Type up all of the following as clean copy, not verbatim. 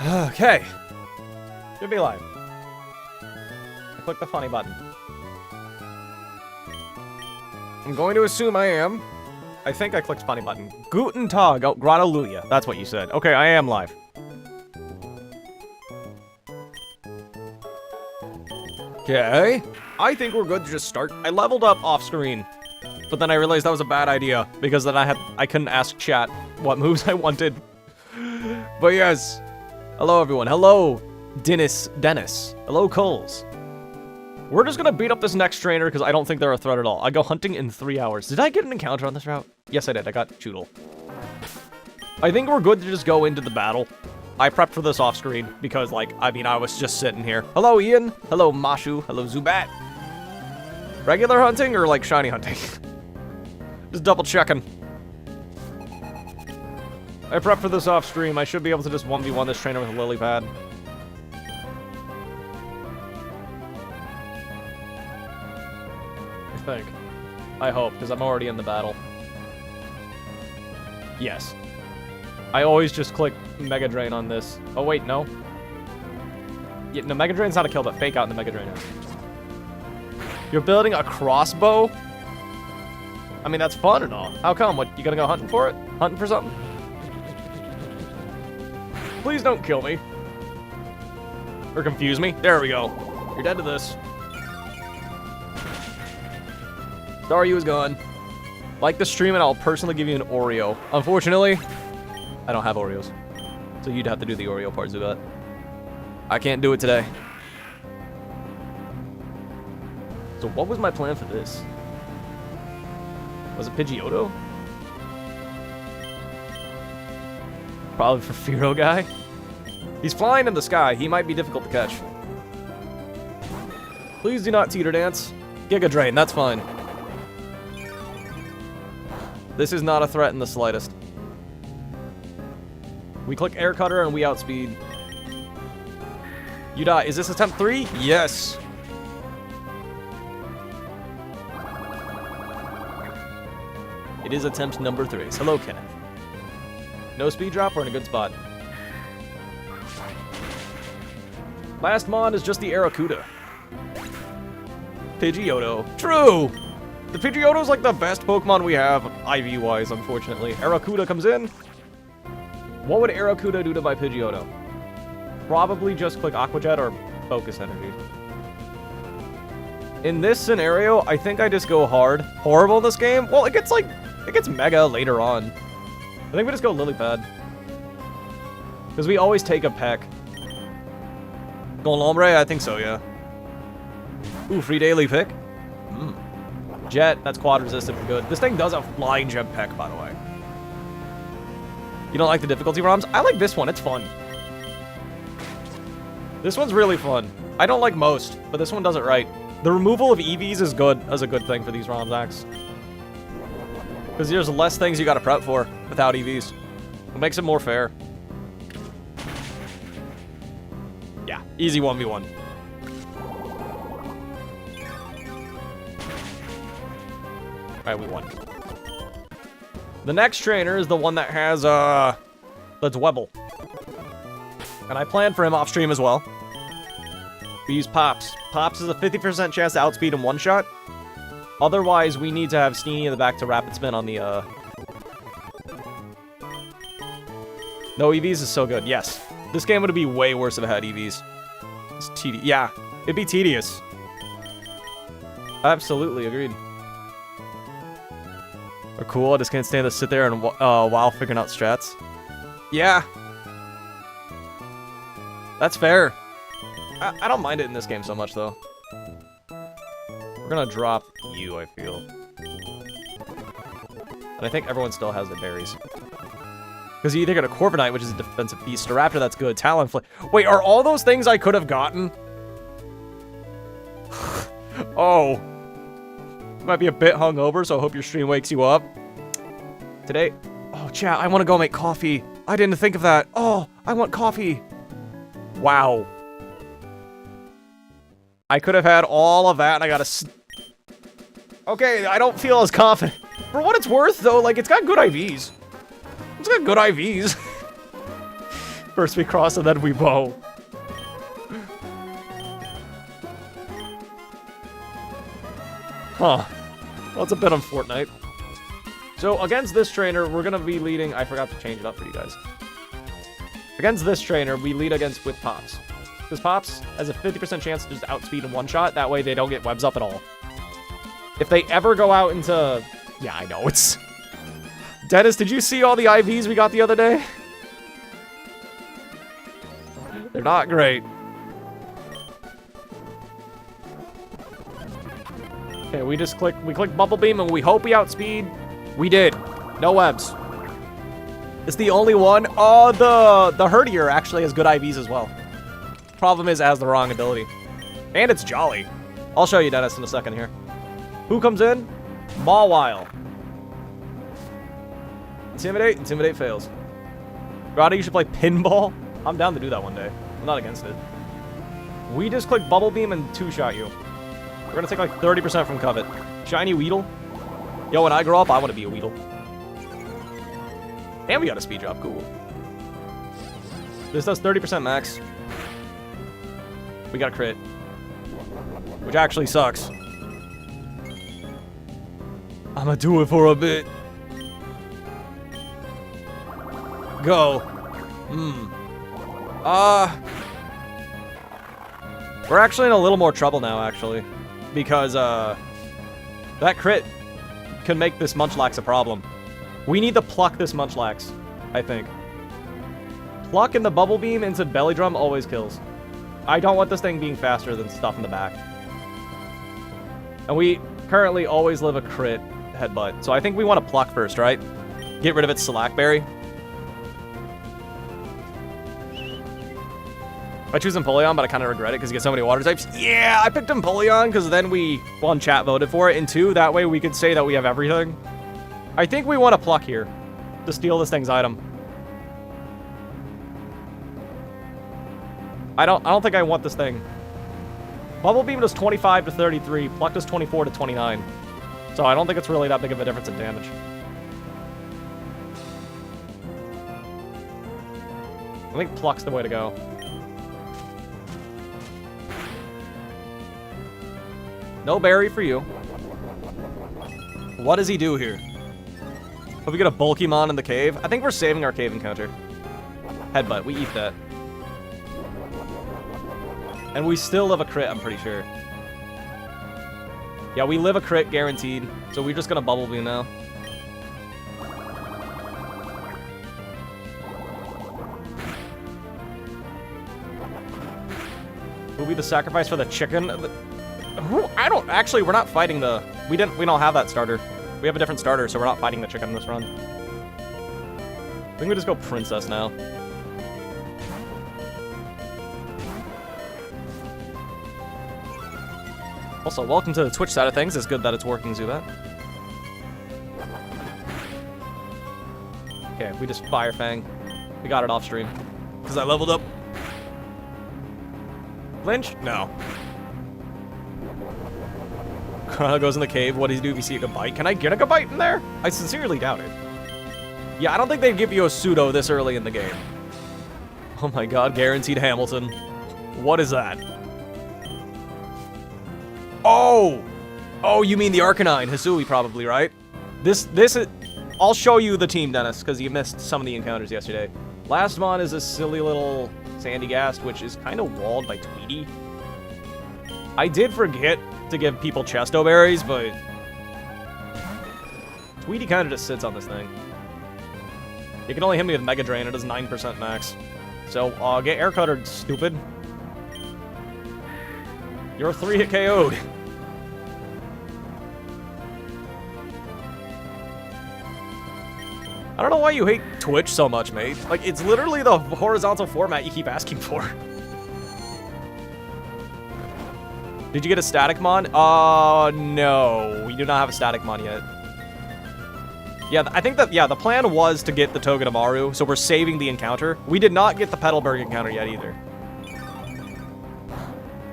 Okay. Should be live. I clicked the funny button. I'm going to assume I am. I think I clicked funny button. Guten Tag. Oh, Grataluja. That's what you said. Okay, I am live. Okay. I think we're good to just start. I leveled up off screen, but then I realized that was a bad idea because then I couldn't ask chat what moves I wanted. But yes. Hello everyone. Hello Dennis. Hello Coles. We're just gonna beat up this next trainer because I don't think they're a threat at all. I go hunting in 3 hours. Did I get an encounter on this route? Yes, I did. I got Choodle. I think we're good to just go into the battle. I prepped for this off screen because, like, I mean, I was just sitting here. Hello, Ian. Hello, Mashu. Hello, Zubat. Regular hunting or, like, shiny hunting? Just double checking. I prepped for this off stream. I should be able to just 1v1 this trainer with a lily pad. I think. I hope, because I'm already in the battle. Yes. I always just click Mega Drain on this. Oh, wait, no. Yeah, no, Mega Drain's not a kill, but Fake Out in the Mega Drain is. You're building a crossbow? I mean, that's fun and all. How come? What, you gonna go hunting for it? Hunting for something? Please don't kill me. Or confuse me. There we go. You're dead to this. Staryu is gone. Like the stream and I'll personally give you an Oreo. Unfortunately, I don't have Oreos. So you'd have to do the Oreo part, Zubat. I can't do it today. So what was my plan for this? Was it Pidgeotto? Probably for Fearow guy. He's flying in the sky. He might be difficult to catch. Please do not teeter dance. Giga Drain, that's fine. This is not a threat in the slightest. We click Air Cutter and we outspeed. You die. Is this attempt 3? Yes. It is attempt number 3. Hello, Kenneth. No speed drop, we're in a good spot. Last mon is just the Arrokuda. Pidgeotto. True! The Pidgeotto's like the best Pokemon we have, IV-wise, unfortunately. Arrokuda comes in. What would Arrokuda do to my Pidgeotto? Probably just click Aqua Jet or Focus Energy. In this scenario, I think I just go hard. Horrible in this game? Well, it gets Mega later on. I think we just go Lily Pad. Because we always take a peck. Golombre? I think so, yeah. Ooh, free daily pick. Jet, that's quad resistant for good. This thing does a flying jetpack, by the way. You don't like the difficulty ROMs? I like this one, it's fun. This one's really fun. I don't like most, but this one does it right. The removal of EVs is good as a good thing for these ROMs, Axe. Because there's less things you gotta prep for without EVs. It makes it more fair. Yeah, easy 1v1. Alright, we won. The next trainer is the one that has, that's Webble. And I planned for him off stream as well. We use Pops. Pops is a 50% chance to outspeed in one shot. Otherwise, we need to have Steenie in the back to rapid spin on the, No, EVs is so good, yes. This game would be way worse if it had EVs. It's tedious. Yeah, it'd be tedious. Absolutely, agreed. Or cool, I just can't stand to sit there and while figuring out strats. Yeah. That's fair. I don't mind it in this game so much, though. We're gonna drop you, I feel. And I think everyone still has their berries. Because you either get a Corviknight, which is a defensive beast, a Raptor that's good, Talonflame. Wait, are all those things I could have gotten? Oh. Might be a bit hungover, so I hope your stream wakes you up. Today... Oh, chat, I want to go make coffee. I didn't think of that. Oh, I want coffee. Wow. I could have had all of that, and I got a... Okay, I don't feel as confident. For what it's worth, though, like, it's got good IVs. It's got good IVs. First we cross and then we bow. Huh. Well, it's a bit on Fortnite. So against this trainer, we're gonna be leading. I forgot to change it up for you guys. Against this trainer, we lead against with Pops. Because Pops has a 50% chance to just outspeed in one shot. That way they don't get webs up at all. If they ever go out into... Yeah, I know, it's... Dennis, did you see all the IVs we got the other day? They're not great. Okay, we click Bubble Beam and we hope we outspeed. We did. No webs. It's the only one. Oh, the Herdier actually has good IVs as well. Problem is, it has the wrong ability. And it's Jolly. I'll show you, Dennis, in a second here. Who comes in? Mawile. Intimidate. Intimidate fails. Grotty, you should play pinball. I'm down to do that one day. I'm not against it. We just click Bubble Beam and two-shot you. We're gonna take like 30% from Covet. Shiny Weedle. Yo, when I grow up, I want to be a Weedle. And we got a speed drop. Cool. This does 30% max. We got a crit. Which actually sucks. I'ma do it for a bit. Go. We're actually in a little more trouble now, actually. Because, that crit can make this Munchlax a problem. We need to pluck this Munchlax, I think. Pluck and the Bubble Beam into Belly Drum always kills. I don't want this thing being faster than stuff in the back. And we currently always live a crit Headbutt. So I think we want to Pluck first, right? Get rid of its Slackberry. I choose Empoleon, but I kind of regret it because you get so many water types. Yeah, I picked Empoleon because then we, one, chat voted for it, and two, that way we could say that we have everything. I think we want to Pluck here to steal this thing's item. I don't think I want this thing. Bubble Beam does 25 to 33, Pluck does 24 to 29. So I don't think it's really that big of a difference in damage. I think Pluck's the way to go. No berry for you. What does he do here? Hope we get a Bulkymon in the cave. I think we're saving our cave encounter. Headbutt, we eat that. And we still live a crit, I'm pretty sure. Yeah, we live a crit guaranteed. So we're just gonna Bubble Beam now. Will be the sacrifice for the chicken? I don't actually, we're not fighting the we don't have that starter. We have a different starter, so we're not fighting the chicken this run. I think we just go Princess now. Also, welcome to the Twitch side of things. It's good that it's working, Zubat. Okay, we just Fire Fang. We got it off stream. Because I leveled up. Flinch? No. Goes in the cave. What does he do if you see a Gabite? Can I get a Gabite in there? I sincerely doubt it. Yeah, I don't think they'd give you a pseudo this early in the game. Oh my god, guaranteed Hamilton. What is that? Oh! Oh, you mean the Arcanine. Hisui probably, right? This is... I'll show you the team, Dennis, because you missed some of the encounters yesterday. Last mon is a silly little Sandygast, which is kind of walled by Tweety. I did forget to give people Chesto Berries, but... Tweety kind of just sits on this thing. You can only hit me with Mega Drain. It does 9% max. So, get Air Cuttered, stupid. You're 3-hit KO'd. I don't know why you hate Twitch so much, mate. Like, it's literally the horizontal format you keep asking for. Did you get a Static Mon? No. We do not have a Static Mon yet. Yeah, I think that, yeah, the plan was to get the Togedemaru, so we're saving the encounter. We did not get the Petalburg encounter yet either.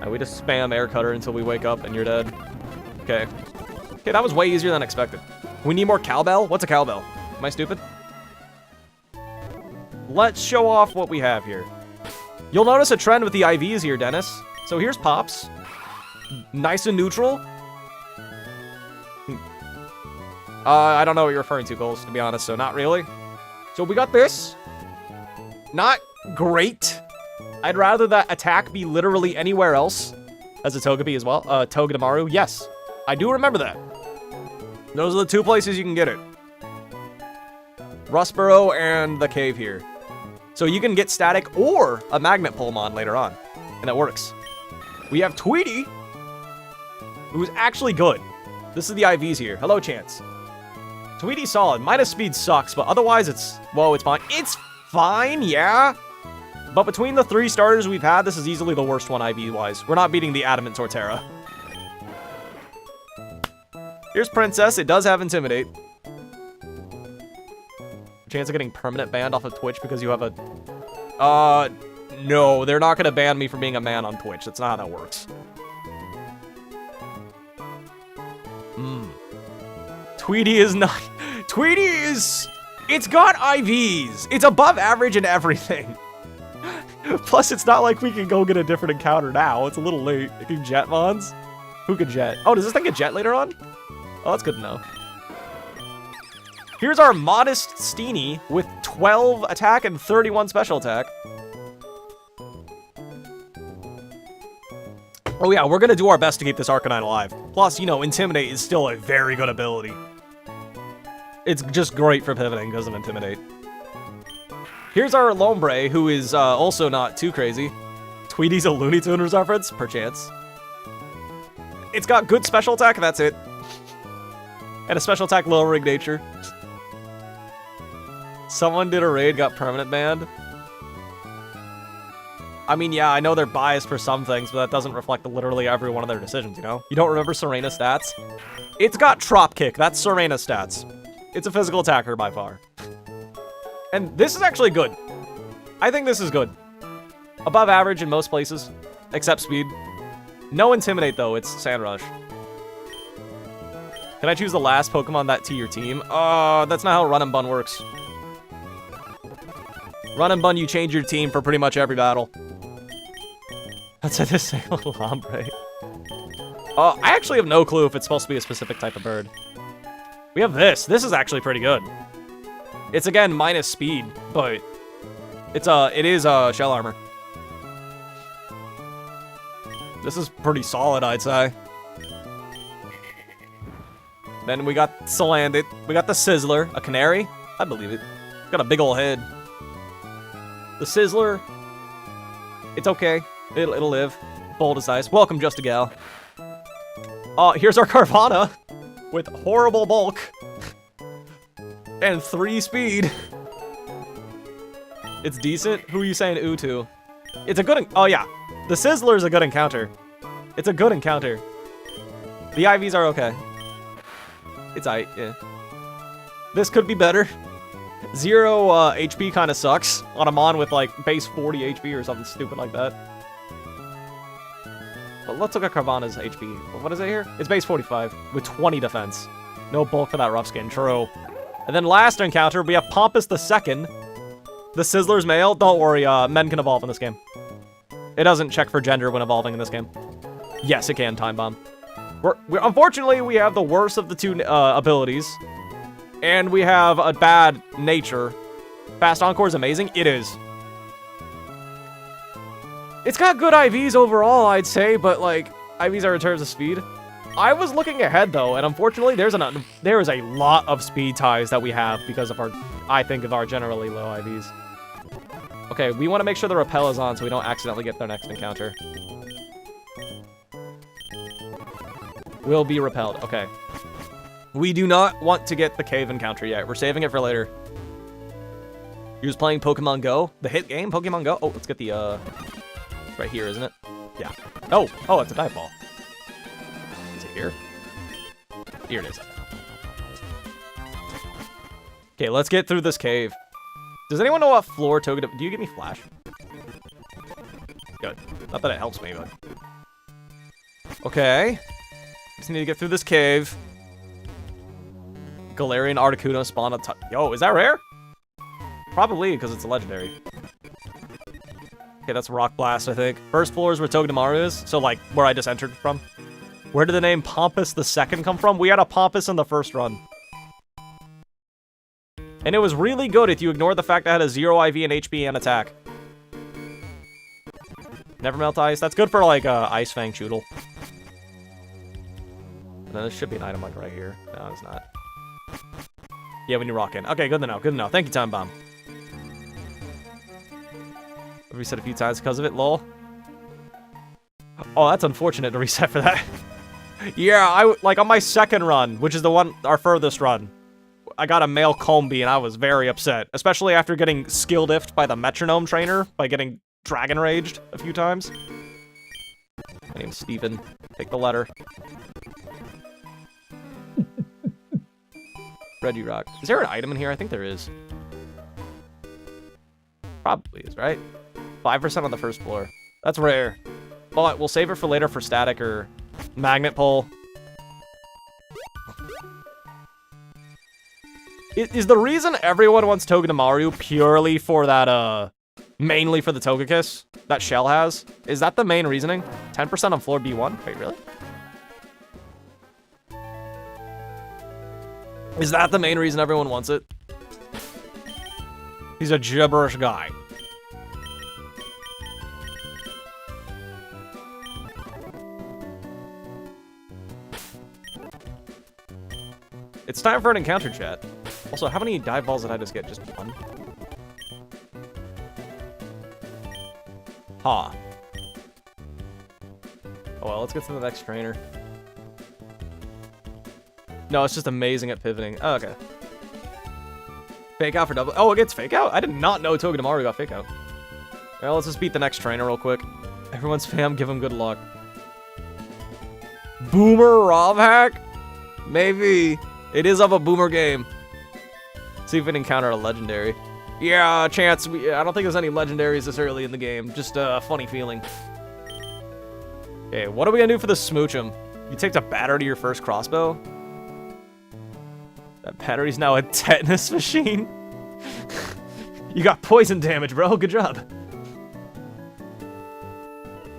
And we just spam Air Cutter until we wake up and you're dead. Okay. Okay, that was way easier than expected. We need more cowbell? What's a cowbell? Am I stupid? let's show off what we have here. You'll notice a trend with the IVs here, Dennis. So here's Pops. Nice and neutral. I don't know what you're referring to, Goals, to be honest, so not really. So we got this. Not great. I'd rather that attack be literally anywhere else. As a Togepi as well. Togedemaru, yes. I do remember that. Those are the two places you can get it. Rustboro and the cave here. So you can get static or a magnet Pokemon later on. And that works. We have Tweety, who's actually good. This is the IVs here. Hello, Chance. Tweety's solid. Minus speed sucks, but otherwise it's... Whoa, it's fine. It's fine, yeah. But between the 3 starters we've had, this is easily the worst one IV-wise. We're not beating the Adamant Torterra. Here's Princess. It does have Intimidate. Chance of getting permanent banned off of Twitch because you have a... No, they're not going to ban me for being a man on Twitch. That's not how that works. Tweety is not... Tweety is... It's got IVs. It's above average in everything. Plus, it's not like we can go get a different encounter now. It's a little late. It can jet Mons. Who can jet? Oh, does this thing get jet later on? Oh, that's good to know. Here's our modest Steenie with 12 attack and 31 special attack. Oh yeah, we're gonna do our best to keep this Arcanine alive. Plus, you know, Intimidate is still a very good ability. It's just great for pivoting because of Intimidate. Here's our Lombre, who is also not too crazy. Tweety's a Looney Tunes reference, perchance. It's got good special attack, that's it. And a special attack lowering nature. Someone did a raid, got permanent banned. I mean, yeah, I know they're biased for some things, but that doesn't reflect literally every one of their decisions, you know? You don't remember Serena's stats? It's got Trop Kick, that's Serena's stats. It's a physical attacker by far. And this is actually good. I think this is good. Above average in most places, except speed. No Intimidate, though. It's Sandrush. Can I choose the last Pokemon that to your team? That's not how Run and Bun works. Run and Bun, you change your team for pretty much every battle. That's a single Lombre. I actually have no clue if it's supposed to be a specific type of bird. We have this. This is actually pretty good. It's again minus speed, but it is shell armor. This is pretty solid, I'd say. Then we got Salandit. We got the Sizzler, a canary. I believe it. It's got a big ol' head. The Sizzler. It's okay. It'll live. Bold as ice. Welcome, Just a Gal. Here's our Carvana with horrible bulk. And 3 speed. It's decent. Who are you saying ooh to? It's a good... Oh, yeah. The Sizzler's a good encounter. It's a good encounter. The IVs are okay. It's aight, yeah. This could be better. 0 HP kind of sucks on a Mon with, like, base 40 HP or something stupid like that. But let's look at Carvana's HP. What is it here? It's base 45 with 20 defense. No bulk for that rough skin. True. And then last encounter, we have Pompous II. The Sizzler's male. Don't worry, men can evolve in this game. It doesn't check for gender when evolving in this game. Yes, it can, Time Bomb. Unfortunately, we have the worst of the 2 abilities. And we have a bad nature. Fast Encore is amazing. It is. It's got good IVs overall, I'd say, but, like, IVs are in terms of speed. I was looking ahead, though, and unfortunately, there is a lot of speed ties that we have because of our generally low IVs. Okay, we want to make sure the Repel is on so we don't accidentally get their next encounter. Will be repelled. Okay. We do not want to get the cave encounter yet. We're saving it for later. He was playing Pokemon Go, the hit game, Pokemon Go. Oh, let's get the, right here, isn't it? Yeah. Oh, it's a dive ball. Is it here? Here it is. Okay, let's get through this cave. Does anyone know what floor Togedemaru... Do you give me flash? Good. Not that it helps me, but... Okay. Just need to get through this cave. Galarian Articuno spawn a... Yo, is that rare? Probably because it's a legendary. Okay, that's Rock Blast, I think. First floor is where Togedemaru is, so like where I just entered from. Where did the name Pompous the Second come from? We had a Pompous in the first run. And it was really good if you ignore the fact that it had a 0 IV and HP and attack. Never Melt Ice. That's good for like Ice Fang Choodle. And then there should be an item like right here. No, it's not. Yeah, when you rock in. Okay, good to know. Good to know. Thank you, Time Bomb. I've reset a few times because of it, lol. Oh, that's unfortunate to reset for that. Yeah, like on my second run, which is the one, our furthest run, I got a male Combi and I was very upset, especially after getting skill diffed by the metronome trainer by getting Dragon Raged a few times. My name's Steven. Take the letter. Reggie Rock. Is there an item in here? I think there is. Probably is, right? 5% on the first floor. That's rare. But we'll save it for later for static or magnet pull. Is the reason everyone wants Togedemaru purely for that, mainly for the Togekiss that Shell has? Is that the main reasoning? 10% on floor B1? Wait, really? Is that the main reason everyone wants it? He's a gibberish guy. It's time for an encounter chat. Also, how many dive balls did I just get? Just one? Ha. Oh well, let's get to the next trainer. No, it's just amazing at pivoting. Oh, okay. Fake out for double. Oh, it gets fake out? I did not know Togedemaru got fake out. Well, let's just beat the next trainer real quick. Everyone's fam, give him good luck. Boomer Rob hack? Maybe. It is of a boomer game. See if we can encounter a legendary. Yeah, chance. I don't think there's any legendaries this early in the game. Just a funny feeling. Okay, what are we gonna do for the Smoochum? You take the battery to your first crossbow? That battery's now a tetanus machine? You got poison damage, bro. Good job.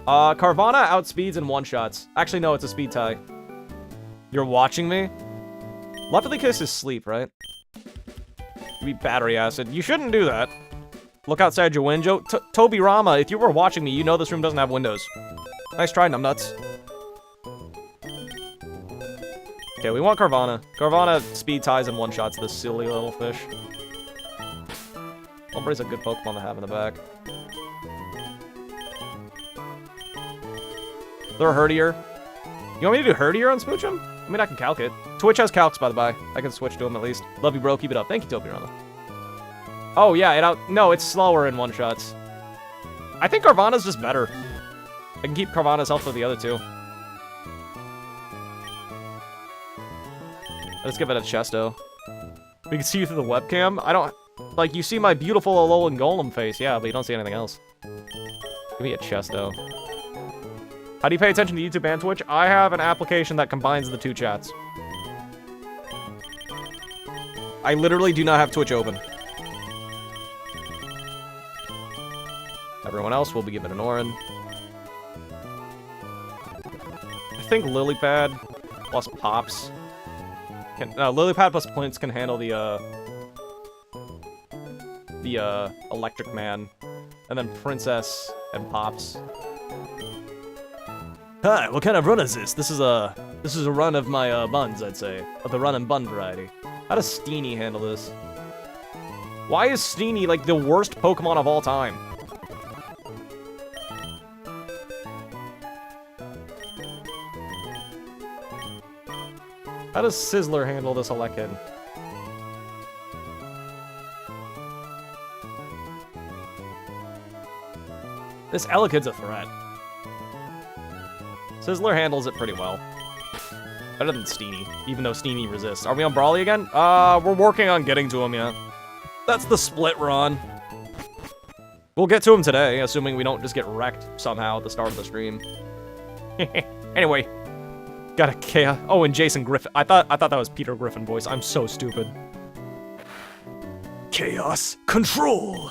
Carvana outspeeds in one-shots. Actually, no, it's a speed tie. You're watching me? Lovely Kiss is sleep, right? You beat battery acid. You shouldn't do that. Look outside your window. Toby Rama, if you were watching me, you know this room doesn't have windows. Nice try, numbnuts. Okay, we want Carvana. Carvana speed ties and one-shots this silly little fish. Umbre's a good Pokemon to have in the back. They're Herdier. You want me to do Herdier on Smoochum? I mean, I can calc it. Twitch has calcs, by the by. I can switch to him at least. Love you, bro. Keep it up. Thank you, Toby Rama. Oh, yeah, no, it's slower in one-shots. I think Carvana's just better. I can keep Carvana's health with the other two. Let's give it a Chesto. We can see you through the webcam. I don't... Like, you see my beautiful Alolan Golem face, yeah, but you don't see anything else. Give me a Chesto. How do you pay attention to YouTube and Twitch? I have an application that combines the two chats. I literally do not have Twitch open. Everyone else will be given an Orin. I think Lilypad plus Pops... Lilypad plus Plints can handle the Electric Man. And then Princess and Pops. Hi, what kind of run is this? This is a run of my buns, I'd say. Of the Run and Bun variety. How does Steenie handle this? Why is Steenie like the worst Pokemon of all time? How does Sizzler handle this Elekid? This Elekid's a threat. Sizzler handles it pretty well. Better than Steenie, even though Steenie resists. Are we on Brawly again? We're working on getting to him, yeah. That's the split we're on. We'll get to him today, assuming we don't just get wrecked somehow at the start of the stream. Anyway. Got a chaos. Oh, and Jason Griffin. I thought that was Peter Griffin voice. I'm so stupid. Chaos control.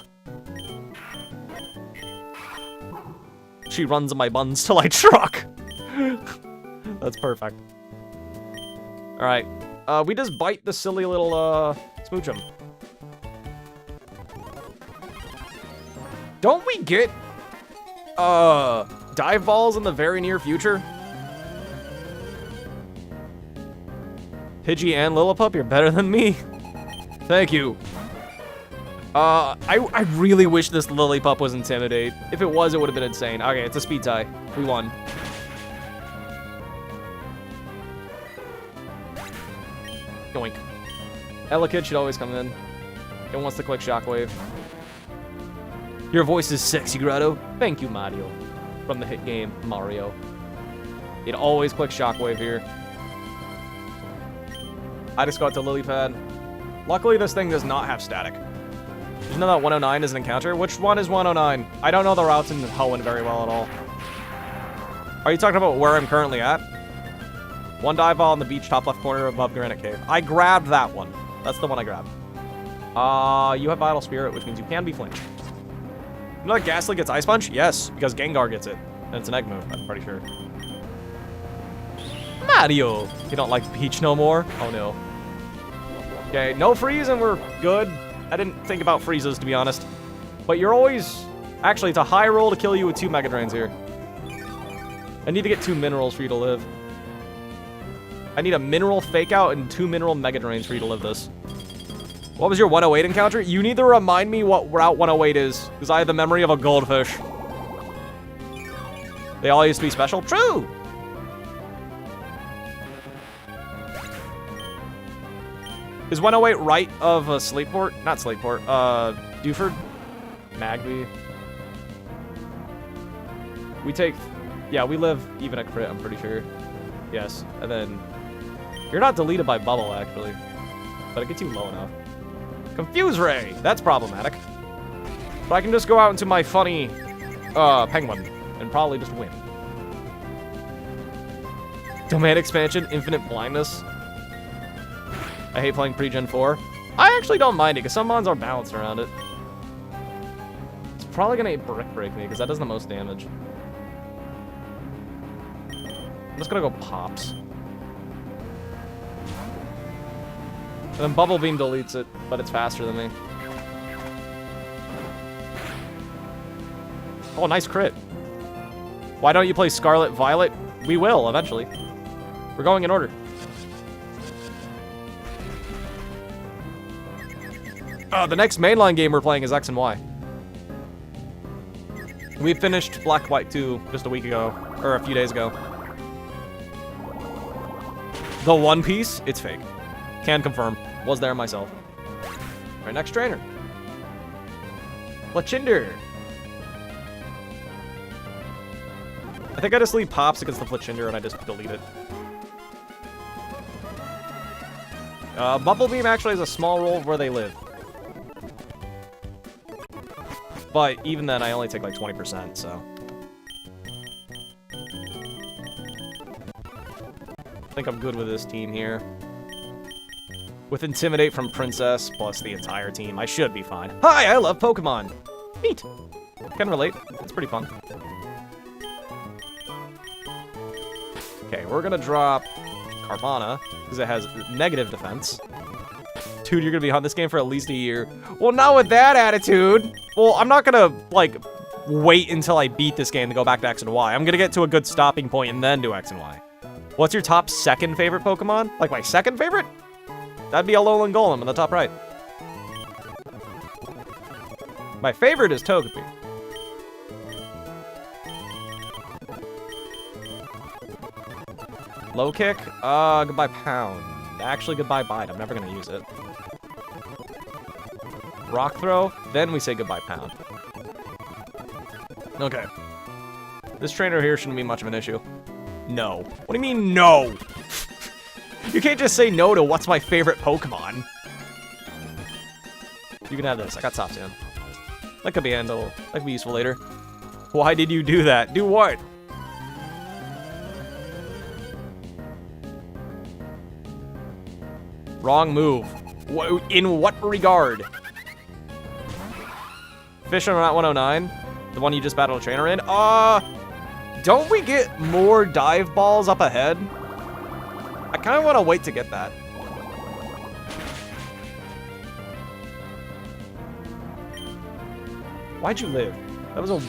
She runs my buns till I truck. That's perfect. All right, we just bite the silly little smoochum. Don't we get dive balls in the very near future? Pidgey and Lillipup, you're better than me. Thank you. I really wish this Lillipup was Intimidate. If it was, it would have been insane. Okay, it's a speed tie. We won. Yoink. Elekid should always come in. It wants to click Shockwave. Your voice is sexy, Grotto. Thank you, Mario. From the hit game, Mario. It always clicks Shockwave here. I just got to Lily Pad. Luckily, this thing does not have static. Did you know that 109 is an encounter? Which one is 109? I don't know the routes in Hoenn very well at all. Are you talking about where I'm currently at? One dive ball on the beach, top left corner above Granite Cave. I grabbed that one. That's the one I grabbed. You have Vital Spirit, which means you can be flinched. You know that Ghastly gets Ice Punch? Yes, because Gengar gets it. And it's an egg move, I'm pretty sure. Mario! You don't like Peach no more? Oh no. Okay, no freeze and we're good. I didn't think about freezes, to be honest. But you're always... Actually, it's a high roll to kill you with 2 Mega Drains here. I need to get 2 minerals for you to live. I need a mineral fake out and 2 mineral Mega Drains for you to live this. What was your 108 encounter? You need to remind me what Route 108 is, because I have the memory of a goldfish. They all used to be special? True! Is 108 right of Slateport? Not Slateport, Dewford? Magby? We take... Yeah, we live even a crit, I'm pretty sure. Yes, and then... You're not deleted by Bubble, actually. But it gets you low enough. Confuse Ray! That's problematic. But I can just go out into my funny, Penguin, and probably just win. Domain Expansion, Infinite Blindness. I hate playing pre-Gen 4. I actually don't mind it, because some mons are balanced around it. It's probably gonna Brick Break me, because that does the most damage. I'm just gonna go Pops. And then Bubble Beam deletes it, but it's faster than me. Oh, nice crit. Why don't you play Scarlet Violet? We will, eventually. We're going in order. The next mainline game we're playing is X and Y. We finished Black White 2 just a week ago, or a few days ago. The One Piece, it's fake. Can confirm. Was there myself. Alright, next trainer. Fletchinder. I think I just leave Pops against the Fletchinder and I just delete it. Bubble Beam actually has a small roll where they live. But even then, I only take like 20%, so. I think I'm good with this team here. With Intimidate from Princess, plus the entire team, I should be fine. Hi, I love Pokemon! Neat! Can relate. It's pretty fun. Okay, we're gonna drop Carvana, because it has negative defense. Dude, you're gonna be on this game for at least a year. Well, not with that attitude! Well, I'm not gonna, like, wait until I beat this game to go back to X and Y. I'm gonna get to a good stopping point and then do X and Y. What's your top second favorite Pokemon? Like, my second favorite? That'd be Alolan Golem in the top right. My favorite is Togepi. Low kick? Goodbye Pound. Actually, goodbye Bite. I'm never gonna use it. Rock Throw, then we say goodbye Pound. Okay. This trainer here shouldn't be much of an issue. No. What do you mean, no? You can't just say no to what's my favorite Pokemon. You can have this. I got Top Sand. That could be handled. That could be useful later. Why did you do that? Do what? Wrong move. In what regard? Fish on Route 109, the one you just battled a trainer in. Don't we get more dive balls up ahead? I kind of want to wait to get that. Why'd you live? That was a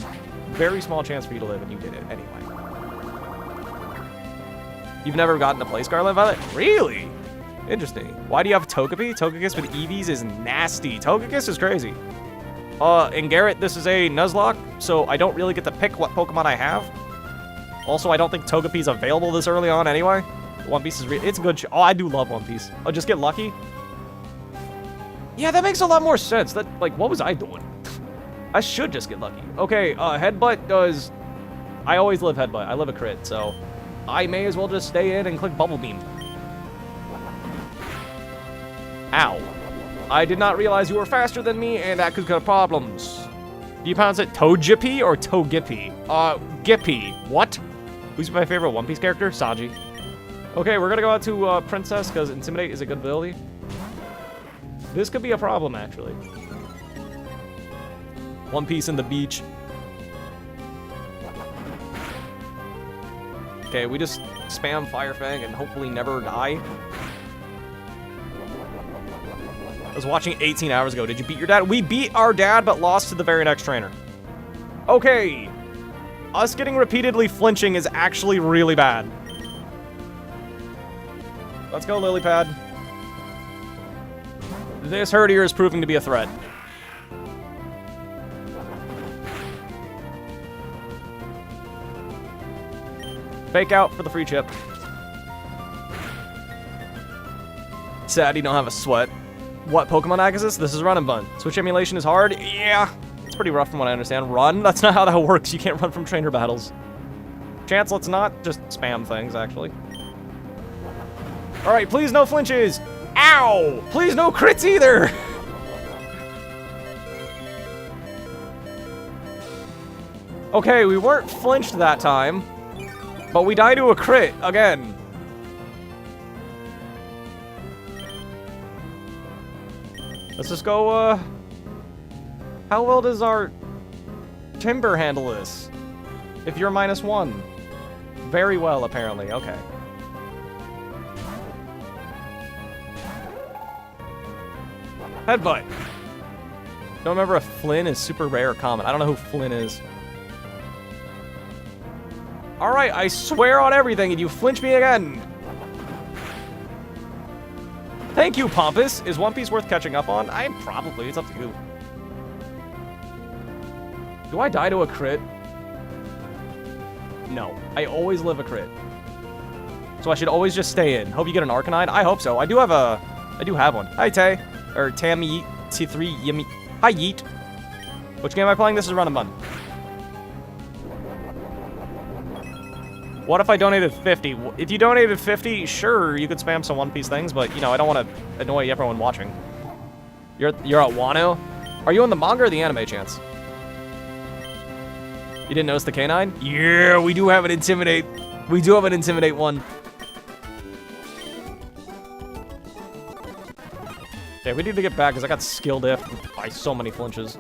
very small chance for you to live, and you did it anyway. You've never gotten a place Scarlet Violet? Really? Interesting. Why do you have Togepi? Togekiss with EVs is nasty. Togekiss is crazy. And Garrett, this is a Nuzlocke, so I don't really get to pick what Pokemon I have. Also, I don't think Togepi is available this early on anyway. One Piece is it's a good oh, I do love One Piece. Oh, just get lucky? Yeah, that makes a lot more sense. That, like, what was I doing? I should just get lucky. Okay, Headbutt does... I always live Headbutt. I live a crit, so... I may as well just stay in and click Bubble Beam. Ow. I did not realize you were faster than me, and that could cause problems. Do you pronounce it Togepi or Togepi? Gippy. What? Who's my favorite One Piece character? Sanji. Okay, we're gonna go out to Princess, because Intimidate is a good ability. This could be a problem, actually. One Piece in the beach. Okay, we just spam Fire Fang and hopefully never die. I was watching 18 hours ago. Did you beat your dad? We beat our dad, but lost to the very next trainer. Okay. Us getting repeatedly flinching is actually really bad. Let's go, Lilypad. This Herdier is proving to be a threat. Fake out for the free chip. Sad you don't have a sweat. What Pokemon hack is this? This is Run and Bun. Switch emulation is hard? Yeah. It's pretty rough from what I understand. Run? That's not how that works. You can't run from trainer battles. Chance, let's not just spam things, actually. Alright, please no flinches! Ow! Please no crits either! Okay, we weren't flinched that time. But we die to a crit, again. Let's just go, how well does our Timber handle this? If you're -1. Very well, apparently. Okay. Headbutt. Don't remember if Flynn is super rare or common. I don't know who Flynn is. Alright, I swear on everything, and you flinch me again! Thank you, Pompous! Is One Piece worth catching up on? Probably, it's up to you. Do I die to a crit? No. I always live a crit. So I should always just stay in. Hope you get an Arcanine? I hope so. I do have one. Hi, Tay. Or Tammy T3 Yimmy. Hi, Yeet. Which game am I playing? This is Run and Bun. What if I donated 50? If you donated 50, sure, you could spam some One Piece things, but, you know, I don't want to annoy everyone watching. You're at Wano? Are you in the manga or the anime, Chance? You didn't notice the canine? Yeah, we do have an Intimidate. We do have an Intimidate one. Okay, we need to get back, because I got skill diff by so many flinches.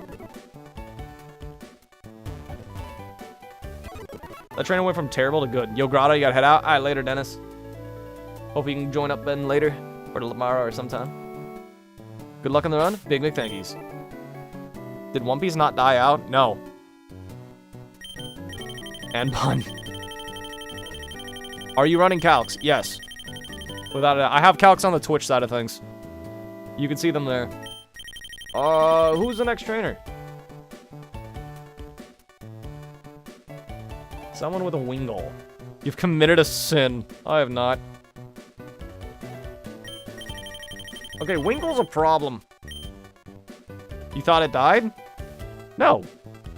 That trainer went from terrible to good. Yo, Grotto, you gotta head out. Alright, later, Dennis. Hope you can join up Ben later. Or tomorrow or sometime. Good luck on the run. Big thankies. Did One Piece not die out? No. And Bun. Are you running calcs? Yes. Without a doubt. I have calcs on the Twitch side of things. You can see them there. Who's the next trainer? Someone with a Wingull. You've committed a sin. I have not. Okay, Wingull's a problem. You thought it died? No.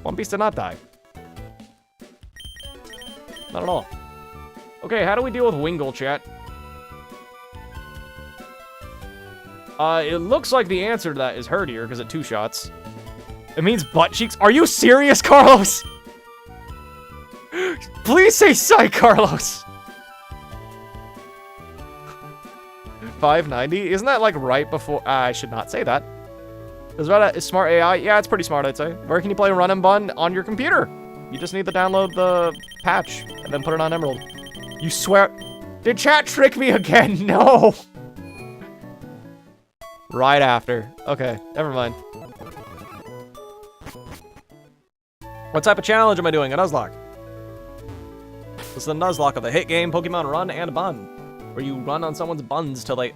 One Piece did not die. Not at all. Okay, how do we deal with Wingull, chat? It looks like the answer to that is Herdier, because it 2-shots. It means butt cheeks. Are you serious, Carlos? Please say Psych, Carlos! 590? Isn't that like right before... I should not say that. Is that a smart AI? Yeah, it's pretty smart, I'd say. Where can you play Run and Bun on your computer? You just need to download the patch and then put it on Emerald. You swear... Did chat trick me again? No! Right after. Okay, never mind. What type of challenge am I doing? A Nuzlocke. This is the Nuzlocke of the hit game Pokemon Run and Bun, where you run on someone's buns till they,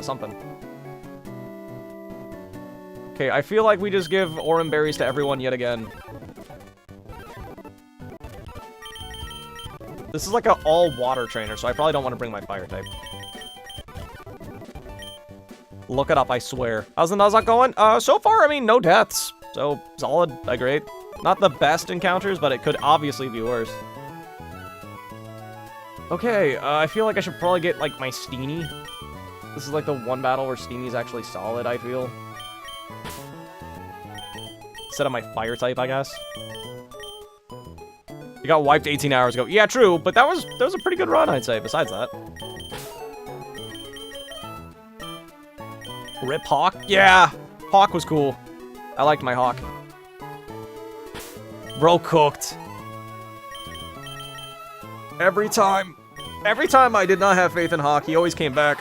something. Okay, I feel like we just give Oran Berries to everyone yet again. This is like an all-water trainer, so I probably don't want to bring my fire type. Look it up, I swear. How's the Nuzlocke going? So far, I mean, no deaths. So, solid, I grade. Not the best encounters, but it could obviously be worse. Okay, I feel like I should probably get, like, my Steenie. This is, like, the one battle where Steenie's actually solid, I feel. Instead of my fire type, I guess. You got wiped 18 hours ago. Yeah, true, but that was a pretty good run, I'd say, besides that. Rip Hawk? Yeah, Hawk was cool. I liked my Hawk. Bro cooked. Every time I did not have faith in Hawk, he always came back.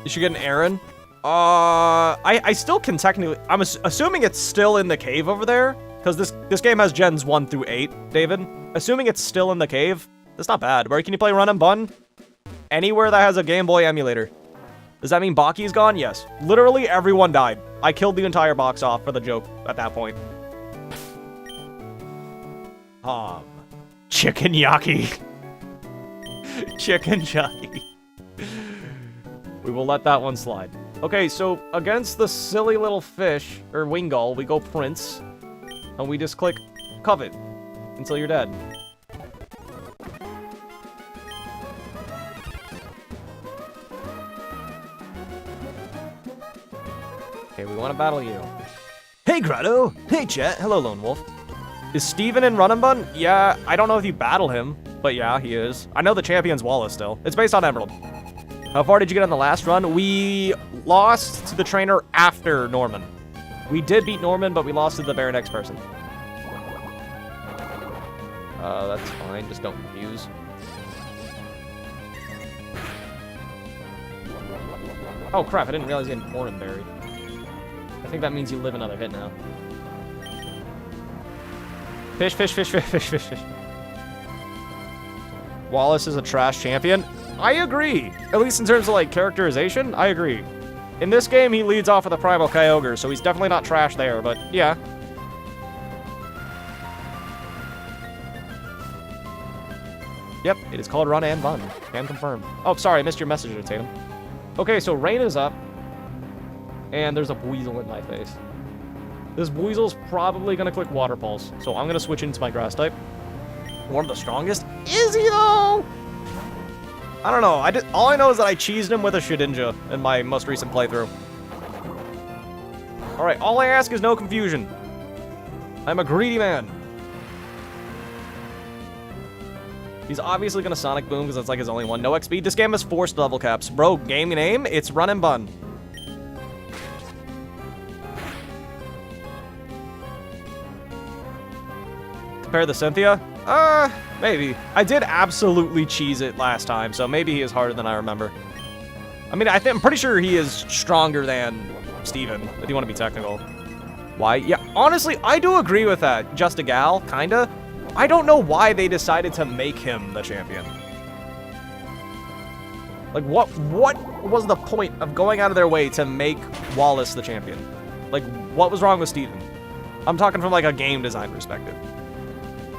You should get an Aaron. I still can technically... I'm assuming it's still in the cave over there. Because this game has gens 1 through 8, David. Assuming it's still in the cave, that's not bad. Where can you play Run and Bun? Anywhere that has a Game Boy emulator. Does that mean Baki's gone? Yes. Literally everyone died. I killed the entire box off for the joke at that point. Chicken Yaki. Chicken Yaki. We will let that one slide. Okay, so against the silly little fish, or Wingull, we go Prince. And we just click Covet until you're dead. Okay, we want to battle you. Hey, Grotto! Hey, chat! Hello, Lone Wolf. Is Steven in Run and Bun? Yeah, I don't know if you battle him, but yeah, he is. I know the champion's Wallace still. It's based on Emerald. How far did you get on the last run? We lost to the trainer after Norman. We did beat Norman, but we lost to the very next person. That's fine. Just don't confuse. Oh, crap. I didn't realize he had an Oran Berry. I think that means you live another hit now. Fish, fish, fish, fish, fish, fish, fish. Wallace is a trash champion. I agree. At least in terms of, like, characterization, I agree. In this game, he leads off with a Primal Kyogre, so he's definitely not trash there, but yeah. Yep, it is called Run and Bun. Can confirm. Oh, sorry, I missed your message, Tatum. Okay, so rain is up. And there's a Weasel in my face. This Weasel's probably gonna click Water Pulse, so I'm gonna switch into my Grass type. One of the strongest? Is he, though? I don't know. All I know is that I cheesed him with a Shedinja in my most recent playthrough. Alright, all I ask is no confusion. I'm a greedy man. He's obviously gonna Sonic Boom because that's like his only one. No XP. This game has forced level caps. Bro, game name, it's Run and Bun. Compare the Cynthia? Maybe. I did absolutely cheese it last time, so maybe he is harder than I remember. I mean, I'm pretty sure he is stronger than Steven, if you want to be technical. Why? Yeah, honestly, I do agree with that. Just a gal, kinda. I don't know why they decided to make him the champion. Like, what was the point of going out of their way to make Wallace the champion? Like, what was wrong with Steven? I'm talking from, like, a game design perspective.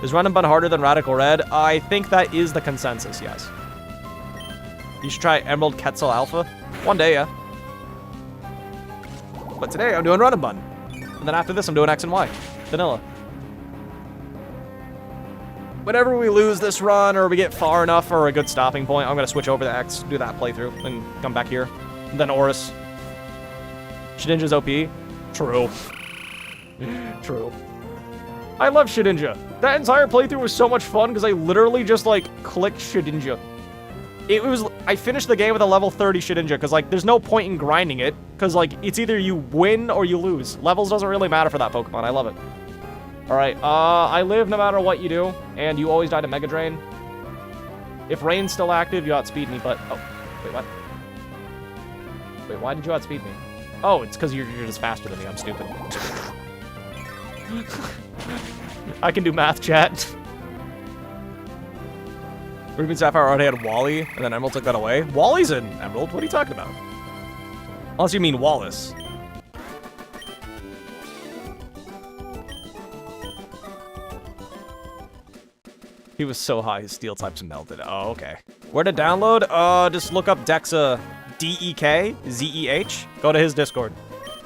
Is Run and Bun harder than Radical Red? I think that is the consensus, yes. You should try Emerald Quetzal Alpha. One day, yeah. But today, I'm doing Run and Bun. And then after this, I'm doing X and Y. Vanilla. Whenever we lose this run, or we get far enough for a good stopping point, I'm going to switch over to X, do that playthrough, and come back here. And then Oris. Shedinja's OP. True. True. I love Shedinja. That entire playthrough was so much fun because I literally just, like, clicked Shedinja. I finished the game with a level 30 Shedinja, because, like, there's no point in grinding it, because, like, it's either you win or you lose. Levels doesn't really matter for that Pokemon. I love it. Alright, I live no matter what you do, and you always die to Mega Drain. If Rain's still active, you outspeed me, but... Oh, wait, what? Wait, why did you outspeed me? Oh, it's because you're just faster than me. I'm stupid. I can do math, chat. Ruby and Sapphire already had Wally, and then Emerald took that away. Wally's an Emerald? What are you talking about? Unless you mean Wallace. He was so high, his steel types melted. Oh, okay. Where to download? Just look up Dexa, D-E-K-Z-E-H. Go to his Discord.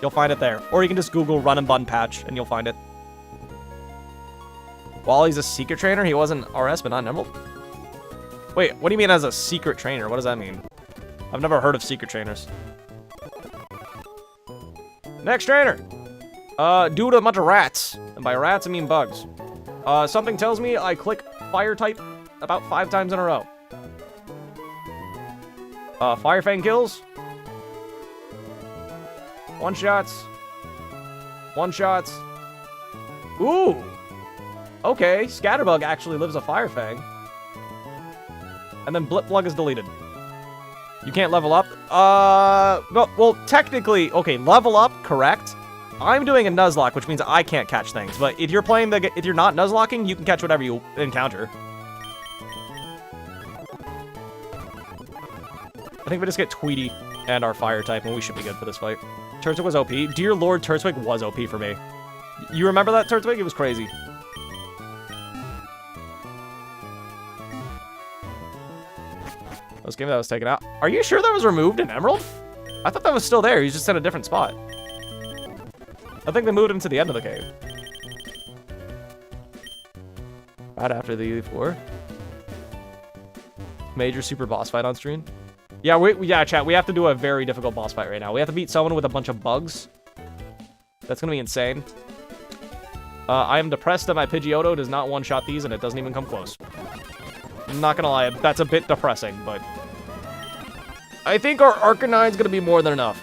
You'll find it there. Or you can just Google Run and Bun patch, and you'll find it. Wally's a secret trainer? He wasn't RS, but not an Emerald? Wait, what do you mean as a secret trainer? What does that mean? I've never heard of secret trainers. Next trainer! Dude, a bunch of rats. And by rats, I mean bugs. Something tells me I click fire type about 5 times in a row. Fire Fang kills. One shots. One shots. Ooh! Okay, Scatterbug actually lives a Fire Fang. And then Blip Plug is deleted. You can't level up? No, well, technically, okay, level up, correct. I'm doing a Nuzlocke, which means I can't catch things. But if you're playing if you're not Nuzlocking, you can catch whatever you encounter. I think we just get Tweety and our fire type, and we should be good for this fight. Turtwig was OP. Dear Lord, Turtwig was OP for me. You remember that, Turtwig? It was crazy. This game that was taken out. Are you sure that was removed in Emerald? I thought that was still there. He's just in a different spot. I think they moved him to the end of the cave. Right after the E4. Major super boss fight on stream. Yeah, yeah, chat. We have to do a very difficult boss fight right now. We have to beat someone with a bunch of bugs. That's gonna be insane. I am depressed that my Pidgeotto does not one-shot these, and it doesn't even come close. I'm not gonna lie, that's a bit depressing, but... I think our Arcanine's gonna be more than enough.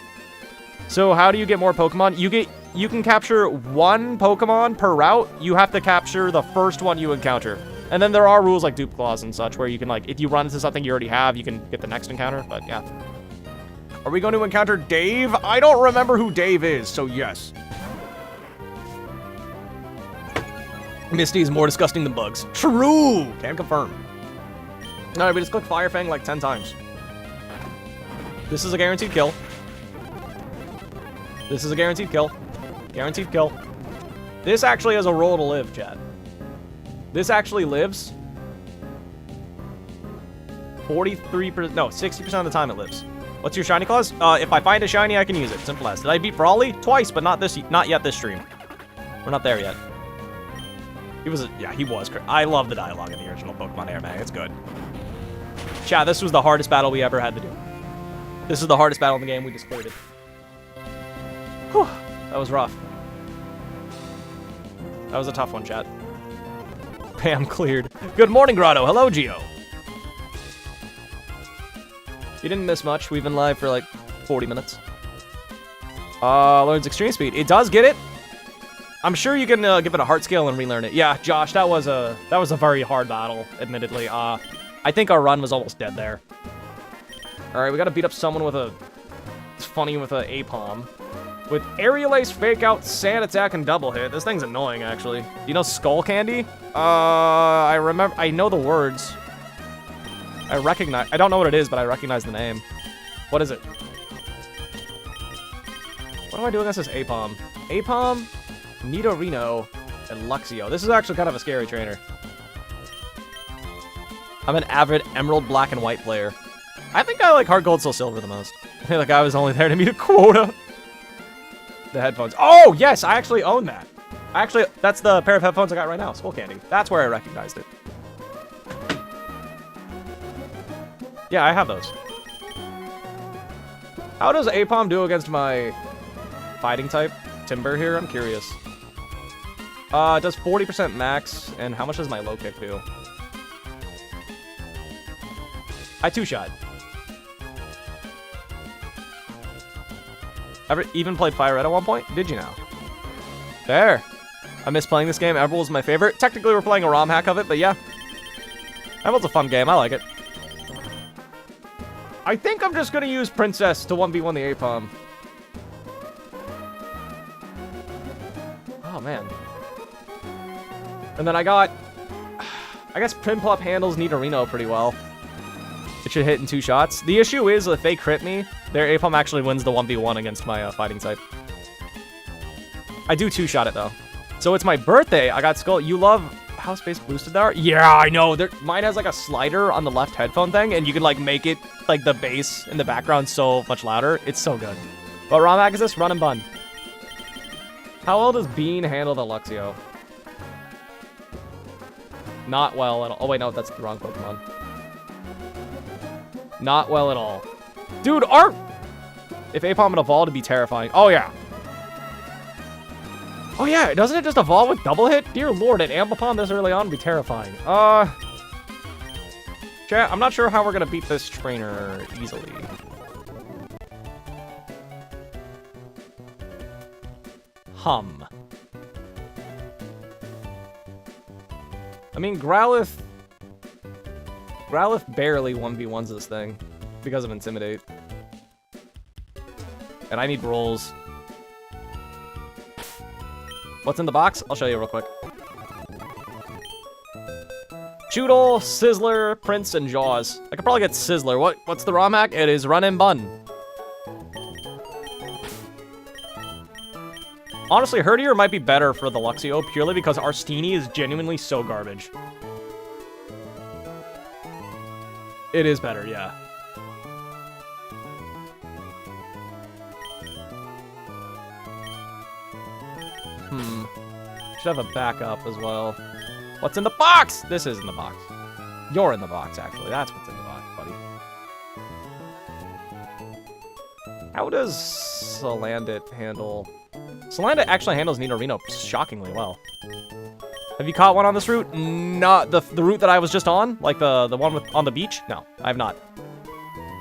So how do you get more Pokemon? You can capture 1 Pokemon per route. You have to capture the first one you encounter. And then there are rules like dupe claws and such, where you can, like, if you run into something you already have, you can get the next encounter, but yeah. Are we going to encounter Dave? I don't remember who Dave is, so yes. Misty is more disgusting than bugs. True! Can confirm. Alright, we just click Fire Fang like 10 times. This is a guaranteed kill. This is a guaranteed kill. Guaranteed kill. This actually has a roll to live, chat. This actually lives. 43%, no, 60% of the time it lives. What's your shiny clause? If I find a shiny, I can use it. Simple as. Did I beat Brawly? Twice, but not yet this stream. We're not there yet. He was, yeah, he was. I love the dialogue in the original Pokemon Air, man. It's good. Chat, this was the hardest battle we ever had to do. This is the hardest battle in the game. We just cleared it. Whew, that was rough. That was a tough one, chat. Pam cleared. Good morning, Grotto. Hello, Geo. You didn't miss much. We've been live for like 40 minutes. Learns extreme speed. It does get it. I'm sure you can give it a heart scale and relearn it. Yeah, Josh, that was a very hard battle, admittedly. I think our run was almost dead there. All right, we got to beat up someone with a... It's funny with a Apom. With Aerial Ace, Fake Out, Sand Attack, and Double Hit. This thing's annoying, actually. Do you know Skull Candy? I remember... I know the words. I don't know what it is, but I recognize the name. What is it? What do I do against this Apom? Apom, Nidorino, and Luxio. This is actually kind of a scary trainer. I'm an avid Emerald Black and White player. I think I like Heart Gold Soul Silver the most. I feel like I was only there to meet a quota. The headphones. Oh, yes, I actually own that. That's the pair of headphones I got right now, Skull Candy. That's where I recognized it. Yeah, I have those. How does Apom do against my fighting type? Timber here? I'm curious. It does 40% max, and how much does my low kick do? I two-shot. Ever even played Fire Red at one point? Did you now? There. I miss playing this game. Everbull is my favorite. Technically, we're playing a ROM hack of it, but yeah. Everbull's a fun game. I like it. I think I'm just going to use Princess to 1v1 the Apom. Oh, man. And then I got... I guess Prinplup handles Nidorino pretty well. It should hit in 2 shots. The issue is, if they crit me, their Apom actually wins the 1v1 against my fighting type. I do 2-shot it, though. So it's my birthday. I got Skull. You love how space boosted they are? Yeah, I know. Mine has, like, a slider on the left headphone thing, and you can, like, make it, like, the bass in the background so much louder. It's so good. What ROM hack is this? Run and Bun. How well does Bean handle the Luxio? Not well at all. Oh, wait, no, that's the wrong Pokemon. Not well at all. Dude, if Apom would evolve, it'd be terrifying. Oh, yeah. Oh, yeah, doesn't it just evolve with double hit? Dear Lord, an Ambipom this early on would be terrifying. Chat, I'm not sure how we're gonna beat this trainer easily. I mean, Growlithe barely 1v1s this thing because of Intimidate. And I need rolls. What's in the box? I'll show you real quick. Choodle, Sizzler, Prince, and Jaws. I could probably get Sizzler. What's the ROM hack? It is Run and Bun. Honestly, Herdier might be better for the Luxio purely because Arstini is genuinely so garbage. It is better, yeah. Should have a backup as well. What's in the box? This is in the box. You're in the box, actually. That's what's in the box, buddy. How does Salandit handle... Salandit actually handles Nidorino shockingly well. Have you caught one on this route? Not the route that I was just on? Like the one on the beach? No, I have not.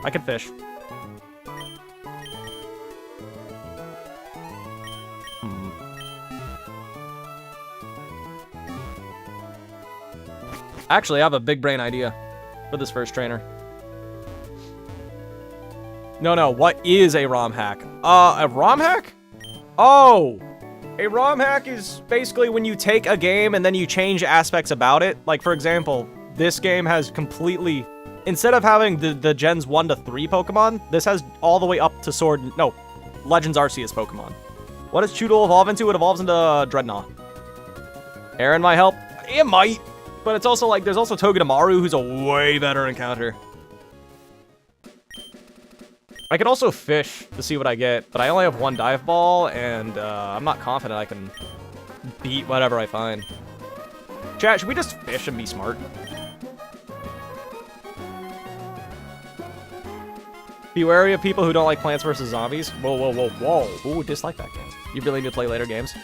I can fish. Actually, I have a big brain idea for this first trainer. No, what is a ROM hack? A ROM hack? Oh! A ROM hack is basically when you take a game and then you change aspects about it. Like, for example, this game has completely... Instead of having the Gens 1 to 3 Pokemon, this has all the way up to Legends Arceus Pokemon. What does Choodle evolve into? It evolves into Dreadnought. Aaron might help. It might. But it's also like, there's also Togedemaru, who's a way better encounter. I can also fish to see what I get, but I only have 1 dive ball, and I'm not confident I can beat whatever I find. Chat, should we just fish and be smart? Be wary of people who don't like Plants vs. Zombies. Whoa. Ooh, dislike that game. You really need to play later games?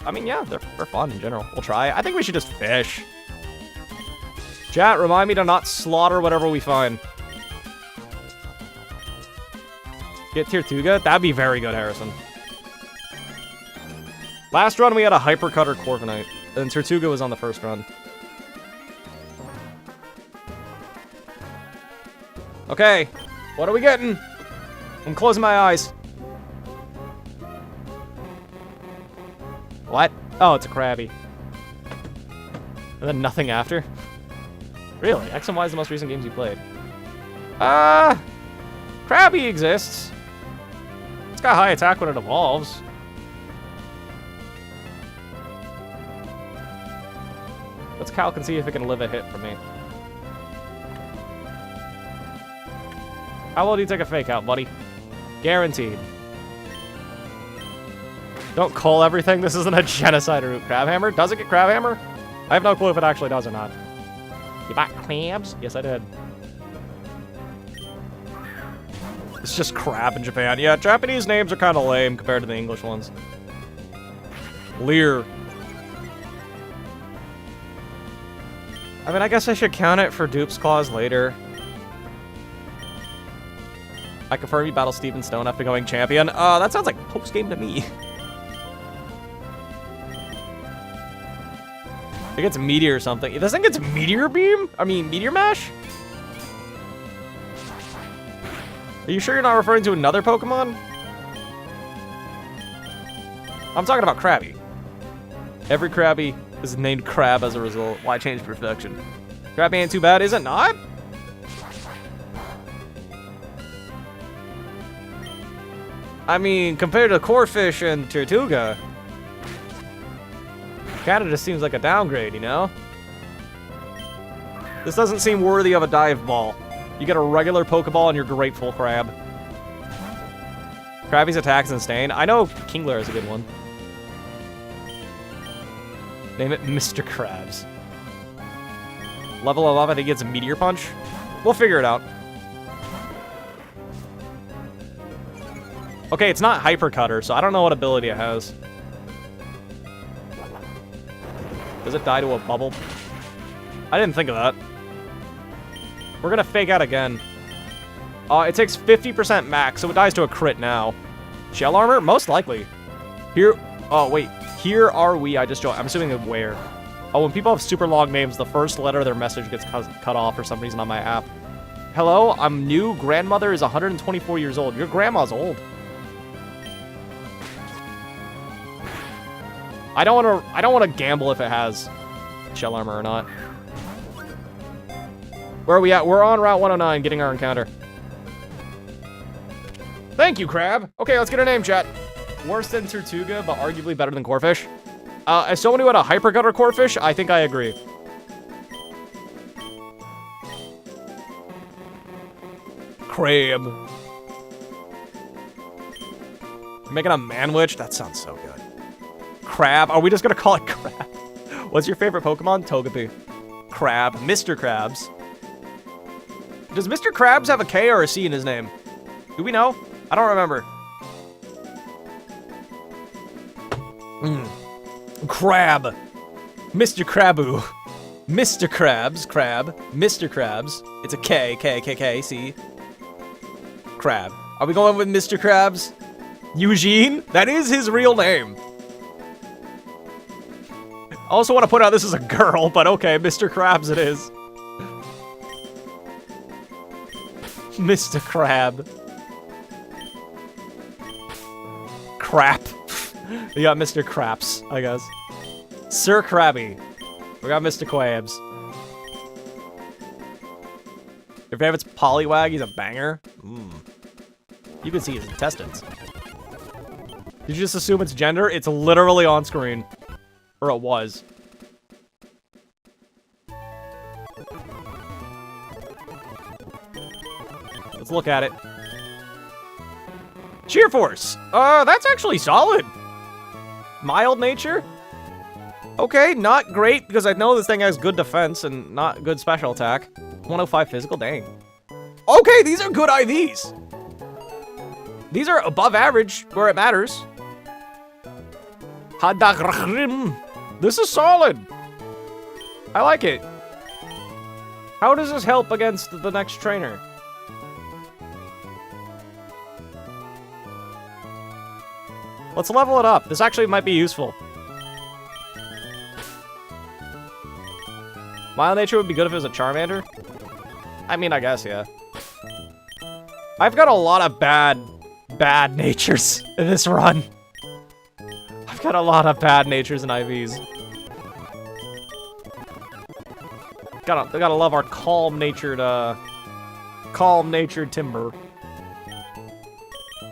I mean, yeah, they're fun in general. We'll try. I think we should just fish. Chat, remind me to not slaughter whatever we find. Get Tirtuga? That'd be very good, Harrison. Last run, we had a Hypercutter Corviknight, and Tirtuga was on the first run. Okay, what are we getting? I'm closing my eyes. What? Oh, it's a Krabby. And then nothing after? Really? X and Y is the most recent games you played. Krabby exists. It's got high attack when it evolves. Let's calc and see if it can live a hit from me. How well do you take a fake out, buddy? Guaranteed. Don't call everything. This isn't a genocide route. Crabhammer? Does it get Crabhammer? I have no clue if it actually does or not. You bought crabs? Yes, I did. It's just crab in Japan. Yeah, Japanese names are kind of lame compared to the English ones. Leer. I mean, I guess I should count it for Dupe's Claws later. I confirm you battle Steven Stone after becoming champion. That sounds like post-game to me. It gets Meteor or something. This thing gets Meteor Beam? I mean, Meteor Mash? Are you sure you're not referring to another Pokemon? I'm talking about Krabby. Every Krabby is named Crab as a result. Why change perfection? Krabby ain't too bad, is it not? I mean, compared to Corphish and Tortuga, kinda just seems like a downgrade, you know? This doesn't seem worthy of a dive ball. You get a regular Pokeball and you're grateful, Crab. Krabby's attack's insane. I know Kingler is a good one. Name it Mr. Krabs. Level 11, he gets a Meteor Punch. We'll figure it out. Okay, it's not Hyper Cutter, so I don't know what ability it has. Does it die to a bubble? I didn't think of that. We're gonna fake out again. It takes 50% max, so it dies to a crit now. Shell Armor? Most likely. Here... Oh, wait. Here are we. I just joined. I'm assuming where. Oh, when people have super long names, the first letter of their message gets cut off for some reason on my app. Hello, I'm new. Grandmother is 124 years old. Your grandma's old. I don't want to gamble if it has Shell Armor or not. Where are we at? We're on Route 109 getting our encounter. Thank you, Crab. Okay, let's get a name, chat. Worse than Tortuga, but arguably better than Corphish. As someone who had a Hyper Cutter Corphish, I think I agree. Crab. Making a Manwich? That sounds so good. Crab. Are we just gonna call it Crab? What's your favorite Pokemon? Togepi. Crab. Mr. Krabs. Does Mr. Krabs have a K or a C in his name? Do we know? I don't remember. Crab. Mr. Krabu. Mr. Krabs. Crab. Mr. Krabs. It's a K. K, K, K, C. Crab. Are we going with Mr. Krabs? Eugene? That is his real name. I also want to point out this is a girl, but okay, Mr. Krabs it is. Mr. Crab. Crap. We got Mr. Craps, I guess. Sir Krabby. We got Mr. Quabs. Your favorite's Poliwag, he's a banger. You can see his intestines. Did you just assume it's gender? It's literally on screen. Or it was. Let's look at it. Cheer Force! That's actually solid. Mild nature? Okay, not great, because I know this thing has good defense and not good special attack. 105 physical, dang. Okay, these are good IVs. These are above average, where it matters. This is solid. I like it. How does this help against the next trainer? Let's level it up. This actually might be useful. Mild nature would be good if it was a Charmander. I mean, I guess, yeah. I've got a lot of bad natures in this run. I've got a lot of bad natures in IVs. Gotta love our calm-natured timber.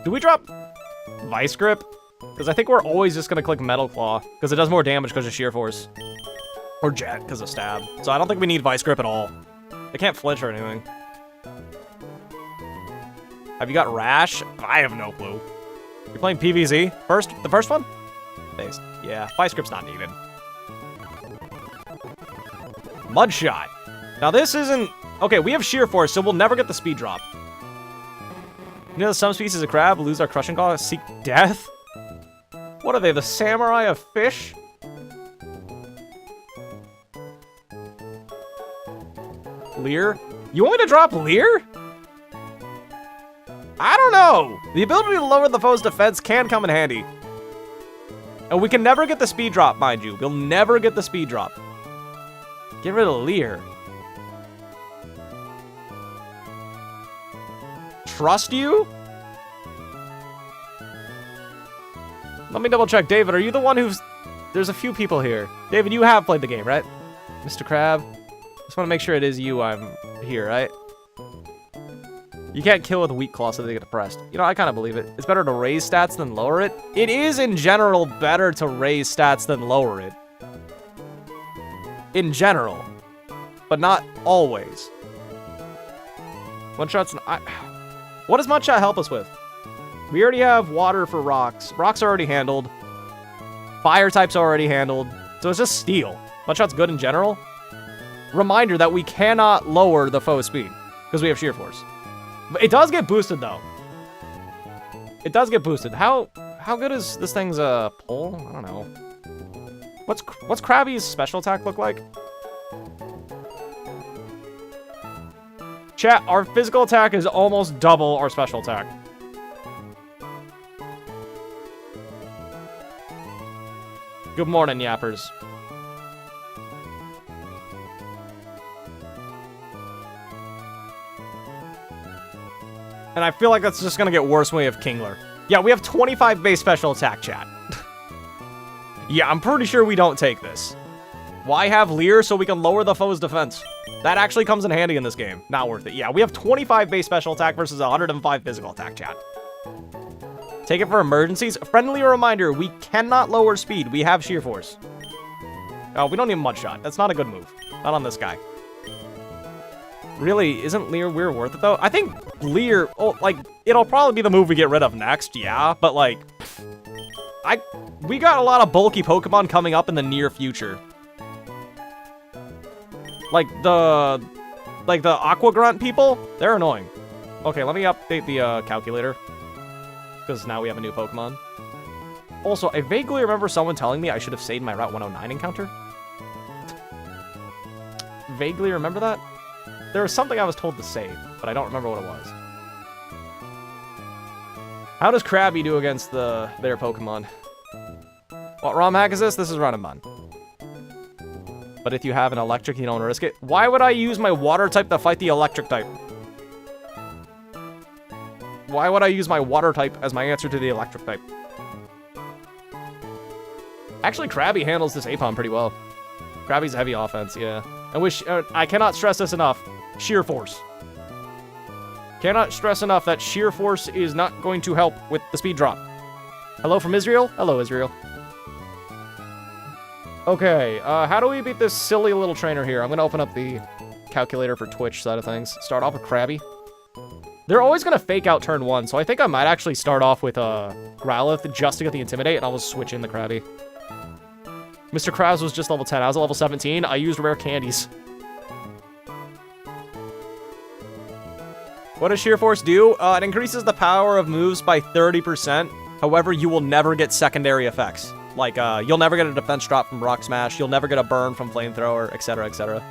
Do we drop Vice Grip? Because I think we're always just gonna click Metal Claw, because it does more damage because of Sheer Force. Or Jet, because of Stab. So I don't think we need Vice Grip at all. They can't flinch or anything. Have you got Rash? I have no clue. You're playing PvZ? The first one? Thanks. Yeah, Vice Grip's not needed. Mudshot. Now this isn't... Okay, we have Sheer Force, so we'll never get the speed drop. You know, some species of crab lose our crushing claw, seek death? What are they, the samurai of fish? Leer? You want me to drop Leer? I know. The ability to lower the foe's defense can come in handy. And we can never get the speed drop, mind you. We'll never get the speed drop. Get rid of Leer. Trust you? Let me double check. David, are you the one who's... There's a few people here. David, you have played the game, right? Mr. Crab? Just want to make sure it is you I'm here, right? You can't kill with a weak claw so they get depressed. You know, I kind of believe it. It's better to raise stats than lower it. It is, in general, better to raise stats than lower it. In general. But not always. One shot's... What does Mud Shot help us with? We already have water for rocks. Rocks are already handled. Fire type's already handled. So it's just steel. Mud Shot's good in general. Reminder that we cannot lower the foe's speed. Because we have Sheer Force. But it does get boosted, though. It does get boosted. How good is this thing's pull? I don't know. What's Krabby's special attack look like? Chat, our physical attack is almost double our special attack. Good morning, yappers. And I feel like that's just gonna get worse when we have Kingler. Yeah, we have 25 base special attack, chat. Yeah, I'm pretty sure we don't take this. Why have Leer so we can lower the foe's defense? That actually comes in handy in this game. Not worth it. Yeah, we have 25 base special attack versus 105 physical attack, chat. Take it for emergencies. Friendly reminder, we cannot lower speed. We have Sheer Force. Oh, we don't need Mud Shot. That's not a good move. Not on this guy. Really, isn't Leer we're worth it, though? I think Leer, oh, like, it'll probably be the move we get rid of next, yeah, but, like, we got a lot of bulky Pokemon coming up in the near future. Like the Aqua Grunt people, they're annoying. Okay, let me update the calculator. Because now we have a new Pokemon. Also, I vaguely remember someone telling me I should have saved my Route 109 encounter. Vaguely remember that? There was something I was told to save, but I don't remember what it was. How does Krabby do against their Pokemon? What ROM hack is this? This is Run and Bun. But if you have an electric, you don't risk it. Why would I use my water type to fight the electric type? Why would I use my water type as my answer to the electric type? Actually, Krabby handles this Apom pretty well. Krabby's heavy offense, yeah. I cannot stress this enough. Sheer Force. Cannot stress enough that Sheer Force is not going to help with the speed drop. Hello from Israel? Hello, Israel. Okay, how do we beat this silly little trainer here? I'm gonna open up the calculator for Twitch side of things. Start off with Krabby. They're always gonna fake out turn 1, so I think I might actually start off with Growlithe just to get the Intimidate, and I'll just switch in the Krabby. Mr. Krabs was just level 10. I was at level 17. I used rare candies. What does Sheer Force do? It increases the power of moves by 30%. However, you will never get secondary effects. Like, you'll never get a defense drop from Rock Smash. You'll never get a burn from Flamethrower, etc., etc.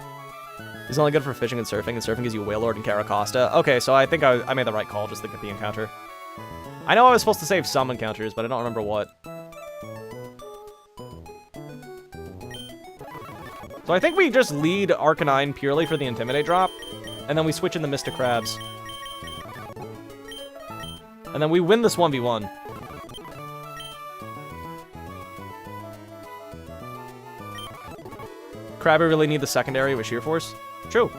It's only good for fishing and surfing gives you Wailord and Caracosta. Okay, so I think I made the right call just to get the encounter. I know I was supposed to save some encounters, but I don't remember what. So I think we just lead Arcanine purely for the Intimidate drop, and then we switch in the Mr. Krabs. And then we win this 1v1. Krabby really need the secondary with Sheer Force? True.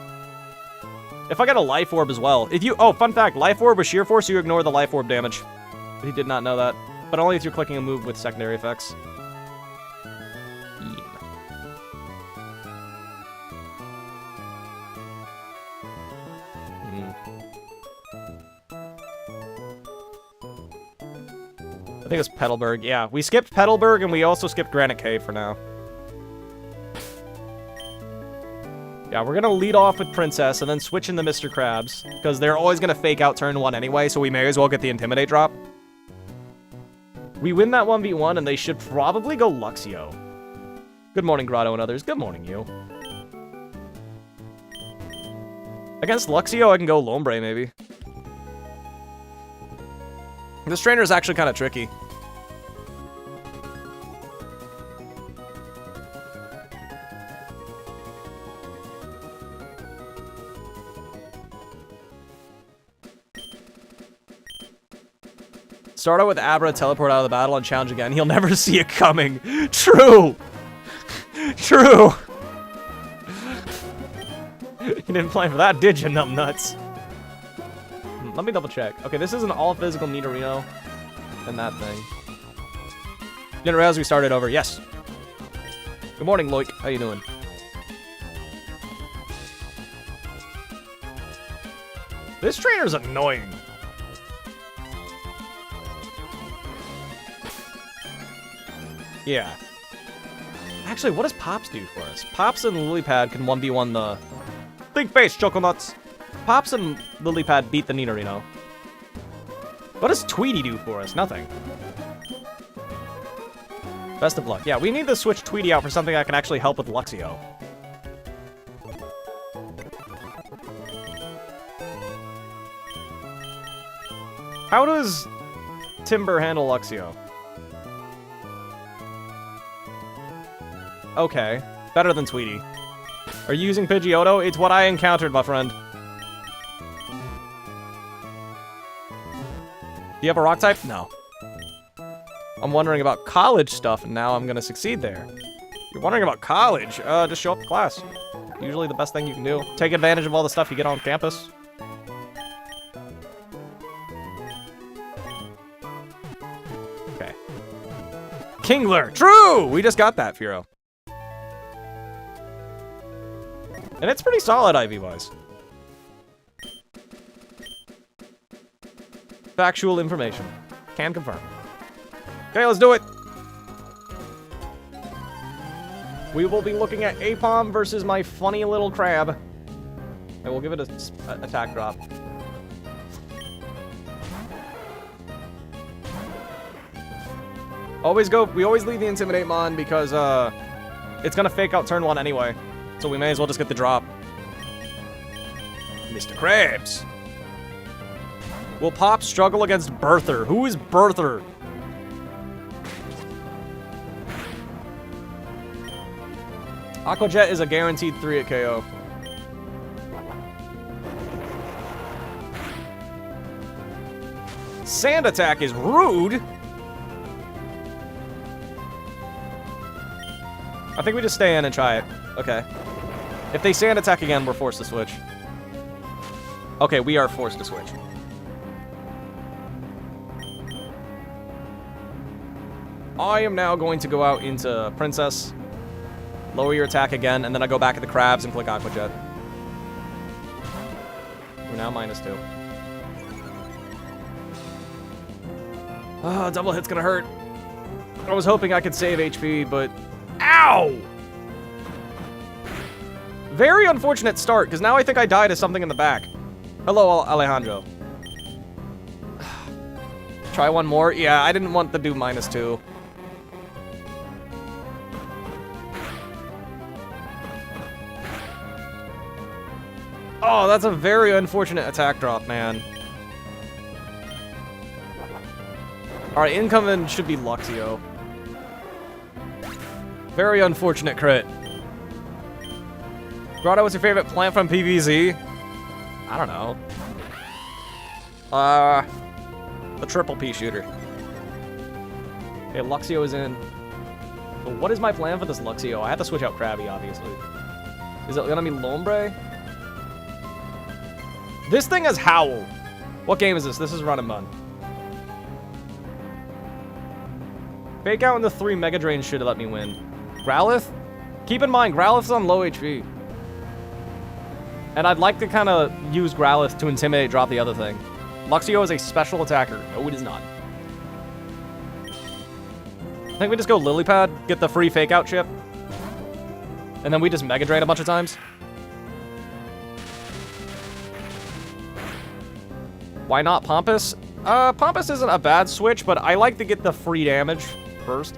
If I get a Life Orb as well. Oh, fun fact, Life Orb with Sheer Force, you ignore the Life Orb damage. He did not know that. But only if you're clicking a move with secondary effects. I think it's Petalburg. Yeah, we skipped Petalburg and we also skipped Granite Cave for now. Yeah, we're gonna lead off with Princess and then switch into Mr. Krabs, because they're always gonna fake out turn 1 anyway, so we may as well get the Intimidate drop. We win that 1v1 and they should probably go Luxio. Good morning, Grotto and others. Good morning, you. Against Luxio, I can go Lombre, maybe. This trainer is actually kind of tricky. Start out with Abra, teleport out of the battle, and challenge again. He'll never see it coming. True! True! You didn't plan for that, did you, numbnuts? Let me double check. Okay, this is an all-physical Nidorino. And that thing. Didn't realize we started over. Yes. Good morning, Loik. How you doing? This trainer's annoying. Yeah. Actually, what does Pops do for us? Pops and Lilypad can 1v1 the... Think face, Choconuts! Pops and Lilypad beat the Nidorino. What does Tweety do for us? Nothing. Best of luck. Yeah, we need to switch Tweety out for something that can actually help with Luxio. How does Timber handle Luxio? Okay. Better than Tweety. Are you using Pidgeotto? It's what I encountered, my friend. Do you have a rock type? No. I'm wondering about college stuff, and now I'm gonna succeed there. You're wondering about college? Just show up to class. Usually the best thing you can do. Take advantage of all the stuff you get on campus. Okay. Kingler! True! We just got that, Firo. And it's pretty solid IV-wise. Factual information. Can confirm. Okay, let's do it. We will be looking at Apom versus my funny little crab. And we'll give it a attack drop. We always leave the Intimidate Mon because it's gonna fake out turn 1 anyway. So we may as well just get the drop. Mr. Krabs. Will Pop struggle against Birther? Who is Birther? Aqua Jet is a guaranteed 3 at KO. Sand Attack is rude. I think we just stay in and try it. Okay. If they Sand Attack again, we're forced to switch. Okay, we are forced to switch. I am now going to go out into Princess. Lower your attack again, and then I go back at the crabs and click Aqua Jet. We're now -2. Oh, double hit's gonna hurt. I was hoping I could save HP, but... Ow! Very unfortunate start, because now I think I die to something in the back. Hello, Alejandro. Try one more? Yeah, I didn't want to do -2. Oh, that's a very unfortunate attack drop, man. Alright, incoming should be Luxio. Very unfortunate crit. Grotto, what's your favorite plant from PvZ? I don't know. The triple P shooter. Okay, Luxio is in. But what is my plan for this Luxio? I have to switch out Krabby, obviously. Is it gonna be Lombre? This thing has Howl. What game is this? This is Run and Bun. Fake out into 3 Mega Drain should have let me win. Growlithe? Keep in mind, Growlithe's on low HP. And I'd like to kind of use Growlithe to intimidate, drop the other thing. Luxio is a special attacker. No, it is not. I think we just go Lilypad, get the free fake out chip. And then we just Mega Drain a bunch of times. Why not Pompous? Pompous isn't a bad switch, but I like to get the free damage first.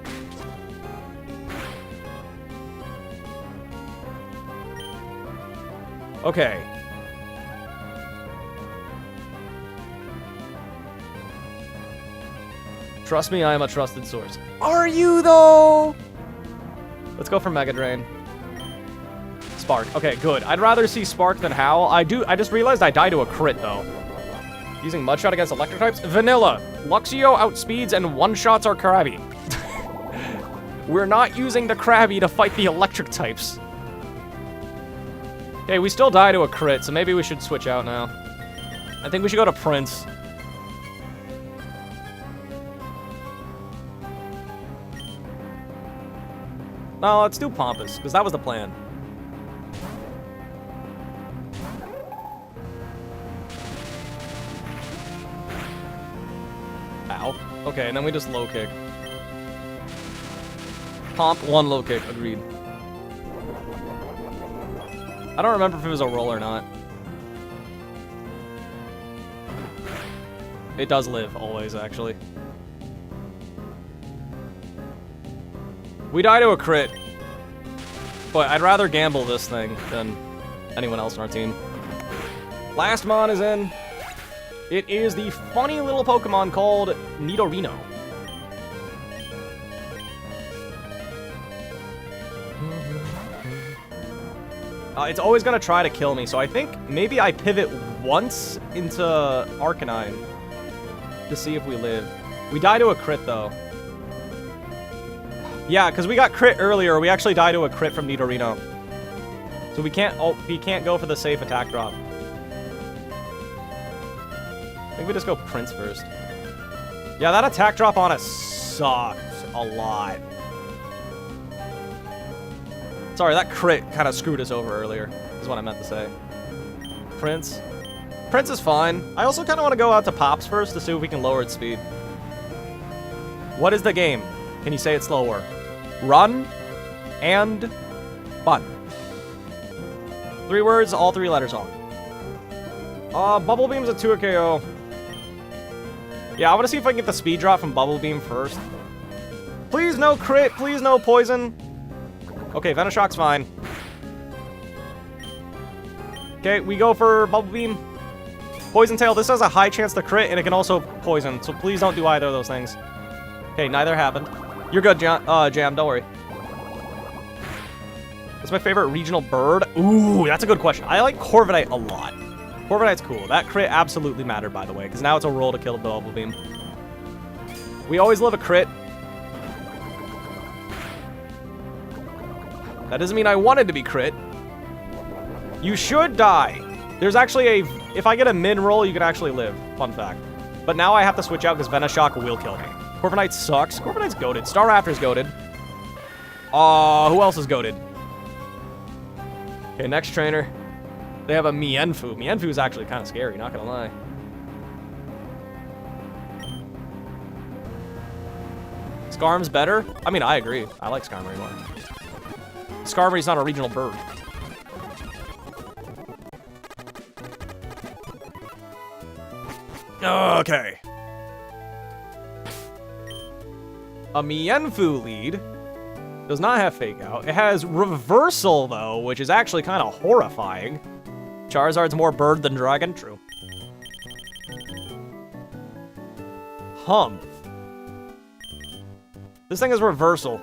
Okay. Trust me, I am a trusted source. Are you, though? Let's go for Mega Drain. Spark. Okay, good. I'd rather see Spark than Howl. I just realized I die to a crit, though. Using Mudshot against electric types? Vanilla. Luxio outspeeds and one-shots our Krabby. We're not using the Krabby to fight the electric types. Okay, we still die to a crit, so maybe we should switch out now. I think we should go to Prince. No, let's do Pompous, because that was the plan. Ow. Okay, and then we just low kick. Pomp, one low kick, agreed. I don't remember if it was a roll or not. It does live, always, actually. We die to a crit. But I'd rather gamble this thing than anyone else on our team. Last mon is in. It is the funny little Pokemon called Nidorino. It's always gonna try to kill me, so I think maybe I pivot once into Arcanine to see if we live. We die to a crit, though. Yeah, because we got crit earlier. We actually die to a crit from Nidorino. So we can't go for the safe attack drop. I think we just go Prince first. Yeah, that attack drop on us sucked a lot. Sorry, that crit kind of screwed us over earlier, is what I meant to say. Prince. Prince is fine. I also kind of want to go out to Pops first to see if we can lower its speed. What is the game? Can you say it slower? Run and Bun. 3 words, all 3 letters on. Bubble Beam's a 2 KO. Yeah, I want to see if I can get the speed drop from Bubble Beam first. Please no crit, please no poison. Okay, Venoshock's fine. Okay, we go for Bubble Beam. Poison Tail, this has a high chance to crit, and it can also poison, so please don't do either of those things. Okay, neither happened. You're good, Jam, don't worry. What's my favorite regional bird? Ooh, that's a good question. I like Corviknight a lot. Corviknight's cool. That crit absolutely mattered, by the way, because now it's a roll to kill the Bubble Beam. We always love a crit. That doesn't mean I wanted to be crit. You should die. There's actually a... If I get a mid-roll, you can actually live. Fun fact. But now I have to switch out because Venoshock will kill me. Corviknight sucks. Corviknight's goated. Staraptor's goated. Who else is goated? Okay, next trainer. They have a Mienfoo. Mienfoo is actually kind of scary, not gonna lie. Skarm's better? I mean, I agree. I like Skarmory more. Skarmory's not a regional bird. Okay. A Mienfoo lead does not have Fake Out. It has Reversal, though, which is actually kind of horrifying. Charizard's more bird than dragon. True. Humph. This thing is Reversal.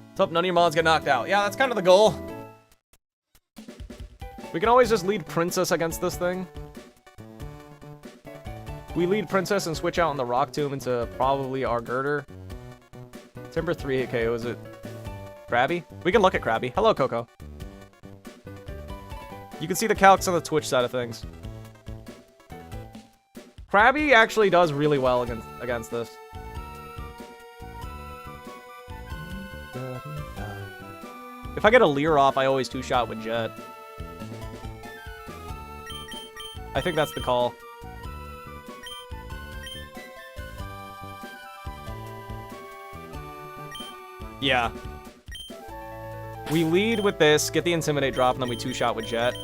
Let's hope none of your mons get knocked out. Yeah, that's kind of the goal. We can always just lead Princess against this thing. We lead Princess and switch out on the Rock Tomb into probably our Girder. Timber 3 hit KO, is it? Krabby? We can look at Krabby. Hello, Coco. You can see the calcs on the Twitch side of things. Krabby actually does really well against this. If I get a Leer off, I always 2-shot with Jet. I think that's the call. Yeah. We lead with this, get the Intimidate drop, and then we 2-shot with Jet.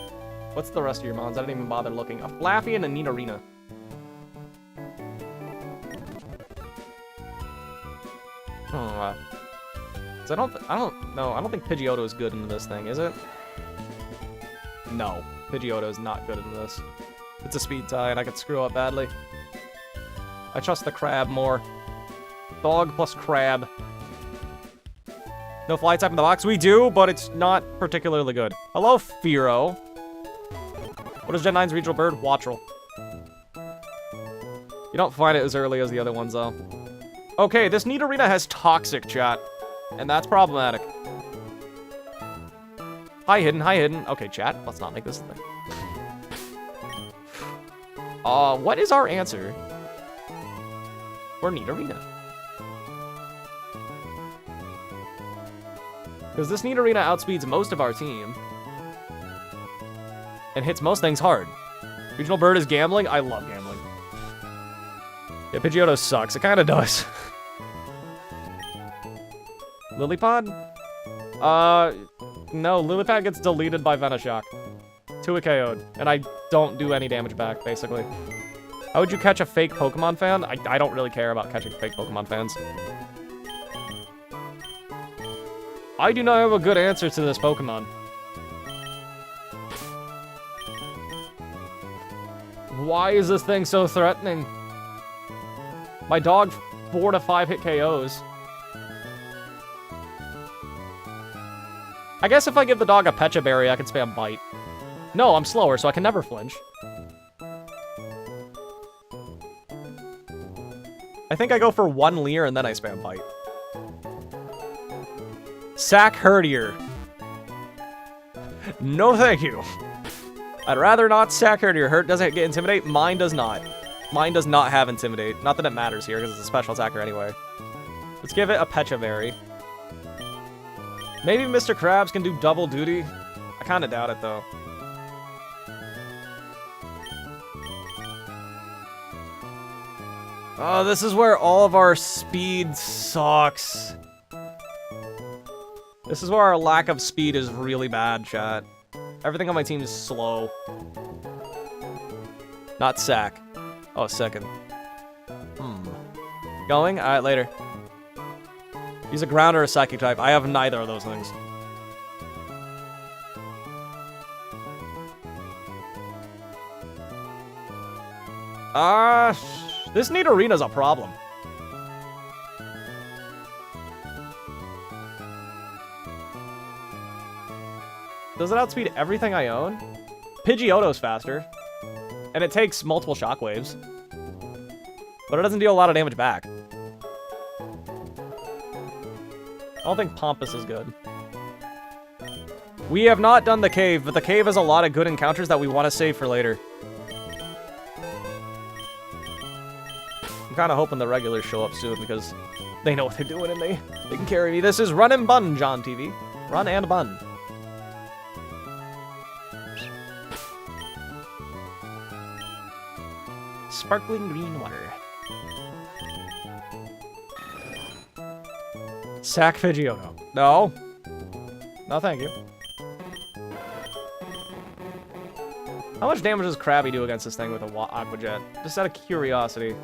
What's the rest of your mons? I didn't even bother looking. A Flaffy and a Nidorina. Oh, so I don't think Pidgeotto is good into this thing, is it? No, Pidgeotto is not good into this. It's a speed tie, and I could screw up badly. I trust the crab more. Dog plus crab. No fly type in the box. We do, but it's not particularly good. Hello, Firo. What is Gen 9's regional bird? Waterfall. You don't find it as early as the other ones, though. Okay, this Nidorina has toxic, chat. And that's problematic. Hi, hidden. Hi, hidden. Okay, chat. Let's not make this a thing. What is our answer for Nidorina? Because this Nidorina outspeeds most of our team. And hits most things hard. Regional bird is gambling. I love gambling. Yeah, Pidgeotto sucks. It kind of does. Lillipod? No, Lillipad gets deleted by Venoshock. 2 KO'd, and I don't do any damage back, basically. How would you catch a fake Pokemon fan? I don't really care about catching fake Pokemon fans. I do not have a good answer to this Pokemon. Why is this thing so threatening? My dog 4 to 5 hit KOs. I guess if I give the dog a Pecha Berry, I can spam Bite. No, I'm slower, so I can never flinch. I think I go for 1 Leer and then I spam Bite. Sack Herdier. No thank you. I'd rather not Sack Herdier. Hurt doesn't get Intimidate. Mine does not. Mine does not have Intimidate. Not that it matters here, because it's a special attacker anyway. Let's give it a Pecha Berry. Maybe Mr. Krabs can do double duty. I kind of doubt it, though. Oh, this is where all of our speed sucks. This is where our lack of speed is really bad, chat. Everything on my team is slow. Not sack. Oh, second. Going? Alright, later. He's a ground or a psychic type. I have neither of those things. This Nidorina's a problem. Does it outspeed everything I own? Pidgeotto's faster. And it takes multiple shockwaves. But it doesn't deal a lot of damage back. I don't think Pompous is good. We have not done the cave, but the cave has a lot of good encounters that we want to save for later. I'm kind of hoping the regulars show up soon because they know what they're doing and they can carry me. This is Run and Bun, John TV. Run and Bun. Sparkling green water. Sack Pidgeotto. No. No, thank you. How much damage does Krabby do against this thing with a Aqua Jet? Just out of curiosity.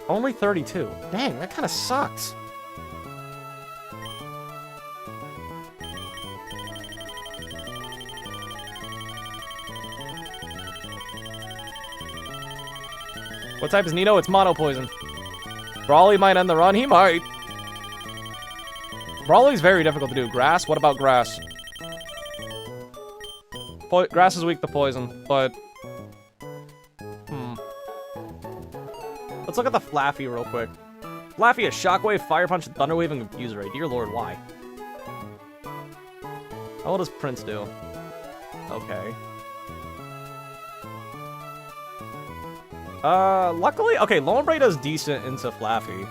Only 32. Dang, that kind of sucks. What type is Nino? It's Mono Poison. Brawly might end the run. He might. Brawly's very difficult to do. Grass? What about grass? Grass is weak to poison, but... Let's look at the Flaffy real quick. Flaffy has Shockwave, Fire Punch, Thunder Wave, and Confuse Ray. Dear Lord, why? How does Prince do? Okay. Luckily, okay, Lombre does decent into Flaffy.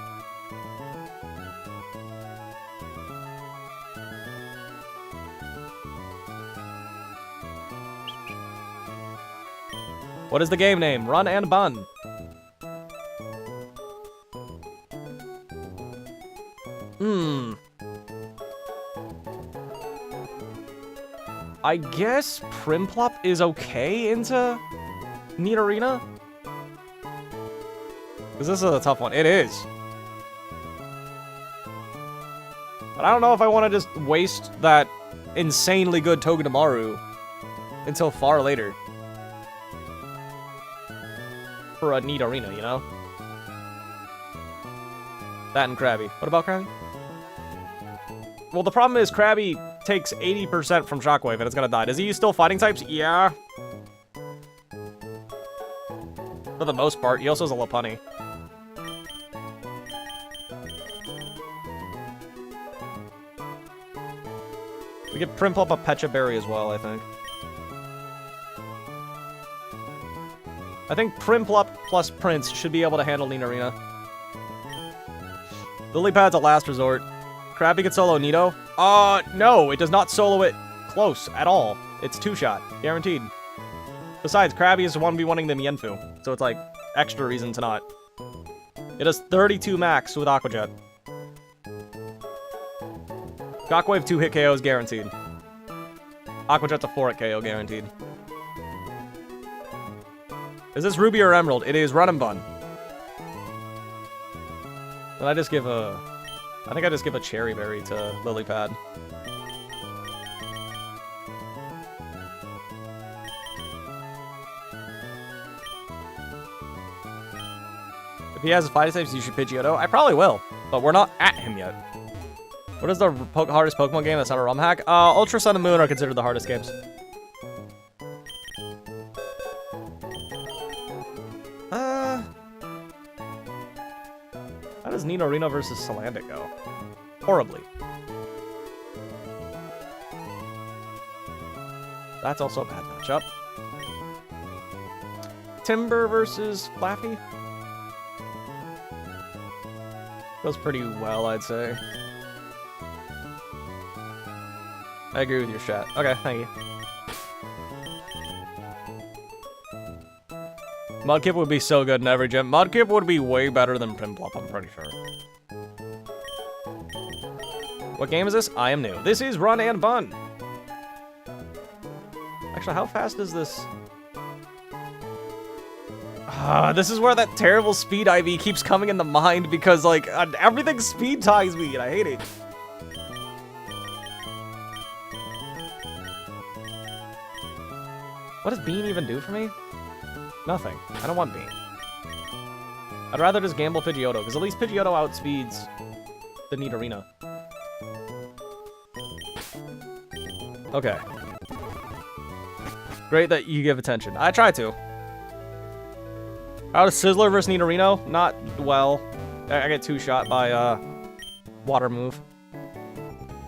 What is the game name? Run and Bun. I guess Primplop is okay into Nidorina? Because this is a tough one. It is. But I don't know if I want to just waste that insanely good Togedemaru until far later. For a Nidorina, you know? That and Krabby. What about Krabby? Well, the problem is Krabby takes 80% from Shockwave and it's gonna die. Does he use still fighting types? Yeah. For the most part. He also has a Lopunny. We could Prinplup a Pecha Berry as well, I think. I think Prinplup plus Prince should be able to handle Nidorina. Lilypad's a last resort. Krabby can solo Nido? No, it does not solo it close at all. It's 2-shot, guaranteed. Besides, Krabby is 1v1ing the Mienfoo, so it's like extra reason to not. It does 32 max with Aqua Jet. Shockwave 2-hit KO is guaranteed. Aqua Jet's a 4-hit KO guaranteed. Is this Ruby or Emerald? It is Run and Bun. Did I just give a... I think I just give a Cherry Berry to Lilypad. If he has fighting types, you should Pidgeotto. I probably will, but we're not at him yet. What is the hardest Pokemon game that's not a ROM hack? Ultra Sun and Moon are considered the hardest games. How does Nidorino versus Salandit go? Horribly. That's also a bad matchup. Timber versus Flaffy? Goes pretty well, I'd say. I agree with your chat. Okay, thank you. Mudkip would be so good in every gym. Mudkip would be way better than Prinplup, I'm pretty sure. What game is this? I am new. This is Run and Bun. Actually, how fast is this? This is where that terrible speed IV keeps coming in the mind because, like, everything speed ties me and I hate it. What does Bean even do for me? Nothing. I don't want Bean. I'd rather just gamble Pidgeotto, because at least Pidgeotto outspeeds the Nidorina. Okay. Great that you give attention. I try to. How does Sizzler versus Nidorino? Not well. I get 2-shot by, Water Move.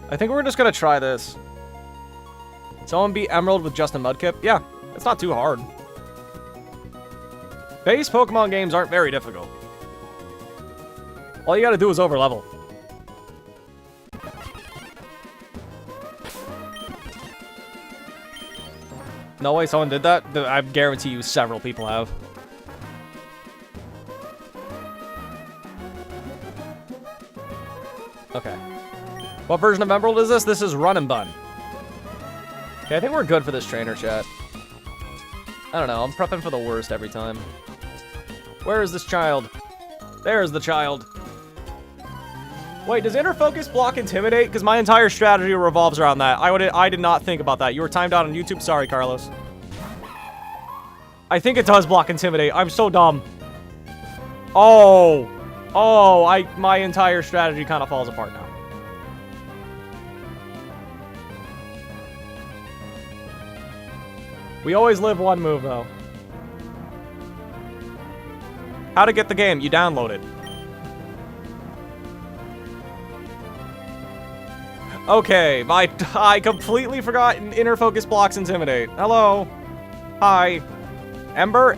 I think we're just gonna try this. Someone beat Emerald with Justin Mudkip? Yeah, it's not too hard. Base Pokemon games aren't very difficult. All you gotta do is overlevel. No way someone did that? I guarantee you several people have. Okay. What version of Emerald is this? This is Run and Bun. Okay, I think we're good for this trainer, chat. I don't know, I'm prepping for the worst every time. Where is this child? There's the child. Wait, does Inner Focus block Intimidate? Because my entire strategy revolves around that. I did not think about that. You were timed out on YouTube. Sorry, Carlos. I think it does block Intimidate. I'm so dumb. Oh. Oh, my entire strategy kind of falls apart now. We always live one move, though. How to get the game? You download it. Okay, I completely forgot Inner Focus blocks Intimidate. Hello. Hi. Ember.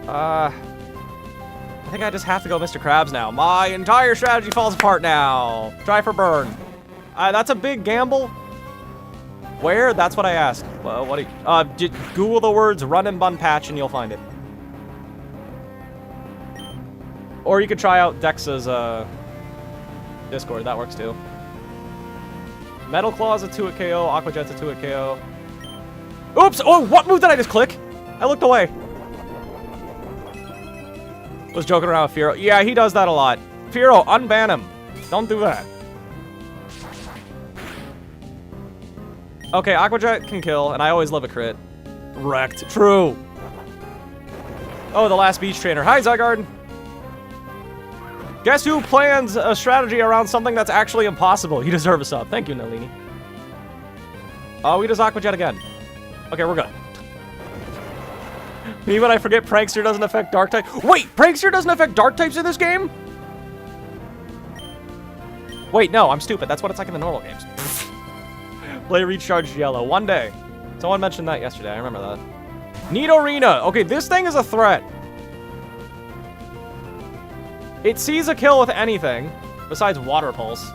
I think I just have to go Mr. Krabs now. My entire strategy falls apart now. Try for burn. That's a big gamble. Where? That's what I asked. Well, what do you... just Google the words Run and Bun patch and you'll find it. Or you could try out Dex's, Discord. That works too. Metal Claw's a 2-hit KO. Aqua Jet's a 2-hit KO. Oops! Oh, what move did I just click? I looked away. Was joking around with Firo. Yeah, he does that a lot. Firo, unban him. Don't do that. Okay, Aqua Jet can kill, and I always love a crit. Wrecked. True. Oh, the last beach trainer. Hi, Zygarde. Guess who plans a strategy around something that's actually impossible? You deserve a sub. Thank you, Nalini. Oh, we just Aqua Jet again. Okay, we're good. Me when I forget Prankster doesn't affect Dark type. Wait, Prankster doesn't affect Dark types in this game? Wait, no, I'm stupid. That's what it's like in the normal games. Play Recharged Yellow. One day. Someone mentioned that yesterday. I remember that. Nidorina. Okay, this thing is a threat. It sees a kill with anything besides Water Pulse.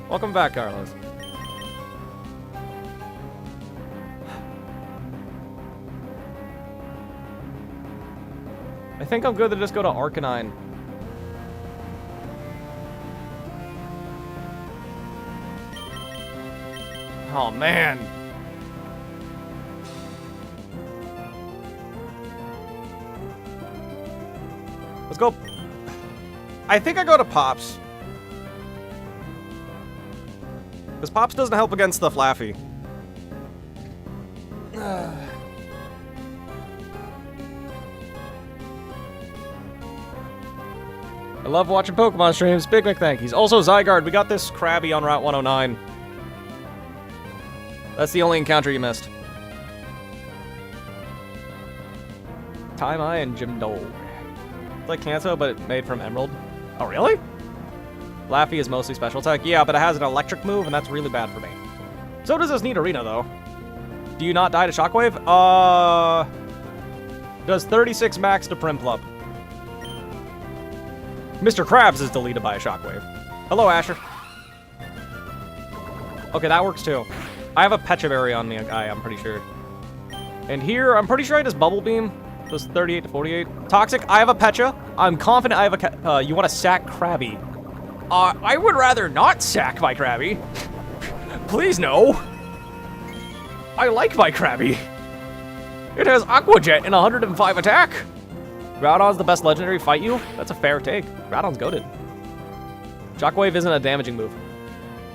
Welcome back, Carlos. I think I'm good to just go to Arcanine. Oh, man. Let's go. I think I go to Pops. Because Pops doesn't help against the Flaffy. I love watching Pokemon streams. Big McThankies. Also, Zygarde, we got this Krabby on Route 109. That's the only encounter you missed. Taimai and Jimdol. It's like Kanto, but it's made from Emerald. Oh, really? Laffy is mostly special attack. Yeah, but it has an electric move, and that's really bad for me. So does this Nidorina, though. Do you not die to Shockwave? Does 36 max to Primplup. Mr. Krabs is deleted by a Shockwave. Hello, Asher. Okay, that works too. I have a Pechaberry on the guy, I'm pretty sure. And here, I'm pretty sure I just Bubble Beam. Does 38 to 48. Toxic, I have a Pecha. I'm confident I have a... you want to sack Krabby. I would rather not sack my Krabby. Please, no. I like my Krabby. It has Aqua Jet and 105 attack. Groudon's the best legendary fight you? That's a fair take. Groudon's goated. Shockwave isn't a damaging move.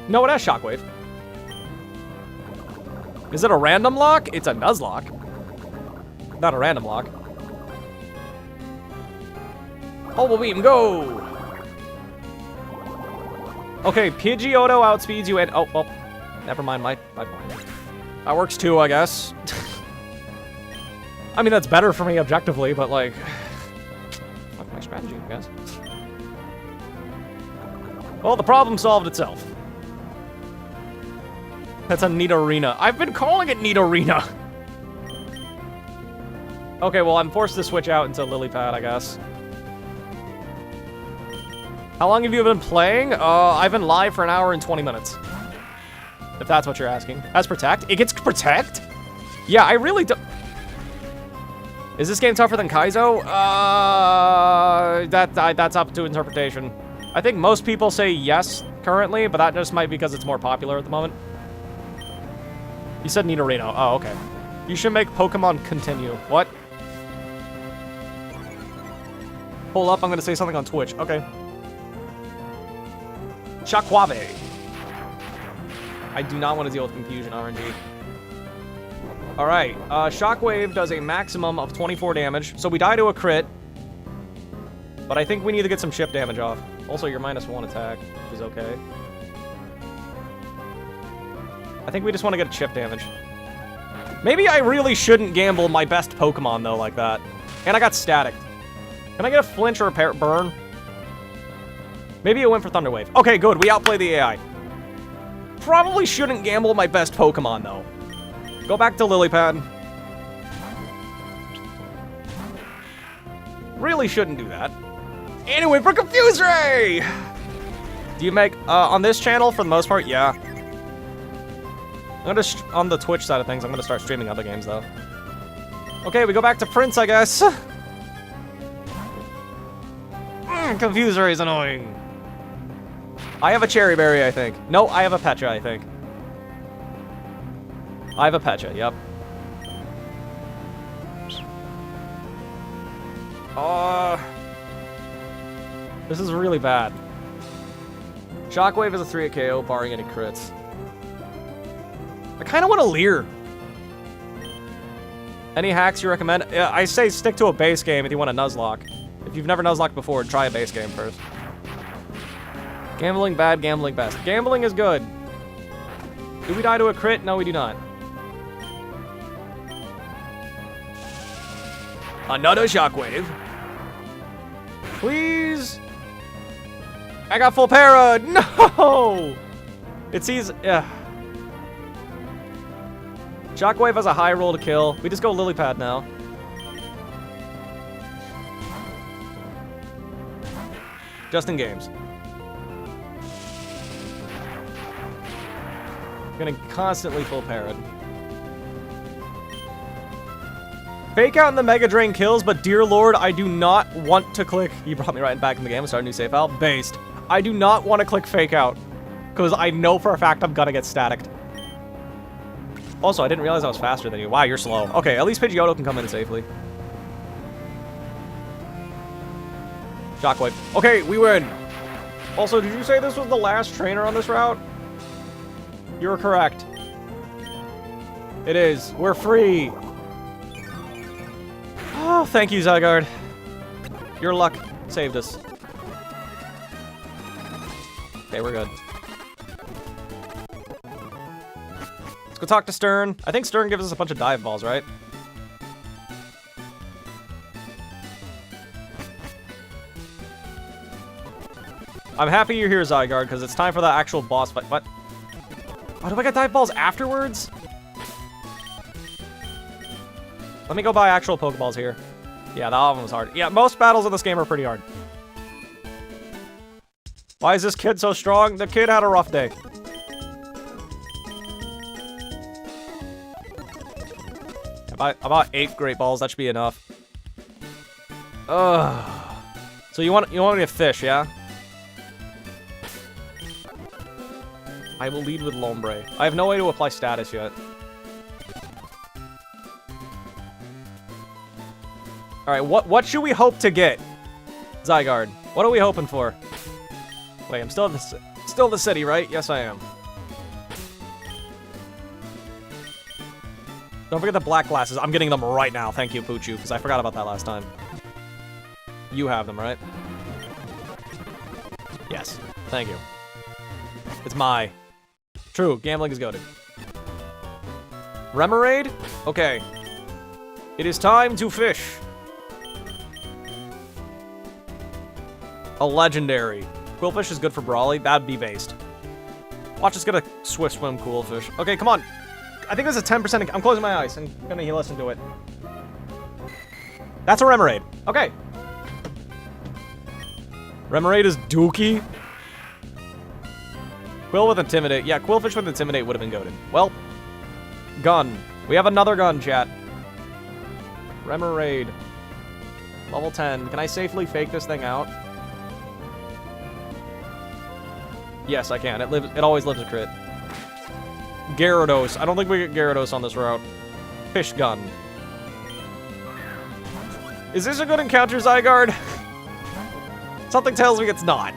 No, it has Shockwave. Is it a random lock? It's a Nuzlocke. Not a random lock. Bubble Beam, go! Okay, Pidgeotto outspeeds you and... Oh, well, never mind my point. That works too, I guess. I mean, that's better for me objectively, but like... Fuck my strategy, I guess. Well, the problem solved itself. That's a Nidorina. I've been calling it Nidorina! Okay, well, I'm forced to switch out into Lilypad, I guess. How long have you been playing? I've been live for an hour and 20 minutes. If that's what you're asking. Has Protect? It gets Protect? Yeah, I really don't... Is this game tougher than Kaizo? That's up to interpretation. I think most people say yes currently, but that just might be because it's more popular at the moment. You said Nidorino. Oh, okay. You should make Pokemon continue. What? Hold up, I'm gonna say something on Twitch. Okay. Shockwave. I do not want to deal with Confusion RNG. Alright, Shockwave does a maximum of 24 damage, so we die to a crit. But I think we need to get some chip damage off. Also, you're -1 attack, which is okay. I think we just want to get chip damage. Maybe I really shouldn't gamble my best Pokemon, though, like that. And I got Static. Can I get a flinch or a burn? Maybe it went for Thunder Wave. Okay, good. We outplay the AI. Probably shouldn't gamble my best Pokemon, though. Go back to Lilypad. Really shouldn't do that. Anyway, for Confuse Ray! Do you make, on this channel, for the most part? Yeah. I'm gonna, on the Twitch side of things, I'm gonna start streaming other games, though. Okay, we go back to Prince, I guess. Confuse Ray is annoying. I have a Cherry Berry, I think. No, I have a Pecha, I think. I have a Pecha, yep. This is really bad. Shockwave is a 3 at KO, barring any crits. I kind of want to Leer. Any hacks you recommend? I say stick to a base game if you want to Nuzlocke. If you've never Nuzlocked before, try a base game first. Gambling bad, gambling best. Gambling is good. Do we die to a crit? No, we do not. Another shockwave. Please. I got full para. No. It sees. Shockwave has a high roll to kill. We just go lily pad now. Just in games. Gonna constantly full parad. Fake out in the Mega Drain kills, but dear lord, I do not want to click. You brought me right back in the game. Start a new save file. Based. I do not want to click fake out because I know for a fact I'm gonna get staticked. Also, I didn't realize I was faster than you. Wow, you're slow. Okay, at least Pidgeotto can come in safely. Shockwave. Okay, we win. Also, did you say this was the last trainer on this route? You're correct. It is. We're free. Oh, thank you, Zygarde. Your luck saved us. Okay, we're good. Let's go talk to Stern. I think Stern gives us a bunch of dive balls, right? I'm happy you're here, Zygarde, because it's time for that actual boss fight. What? Why do I get dive balls afterwards? Let me go buy actual Pokeballs here. Yeah, that one was hard. Yeah, most battles in this game are pretty hard. Why is this kid so strong? The kid had a rough day. About 8 Great Balls, that should be enough. Ugh. So you want me to fish, yeah? I will lead with Lombre. I have no way to apply status yet. Alright, what should we hope to get? Zygarde. What are we hoping for? Wait, I'm still in the city, right? Yes, I am. Don't forget the black glasses. I'm getting them right now. Thank you, Poochu, because I forgot about that last time. You have them, right? Yes. Thank you. It's my... True, gambling is goated. Remoraid? Okay. It is time to fish. A legendary. Quillfish is good for Brawly. That'd be based. Watch us get a Swift Swim Quillfish. Okay, come on. I think there's a 10%. I'm closing my eyes. I'm gonna listen to it. That's a Remoraid. Okay. Remoraid is dookie. Quill with Intimidate. Yeah, Quillfish with Intimidate would have been goated. Well, gun. We have another gun, chat. Remoraid. Level 10. Can I safely fake this thing out? Yes, I can. It always lives a crit. Gyarados. I don't think we get Gyarados on this route. Fish gun. Is this a good encounter, Zygarde? Something tells me it's not.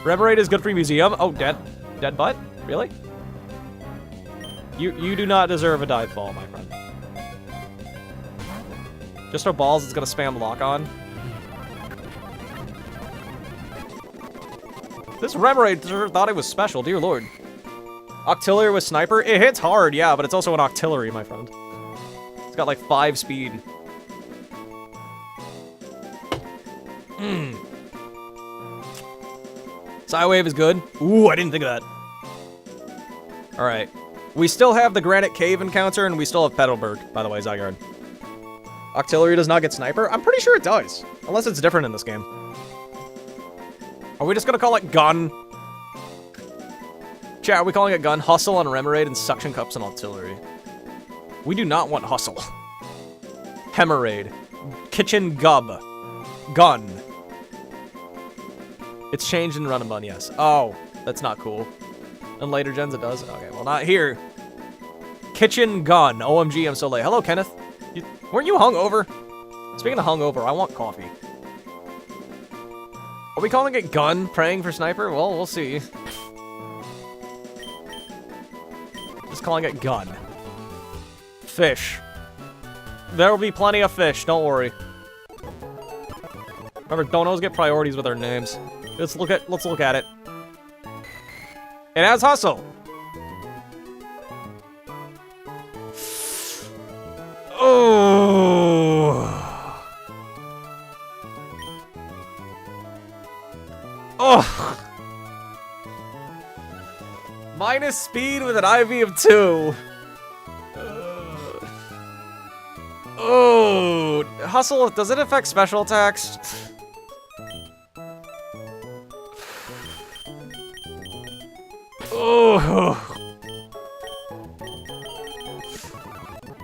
Remoraid is good for museum. Oh, dead butt? Really? You do not deserve a dive ball, my friend. Just for balls, it's gonna spam lock on. This Remoraid thought it was special, dear lord. Octillery with Sniper? It hits hard, yeah, but it's also an Octillery, my friend. It's got like 5 speed. Psywave is good. Ooh, I didn't think of that. Alright. We still have the Granite Cave encounter, and we still have Petalburg, by the way, Zygarde. Octillery does not get Sniper? I'm pretty sure it does. Unless it's different in this game. Are we just gonna call it Gun? Chat, are we calling it Gun? Hustle on Remoraid and Suction Cups on Octillery. We do not want Hustle. Hemorrhoid. Kitchen Gub. Gun. It's changed in Run and Bun, yes. Oh, that's not cool. In later gens it does? Okay, well not here. Kitchen Gun. OMG, I'm so late. Hello, Kenneth. Weren't you hungover? Speaking of hungover, I want coffee. Are we calling it Gun? Praying for Sniper? Well, we'll see. Just calling it Gun. Fish. There will be plenty of fish, don't worry. Remember, don't always get priorities with their names. Let's look at it. It has hustle. Oh. Oh. Minus speed with an IV of 2. Oh, hustle, does it affect special attacks? Oh.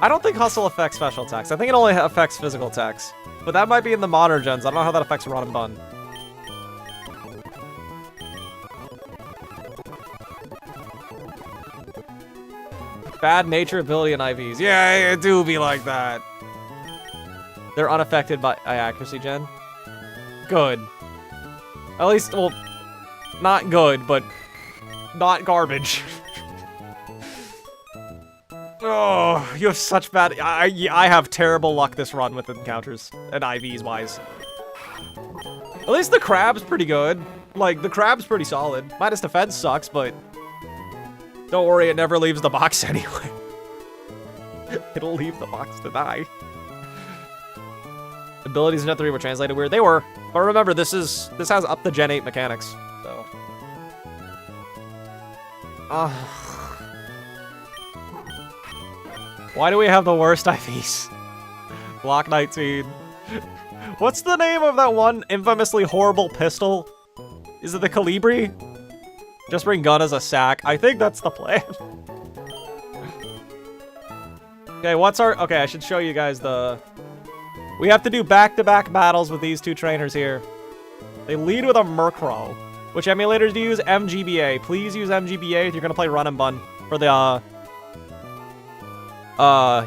I don't think hustle affects special attacks. I think it only affects physical attacks. But that might be in the modern gens. I don't know how that affects Run and Bun. Bad nature, ability, and IVs. Yeah, it do be like that. They're unaffected by accuracy gen. Good. At least, well, not good, but not garbage. Oh, you have such bad... I have terrible luck this run with encounters and IVs wise. At least the crab's pretty good. Like, the crab's pretty solid. Minus defense sucks, but... Don't worry, it never leaves the box anyway. It'll leave the box to die. Abilities in Gen 3 were translated weird. They were. But remember, this has up to Gen 8 mechanics. So. Why do we have the worst IVs? Block 19. What's the name of that one infamously horrible pistol? Is it the Calibri? Just bring gun as a sack. I think that's the plan. Okay, okay, I should show you guys the... We have to do back-to-back battles with these two trainers here. They lead with a Murkrow. Which emulators do you use? MGBA. Please use MGBA if you're gonna play Run and Bun. For the,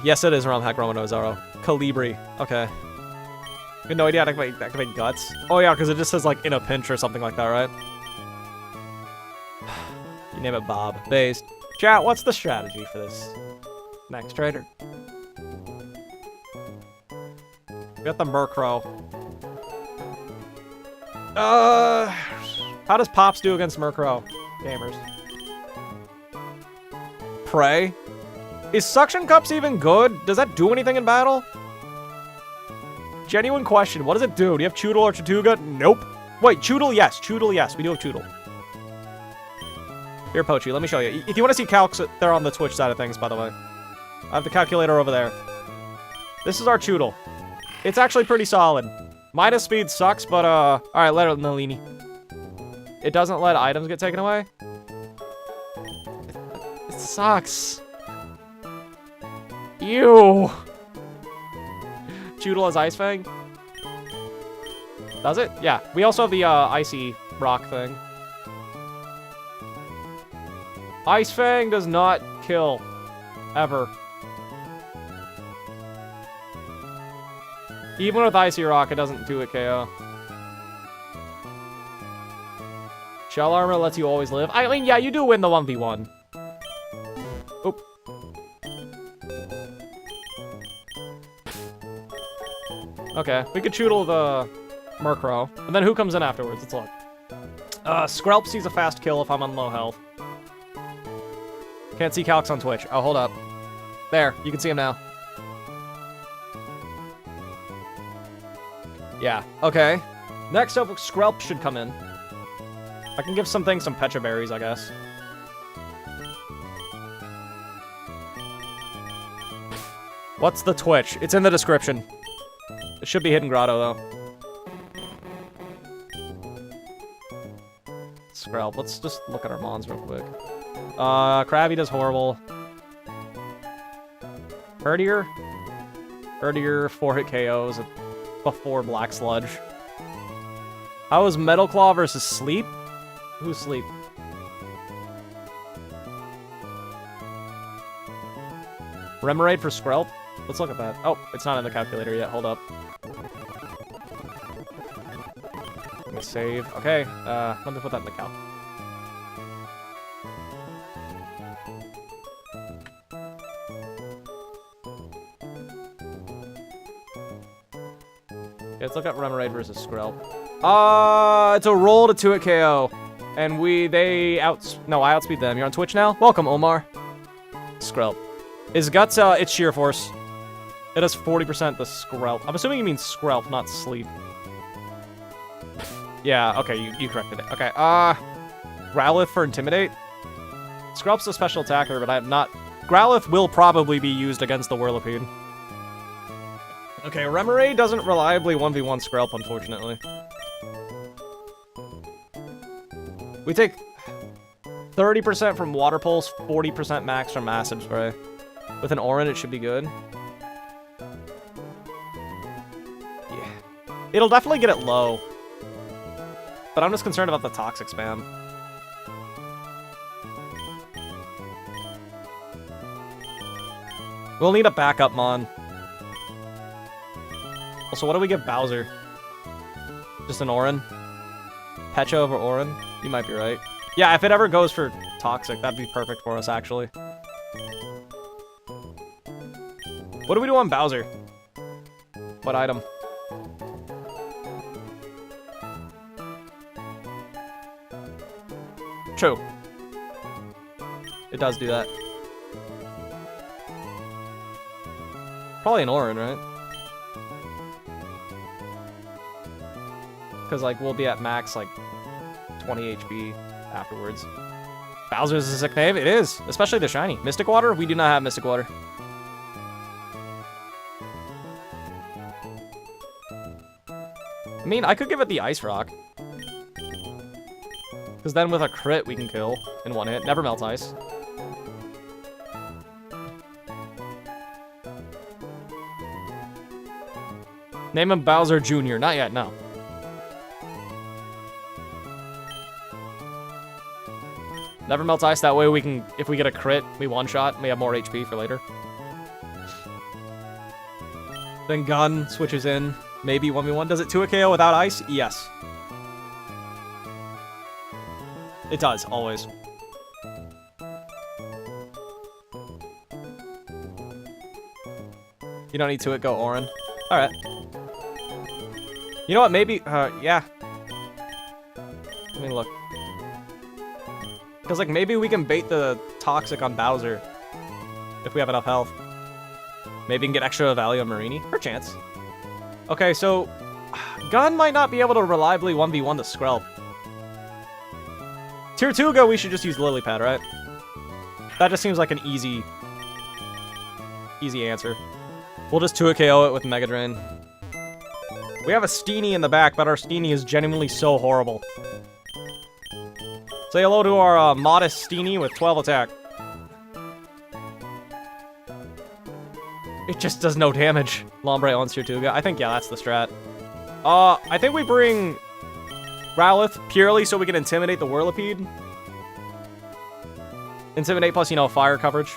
yes, it is Realm Hack Roman Ozaro. Calibri. Okay. You have no idea how to activate Guts? Oh yeah, because it just says, like, in a pinch or something like that, right? You name it Bob. Based. Chat, what's the strategy for this next trader? We got the Murkrow. How does Pops do against Murkrow? Gamers. Prey? Is Suction Cups even good? Does that do anything in battle? Genuine question. What does it do? Do you have Choodle or Chatuga? Nope. Wait, Choodle, yes. Choodle, yes. We do have Choodle. Here, Pochi, let me show you. If you want to see calcs, they're on the Twitch side of things, by the way. I have the calculator over there. This is our Choodle. It's actually pretty solid. Minus speed sucks, but, alright, let it Nalini. It doesn't let items get taken away? It sucks. Ew. Choodle has Ice Fang? Does it? Yeah. We also have the, Icy Rock thing. Ice Fang does not kill. Ever. Even with Icy Rock, it doesn't do it KO. Shell Armor lets you always live. I mean, yeah, you do win the 1v1. Oop. Okay, we could Choodle the Murkrow. And then who comes in afterwards? Let's look. Skrelp sees a fast kill if I'm on low health. Can't see calcs on Twitch. Oh, hold up. There, you can see him now. Yeah, okay. Next up, Skrelp should come in. I can give some things some Pecha Berries, I guess. What's the Twitch? It's in the description. It should be Hidden Grotto, though. Skrelp. Let's just look at our mons real quick. Krabby does horrible. Herdier? Herdier, 4-hit KOs before Black Sludge. How is Metal Claw versus Sleep? Who's Sleep? Remoraid for Skrelp? Let's look at that. Oh, it's not in the calculator yet. Hold up. Let me save. Okay, let me put that in the calc. let's look at Remoraid versus Skrelp. It's a roll to 2-hit KO. And I outspeed them. You're on Twitch now? Welcome, Omar. Skrelp. His guts, it's sheer force. It has 40% the Skrelp. I'm assuming you mean Skrelp, not sleep. Yeah, okay, you corrected it. Okay, Growlithe for Intimidate. Skrelp's a special attacker, but I am not... Growlithe will probably be used against the Whirlipede. Okay, Remoraid doesn't reliably 1v1 Skrelp, unfortunately. We take 30% from Water Pulse, 40% max from Acid Spray. With an Orin, it should be good. Yeah. It'll definitely get it low. But I'm just concerned about the Toxic Spam. We'll need a backup Mon. Also, what do we give Bowser? Just an Orin? Pecha over Orin? You might be right. Yeah, if it ever goes for Toxic, that'd be perfect for us, actually. What do we do on Bowser? What item? True. It does do that. Probably an Orin, right? Because, like, we'll be at max, like, 20 HP afterwards. Bowser's a sick name? It is. Especially the shiny. Mystic Water? We do not have Mystic Water. I mean, I could give it the Ice Rock. Because then with a crit, we can kill in one hit. Never melts ice. Name him Bowser Jr. Not yet, no. Never melts ice. That way we can, if we get a crit, we one-shot. We have more HP for later. Then Gun switches in. Maybe 1v1. Does it 2-hit KO without ice? Yes. It does, always. You don't need 2-hit, go Orin. Alright. You know what, maybe, yeah. Let me look. Because, like, maybe we can bait the Toxic on Bowser. If we have enough health. Maybe we can get extra value on Marini. Per chance. Okay, so... Gun might not be able to reliably 1v1 the Skrelp. Tier 2 go, we should just use Lily Pad, right? That just seems like an easy answer. We'll just 2-hit KO it with Mega Drain. We have a Steenie in the back, but our Steenie is genuinely so horrible. Say hello to our modest Steenie with 12 attack. It just does no damage. Lombre on Tier 2 go. I think, yeah, that's the strat. I think we bring Growlithe purely so we can intimidate the Whirlipede. Intimidate plus, you know, fire coverage.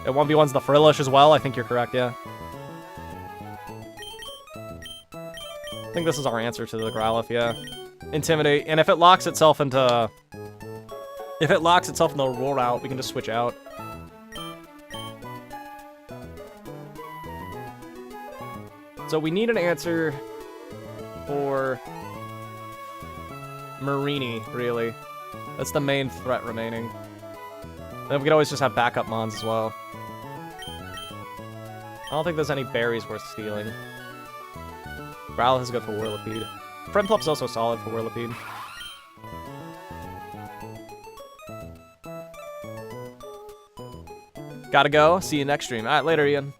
It 1v1's the Frillish as well. I think you're correct, yeah. I think this is our answer to the Growlithe, yeah. Intimidate, and if it locks itself into... If it locks itself in the roar out, we can just switch out. So we need an answer for Marini, really. That's the main threat remaining. Then we could always just have backup mons as well. I don't think there's any berries worth stealing. Growlithe is good for Whirlipede. Friendplup's also solid for Whirlipede. Gotta go. See you next stream. Alright, later, Ian.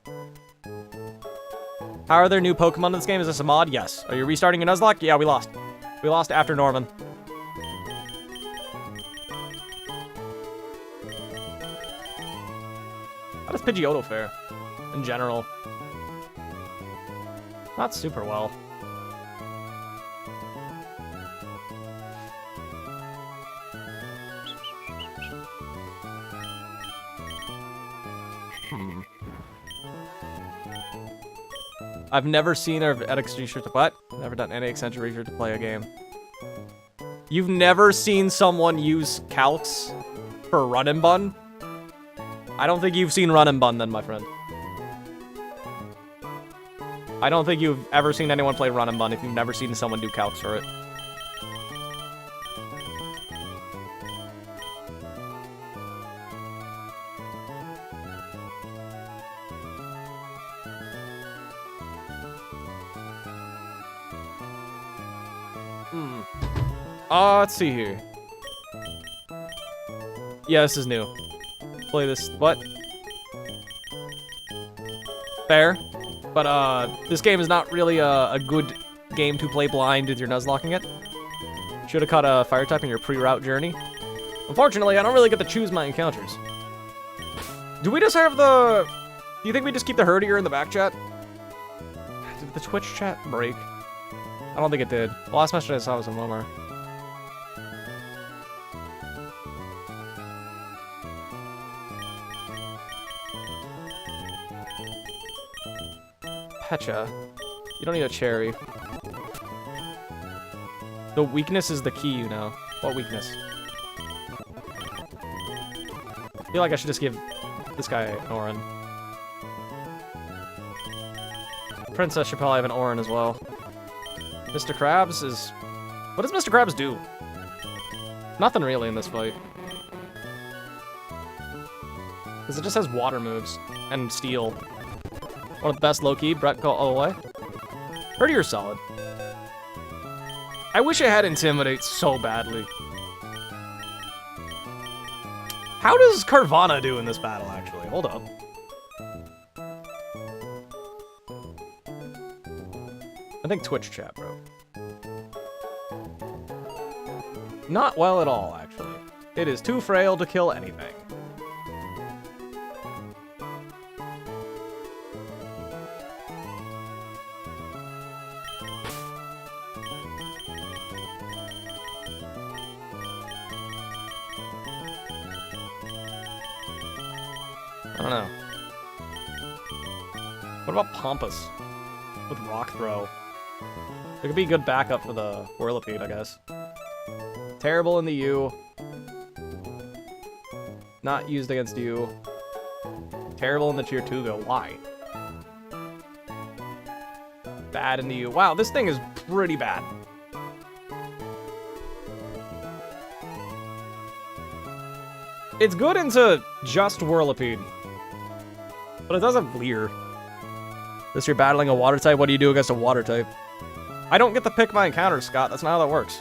How are there new Pokemon in this game? Is this a mod? Yes. Are you restarting your Nuzlocke? Yeah, we lost. We lost after Norman. How does Pidgeotto fare? In general. Not super well. I've never seen or edX research to what? Never done any extension research to play a game. You've never seen someone use calcs for Run and Bun? I don't think you've seen Run and Bun then, my friend. I don't think you've ever seen anyone play Run and Bun if you've never seen someone do calcs for it. Let's see here. Yeah, this is new. Play this. What? Fair. But, this game is not really a good game to play blind if you're Nuzlocking it. Should have caught a fire type in your pre-route journey. Unfortunately, I don't really get to choose my encounters. Do we just have the... Do you think we just keep the herdier in the back chat? Did the Twitch chat break? I don't think it did. The last message I saw was a Momar. Pchal. You don't need a cherry. The weakness is the key, you know. What weakness? I feel like I should just give this guy an Oran. Princess should probably have an Oran as well. Mr. Krabs is... What does Mr. Krabs do? Nothing really in this fight. Because it just has water moves. And steel. One of the best low-key. Brett, go all the way. Prettier solid. I wish I had Intimidate so badly. How does Carvana do in this battle, actually? Hold up. I think Twitch chat, bro. Not well at all, actually. It is too frail to kill anything. I don't know. What about Pompous? With Rock Throw. It could be a good backup for the Whirlipede, I guess. Terrible in the U. Not used against U. Terrible in the Tier 2 go. Why? Bad in the U. Wow, this thing is pretty bad. It's good into just Whirlipede. But it does have Leer. This you're battling a water type, what do you do against a water type? I don't get to pick my encounters, Scott. That's not how that works.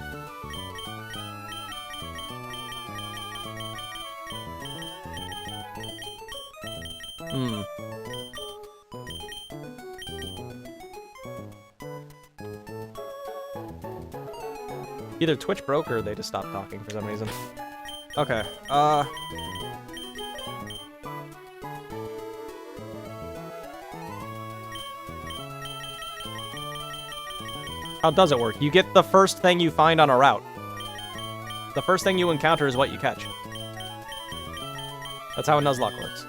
Either Twitch broke or they just stopped talking for some reason. Okay, how does it work? You get the first thing you find on a route. The first thing you encounter is what you catch. That's how a Nuzlocke works.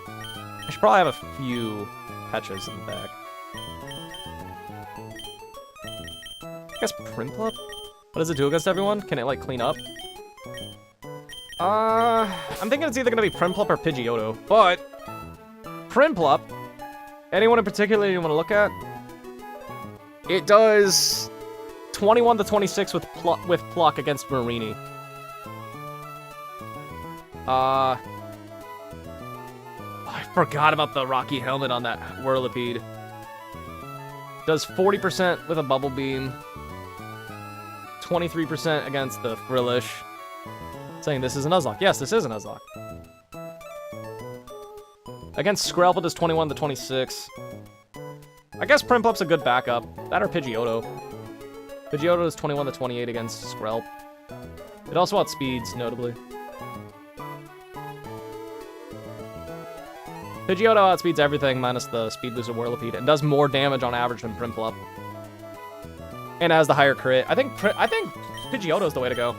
I should probably have a few patches in the back. I guess Primplup? What does it do against everyone? Can it, like, clean up? I'm thinking it's either gonna be Primplup or Pidgeotto, but... Primplup? Anyone in particular you want to look at? It does 21 to 26 with Pluck against Marini. I forgot about the Rocky Helmet on that Whirlipede. Does 40% with a Bubble Beam. 23% against the Frillish. Saying this is a Nuzlocke. Yes, this is a Nuzlocke. Against Skrelp, it does 21 to 26. I guess Primplup's a good backup. That or Pidgeotto. Pidgeotto is 21 to 28 against Skrelp. It also outspeeds, notably. Pidgeotto outspeeds everything minus the speed boost of Whirlipede and does more damage on average than Primplup. And has the higher crit. I think Pidgeotto is the way to go.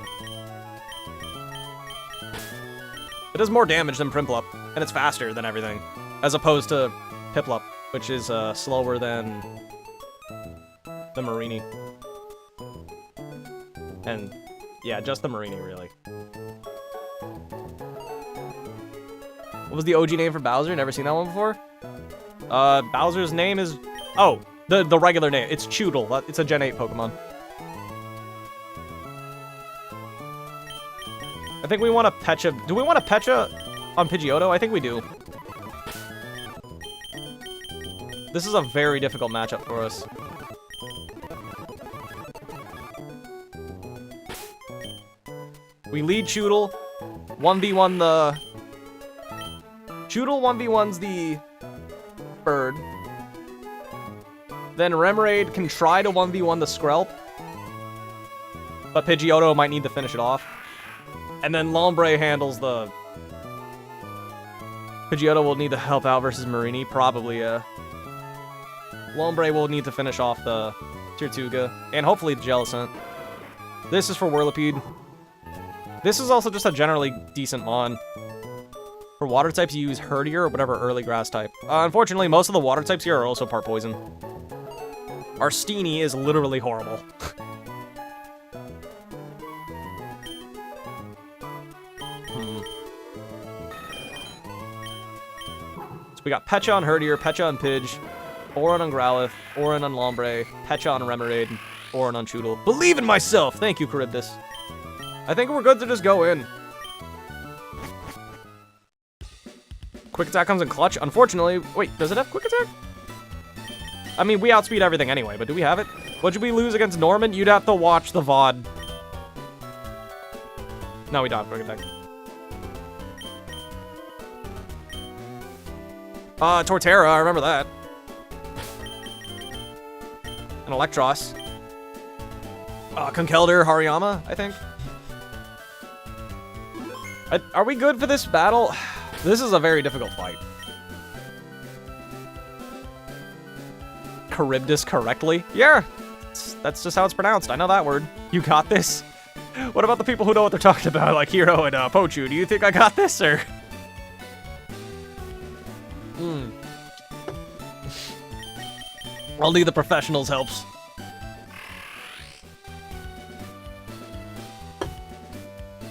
It does more damage than Primplup, and it's faster than everything, as opposed to Piplup, which is slower than the Marini. And yeah, just the Marini, really. What was the OG name for Bowser? Never seen that one before. Bowser's name is... Oh, the regular name. It's Choodle. It's a Gen 8 Pokemon. I think we want to Pecha... Do we want to Pecha on Pidgeotto? I think we do. This is a very difficult matchup for us. We lead Choodle. 1v1 the... Choodle 1v1's the bird. Then Remoraid can try to 1v1 the Skrelp. But Pidgeotto might need to finish it off. And then Lombre handles the... Pidgeotto will need to help out versus Marini. Probably, yeah. Lombre will need to finish off the Tirtuga. And hopefully the Jellicent. This is for Whirlipede. This is also just a generally decent mon. For water types, you use Herdier or whatever early grass type. Unfortunately, most of the water types here are also part poison. Arstini is literally horrible. So we got Pecha on Herdier, Pecha on Pidge, Oran on Growlithe, Oran on Lombre, Pecha on Remoraid, Oran on Choodle. Believe in myself! Thank you, Charybdis. I think we're good to just go in. Quick attack comes in clutch. Unfortunately, wait, does it have quick attack? I mean, we outspeed everything anyway, but do we have it? What did we lose against Norman? You'd have to watch the VOD. No, we don't have quick attack. Torterra, I remember that. An Electros. Conkeldurr, Hariyama, I think. Are we good for this battle? This is a very difficult fight. Charybdis correctly? Yeah, that's just how it's pronounced. I know that word. You got this? What about the people who know what they're talking about, like Hero and Pochu? Do you think I got this, or? Only the professionals helps.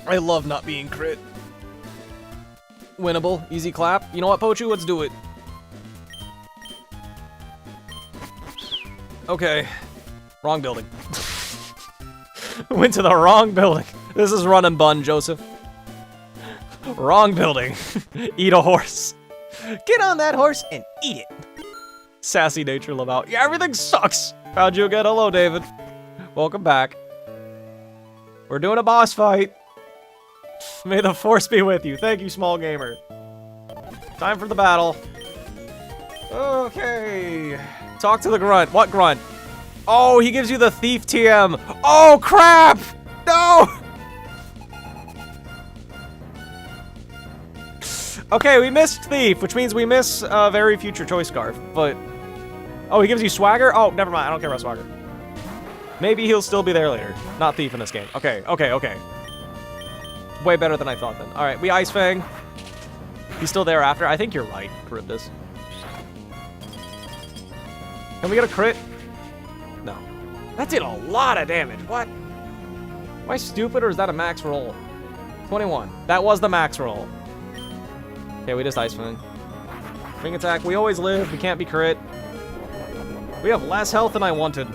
I love not being crit. Winnable, easy clap. You know what, Pochu? Let's do it. Okay. Wrong building. Went to the wrong building. This is Run and Bun, Joseph. Wrong building. Eat a horse. Get on that horse and eat it. Sassy nature live out. Yeah, everything sucks. How'd you get? Hello, David. Welcome back. We're doing a boss fight. May the force be with you. Thank you, small gamer. Time for the battle. Okay. Talk to the grunt. What grunt? Oh, he gives you the thief TM. Oh, crap! No! Okay, we missed thief, which means we miss very future choice scarf, but... Oh, he gives you swagger? Oh, never mind. I don't care about swagger. Maybe he'll still be there later. Not thief in this game. Okay, okay, okay. Way better than I thought then. All right, we Ice Fang. He's still there after. I think you're right, Charybdis. Can we get a crit? No. That did a lot of damage. What? Am I stupid or is that a max roll? 21. That was the max roll. Okay, we just Ice Fang. Ring attack. We always live. We can't be crit. We have less health than I wanted.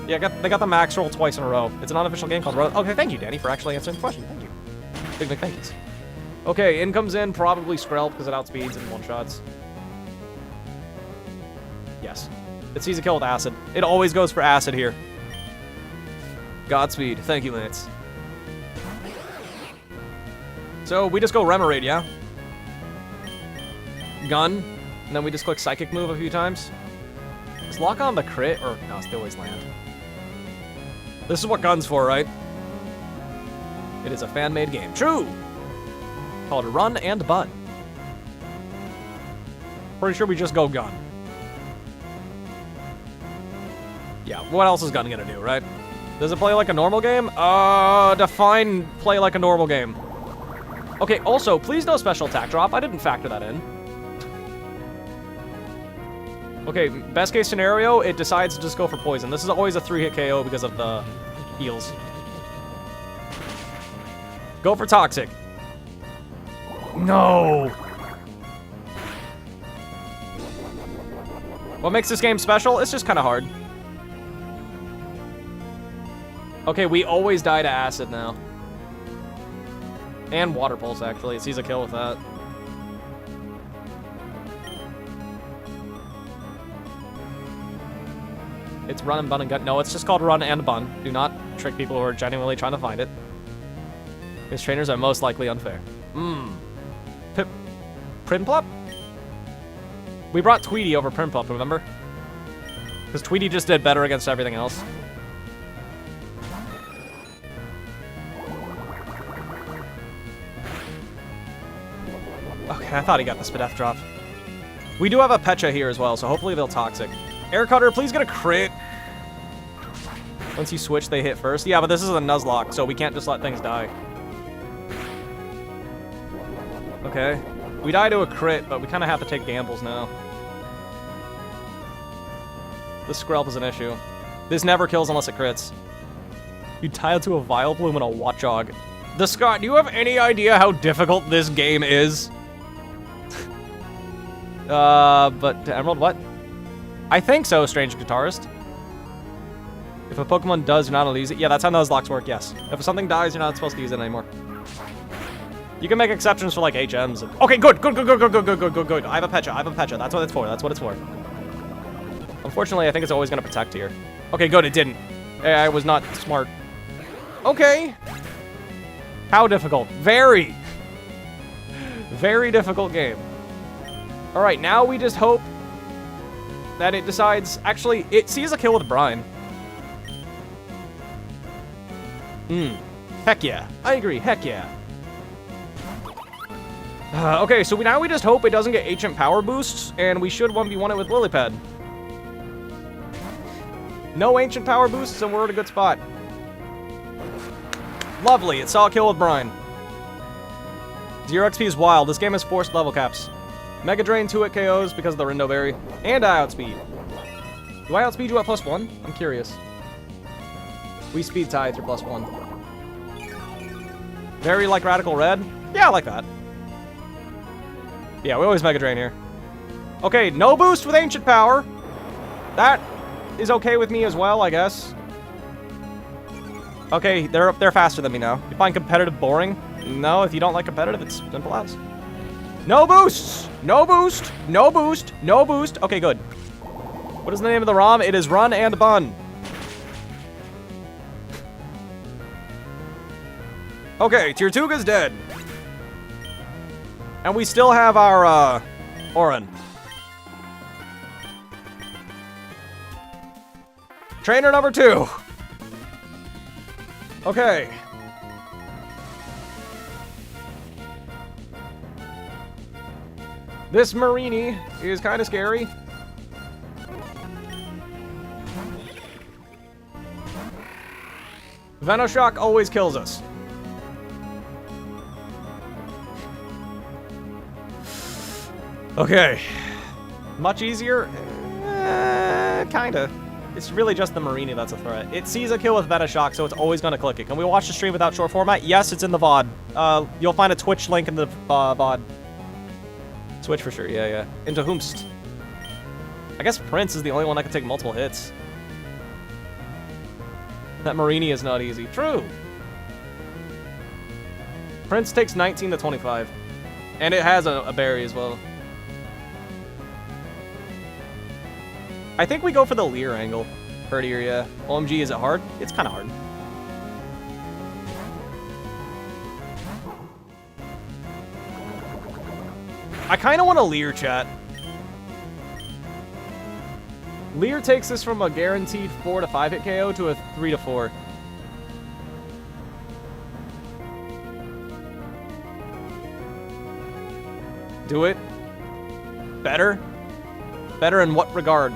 Yeah, they got the max roll twice in a row. It's an unofficial game called Run. Okay, thank you, Danny, for actually answering the question. Thank you. Big thanks. Okay, in comes in probably Skrelp because it outspeeds and one-shots. Yes. It sees a kill with acid. It always goes for acid here. Godspeed. Thank you, Lance. So we just go Remoraid, yeah? Gun. And then we just click Psychic Move a few times. Is lock on the crit? Or no, they always land. This is what Gun's for, right? It is a fan-made game. True! Called Run and Bun. Pretty sure we just go Gun. Yeah, what else is Gun gonna do, right? Does it play like a normal game? Define play like a normal game. Okay, also, please no special attack drop. I didn't factor that in. Okay, best case scenario, it decides to just go for poison. This is always a 3-hit KO because of the heals. Go for Toxic. No! What makes this game special? It's just kind of hard. Okay, we always die to acid now. And water pulse, actually. It sees a kill with that. It's Run and Bun and Gun. No, it's just called Run and Bun. Do not trick people who are genuinely trying to find it. His trainers are most likely unfair. Primplop? We brought Tweety over Primplop, remember? Because Tweety just did better against everything else. Okay, I thought he got the Spadef drop. We do have a Pchal here as well, so hopefully they'll Toxic. Air Cutter, please get a crit. Once you switch, they hit first. Yeah, but this is a Nuzlocke, so we can't just let things die. Okay. We die to a crit, but we kind of have to take gambles now. The Skrelp is an issue. This never kills unless it crits. You tie it to a Vileplume and a Watchog. The Scott, do you have any idea how difficult this game is? But Emerald, what? I think so, Strange Guitarist. If a Pokemon does, you're not allowed to use it. Yeah, that's how Nuzlocks work, yes. If something dies, you're not supposed to use it anymore. You can make exceptions for, like, HMs. Okay, good. I have a Pchal. That's what it's for. Unfortunately, I think it's always going to protect here. Okay, good, it didn't. I was not smart. Okay. How difficult? Very. Very difficult game. All right, now we just hope that it decides... Actually, it sees a kill with Brine. Heck yeah. I agree. Heck yeah. Okay, so now we just hope it doesn't get ancient power boosts, and we should 1v1 it with Lilypad. No ancient power boosts, and we're at a good spot. Lovely. It saw a kill with Brine. 0 XP is wild. This game has forced level caps. Mega Drain 2-hit KOs because of the Rindo Berry. And I outspeed. Do I outspeed you at +1? I'm curious. We speed tie through +1. Very like Radical Red? Yeah, I like that. Yeah, we always Mega Drain here. Okay, no boost with Ancient Power. That is okay with me as well, I guess. Okay, they're faster than me now. You find competitive boring? No, if you don't like competitive, it's simple as. No boosts! No boost! No boost! No boost! Okay, good. What is the name of the ROM? It is Run and Bun. Okay, Tirtuga's dead. And we still have our, Orin. Trainer number 2. Okay. This Marini is kind of scary. Venoshock always kills us. Okay. Much easier? Kinda. It's really just the Marini that's a threat. It sees a kill with Venoshock, so it's always gonna click it. Can we watch the stream without short format? Yes, it's in the VOD. You'll find a Twitch link in the VOD. Switch for sure, yeah. Into Whomst. I guess Prince is the only one that can take multiple hits. That Marini is not easy. True! Prince takes 19 to 25. And it has a berry as well. I think we go for the Leer angle. Herdier, yeah. OMG, is it hard? It's kind of hard. I kind of want a Leer, chat. Leer takes this from a guaranteed 4 to 5 hit KO to a 3 to 4. Do it. Better? Better in what regard?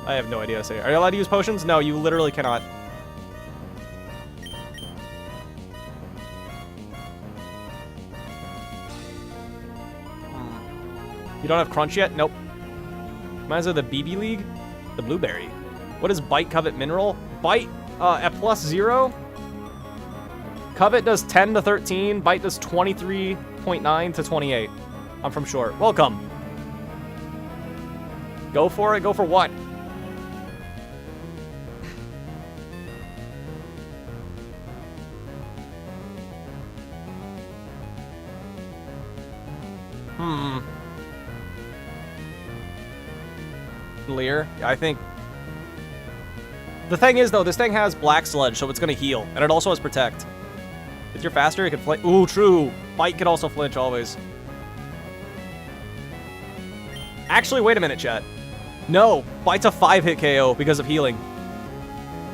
I have no idea to say. Are you allowed to use potions? No, you literally cannot. You don't have Crunch yet? Nope. Reminds me of the BB League? The Blueberry. What is Bite Covet Mineral? Bite at +0? Covet does 10 to 13. Bite does 23.9 to 28. I'm from short. Welcome. Go for it. Go for what? Leer, I think. The thing is, though, this thing has Black Sludge, so it's gonna heal, and it also has Protect. If you're faster, it can flinch. Ooh, true. Bite can also flinch always. Actually, wait a minute, chat. No, Bite's a 5-hit KO because of healing.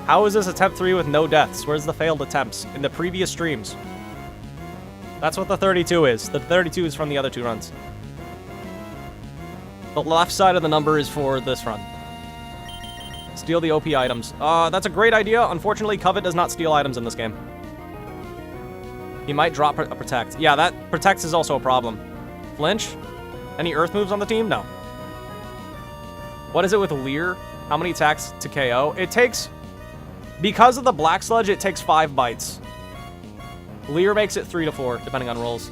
How is this attempt 3 with no deaths? Where's the failed attempts in the previous streams? That's what the 32 is. The 32 is from the other 2 runs. The left side of the number is for this run. Steal the OP items. That's a great idea. Unfortunately, Covet does not steal items in this game. He might drop a Protect. Yeah, that Protects is also a problem. Flinch? Any Earth moves on the team? No. What is it with Leer? How many attacks to KO? It takes... Because of the Black Sludge, it takes 5 bites. Leer makes it 3 to 4, depending on rolls.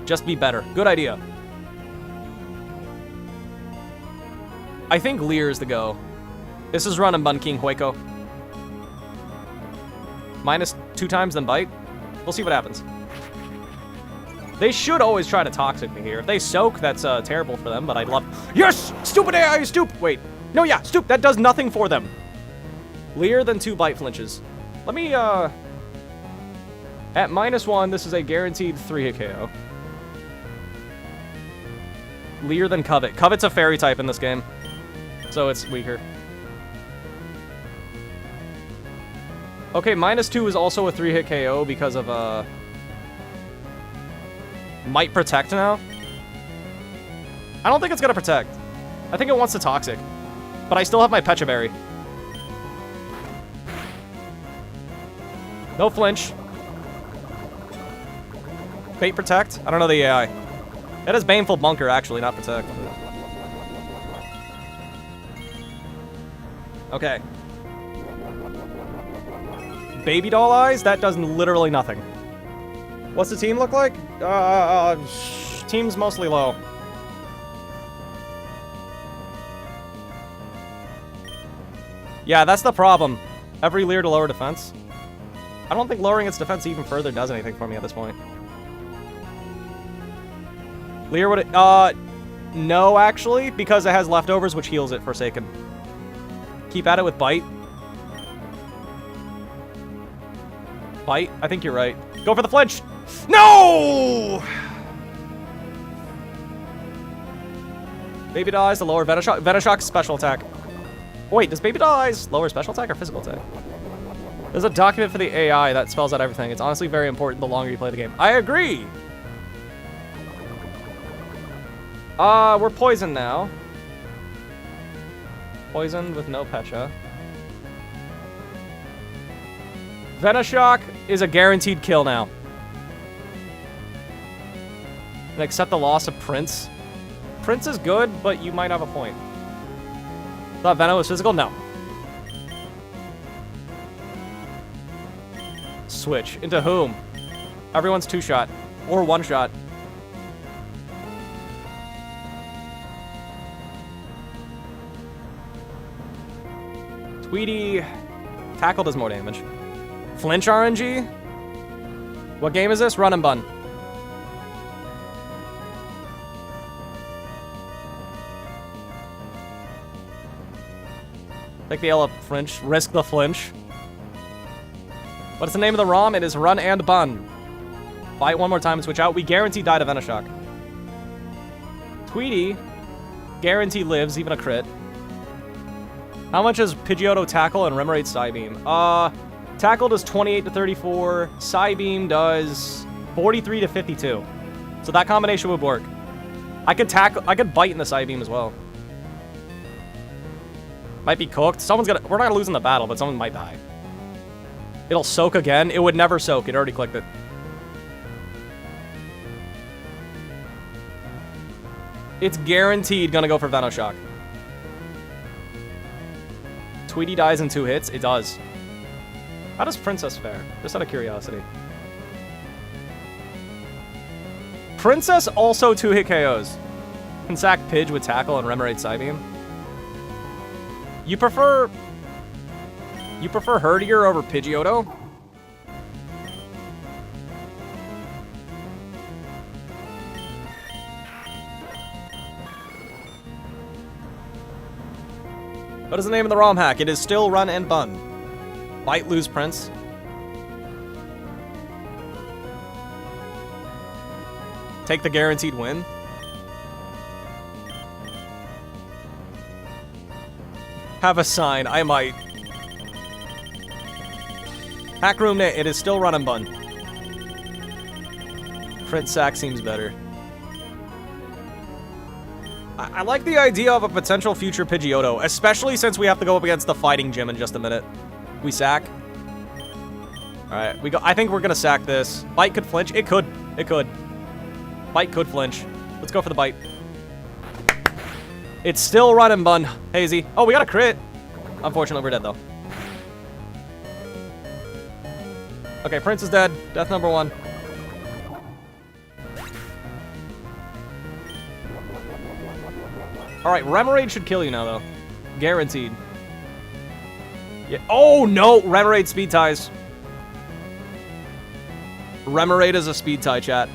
Just be better. Good idea. I think Leer is the go. This is Run and Bun King Hueco. Minus 2 times then bite. We'll see what happens. They should always try to toxic me here. If they soak, that's terrible for them, but I'd love... Yes! Stupid AI, stoop! Wait. No, yeah, stoop. That does nothing for them. Leer than 2 bite flinches. Let me, At -1, this is a guaranteed 3-hit KO. Leer than Covet. Covet's a fairy type in this game, so it's weaker. Okay, -2 is also a 3-hit KO because of, Might Protect now? I don't think it's gonna Protect. I think it wants to Toxic. But I still have my Pecha Berry. No flinch. Bait Protect? I don't know the AI. It has Baneful Bunker, actually, not Protect. Okay. Baby Doll Eyes? That does literally nothing. What's the team look like? Team's mostly low. Yeah, that's the problem. Every Leer to lower defense. I don't think lowering its defense even further does anything for me at this point. Leer would it... no, actually, because it has leftovers, which heals it, Forsaken. Keep at it with Bite. Bite? I think you're right. Go for the flinch! No! Baby Doll Eyes to lower Venoshock. Venoshock's special attack. Oh, wait, does Baby Doll Eyes lower special attack or physical attack? There's a document for the AI that spells out everything. It's honestly very important the longer you play the game. I agree! We're poisoned now. Poisoned with no Pecha. Venoshock is a guaranteed kill now. And accept the loss of Prince. Prince is good, but you might have a point. Thought Venom was physical? No. Switch. Into whom? Everyone's 2-shot. Or 1-shot. Tweety. Tackle does more damage. Flinch RNG? What game is this? Run and Bun. Take the L up, flinch. Risk the flinch. What's the name of the ROM? It is Run and Bun. Bite one more time and switch out. We guarantee die to Venoshock. Tweety. Guarantee lives, even a crit. How much is Pidgeotto Tackle and Remoraid Psybeam? Tackle does 28 to 34. Psybeam does 43 to 52. So that combination would work. I could bite in the Psybeam as well. Might be cooked. We're not gonna lose in the battle, but someone might die. It'll soak again. It would never soak. It already clicked it. It's guaranteed gonna go for Venoshock. Tweety dies in 2 hits. It does. How does Princess fare? Just out of curiosity. Princess also 2-hit KOs. Can sack Pidge with Tackle and Remoraid Psybeam. You prefer Herdier over Pidgeotto? What is the name of the ROM hack? It is still Run and Bun. Bite, lose Prince. Take the guaranteed win. Have a sign. I might. Hack Room Knit. It is still Run and Bun. Prince Sack seems better. I like the idea of a potential future Pidgeotto, especially since we have to go up against the fighting gym in just a minute. We sack. Alright, we go. I think we're gonna sack this. Bite could flinch. It could. It could. Bite could flinch. Let's go for the bite. It's still Run and Bun. Hazy. Oh, we got a crit. Unfortunately, we're dead, though. Okay, Prince is dead. Death number 1. Alright, Remoraid should kill you now, though. Guaranteed. Yeah. Oh, no! Remoraid speed ties. Remoraid is a speed tie, chat.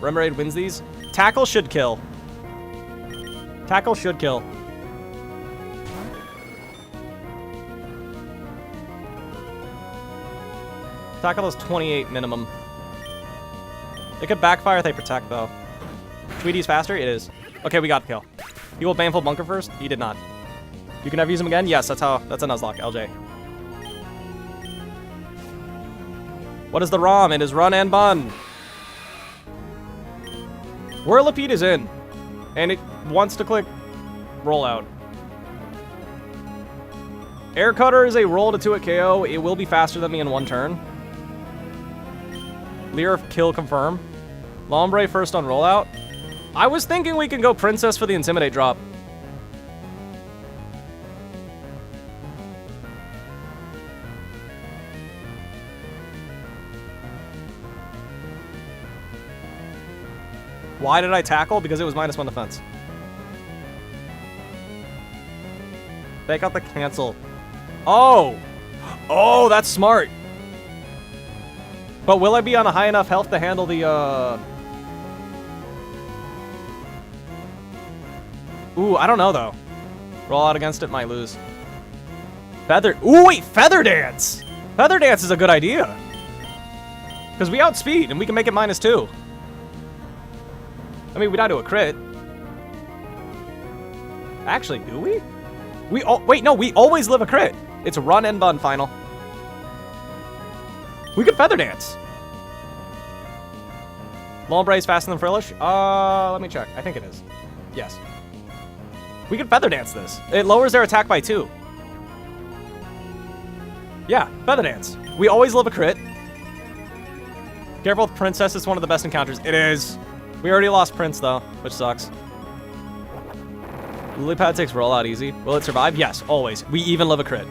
Remoraid wins these. Tackle should kill. Tackle should kill. Tackle is 28 minimum. It could backfire if they protect, though. Tweety's faster? It is. Okay, we got the kill. He will Baneful Bunker first? He did not. You can never use him again? Yes, that's a Nuzlocke, LJ. What is the ROM? It is Run and Bun. Whirlipede is in. And it wants to click Rollout. Air Cutter is a roll to 2-hit KO. It will be faster than me in 1 turn. Leer kill confirm. Lombre first on rollout. I was thinking we can go Princess for the Intimidate drop. Why did I tackle? Because it was -1 defense. Take out the cancel. Oh! Oh, that's smart. But will I be on a high enough health to handle the, Ooh, I don't know, though. Roll out against it, might lose. Feather... Ooh, wait! Feather Dance! Feather Dance is a good idea. Because we outspeed, and we can make it -2. I mean, we die to a crit. Actually, do we? Wait, no, we always live a crit. It's Run and Bun final. We could Feather Dance. Lombre is faster than Frillish? Let me check. I think it is. Yes. We could Feather Dance this. It lowers their attack by 2. Yeah, Feather Dance. We always live a crit. Careful with Princess. It's one of the best encounters. It is. We already lost Prince, though, which sucks. Lilypad takes rollout easy. Will it survive? Yes, always. We even live a crit.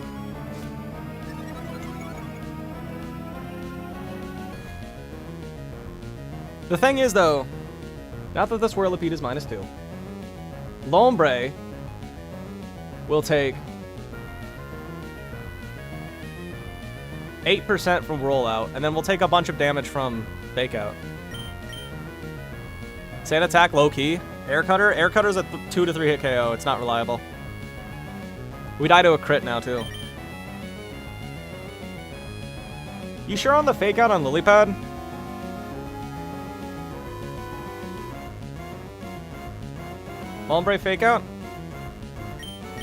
The thing is, though, now that this Whirlipede is -2, Lombre will take 8% from rollout, and then we'll take a bunch of damage from Fake Out. Sand attack, low key. Air Cutter? Air Cutter's a 2 to 3 hit KO. It's not reliable. We die to a crit now, too. You sure on the Fake Out on Lilypad? Lombre Fake Out?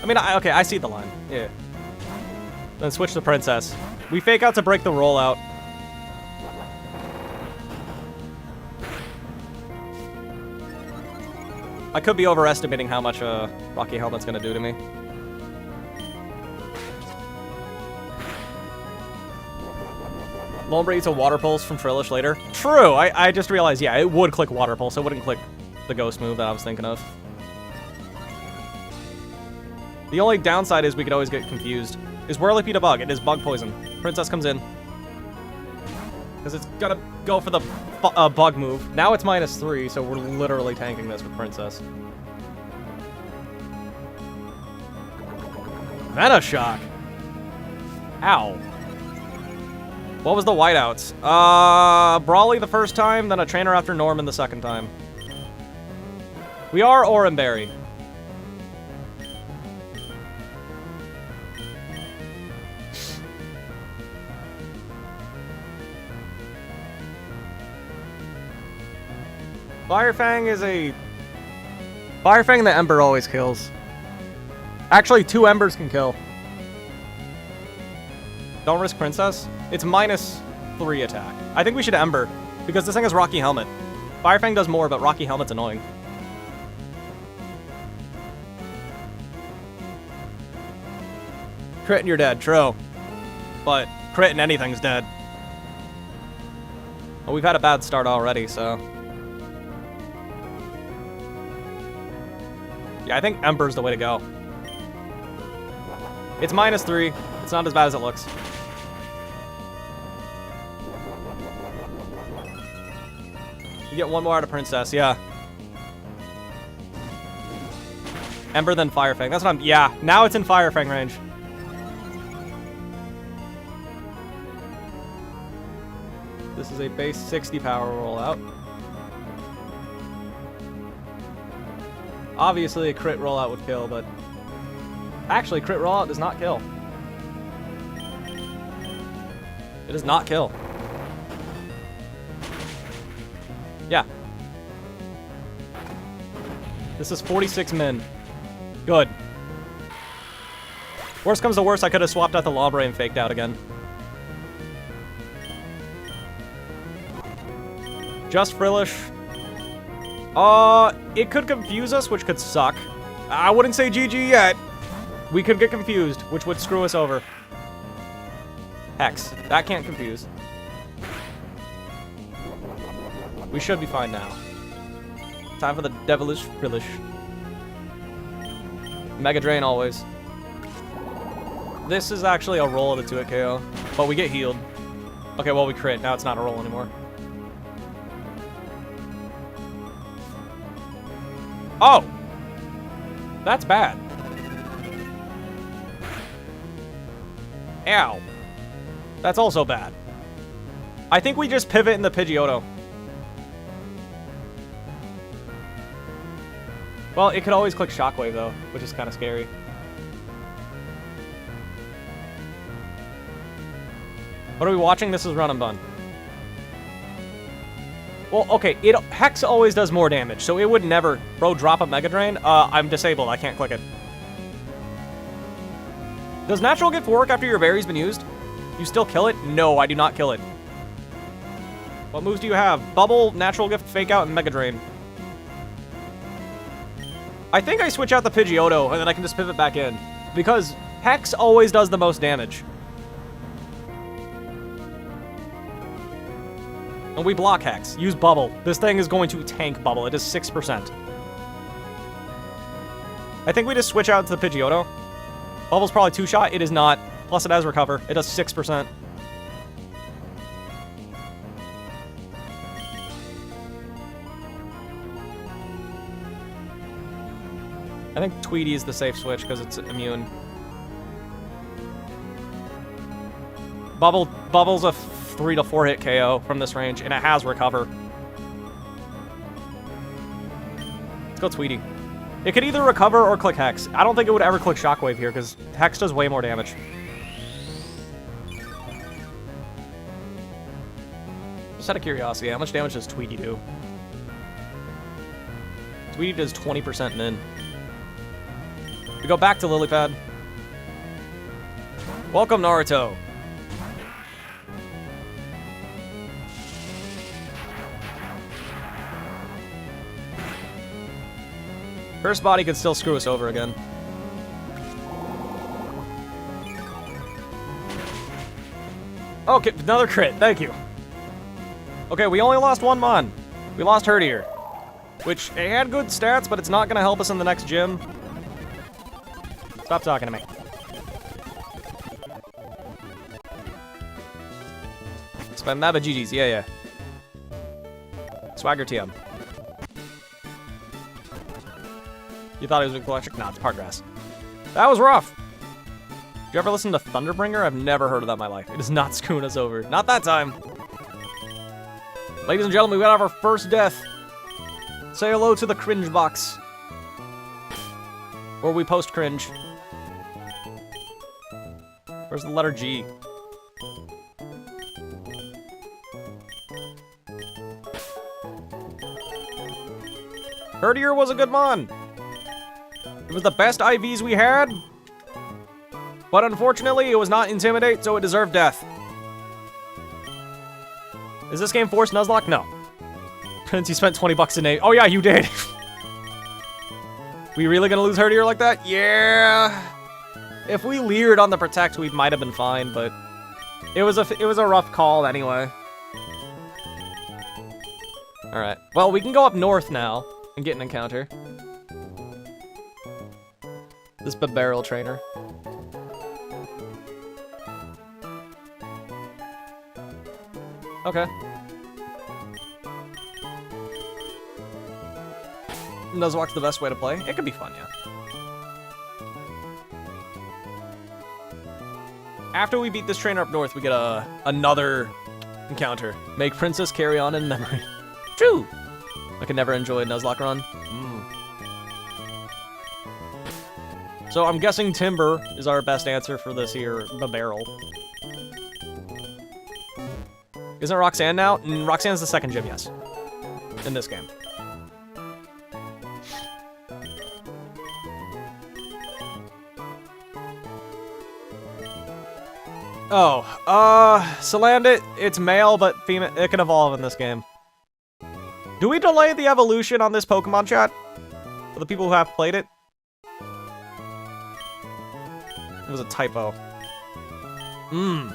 I mean, okay, I see the line. Yeah. Then switch to Princess. We Fake Out to break the rollout. I could be overestimating how much Rocky Helmet's gonna do to me. Lombre eats a Water Pulse from Frillish later. True, I just realized, yeah, it would click Water Pulse. It wouldn't click the Ghost move that I was thinking of. The only downside is we could always get confused. Is Whirlipede a bug? It is bug poison. Princess comes in. Because it's gonna go for the bug move. Now it's -3, so we're literally tanking this with Princess. Venoshock! Ow. What was the whiteouts? Brawly the first time, then a trainer after Norman the second time. We are Oranberry. Firefang is a... Firefang the Ember always kills. Actually, 2 Embers can kill. Don't risk Princess. It's -3 attack. I think we should Ember, because this thing has Rocky Helmet. Firefang does more, but Rocky Helmet's annoying. Crit and you're dead, true. But crit and anything's dead. Well, we've had a bad start already, so... Yeah, I think Ember's the way to go. It's -3. It's not as bad as it looks. You get 1 more out of Princess, yeah. Ember, then Firefang. That's what I'm... Yeah, now it's in Firefang range. This is a base 60 power rollout. Obviously, a crit rollout would kill, but... Actually, crit rollout does not kill. It does not kill. Yeah. This is 46 min. Good. Worst comes to worst, I could have swapped out the Lombre and faked out again. Just Frillish. It could confuse us, which could suck. I wouldn't say GG yet. We could get confused, which would screw us over. Hex. That can't confuse. We should be fine now. Time for the devilish Frillish. Mega Drain always. This is actually a roll of the 2-hit KO, but we get healed. Okay, well, we crit. Now it's not a roll anymore. Oh! That's bad. Ow. That's also bad. I think we just pivot in the Pidgeotto. Well, it could always click Shockwave, though, which is kind of scary. What are we watching? This is Run and Bun. Well, okay, Hex always does more damage, so it would never... Bro, drop a Mega Drain? I'm disabled. I can't click it. Does Natural Gift work after your berry's been used? You still kill it? No, I do not kill it. What moves do you have? Bubble, Natural Gift, Fake Out, and Mega Drain. I think I switch out the Pidgeotto, and then I can just pivot back in. Because Hex always does the most damage. And we block Hex. Use Bubble. This thing is going to tank Bubble. It is 6%. I think we just switch out to the Pidgeotto. Bubble's probably 2-shot. It is not. Plus it has Recover. It does 6%. I think Tweety is the safe switch because it's immune. Bubble's a 3 to 4 hit KO from this range, and it has Recover. Let's go Tweety. It could either Recover or click Hex. I don't think it would ever click Shockwave here because Hex does way more damage. Just out of curiosity, how much damage does Tweety do? Tweety does 20% min. We go back to Lilypad. Welcome, Naruto. First body could still screw us over again. Okay, another crit. Thank you. Okay, we only lost one Mon. We lost Herdier, which it had good stats, but it's not going to help us in the next gym. Stop talking to me. Spam Maba GG's. Yeah, yeah. Swagger TM. You thought it was electric? Nah, it's part grass. That was rough. Did you ever listen to Thunderbringer? I've never heard of that in my life. It is not screwing us over. Not that time. Ladies and gentlemen, we got our first death. Say hello to the cringe box. Or we post cringe. Where's the letter G? Herdier was a good mon. It was the best IVs we had. But unfortunately, it was not Intimidate, so it deserved death. Is this game forced Nuzlocke? No. Prince, you spent 20 bucks a day. Oh yeah, you did. We really gonna lose Herdier like that? Yeah. If we leered on the Protect, we might have been fine, but it was a rough call anyway. All right. Well, we can go up north now and get an encounter. This barrel trainer. Okay. Nuzlocke's the best way to play. It could be fun, yeah. After we beat this trainer up north, we get another encounter. Make Princess carry on in memory. True! I can never enjoy a Nuzlocke run. So I'm guessing Timber is our best answer for this here, the barrel. Isn't Roxanne now? Roxanne's the second gym, yes. In this game. Oh, Salandit, it's male, but female. It can evolve in this game. Do we delay the evolution on this Pokemon chat? For the people who have played it? It was a typo. I'm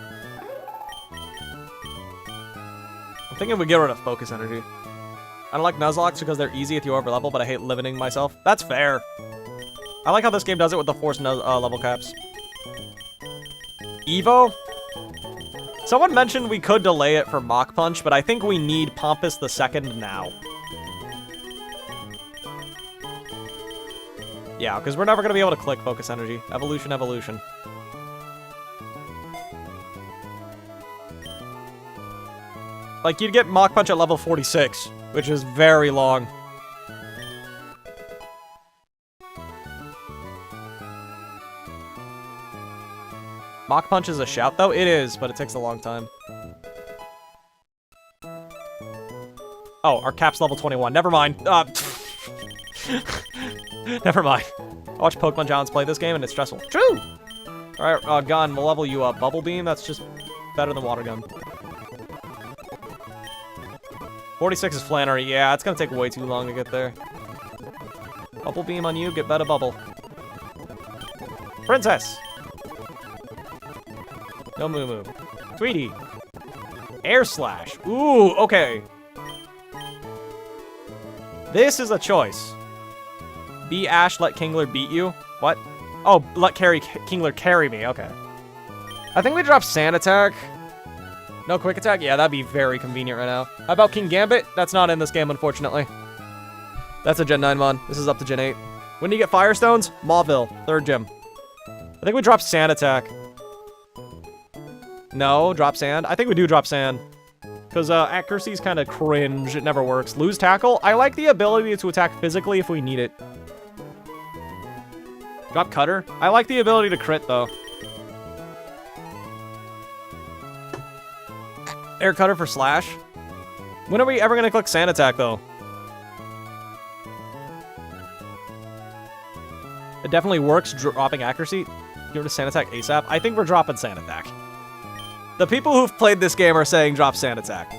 thinking we get rid of Focus Energy. I don't like Nuzlocke because they're easy if you overlevel, but I hate limiting myself. That's fair. I like how this game does it with the forced level caps. Evo? Someone mentioned we could delay it for Mach Punch, but I think we need Pompous the Second now. Yeah, because we're never going to be able to click Focus Energy. Evolution, evolution. Like, you'd get Mach Punch at level 46, which is very long. Mach Punch is a shout, though? It is, but it takes a long time. Oh, our cap's level 21. Never mind. Never mind. I watch Pokemon John's play this game, and it's stressful. True! Alright, Gun, we'll level you up. Bubble Beam, that's just better than Water Gun. 46 is Flannery. Yeah, it's gonna take way too long to get there. Bubble Beam on you, get better bubble. Princess! No moo moo. Tweety. Air Slash. Ooh, okay. This is a choice. Be Ash, let Kingler beat you. What? Oh, let Kingler carry me. Okay. I think we drop Sand Attack. No Quick Attack? Yeah, that'd be very convenient right now. How about King Gambit? That's not in this game, unfortunately. That's a Gen 9 mon. This is up to Gen 8. When do you get Firestones? Mauville, 3rd gym. I think we drop Sand Attack. No, drop Sand. I think we do drop Sand. Because accuracy's kind of cringe. It never works. Lose Tackle. I like the ability to attack physically if we need it. Drop Cutter. I like the ability to crit, though. Air Cutter for Slash. When are we ever going to click Sand Attack, though? It definitely works, dropping accuracy. Give it a Sand Attack ASAP. I think we're dropping Sand Attack. The people who've played this game are saying drop Sand Attack.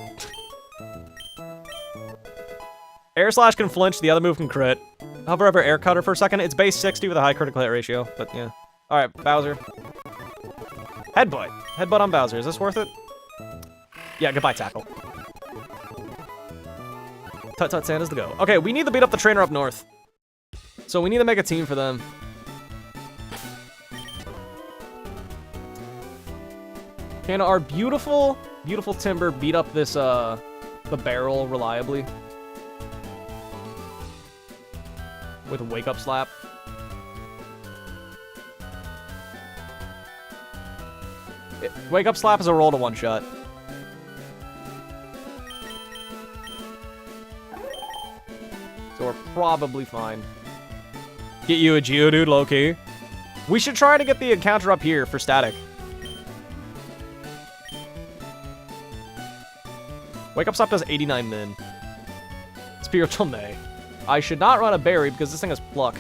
Air Slash can flinch, the other move can crit. Hover over Air Cutter for a second. It's base 60 with a high critical hit ratio, but yeah. Alright, Bowser. Headbutt. Headbutt on Bowser. Is this worth it? Yeah, goodbye, Tackle. Tut-tut, Santa's the go. Okay, we need to beat up the trainer up north. So we need to make a team for them. Can our beautiful, beautiful Timber beat up this, the barrel reliably? With a wake-up slap? Wake-up slap is a roll to one-shot. So we're probably fine. Get you a Geodude, low-key. We should try to get the encounter up here for static. Wake Up Slap does 89 min. Spiritual May. I should not run a berry because this thing has pluck.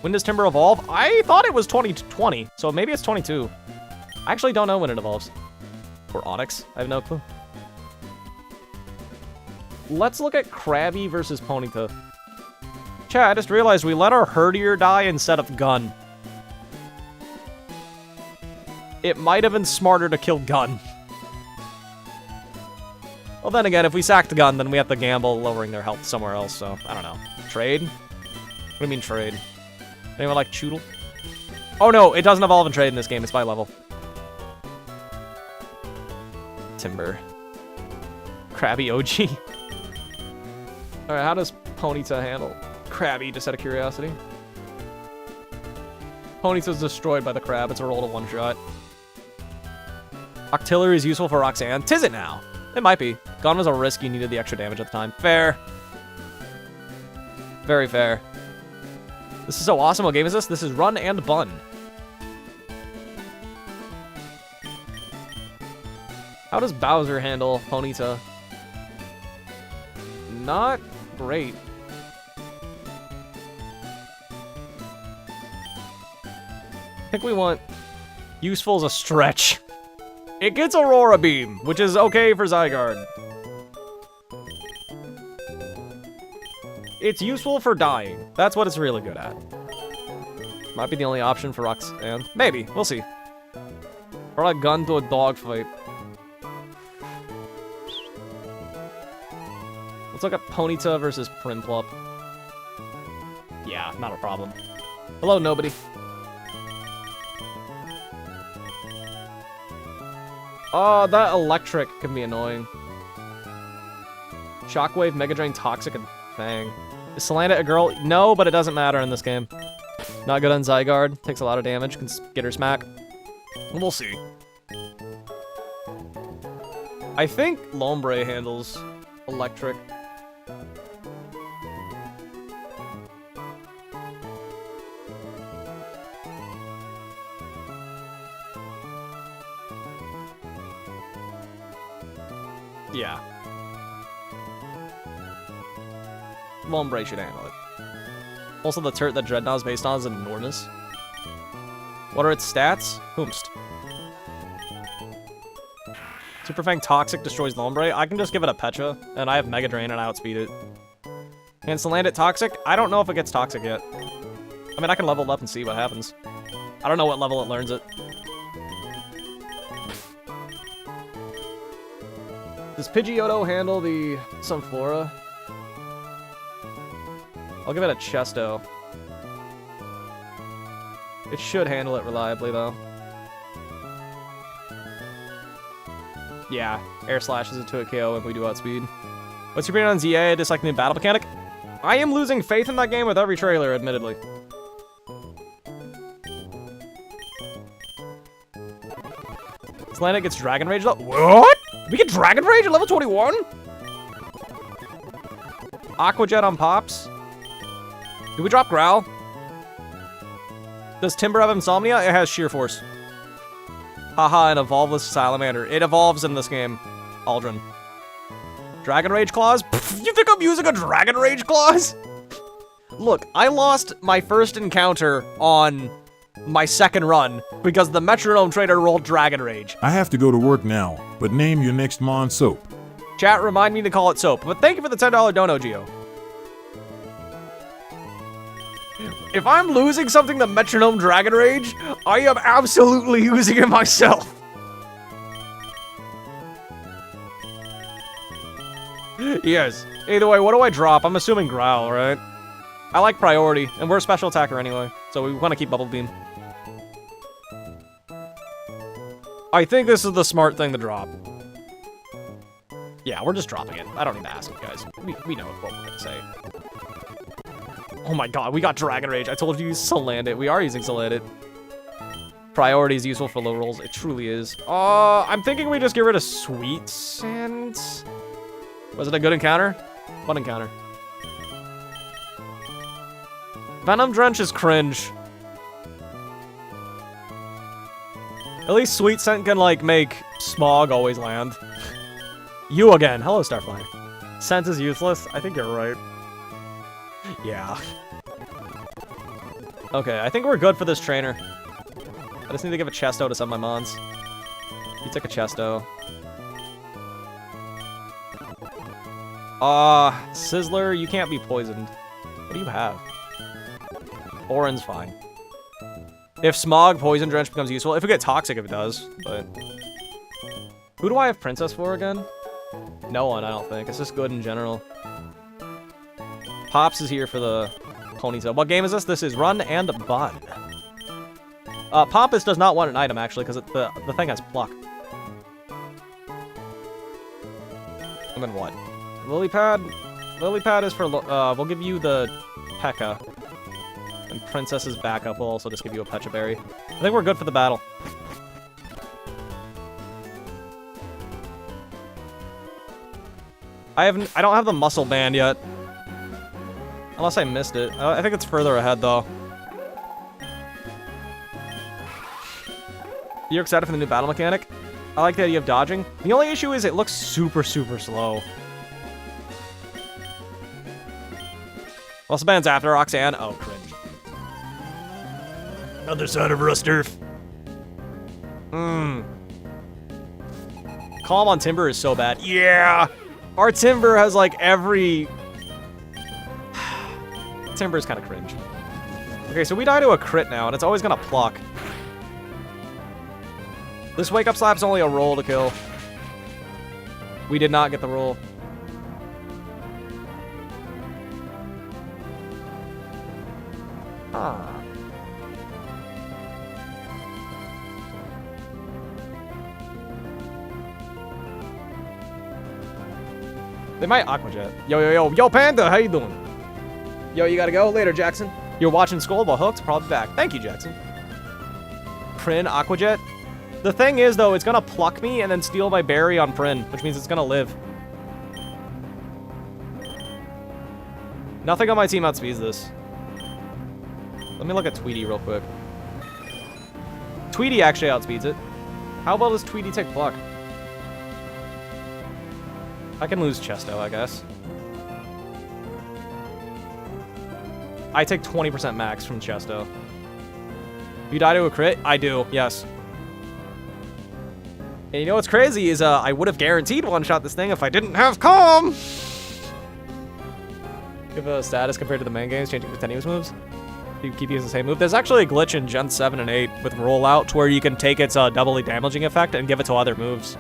When does Timber evolve? I thought it was 2020, so maybe it's 22. I actually don't know when it evolves. Or Onyx. I have no clue. Let's look at Krabby versus Ponyta. Chat, I just realized we let our Herdier die instead of Gun. It might have been smarter to kill Gun. Well, then again, if we sack the Gun, then we have to gamble lowering their health somewhere else, so I don't know. Trade? What do you mean trade? Anyone like Choodle? Oh no, it doesn't evolve and trade in this game, it's by level. Timber. Krabby OG. Alright, how does Ponyta handle Krabby, just out of curiosity? Ponyta's destroyed by the crab, it's a roll to one-shot. Octillery is useful for Roxanne. Tis it now? It might be. Gun was a risk, you needed the extra damage at the time. Fair. Very fair. This is so awesome. What game is this? This is Run and Bun. How does Bowser handle Ponyta? Not great. I think we want useful as a stretch. It gets Aurora Beam, which is okay for Zygarde. It's useful for dying. That's what it's really good at. Might be the only option for Roxanne. Maybe. We'll see. Or like Gun to a dogfight. Let's look at Ponyta versus Prinplup. Yeah, not a problem. Hello, nobody. Oh, that electric can be annoying. Shockwave, Mega Drain, Toxic, and Fang. Is Salandit a girl? No, but it doesn't matter in this game. Not good on Zygarde. Takes a lot of damage. Can get her smack. We'll see. I think Lombre handles electric. Yeah. Lombre should handle it. Also, the turret that Dreadnought is based on is enormous. What are its stats? Whomst. Super Fang Toxic destroys Lombre. I can just give it a Pecha, and I have Mega Drain and I outspeed it. Can Salandit Toxic? I don't know if it gets Toxic yet. I mean, I can level it up and see what happens. I don't know what level it learns it. Does Pidgeotto handle the Sunflora? I'll give it a Chesto. It should handle it reliably, though. Yeah, Air Slashes it to a KO if we do outspeed. What's your opinion on ZA disliking the battle mechanic? I am losing faith in that game with every trailer, admittedly. Salandit gets Dragon Rage though? What? We get Dragon Rage at level 21? Aqua Jet on Pops? Do we drop Growl? Does Timber have Insomnia? It has Sheer Force. Haha, an evolveless Salamander. It evolves in this game. Aldrin. Dragon Rage Claws? Pfft, you think I'm using a Dragon Rage Claws? Look, I lost my first encounter on my second run because the Metronome Trader rolled Dragon Rage. I have to go to work now, but name your next Mon soap. Chat, remind me to call it soap, but thank you for the $10 dono, Geo. If I'm losing something to Metronome Dragon Rage, I am absolutely using it myself. Yes. Either way, what do I drop? I'm assuming Growl, right? I like priority, and we're a special attacker anyway, so we want to keep Bubble Beam. I think this is the smart thing to drop. Yeah, we're just dropping it. I don't need to ask you guys. We know what we're gonna say. Oh my god, we got Dragon Rage. I told you to use Salandit. We are using Salandit. Priority is useful for low rolls. It truly is. I'm thinking we just get rid of Sweet Sand. Was it a good encounter? Fun encounter. Venom Drench is cringe. At least Sweet Scent can, like, make Smog always land. You again. Hello, Starflyer. Scent is useless? I think you're right. Yeah. Okay, I think we're good for this trainer. I just need to give a Chesto to some of my mons. You took a Chesto. Sizzler, you can't be poisoned. What do you have? Orin's fine. If Smog, Poison Drench becomes useful. If we get Toxic, if it does, but... Who do I have Princess for again? No one, I don't think. It's just good in general. Pops is here for the ponytail. What game is this? This is Run and Bun. Pompous does not want an item, actually, because the thing has pluck. And then what? Lily Pad? Lily Pad is for... we'll give you the P.E.K.K.A. And Princess's backup will also just give you a Pecha Berry. I think we're good for the battle. I don't have the Muscle Band yet. Unless I missed it. I think it's further ahead, though. You're excited for the new battle mechanic? I like the idea of dodging. The only issue is it looks super, super slow. Muscle Band's after Roxanne. Oh, cringe. Other side of Rusturf. Calm on Timber is so bad. Yeah! Our Timber has, like, every... Timber is kind of cringe. Okay, so we die to a crit now, and it's always gonna pluck. This Wake Up Slap's only a roll to kill. We did not get the roll. Ah. They might Aqua Jet. Yo, Panda, how you doing? Yo, you gotta go? Later, Jackson. You're watching Skull while Hooked, probably back. Thank you, Jackson. Prin, Aqua Jet. The thing is, though, it's gonna pluck me and then steal my berry on Prin, which means it's gonna live. Nothing on my team outspeeds this. Let me look at Tweety real quick. Tweety actually outspeeds it. How well does Tweety take pluck? I can lose Chesto, I guess. I take 20% max from Chesto. You die to a crit? I do, yes. And you know what's crazy is I would have guaranteed one-shot this thing if I didn't have Calm! Give a status compared to the main games, changing continuous moves. You keep using the same move. There's actually a glitch in Gen 7 and 8 with Rollout to where you can take its doubly damaging effect and give it to other moves.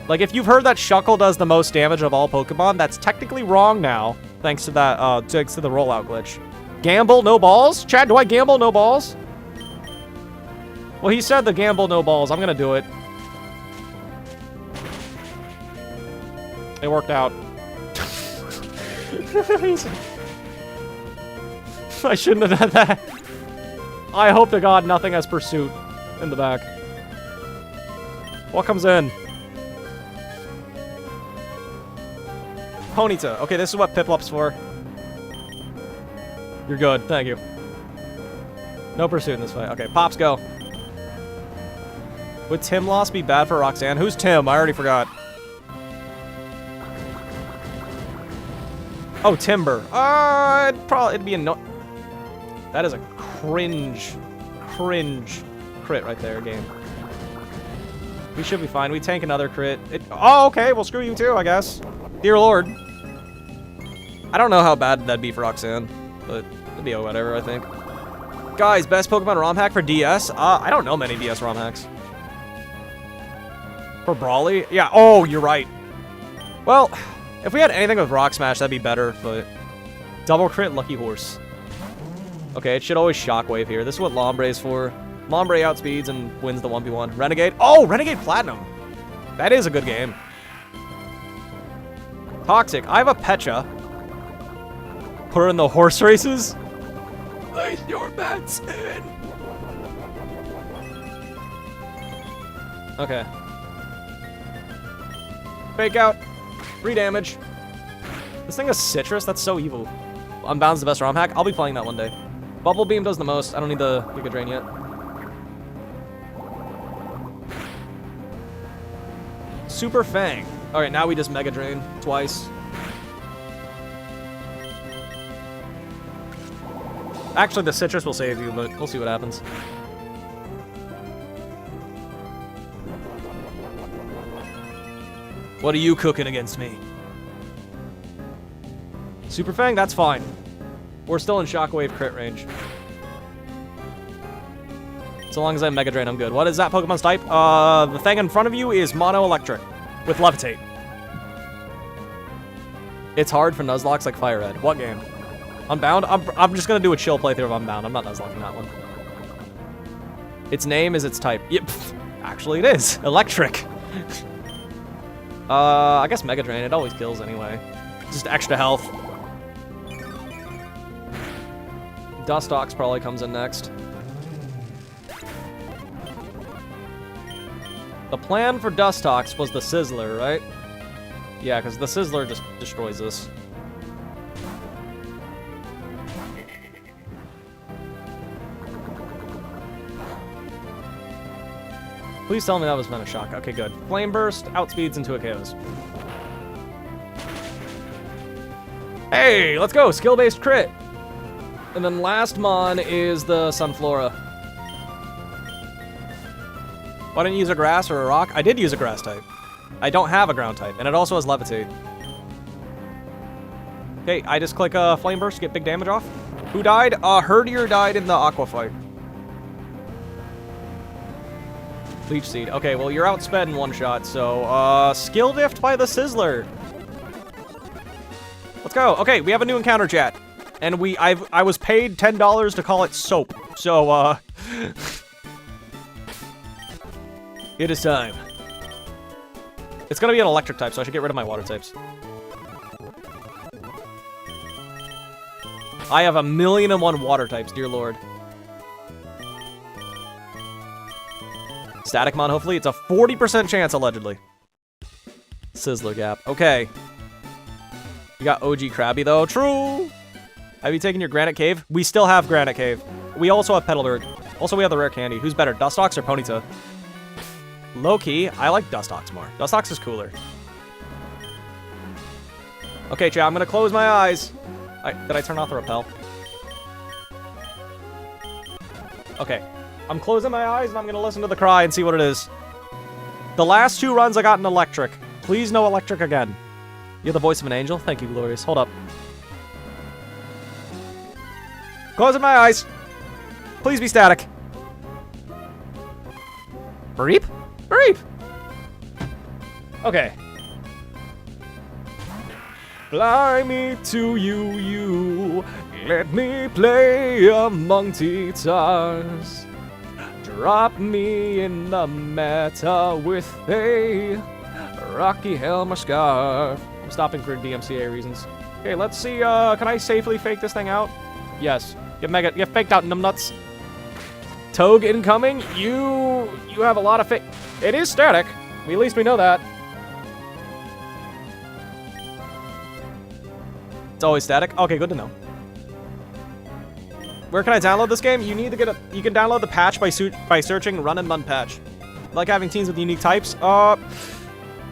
Like, if you've heard that Shuckle does the most damage of all Pokemon, that's technically wrong now, thanks to that, thanks to the Rollout glitch. Gamble, no balls? Chad, do I gamble, no balls? Well, he said the gamble, no balls. I'm gonna do it. It worked out. I shouldn't have done that. I hope to God nothing has Pursuit in the back. What comes in? Ponyta. Okay, this is what Piplup's for. You're good. Thank you. No Pursuit in this fight. Okay, Pops, go. Would Tim loss be bad for Roxanne? Who's Tim? I already forgot. Oh, Timber. It'd be a That is a cringe crit right there, game. We should be fine. We tank another crit. Oh, okay. Well, screw you too, I guess. Dear Lord. I don't know how bad that'd be for Roxanne, but it'd be whatever, I think. Guys, best Pokemon ROM hack for DS? I don't know many DS ROM hacks. For Brawly? Yeah. Oh, you're right. Well, If we had anything with Rock Smash, that'd be better, but... Double crit, Lucky Horse. Okay, it should always Shockwave here. This is what Lombre's for. Lombre outspeeds and wins the 1v1. Renegade. Oh, Renegade Platinum. That is a good game. Toxic. I have a Pecha. Put her in the horse races. Place your bets in. Okay. Fake out. 3 damage. This thing is Citrus? That's so evil. Unbound's the best ROM hack. I'll be playing that one day. Bubble Beam does the most. I don't need the Giga Drain yet. Super Fang. Alright, now we just Mega Drain twice. Actually, the Citrus will save you, but we'll see what happens. What are you cooking against me? Super Fang, that's fine. We're still in Shockwave crit range. So long as I Mega Drain, I'm good. What is that Pokemon's type? The thing in front of you is Mono Electric with Levitate. It's hard for Nuzlocks like Fire Red. What game? Unbound? I'm just gonna do a chill playthrough of Unbound. I'm not Nuzlocking that one. Its name is its type. Yep. Actually, it is. Electric. I guess Mega Drain. It always kills anyway. Just extra health. Dustox probably comes in next. The plan for Dustox was the Sizzler, right? Yeah, because the Sizzler just destroys this. Please tell me that was Venoshock. Okay, good. Flame Burst outspeeds into a KOs. Hey, let's go! Skill-based crit! And then last mon is the Sunflora. Why didn't you use a grass or a rock? I did use a grass type. I don't have a ground type, and it also has Levitate. Okay, I just click Flame Burst to get big damage off. Who died? Herdier died in the Aqua fight. Leech Seed. Okay, well, you're outsped in one shot, so, Skill Dift by the Sizzler. Let's go. Okay, we have a new encounter, chat. And I was paid $10 to call it Soap. So, it is time. It's gonna be an electric type, so I should get rid of my water types. I have 1,000,001 water types, dear lord. Static Mon, hopefully. It's a 40% chance, allegedly. Sizzler Gap. Okay. You got OG Krabby, though. True! Have you taken your Granite Cave? We still have Granite Cave. We also have Petalburg. Also, we have the rare candy. Who's better, Dustox or Ponyta? Low-key, I like Dustox more. Dustox is cooler. Okay, chat, I'm gonna close my eyes. Did I turn off the repel? Okay. I'm closing my eyes and I'm gonna listen to the cry and see what it is. The last 2 runs I got an electric. Please no electric again. You're the voice of an angel? Thank you, Glorious. Hold up. Closing my eyes. Please be static. Reap? Reap! Okay. Fly me to you. Let me play among Titans. Drop me in the meta with a Rocky Helm or Scarf. I'm stopping for DMCA reasons. Okay, let's see, can I safely fake this thing out? Yes. Get faked out, numbnuts. Togue incoming. You have a lot of fake. It is static. At least we know that. It's always static. Okay, good to know. Where can I download this game? You need to get you can download the patch by searching Run and Bun patch. Like having teams with unique types.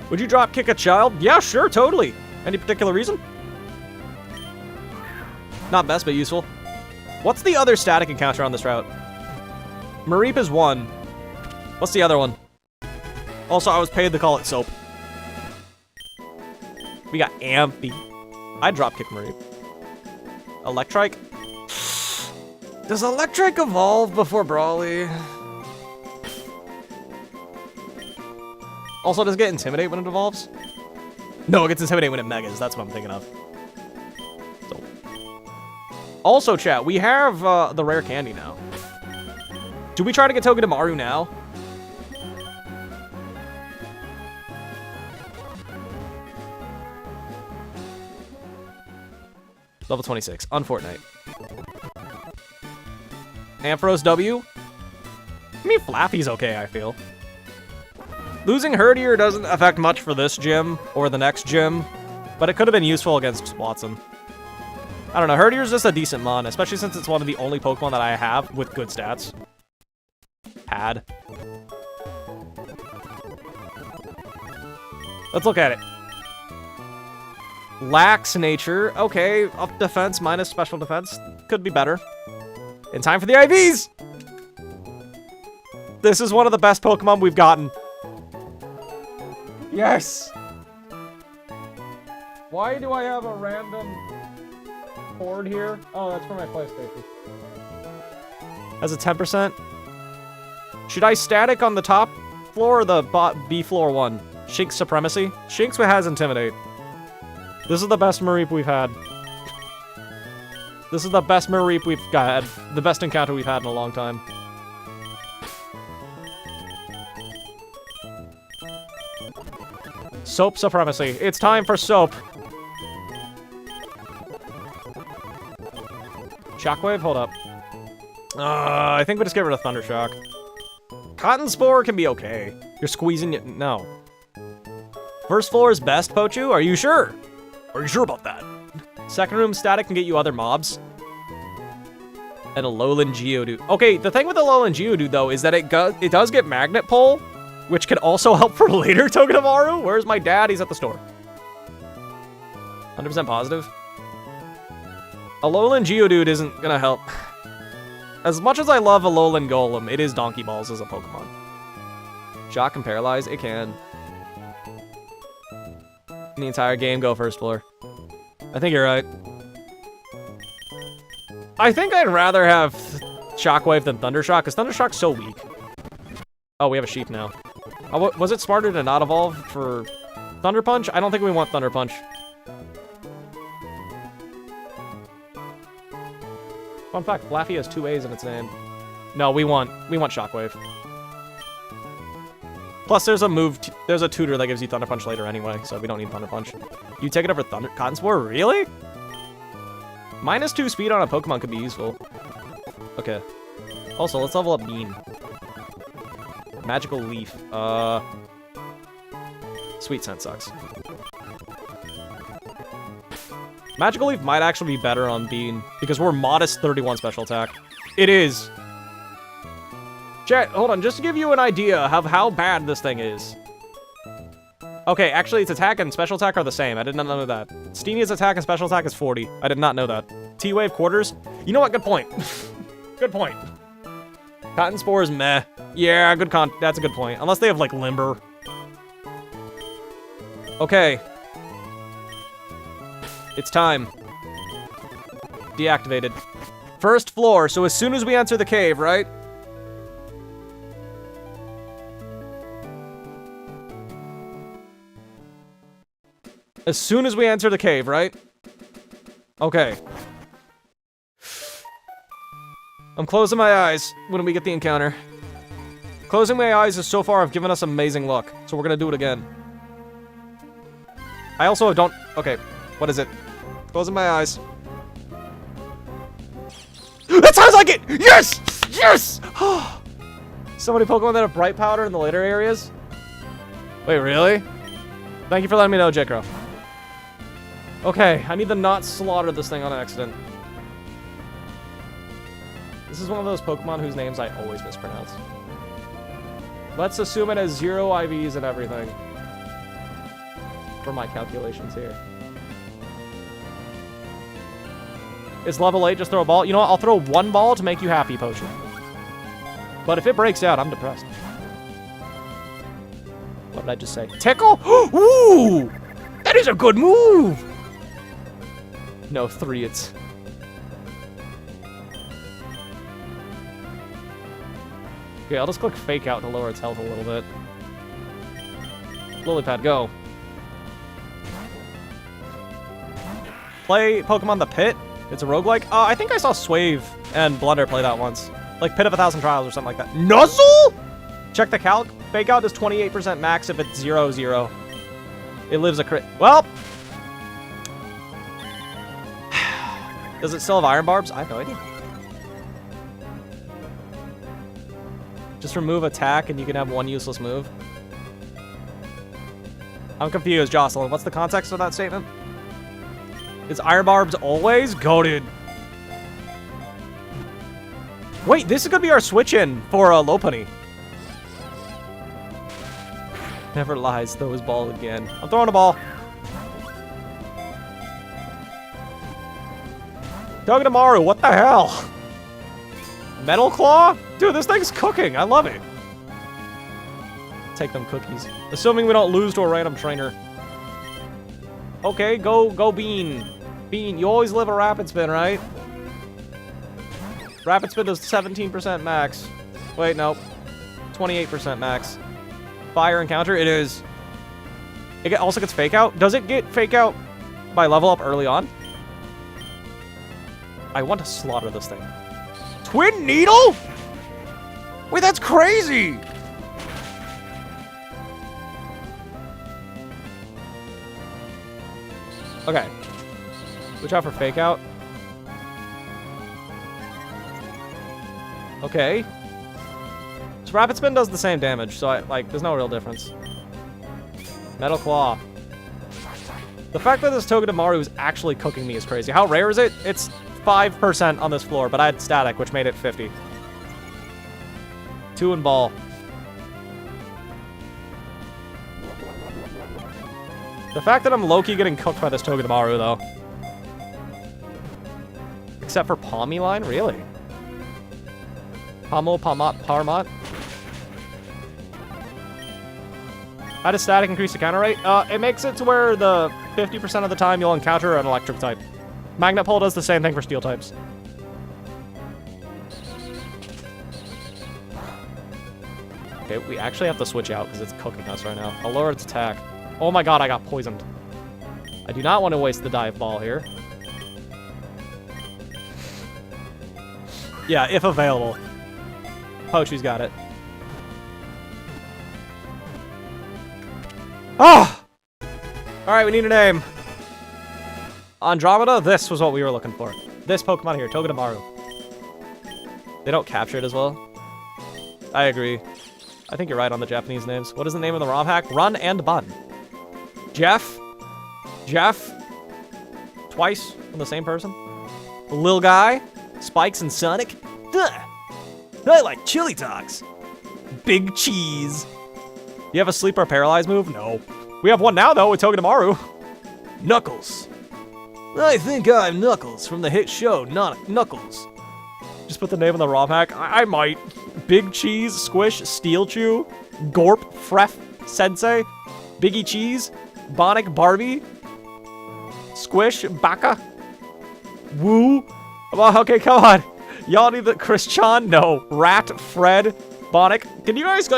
Would you drop kick a child? Yeah, sure, totally. Any particular reason? Not best, but useful. What's the other static encounter on this route? Mareep is 1. What's the other one? Also, I was paid to call it Soap. We got Amphi. I drop kick Mareep. Electrike? Does Electrike evolve before Brawly? Also, does it get Intimidate when it evolves? No, it gets Intimidate when it megas. That's what I'm thinking of. So. Also, chat, we have the rare candy now. Do we try to get Togedemaru now? Level 26 on Fortnite. Ampharos W. I mean, Flappy's okay, I feel. Losing Herdier doesn't affect much for this gym or the next gym, but it could have been useful against Watson. I don't know, Herdier's just a decent mon, especially since it's one of the only Pokemon that I have with good stats. Had. Let's look at it. Lax nature. Okay, up defense minus special defense. Could be better. In time for the IVs! This is one of the best Pokemon we've gotten. Yes! Why do I have a random cord here? Oh, that's for my PlayStation. Has a 10%. Should I static on the top floor or the B floor one? Shink's Supremacy? Shink's has Intimidate. This is the best Mareep we've had. This is the best Mareep we've got. The best encounter we've had in a long time. Soap Supremacy. It's time for soap. Shockwave? Hold up. I think we just get rid of Thundershock. Cotton Spore can be okay. You're squeezing it. No. First floor is best, Pochu? Are you sure? Are you sure about that? Second room static can get you other mobs. And a Lowland Geodude. Okay, the thing with the Lowland Geodude, though, is that it does get Magnet Pull, which can also help for later Togedemaru. Where's my dad? He's at the store. 100% positive. A Lowland Geodude isn't gonna help. As much as I love a Alolan Golem, it is Donkey Balls as a Pokemon. Shock and Paralyze? It can. In the entire game, go first floor. I think you're right. I think I'd rather have Shockwave than Thundershock, because Thundershock's so weak. Oh, we have a sheep now. Oh, was it smarter to not evolve for Thunder Punch? I don't think we want Thunder Punch. Fun fact, Flaffy has 2 A's in its name. No, we want Shockwave. Plus, there's a tutor that gives you Thunder Punch later anyway, so we don't need Thunder Punch. You take it over Cotton Spore? Really? -2 speed on a Pokemon could be useful. Okay. Also, let's level up Bean. Magical Leaf. Sweet Scent sucks. Magical Leaf might actually be better on Bean, because we're modest 31 special attack. It is. Chat, hold on, just to give you an idea of how bad this thing is. Okay, actually, its attack and special attack are the same. I did not know that. Steenia's attack and special attack is 40. I did not know that. T-Wave quarters? You know what? Good point. Good point. Cotton Spore is meh. Yeah, that's a good point. Unless they have, like, Limber. Okay. It's time. Deactivated. First floor, so as soon as we enter the cave, right? As soon as we enter the cave, right? Okay. I'm closing my eyes when we get the encounter. Closing my eyes is so far have given us amazing luck, so we're gonna do it again. I also don't... Okay, what is it? Closing my eyes. That sounds like it! Yes! Yes! So many Pokemon that have Bright Powder in the later areas. Wait, really? Thank you for letting me know, J-Crow. Okay, I need to not slaughter this thing on accident. This is one of those Pokemon whose names I always mispronounce. Let's assume it has 0 IVs and everything. For my calculations here. Is level 8 just throw a ball? You know what? I'll throw 1 ball to make you happy, Potion. But if it breaks out, I'm depressed. What did I just say? Tickle? Ooh! That is a good move! No, 3, it's... Okay, I'll just click Fake Out to lower its health a little bit. Lily Pad, go. play Pokemon The Pit. It's a roguelike. I think I saw Swave and Blunder play that once. Like Pit of 1,000 Trials or something like that. Nuzzle? Check the calc. Fake Out does 28% max if it's 0-0. It lives a crit. Well. Does it still have Iron Barbs? I have no idea. Just remove attack and you can have one useless move. I'm confused, Jocelyn. What's the context of that statement? Is Iron Barbs always goated? Wait, this is gonna be our switch-in for Lopunny. Never lies, throw his ball again. I'm throwing a ball. Togedemaru, what the hell? Metal Claw? Dude, this thing's cooking. I love it. Take them cookies. Assuming we don't lose to a random trainer. Okay, go Bean. Bean, you always live a Rapid Spin, right? Rapid Spin does 17% max. Wait, no. 28% max. Fire encounter, it is. It also gets Fake Out. Does it get Fake Out by level up early on? I want to slaughter this thing. Twin Needle? Wait, that's crazy! Okay. Watch out for Fake Out. Okay. So Rapid Spin does the same damage, so there's no real difference. Metal Claw. The fact that this Togedemaru is actually cooking me is crazy. How rare is it? It's 5% on this floor, but I had Static, which made it 50. 2 and Ball. The fact that I'm low-key getting cooked by this Togedemaru, though. Except for Palmy line? Really? Pommel, Palmot, Parmot? How does Static increase the counter rate? It makes it to where the 50% of the time you'll encounter an electric type. Magnet Pole does the same thing for steel types. Okay, we actually have to switch out because it's cooking us right now. I'll lower its attack. Oh my god, I got poisoned. I do not want to waste the dive ball here. Yeah, if available. Pochu's got it. Ah! Alright, we need a name. Andromeda, this was what we were looking for. This Pokemon here, Togedemaru. They don't capture it as well. I agree. I think you're right on the Japanese names. What is the name of the ROM hack? Run and Bun. Jeff. Twice from the same person. Lil Guy. Spikes and Sonic. Duh. I like chili dogs. Big Cheese. You have a sleep or paralyze move? No. We have one now, though, with Togedemaru. Knuckles. I think I'm Knuckles from the hit show Knuckles. Just put the name on the ROM hack. I might. Big Cheese, Squish, Steel Chew, Gorp, Fref, Sensei, Biggie Cheese, Bonic, Barbie, Squish, Baka, Woo. Well, okay, come on. Y'all need the Christian? No. Rat, Fred, Bonic. Can you guys,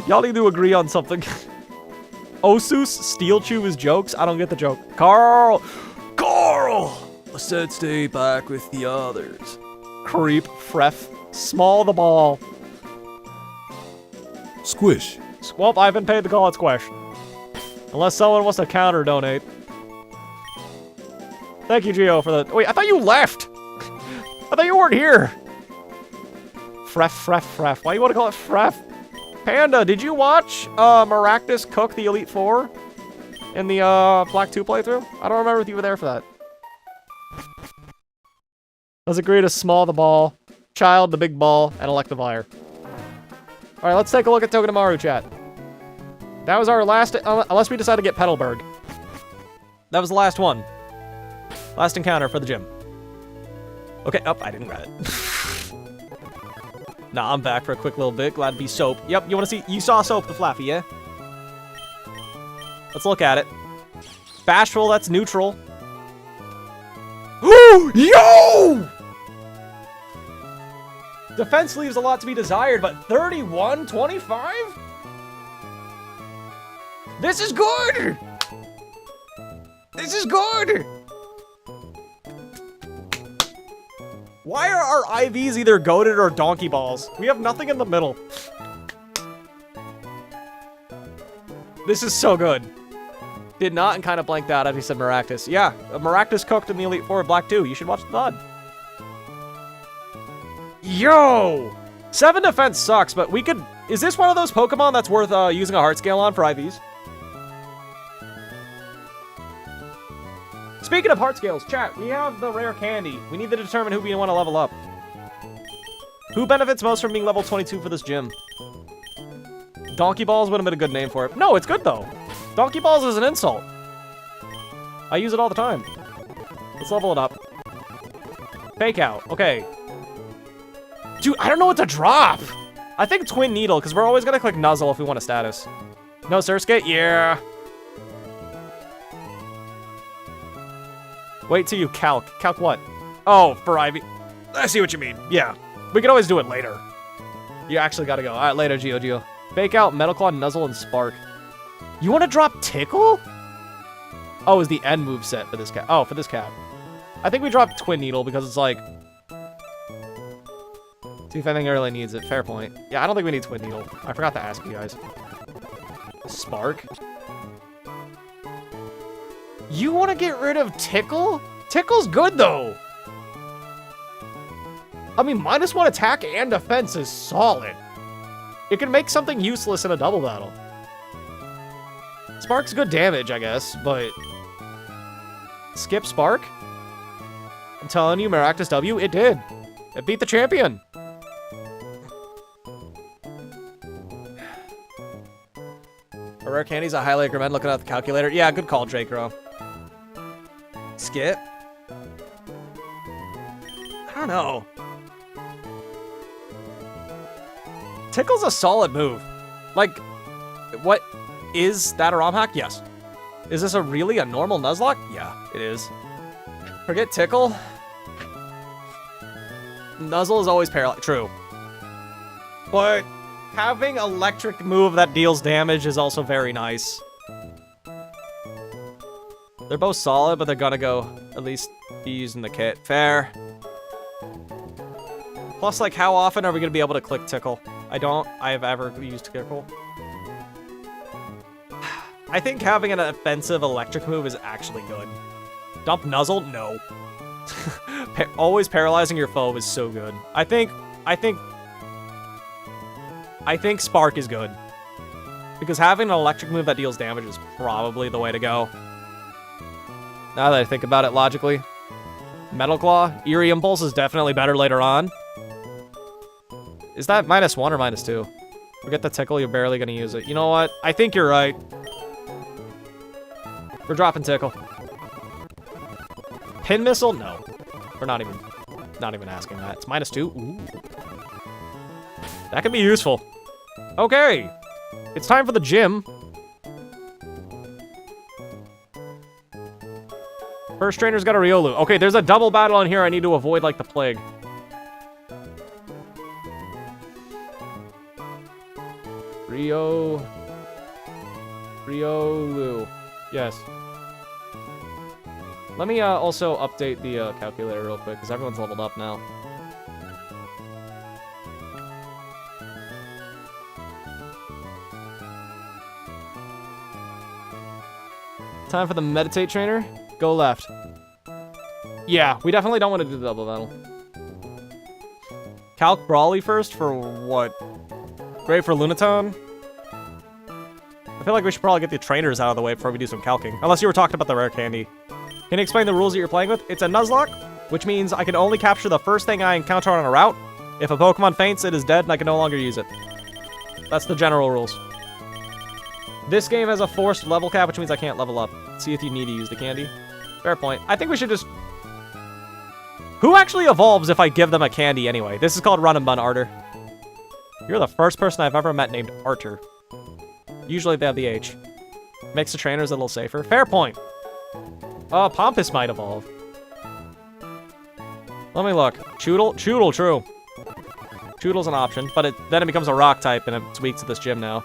y'all need to agree on something. Osus, Steel Chew is jokes? I don't get the joke. Carl! I said stay back with the others. Creep, Fref, Small the Ball. Squish. Well, I haven't paid to call it Squish. Unless someone wants to counter donate. Thank you, Gio, for the... Wait, I thought you left! I thought you weren't here! Fref. Why do you want to call it Fref? Panda, did you watch Maractus cook the Elite Four in the Black 2 playthrough? I don't remember if you were there for that. Let's agree to Small the Ball, Child the Big Ball, and Electivire. Alright, let's take a look at Togedemaru, chat. That was our last, unless we decide to get Petalburg. That was the last one. Last encounter for the gym. Okay, I didn't grab it. Nah, I'm back for a quick little bit. Glad to be Soap. Yep, you want to see? You saw Soap the Flaffy, yeah? Let's look at it. Bashful, that's neutral. Yo! Defense leaves a lot to be desired, but 31-25? This is good! This is good! Why are our IVs either goated or donkey balls? We have nothing in the middle. This is so good. Did not and kind of blanked out after he said Maractus. Yeah, Maractus cooked in the Elite Four of Black 2. You should watch the VOD. Yo! 7 defense sucks, but we could... Is this one of those Pokemon that's worth using a heart scale on for IVs? Speaking of heart scales, chat, we have the rare candy. We need to determine who we want to level up. Who benefits most from being level 22 for this gym? Donkey Balls would have been a good name for it. No, it's good, though. Donkey Balls is an insult. I use it all the time. Let's level it up. Fake out. Okay. Dude, I don't know what to drop. I think Twin Needle, because we're always going to click Nuzzle if we want a status. No Surskate? Yeah. Wait till you calc. Calc what? Oh, for Ivy. I see what you mean. Yeah. We can always do it later. You actually got to go. All right, later, Geo. Fake out, Metal Claw, Nuzzle, and Spark. You want to drop Tickle? Oh, is the end move set for this cat? Oh, for this cat. I think we dropped Twin Needle because it's like... See if anything really needs it. Fair point. Yeah, I don't think we need Twin Needle. I forgot to ask you guys. Spark? You want to get rid of Tickle? Tickle's good, though. I mean, -1 attack and defense is solid. It can make something useless in a double battle. Spark's good damage, I guess, but... Skip Spark? I'm telling you, Maractus W, it did. It beat the champion. A rare candies I highly recommend looking at the calculator. Yeah, good call, Draco. Skip? I don't know. Tickle's a solid move. Like, what? Is that a ROM hack? Yes. Is this really a normal Nuzlocke? Yeah, it is. Forget Tickle. Nuzzle is always paralyzed. True. But having electric move that deals damage is also very nice. They're both solid, but they're gonna go at least be using the kit. Fair. Plus, like, how often are we gonna be able to click Tickle? I've ever used Tickle. I think having an offensive electric move is actually good. Dump Nuzzle? No. Always paralyzing your foe is so good. I think Spark is good. Because having an electric move that deals damage is probably the way to go. Now that I think about it logically. Metal Claw? Eerie Impulse is definitely better later on. Is that -1 or -2? Forget the Tickle, you're barely gonna use it. You know what? I think you're right. We're dropping Tickle. Pin Missile? No. We're not even asking that. It's -2. Ooh. That could be useful. Okay. It's time for the gym. First trainer's got a Riolu. Okay, there's a double battle in here I need to avoid like the plague. Riolu. Yes. Let me also update the calculator real quick, because everyone's leveled up now. Time for the meditate trainer. Go left. Yeah, we definitely don't want to do the double battle. Calc Brawly first for what? Great for Lunaton? I feel like we should probably get the trainers out of the way before we do some calcing. Unless you were talking about the rare candy. Can you explain the rules that you're playing with? It's a Nuzlocke, which means I can only capture the first thing I encounter on a route. If a Pokemon faints, it is dead and I can no longer use it. That's the general rules. This game has a forced level cap, which means I can't level up. See if you need to use the candy. Fair point. I think we should just... Who actually evolves if I give them a candy anyway? This is called Run and Bun Arter. You're the first person I've ever met named Arter. Usually they have the H. Makes the trainers a little safer. Fair point. Pompous might evolve. Let me look. Choodle? Choodle, true. Choodle's an option, but then it becomes a rock type, and it's weak to this gym now.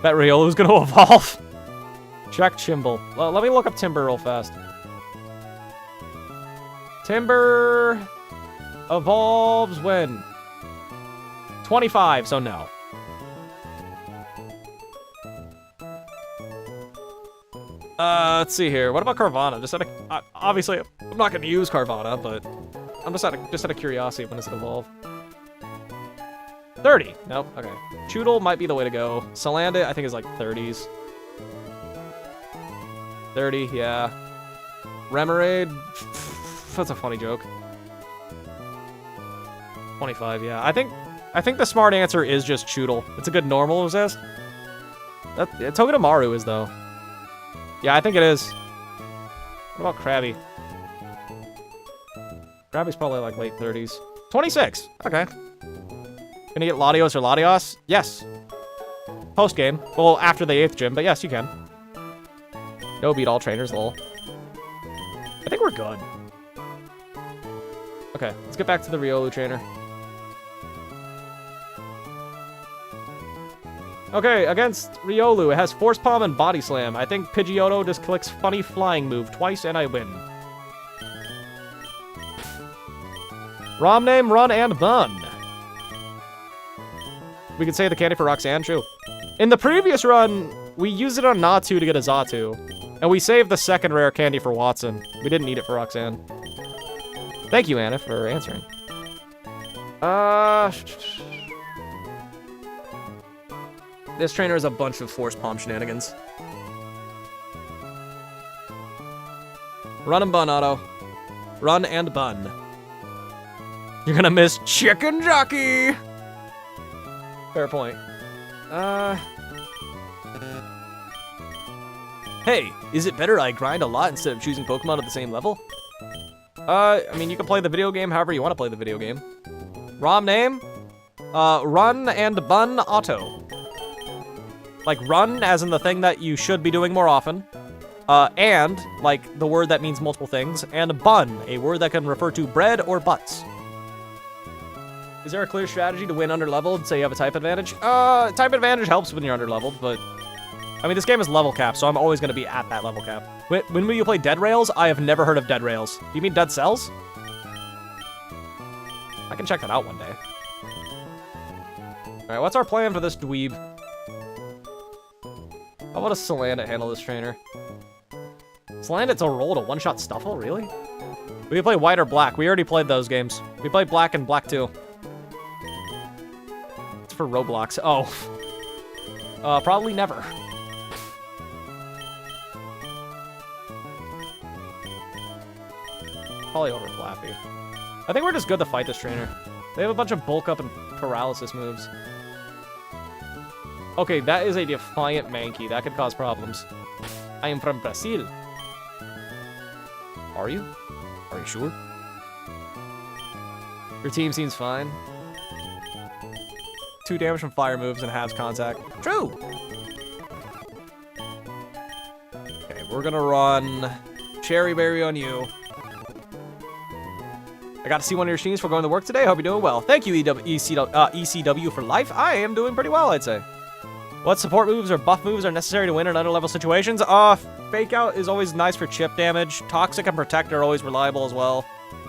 Bet Riolu's gonna evolve. Check Chimble. Well, let me look up Timber real fast. Timber... evolves when? 25, so no. Let's see here. What about Carvana? Just obviously, I'm not going to use Carvana, but I'm just out of curiosity. When does it evolve? 30. Nope. Okay. Choodle might be the way to go. Salandit, I think, is like 30s. 30, yeah. Remoraid, that's a funny joke. 25, yeah. I think the smart answer is just Choodle. It's a good normal resist. Togedemaru is, though. Yeah, I think it is. What about Krabby? Krabby's probably like late 30s. 26. Okay. Gonna get Latios or Latios? Yes. Post-game. Well, after the 8th gym, but yes, you can. No beat all trainers, lol. I think we're good. Okay, let's get back to the Riolu trainer. Okay, against Riolu, it has Force Palm and Body Slam. I think Pidgeotto just clicks funny flying move twice and I win. ROM name, Run and Bun. We could say the candy for Roxanne, true. In the previous run, we used it on Natu to get a Xatu. And we saved the second rare candy for Watson. We didn't need it for Roxanne. Thank you, Anna, for answering. This trainer is a bunch of Force Palm shenanigans. Run and Bun, Otto. Run and Bun. You're gonna miss Chicken Jockey! Fair point. Hey, is it better I grind a lot instead of choosing Pokemon at the same level? I mean, you can play the video game however you want to play the video game. ROM name? Run and Bun Auto. Like run as in the thing that you should be doing more often. And, like the word that means multiple things. And bun, a word that can refer to bread or butts. Is there a clear strategy to win underleveled? Say you have a type advantage? Type advantage helps when you're underleveled, but... I mean, this game is level cap, so I'm always going to be at that level cap. When will you play Dead Rails? I have never heard of Dead Rails. Do you mean Dead Cells? I can check that out one day. Alright, what's our plan for this dweeb? How about a Salandit handle this trainer? Salandit's a roll to one-shot Stuffle? Really? We can play white or black. We already played those games. We played black and black too. It's for Roblox. Oh. Probably never. Probably over Flappy. I think we're just good to fight this trainer. They have a bunch of bulk up and paralysis moves. Okay, that is a defiant Mankey. That could cause problems. I am from Brazil. Are you? Are you sure? Your team seems fine. 2 damage from fire moves and halves contact. True! Okay, we're gonna run Cherry Berry on you. I got to see one of your streams before going to work today. Hope you're doing well. Thank you, ECW for life. I am doing pretty well, I'd say. What support moves or buff moves are necessary to win in underlevel situations? Fake Out is always nice for chip damage. Toxic and Protect are always reliable as well.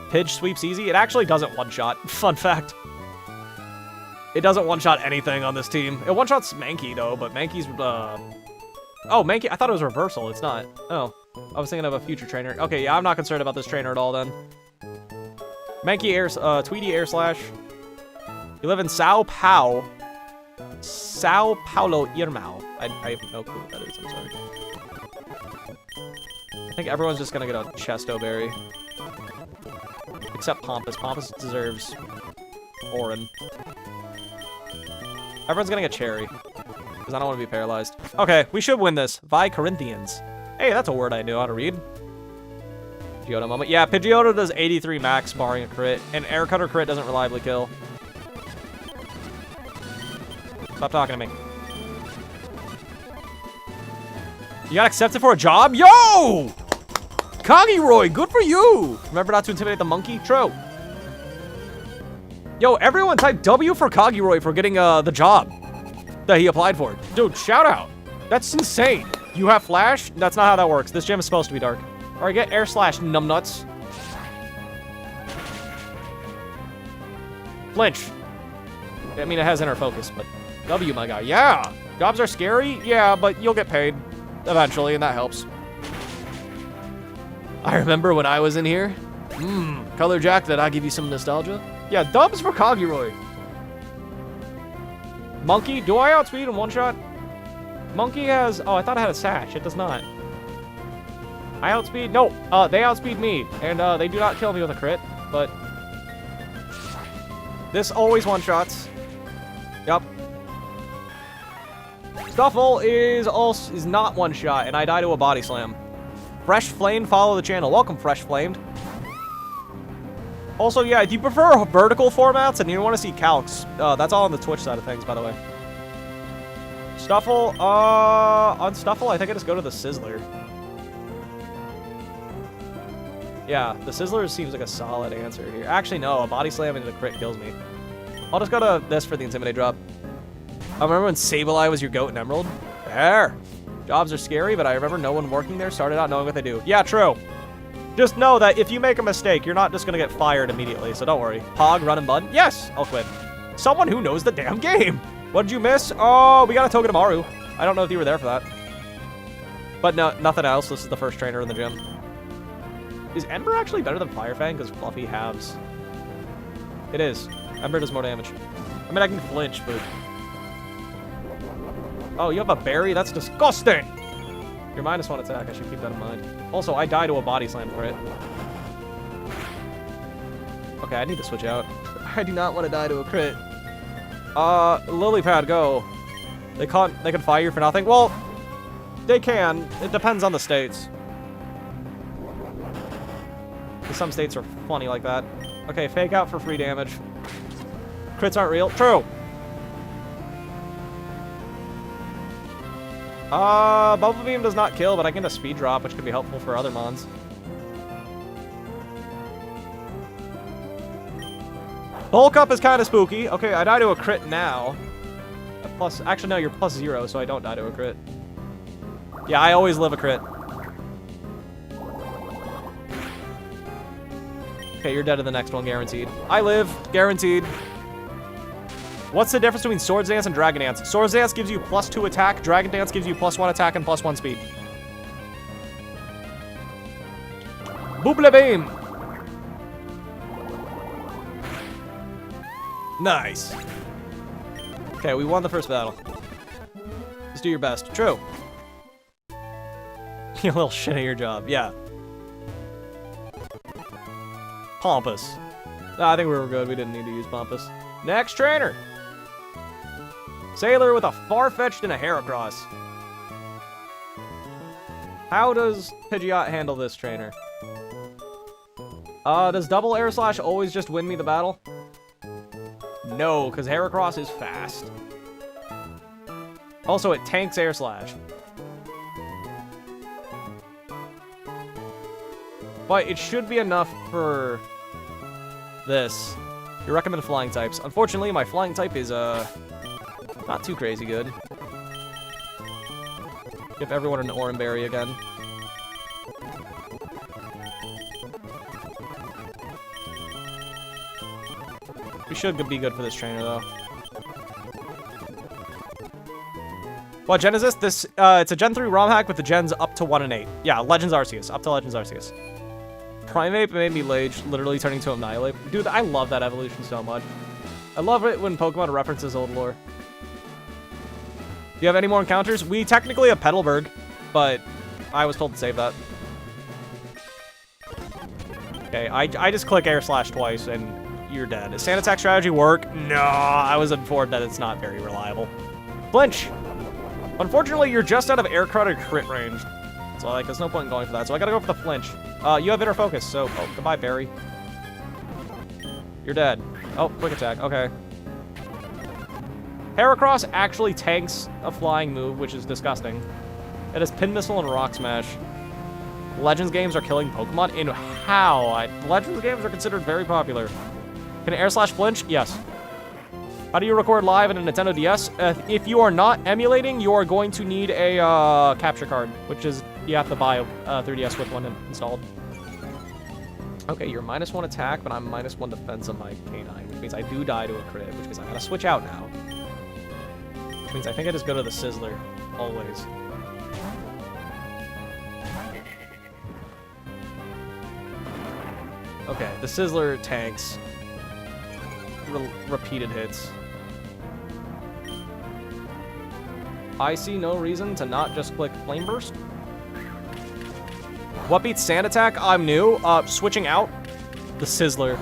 Pidge sweeps easy. It actually doesn't one-shot. Fun fact. It doesn't one-shot anything on this team. It one-shots Mankey, though, but Mankey's, Oh, Mankey, I thought it was reversal. It's not. Oh, I was thinking of a future trainer. Okay, yeah, I'm not concerned about this trainer at all, then. Mankey Tweety Air Slash. You live in Sao Paulo, Irmão. I have no clue what that is, I'm sorry. I think everyone's just gonna get a Chesto Berry. Except Pompous. Pompous deserves Orin. Everyone's gonna get Cherry. Because I don't want to be paralyzed. Okay, we should win this. Vi Corinthians. Hey, that's a word I knew how to read. Pidgeotto moment. Yeah, Pidgeotto does 83 max barring a crit, and Air Cutter crit doesn't reliably kill. Stop talking to me. You got accepted for a job? Yo! Kagiroy, good for you! Remember not to intimidate the monkey? True. Yo, everyone type W for Kagiroy for getting the job that he applied for. Dude, shout out. That's insane. You have Flash? That's not how that works. This gym is supposed to be dark. Alright, get Air Slash, numbnuts. Flinch. I mean, it has inner focus, but W, my guy. Yeah. Jobs are scary. Yeah, but you'll get paid eventually, and that helps. I remember when I was in here. Color Jack, did I give you some nostalgia? Yeah, dubs for Kagiroy. Monkey, do I outspeed in one shot? Monkey has, oh, I thought I had a sash. It does not. I outspeed, no, they outspeed me, and they do not kill me with a crit, but this always one-shots. Yup. Stuffle is not one shot, and I die to a body slam. Fresh Flamed, follow the channel. Welcome, Fresh Flamed. Also, yeah, if you prefer vertical formats and you want to see calcs, that's all on the Twitch side of things, by the way. Stuffle, on Stuffle, I think I just go to the Sizzler. Yeah, the Sizzler seems like a solid answer here. Actually, no, a body slam into the crit kills me. I'll just go to this for the Intimidate drop. I remember when Sableye was your goat in Emerald? There. Jobs are scary, but I remember no one working there started out knowing what they do. Yeah, true. Just know that if you make a mistake, you're not just gonna get fired immediately, so don't worry. Pog, Run and Bun? Yes, I'll quit. Someone who knows the damn game. What did you miss? Oh, we got a Togedemaru. I don't know if you were there for that. But no, nothing else. This is the first trainer in the gym. Is Ember actually better than Fire Fang? Because Fluffy halves. It is. Ember does more damage. I mean, I can flinch, but... Oh, you have a berry? That's disgusting! Your -1 attack. I should keep that in mind. Also, I die to a body slam for it. Okay, I need to switch out. I do not want to die to a crit. Lilypad, go. They can fire you for nothing? Well, they can. It depends on the states. Some states are funny like that. Okay, fake out for free damage. Crits aren't real. True. Bubble Beam does not kill, but I get a speed drop, which could be helpful for other mons. Bulk Up is kind of spooky. Okay, I die to a crit now. Actually, no, you're +0, so I don't die to a crit. Yeah, I always live a crit. Okay, you're dead in the next one, guaranteed. I live, guaranteed. What's the difference between Swords Dance and Dragon Dance? Swords Dance gives you +2 attack, Dragon Dance gives you +1 attack and +1 speed. Booble Beam! Nice. Okay, we won the first battle. Just do your best. True. You little shit at your job. Yeah. Pompous. No, I think we were good. We didn't need to use Pompous. Next trainer. Sailor with a Farfetch'd and a Heracross. How does Pidgeot handle this trainer? Does double air slash always just win me the battle? No, because Heracross is fast. Also, it tanks air slash. But it should be enough for this. You recommend flying types. Unfortunately, my flying type is, not too crazy good. Give everyone an Oranberry again. We should be good for this trainer, though. What gen is this? This, it's a Gen 3 ROM hack with the gens up to 1 and 8. Yeah, Legends Arceus. Up to Legends Arceus. Primeape made me Lage, literally turning to Annihilate. Dude, I love that evolution so much. I love it when Pokemon references old lore. Do you have any more encounters? We technically have Petalburg, but I was told to save that. Okay, I just click air slash twice and you're dead. Does sand attack strategy work? No, I was informed that it's not very reliable. Flinch! Unfortunately, you're just out of air crit range. So, like, there's no point in going for that. So I gotta go for the flinch. You have inner focus, so... Oh, goodbye, Barry. You're dead. Oh, quick attack. Okay. Heracross actually tanks a flying move, which is disgusting. It has Pin Missile and Rock Smash. Legends games are killing Pokemon? In how? Legends games are considered very popular. Can air slash flinch? Yes. How do you record live in a Nintendo DS? If you are not emulating, you are going to need a capture card, which is, you have to buy a 3DS with one installed. Okay, you're -1 attack, but I'm -1 defense on my canine, which means I do die to a crit, which means I gotta switch out now. Which means I think I just go to the Sizzler, always. Okay, the Sizzler tanks. Repeated hits. I see no reason to not just click Flame Burst. What beats Sand Attack? I'm new. Switching out. The Sizzler.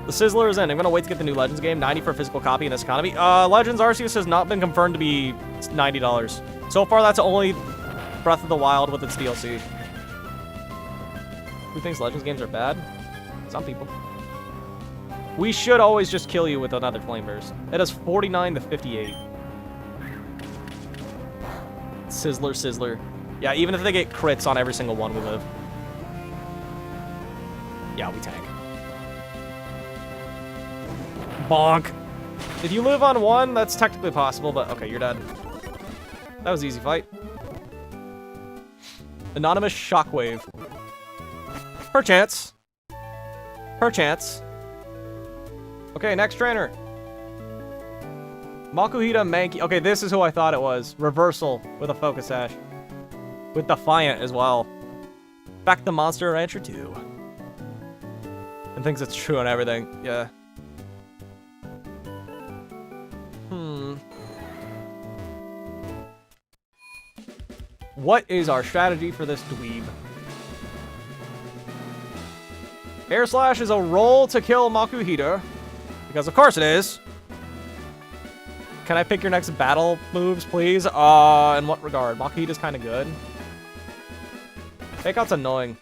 The Sizzler is in. I'm gonna wait to get the new Legends game. 90 for a physical copy in this economy. Legends Arceus has not been confirmed to be $90. So far, that's only Breath of the Wild with its DLC. Who thinks Legends games are bad? Some people. We should always just kill you with another Flame Burst. It has 49 to 58. Sizzler, Sizzler. Yeah, even if they get crits on every single one, we live. Yeah, we tank. Bonk. If you live on one, that's technically possible, but okay, you're dead. That was an easy fight. Anonymous Shockwave. Perchance. Perchance. Okay, next trainer. Makuhita Mankey. Okay, this is who I thought it was. Reversal with a Focus Sash. With Defiant as well. Back to Monster Rancher 2. And thinks it's true on everything. Yeah. What is our strategy for this dweeb? Air Slash is a roll to kill Makuhita. Because of course it is. Can I pick your next battle moves, please? In what regard? Makuhita's kind of good. Fake Out's annoying.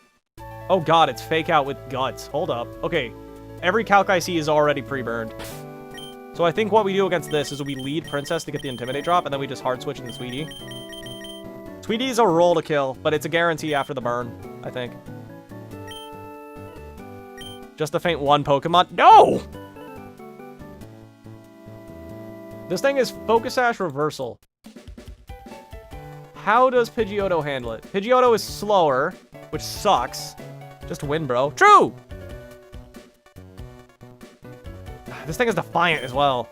Oh god, it's Fake Out with Guts. Hold up. Okay, every calc I see is already pre-burned. So I think what we do against this is we lead Princess to get the Intimidate drop, and then we just hard switch into Sweetie. Sweetie's a roll to kill, but it's a guarantee after the burn, I think. Just to faint one Pokemon. No! This thing is Focus Sash Reversal. How does Pidgeotto handle it? Pidgeotto is slower, which sucks. Just win, bro. True! This thing is Defiant as well.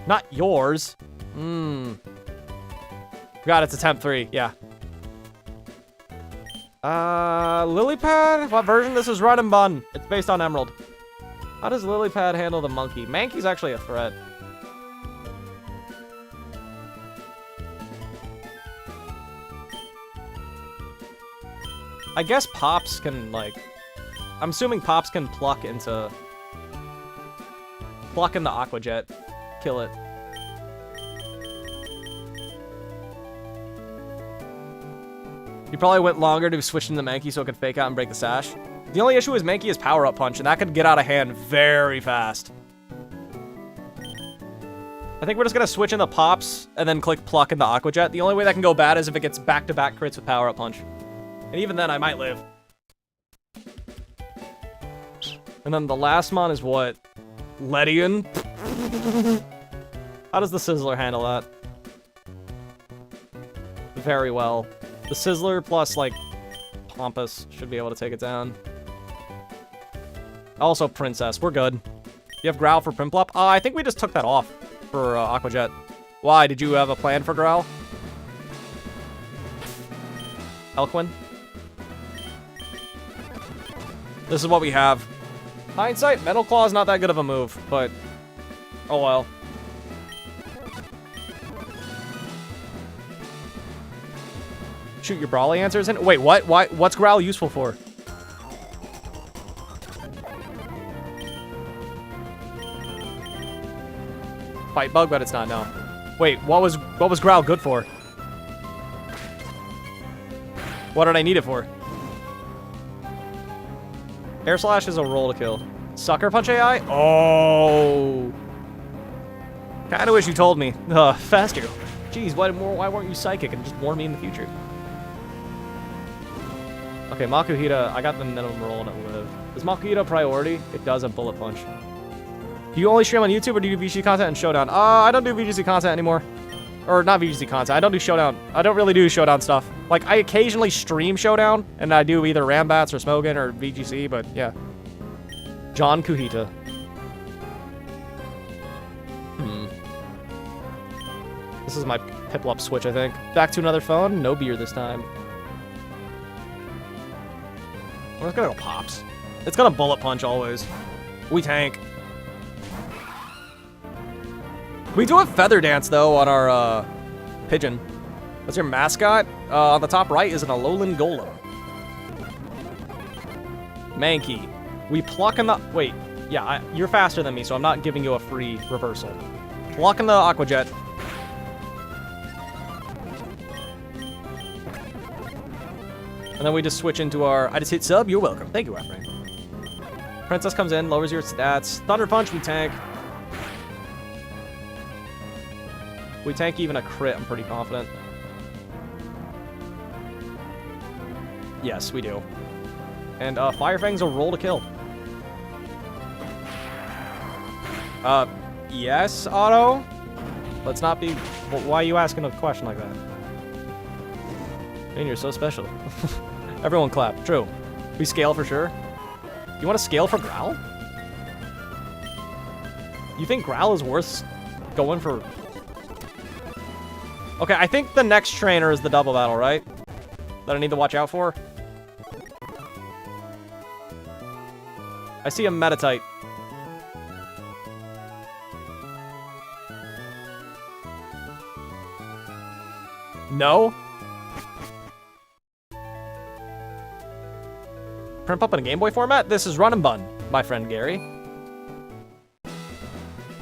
Not yours. Forgot it's attempt 3. Yeah. Lilypad? What version? This is Run and Bun. It's based on Emerald. How does Lilypad handle the monkey? Mankey's actually a threat. I guess Pops can, like... I'm assuming Pops can pluck into... Pluck in the Aqua Jet. Kill it. You probably went longer to switch into Mankey so it could Fake Out and break the Sash. The only issue is Mankey is Power-Up Punch, and that could get out of hand very fast. I think we're just gonna switch into Pops, and then click Pluck in the Aqua Jet. The only way that can go bad is if it gets back-to-back crits with Power-Up Punch. And even then, I might live. And then the last mon is what? Ledian? How does the Sizzler handle that? Very well. The Sizzler plus, like, Pompous should be able to take it down. Also, Princess. We're good. You have Growl for Prinplup? I think we just took that off for Aqua Jet. Why? Did you have a plan for Growl? Elquin? This is what we have. Hindsight, Metal Claw is not that good of a move, but... Oh well. Shoot your Brawly answers in? Wait, what? Why? What's Growl useful for? Fight Bug, but it's not, no. Wait, what was Growl good for? What did I need it for? Air Slash is a roll to kill. Sucker Punch AI? Oh. Kinda wish you told me. Faster. Jeez, why weren't you Psychic and just warn me in the future? Okay, Makuhita, I got the minimum roll and it live. Is Makuhita a priority? It does have Bullet Punch. Do you only stream on YouTube or do you do VGC content and Showdown? I don't do VGC content anymore. Or not VGC content. I don't do Showdown. I don't really do Showdown stuff. Like, I occasionally stream Showdown, and I do either Rambats or Smogan or VGC, but yeah. John Kuhita. This is my Piplup switch, I think. Back to another phone. No beer this time. We're just gonna go Pops. It's gonna Bullet Punch always. We tank. We do a Feather Dance, though, on our, Pigeon. What's your mascot? On the top right is an Alolan Golem. Mankey. We pluck in the... Wait. Yeah, you're faster than me, so I'm not giving you a free reversal. Pluck in the Aqua Jet. And then we just switch into our... I just hit sub. You're welcome. Thank you, Efrain. Princess comes in, lowers your stats. Thunder Punch, we tank. We tank even a crit, I'm pretty confident. Yes, we do. And Fire Fang's a roll to kill. Yes, Otto? Let's not be... Why are you asking a question like that? Man, you're so special. Everyone clap. True. We scale for sure. You want to scale for Growl? You think Growl is worth going for... Okay, I think the next trainer is the double battle, right? That I need to watch out for? I see a Meditite. No? Print up in a Game Boy format? This is Run and Bun, my friend Gary.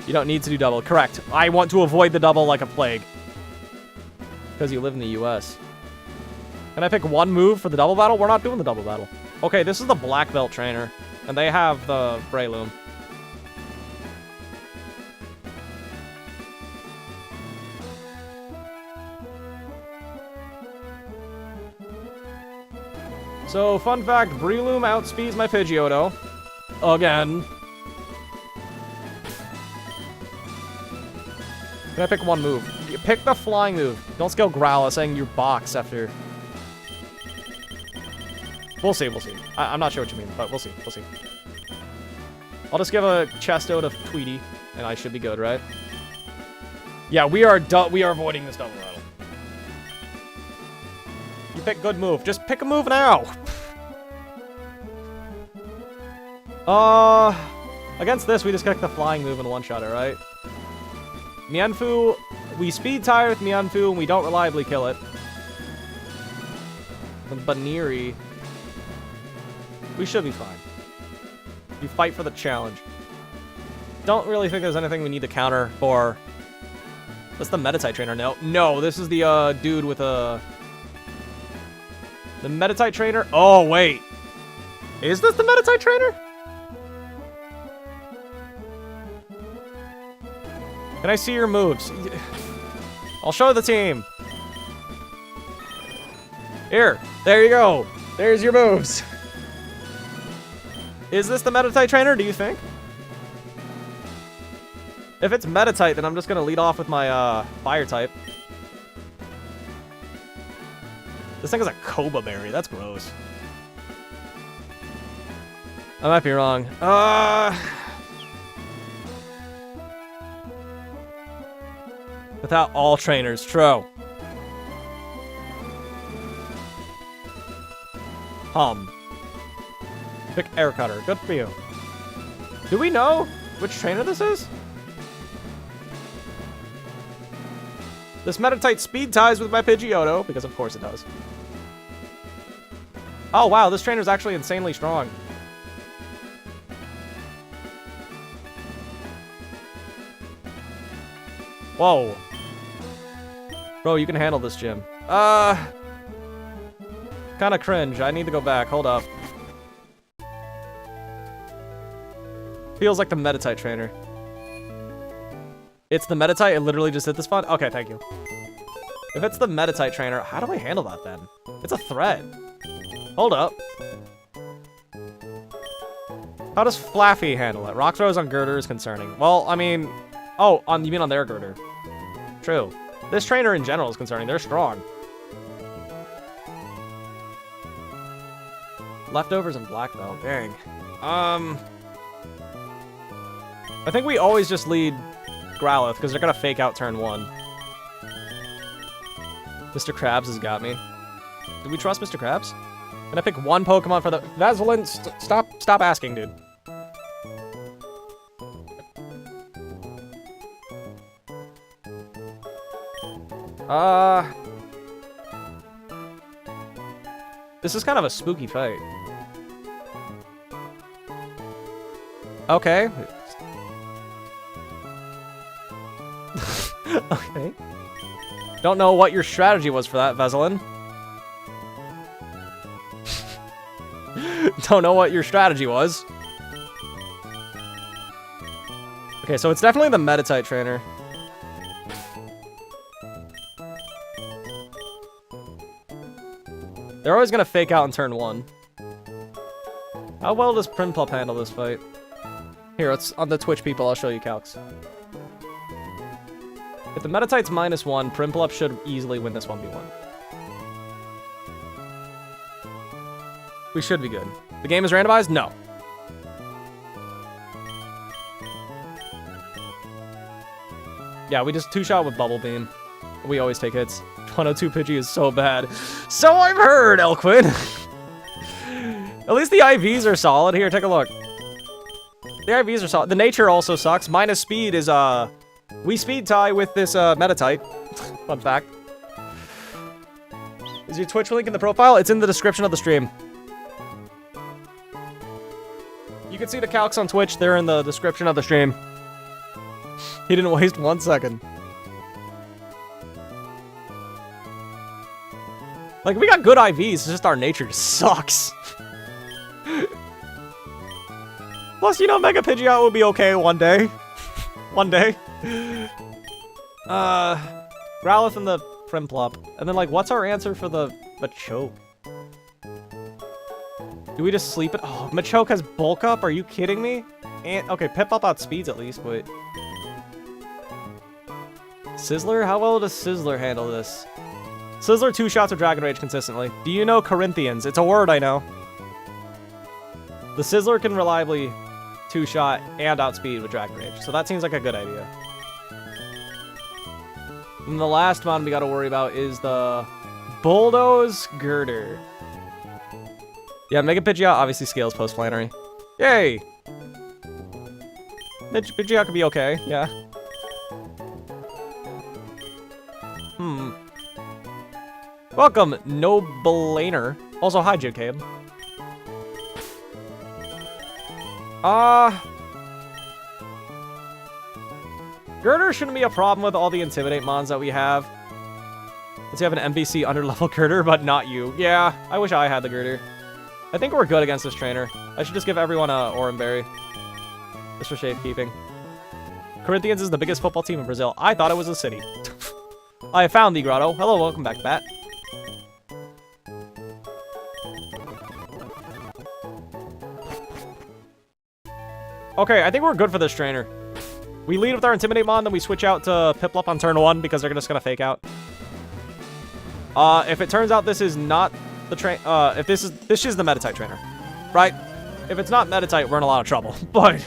You don't need to do double. Correct. I want to avoid the double like a plague. Because you live in the US. Can I pick one move for the double battle? We're not doing the double battle. Okay, this is the Black Belt trainer. And they have the Breloom. So, fun fact, Breloom outspeeds my Pidgeotto. Again. Can I pick one move? You pick the flying move. Don't scale Growl, saying you box after... We'll see, we'll see. I'm not sure what you mean, but we'll see, we'll see. I'll just give a Chesto to Tweety, and I should be good, right? Yeah, we are avoiding this double battle. You pick good move. Just pick a move now. Against this, we just pick the flying move and one-shot it, right? Mienfoo, we speed tire with Mienfoo, and we don't reliably kill it. The Baniri, we should be fine. You fight for the challenge. Don't really think there's anything we need to counter for. That's the Meditite trainer. No, this is the dude with a... The Meditite trainer? Oh, wait. Is this the Meditite trainer? Can I see your moves? I'll show the team. Here. There you go. There's your moves. Is this the Meditite trainer, do you think? If it's Meditite, then I'm just going to lead off with my fire type. This thing is a Koba berry. That's gross. I might be wrong. Without all trainers. True. Pick Air Cutter. Good for you. Do we know which trainer this is? This Meditite speed ties with my Pidgeotto, because of course it does. Oh wow, this trainer's actually insanely strong. Whoa. Bro, you can handle this, Jim. Kinda cringe. I need to go back. Hold up. Feels like the Meditite trainer. It's the Meditite? It literally just did this fun? Okay, thank you. If it's the Meditite trainer, how do I handle that then? It's a threat. Hold up. How does Flaffy handle it? Rock throws on Girder is concerning. Well, I mean... Oh, you mean on their Girder. True. this trainer in general is concerning. They're strong. Leftovers and black belt. Dang. I think we always just lead Growlithe because they're gonna fake out turn 1. Mr. Krabs has got me. Do we trust Mr. Krabs? Can I pick one Pokemon for the Vaseline? Stop asking, dude. This is kind of a spooky fight. Okay. Okay. Don't know what your strategy was for that, Vaseline. Don't know what your strategy was. Okay, so it's definitely the Meditite trainer. They're always gonna fake out in turn 1. How well does Prinplup handle this fight? Here, it's on the Twitch people, I'll show you calcs. If the Meditite's -1, Prinplup should easily win this 1v1. We should be good. The game is randomized? No. Yeah, we just 2-shot with Bubble Beam. We always take hits. 102 Pidgey is so bad. So I've heard, Elquid. At least the IVs are solid. Here, take a look. The IVs are solid. The nature also sucks. Minus speed is, we speed tie with this, Meditite. Fun fact. Is your Twitch link in the profile? It's in the description of the stream. You can see the calcs on Twitch. They're in the description of the stream. He didn't waste 1 second. Like, we got good IVs, it's just our nature just sucks. Plus, you know, Mega Pidgeot will be okay one day. One day. Growlithe and the Prinplup. And then, like, what's our answer for the Machoke? Do we just sleep it? Oh, Machoke has Bulk Up? Are you kidding me? And okay, Piplup outspeeds at least, but... Sizzler? How well does Sizzler handle this? Sizzler 2 shots of Dragon Rage consistently. Do you know Corinthians? It's a word I know. The Sizzler can reliably 2-shot and outspeed with Dragon Rage, so that seems like a good idea. And the last one we gotta worry about is the Bulldoze Girder. Yeah, Mega Pidgeot obviously scales post-Flannery. Yay! Pidgeot could be okay, yeah. Welcome, Noblaner. Also, hi, Jacob. Girder shouldn't be a problem with all the Intimidate mons that we have. Let's have an MVC underlevel Girder, but not you. Yeah, I wish I had the Girder. I think we're good against this trainer. I should just give everyone a Oranberry. Just for safekeeping. Corinthians is the biggest football team in Brazil. I thought it was a city. I have found the grotto. Hello, welcome back, Bat. Okay, I think we're good for this trainer. We lead with our Intimidate Mon, then we switch out to Piplup on turn 1 because they're just gonna fake out. If it turns out this is not the if this is the Meditite trainer, right? If it's not Meditite, we're in a lot of trouble. But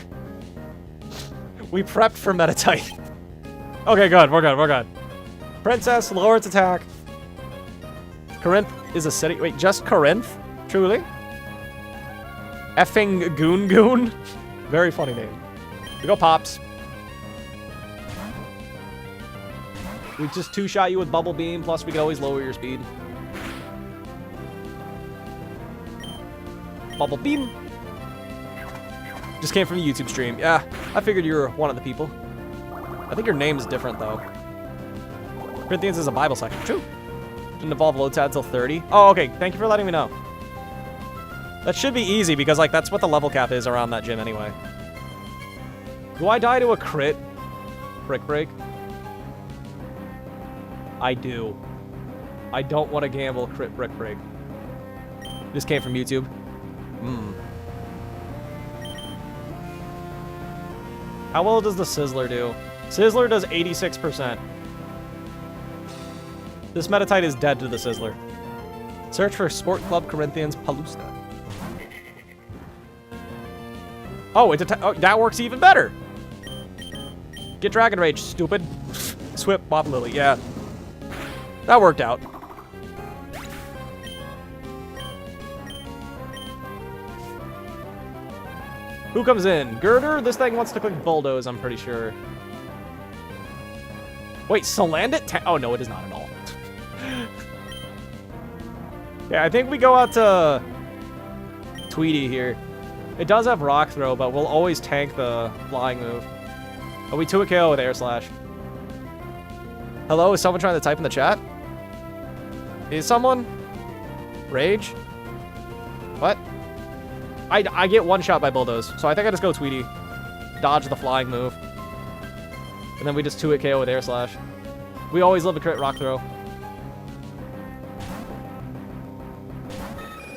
we prepped for Meditite. Okay, good. We're good. We're good. Princess, lower its attack. Corinth is a city. Wait, just Corinth? Truly? Effing Goon Goon? Very funny name. We go Pops. We just 2-shot you with Bubble Beam, plus we can always lower your speed. Bubble Beam. Just came from a YouTube stream. Yeah, I figured you were one of the people. I think your name is different, though. Corinthians is a Bible section. True. Didn't evolve Lotad till 30. Oh, okay. Thank you for letting me know. That should be easy, because, like, that's what the level cap is around that gym anyway. Do I die to a crit? Brick Break? I do. I don't want to gamble crit Brick Break. This came from YouTube. How well does the Sizzler do? Sizzler does 86%. This Meditite is dead to the Sizzler. Search for Sport Club Corinthians Palusta. Oh, that works even better. Get Dragon Rage, stupid. Swip, Bob Lily, yeah. That worked out. Who comes in? Girder? This thing wants to click Bulldoze, I'm pretty sure. Wait, Salandit? Oh, no, it is not at all. Yeah, I think we go out to Tweety here. It does have Rock Throw, but we'll always tank the flying move. Oh, we 2 a KO with Air Slash. Hello, is someone trying to type in the chat? Is someone? Rage? What? I get one shot by Bulldoze, so I think I just go Tweety. Dodge the flying move. And then we just 2 a KO with Air Slash. We always love a crit Rock Throw.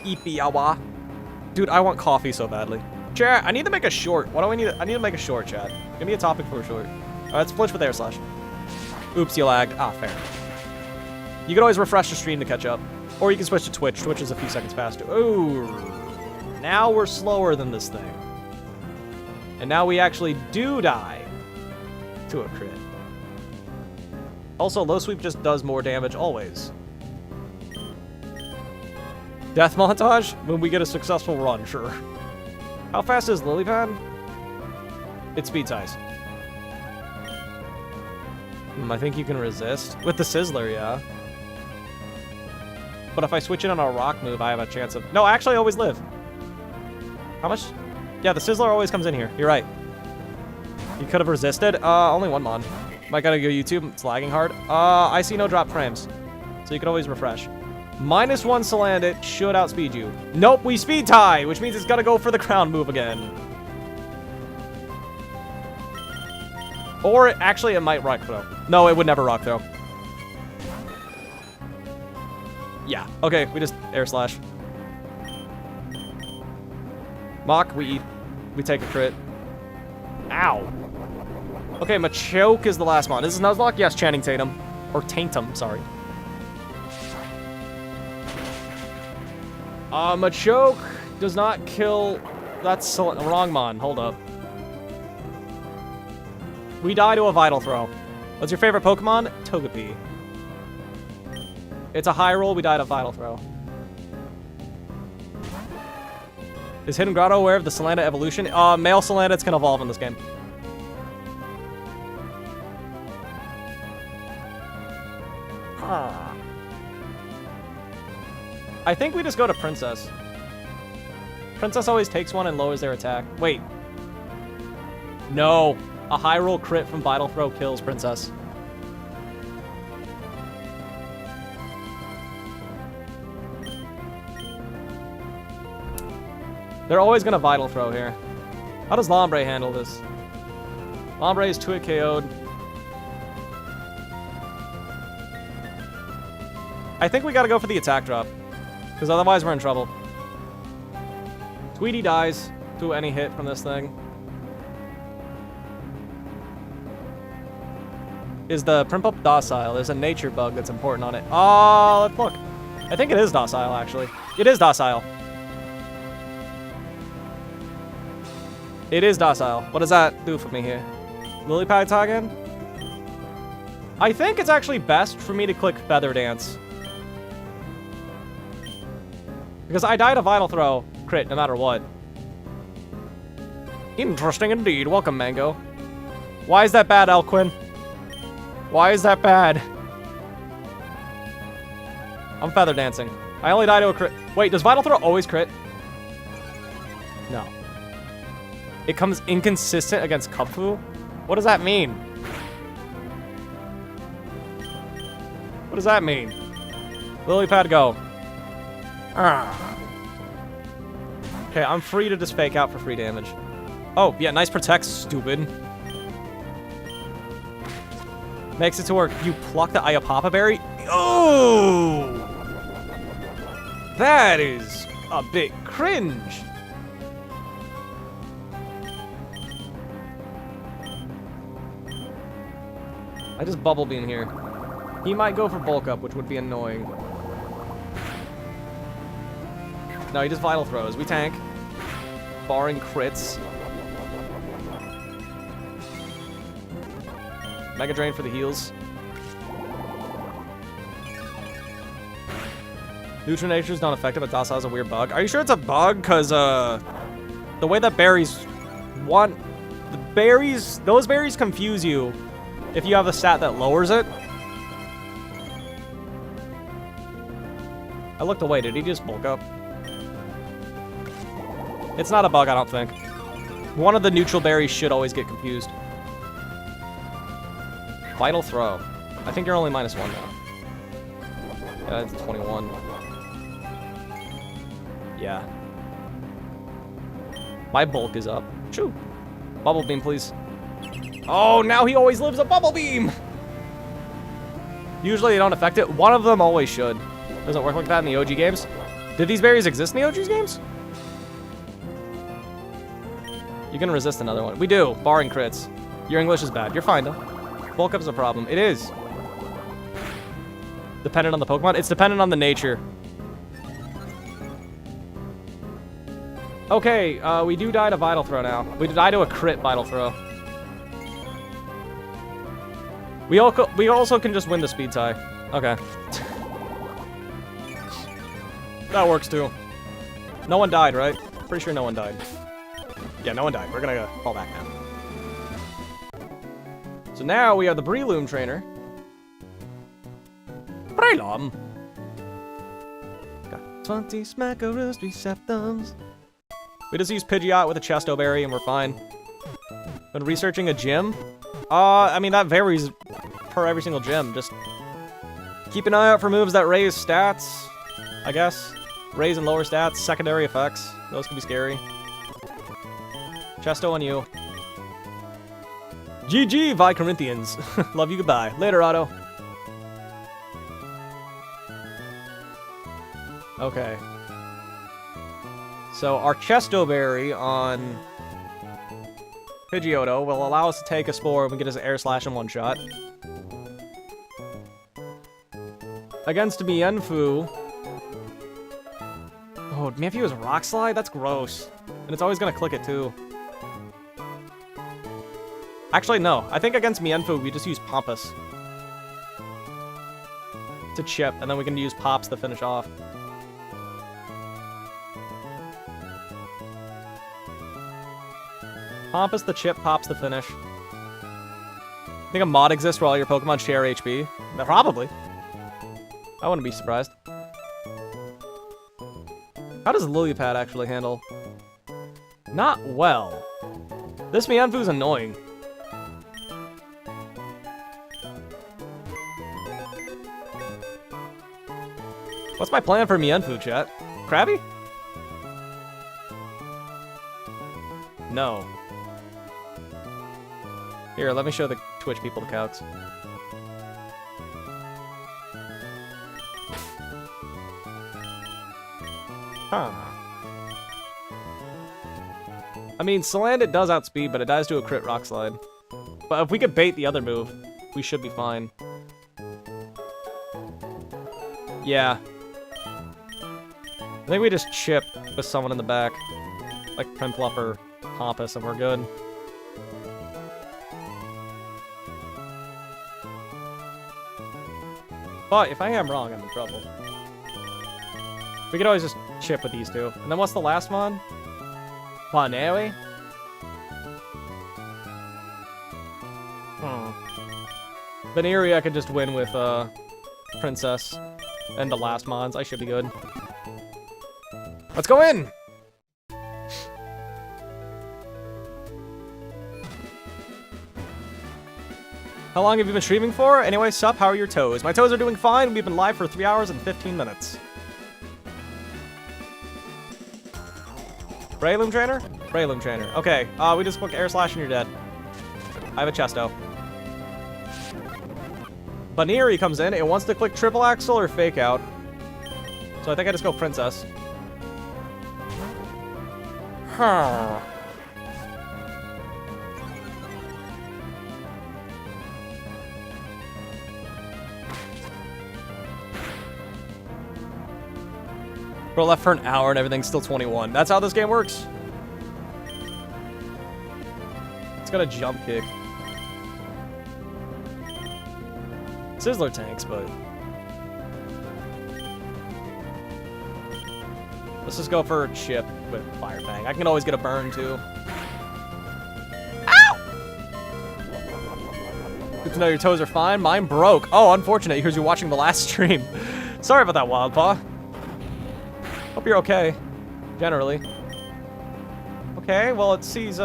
Ipiawa. Dude, I want coffee so badly. Chat, I need to make a short. What do I need? I need to make a short, chat. Give me a topic for a short. Alright, let's flinch with Air Slash. Oops, you lagged. Ah, fair. You can always refresh the stream to catch up. Or you can switch to Twitch. Twitch is a few seconds faster. Ooh. Now we're slower than this thing. And now we actually do die to a crit. Also, low sweep just does more damage always. Death montage? When we get a successful run, sure. How fast is Lilypad? It speeds ice. I think you can resist. With the Sizzler, yeah. But if I switch it on a rock move, I have a chance of... No, actually, I always live. How much? Yeah, the Sizzler always comes in here. You're right. You could have resisted. Only one mon. Might gotta go YouTube. It's lagging hard. I see no drop frames. So you could always refresh. -1 Salandit should outspeed you. Nope, we speed tie, which means it's gotta go for the crown move again. Or actually, it might rock throw. No, it would never rock throw. Yeah. Okay, we just Air Slash. Mock, we take a crit. Ow. Okay, Machoke is the last one. This is Nuzlocke? Yes, Channing Tatum. Or Taintum, sorry. Machoke does not kill... That's wrong mon. Hold up. We die to a Vital Throw. What's your favorite Pokemon? Togepi. It's a high roll. We die to Vital Throw. Is Hidden Grotto aware of the Salandit evolution? Male Salandits can evolve in this game. I think we just go to Princess. Princess always takes one and lowers their attack. Wait. No. A high roll crit from Vital Throw kills Princess. They're always gonna Vital Throw here. How does Lombre handle this? Lombre is 2-hit KO'd. I think we gotta go for the attack drop. Because otherwise we're in trouble. Tweety dies to any hit from this thing. Is the Primpup docile? There's a nature bug that's important on it. Oh, let's look. I think it is docile, actually. It is docile. It is docile. What does that do for me here? Lilypad tag in? I think it's actually best for me to click Feather Dance. Because I die to Vital Throw crit no matter what. Interesting indeed. Welcome, Mango. Why is that bad, Elquin? Why is that bad? I'm Feather Dancing. I only die to a crit. Wait, does Vital Throw always crit? No. It comes inconsistent against Kupfu? What does that mean? What does that mean? Lilypad, go. Okay, I'm free to just fake out for free damage. Oh, yeah, nice protect, stupid. Makes it to where you pluck the Ayapapa berry. Oh! That is a bit cringe. I just Bubble Beam here. He might go for bulk up, which would be annoying. No, he just vital throws. We tank. Barring crits. Mega Drain for the heals. Neutral Nature's not effective, but Docile has a weird bug. Are you sure it's a bug? Because, the way that berries want... The berries... Those berries confuse you if you have a stat that lowers it. I looked away. Did he just bulk up? It's not a bug, I don't think. One of the neutral berries should always get confused. Vital Throw. I think you're only -1 now. Yeah, that's 21. Yeah. My bulk is up. Choo. Bubble Beam, please. Oh, now he always lives a Bubble Beam! Usually they don't affect it. One of them always should. Doesn't work like that in the OG games. Did these berries exist in the OG games? You can resist another one. We do, barring crits. Your English is bad. You're fine, though. Bulk up is a problem. It is. Dependent on the Pokemon? It's dependent on the nature. Okay, we do die to Vital Throw now. We die to a crit Vital Throw. We also can just win the speed tie. Okay. That works too. No one died, right? Pretty sure no one died. Yeah, no one died. We're gonna fall back now. So now we have the Breloom trainer. Breloom. Got 20 Smackaroos, 3 Septums. We just use Pidgeot with a Chesto Berry and we're fine. Been researching a gym? I mean, that varies per every single gym. Just keep an eye out for moves that raise stats, I guess. Raise and lower stats, secondary effects. Those can be scary. Chesto on you. GG, Vi Corinthians. Love you, goodbye. Later, Otto. Okay. So our Chesto Berry on Pidgeotto will allow us to take a Spore and we get his Air Slash in one shot. Against Mienfoo. Oh, Mienfoo is Rock Slide? That's gross. And it's always gonna click it too. Actually, no. I think against Mienfoo, we just use Pompous to chip, and then we can use Pops to finish off. Pompous the chip, Pops the finish. Think a mod exists where all your Pokemon share HP? Probably. I wouldn't be surprised. How does Lillipad actually handle? Not well. This Mienfoo's annoying. What's my plan for Mienfoo, chat? Krabby? No. Here, let me show the Twitch people the calcs. Huh. I mean, Salandit does outspeed, but it dies to a crit Rock Slide. But if we could bait the other move, we should be fine. Yeah. I think we just chip with someone in the back. Like Prinplup or Pompous, and we're good. But if I am wrong, I'm in trouble. We could always just chip with these two. And then what's the last one? Baneri? Baneri I could just win with Princess and the last mons. I should be good. Let's go in! How long have you been streaming for? Anyway, sup, how are your toes? My toes are doing fine. We've been live for 3 hours and 15 minutes. Breloom trainer? Breloom trainer. Okay, we just click Air Slash and you're dead. I have a Chesto. Baneri comes in. It wants to click Triple Axle or Fake Out. So I think I just go Princess. Huh. Bro, left for an hour and everything's still 21. That's how this game works. It's got a jump kick. Sizzler tanks, but... Let's just go for a chip with Fire Fang. I can always get a burn, too. Ow! Good to know your toes are fine. Mine broke. Oh, unfortunate, because you're watching the last stream. Sorry about that, Wild Paw. Hope you're okay, generally. Okay, well, it sees,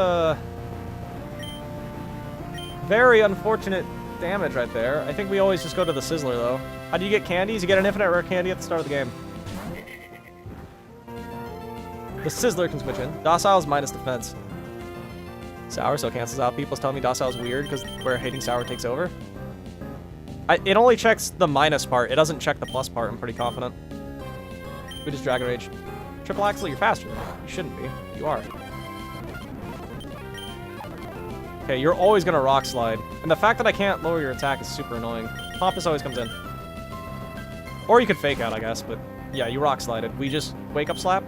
very unfortunate damage right there. I think we always just go to the Sizzler, though. How do you get candies? You get an infinite rare candy at the start of the game. The Sizzler can switch in. Docile is minus defense. Sour, so it cancels out. People's telling me Docile is weird because where hating Sour takes over. It only checks the minus part. It doesn't check the plus part, I'm pretty confident. We just Dragon Rage. Triple Axle, you're faster. You shouldn't be. You are. Okay, you're always gonna Rock Slide. And the fact that I can't lower your attack is super annoying. Pompous always comes in. Or you could Fake Out, I guess, but yeah, you Rock Slided. We just Wake Up Slap?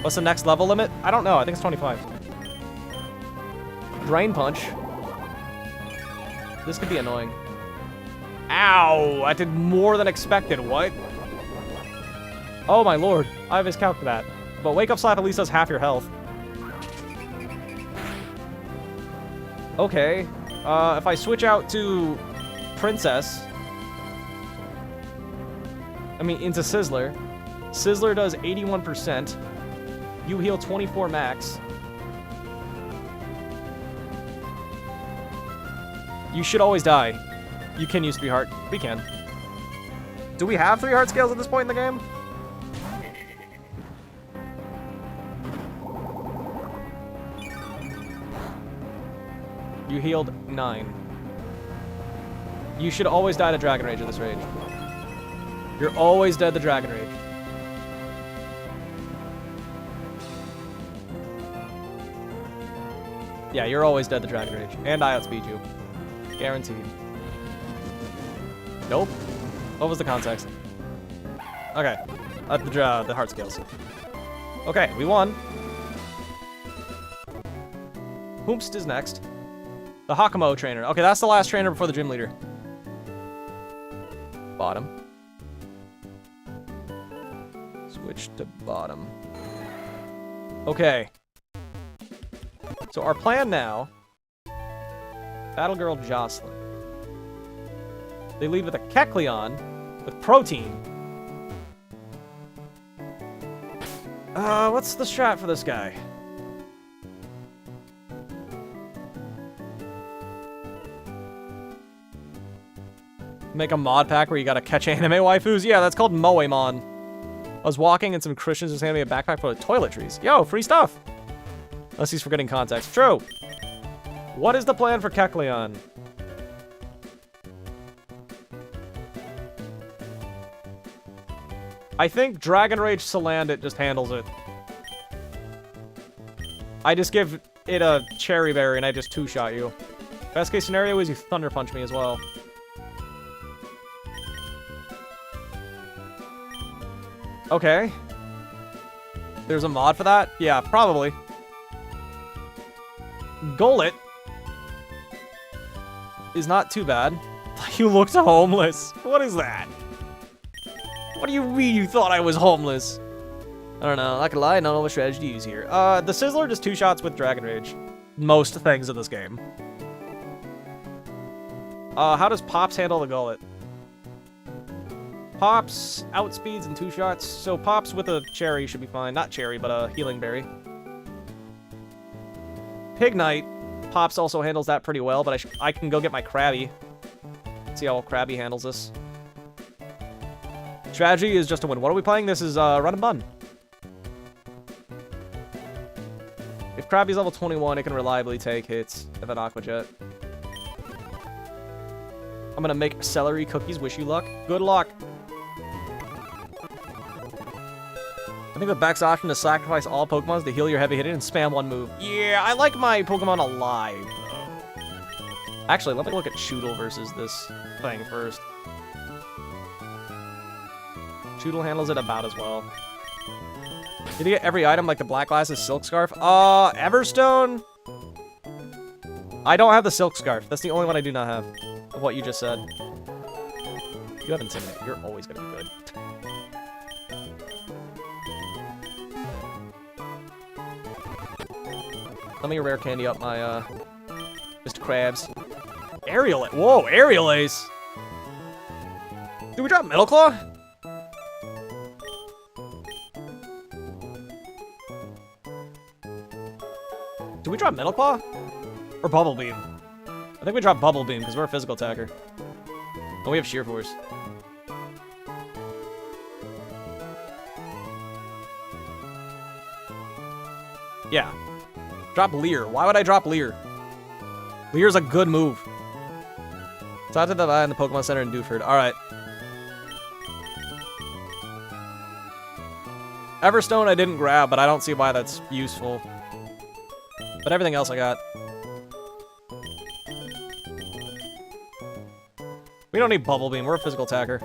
What's the next level limit? I don't know. I think it's 25. Drain Punch. This could be annoying. Ow! I did more than expected. What? Oh my lord. I have his calc for that. But Wake Up Slap at least does half your health. Okay. If I switch out to Princess... I mean, into Sizzler. Sizzler does 81%. You heal 24 max. You should always die. You can use 3 heart. We can. Do we have 3 heart scales at this point in the game? You healed 9. You should always die to Dragon Rage at this range. You're always dead to Dragon Rage. Yeah, you're always dead to Dragon Rage. And I outspeed you. Guaranteed. Nope. What was the context? Okay. The heart scales. Okay, we won. Hoomst is next. The Hakamo trainer. Okay, that's the last trainer before the gym leader. Bottom. Switch to bottom. Okay. So our plan now... Battle Girl Jocelyn. They lead with a Kecleon with Protein. What's the strat for this guy? Make a mod pack where you gotta catch anime waifus? Yeah, that's called Moemon. I was walking and some Christians just handed me a backpack full of toiletries. Yo, free stuff! Unless he's forgetting context. True! What is the plan for Kecleon? I think Dragon Rage Salandit just handles it. I just give it a Cherry Berry and I just 2-shot you. Best case scenario is you Thunder Punch me as well. Okay. There's a mod for that? Yeah, probably. Golett is not too bad. You looked homeless. What is that? What do you mean you thought I was homeless? I don't know. Not gonna lie, I don't know what strategy to use here. The Sizzler just 2 shots with Dragon Rage. Most things in this game. How does Pops handle the Golett? Pops outspeeds in 2 shots, so Pops with a Cherry should be fine. Not Cherry, but a Healing Berry. Pignite, Pops also handles that pretty well, but I can go get my Krabby. See how Krabby handles this. Strategy is just to win. What are we playing? This is Run and Bun. If Krabby's level 21, it can reliably take hits with an Aqua Jet. I'm gonna make celery cookies. Wish you luck. Good luck. I think the best option is sacrifice all Pokemons to heal your heavy hitting and spam 1 move. Yeah, I like my Pokemon alive, though. Actually, let me look at Choodle versus this thing first. Choodle handles it about as well. Did you get every item like the black glasses, silk scarf? Everstone? I don't have the silk scarf. That's the only one I do not have of what you just said. You have Intimidate. You're always gonna be good. Let me rare candy up my, Mr. Krabs. Aerial Ace. Whoa, Aerial Ace. Did we drop Metal Claw? Did we drop Metal Claw? Or Bubble Beam? I think we dropped Bubble Beam because we're a physical attacker. And we have Sheer Force. Yeah. Drop Leer. Why would I drop Leer? Leer's a good move. Talk to the guy in the Pokemon Center in Dewford. Alright. Everstone I didn't grab, but I don't see why that's useful. But everything else I got. We don't need Bubble Beam. We're a physical attacker.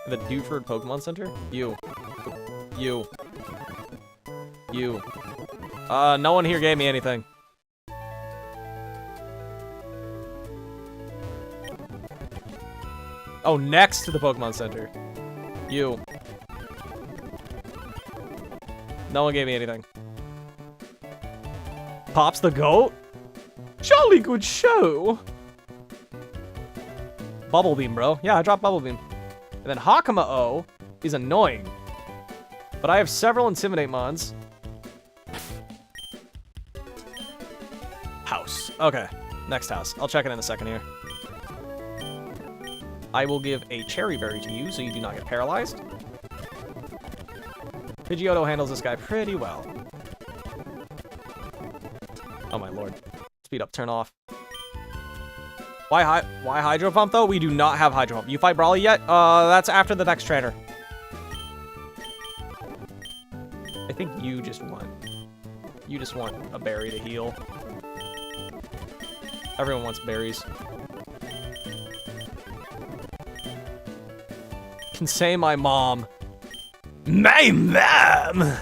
The Dewford Pokemon Center? You. No one here gave me anything. Oh, next to the Pokemon Center. You. No one gave me anything. Pops the goat? Jolly good show. Bubble Beam, bro. Yeah, I dropped Bubble Beam. And then Hakama-O is annoying. But I have several Intimidate mons. House. Okay. Next house. I'll check it in a second here. I will give a Cherry Berry to you so you do not get paralyzed. Pidgeotto handles this guy pretty well. Oh my lord. Speed up, turn off. Why Hydro Pump though? We do not have Hydro Pump. You fight Brawly yet? That's after the next trainer. I think you just want a berry to heal. Everyone wants berries. Can say my mom. My mom!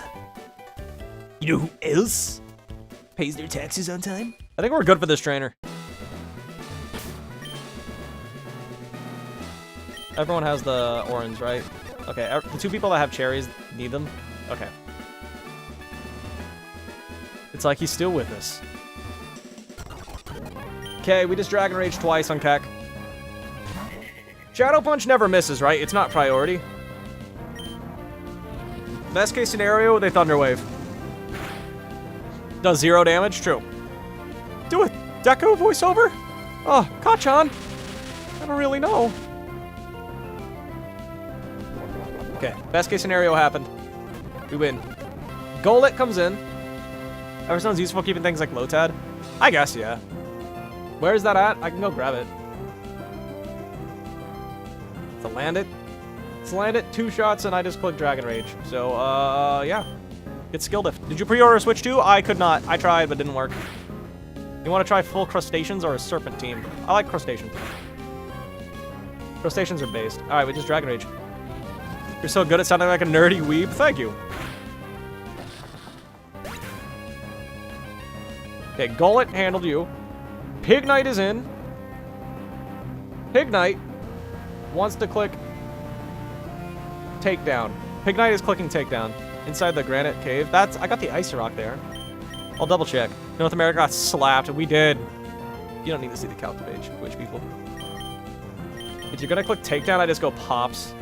You know who else pays their taxes on time? I think we're good for this trainer. Everyone has the orange, right? Okay, the two people that have cherries need them. Okay. It's like he's still with us. Okay, we just Dragon Rage twice on Keck. Shadow Punch never misses, right? It's not priority. Best case scenario, they Thunder Wave. Does 0 damage? True. Do a Deco voiceover? Oh, Kachan. I don't really know. Okay, best case scenario happened. We win. Golett comes in. Everstone's useful keeping things like Lotad? I guess, yeah. Where's that at? I can go grab it. To land it. Let's land it. 2 shots and I just click Dragon Rage. So, yeah. Get skill diff. Did you pre-order a Switch 2? I could not. I tried, but didn't work. You want to try full Crustaceans or a Serpentine? I like Crustaceans. Crustaceans are based. Alright, we just Dragon Rage. You're so good at sounding like a nerdy weeb. Thank you. Okay, Golett handled you. Pignite is in. Pignite wants to click Takedown. Pignite is clicking Takedown inside the Granite Cave. I got the Icy Rock there. I'll double check. North America got slapped. We did. You don't need to see the count page, Twitch people. If you're gonna click Takedown, I just go Pops.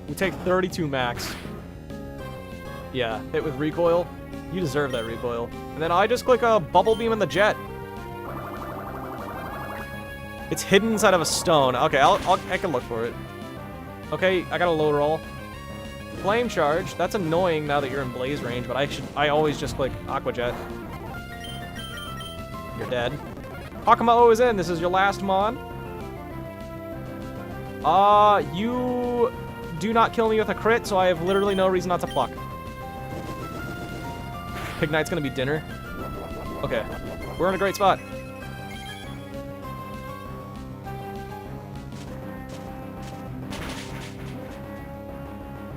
We take 32 max. Yeah, hit with recoil. You deserve that recoil. And then I just click a Bubble Beam in the jet. It's hidden inside of a stone. Okay, I can look for it. Okay, I got a low roll. Flame Charge. That's annoying now that you're in blaze range, but I always just click Aqua Jet. You're dead. Hakama-O is in. This is your last mon. You do not kill me with a crit, so I have literally no reason not to pluck. Pignite's gonna be dinner. Okay, we're in a great spot.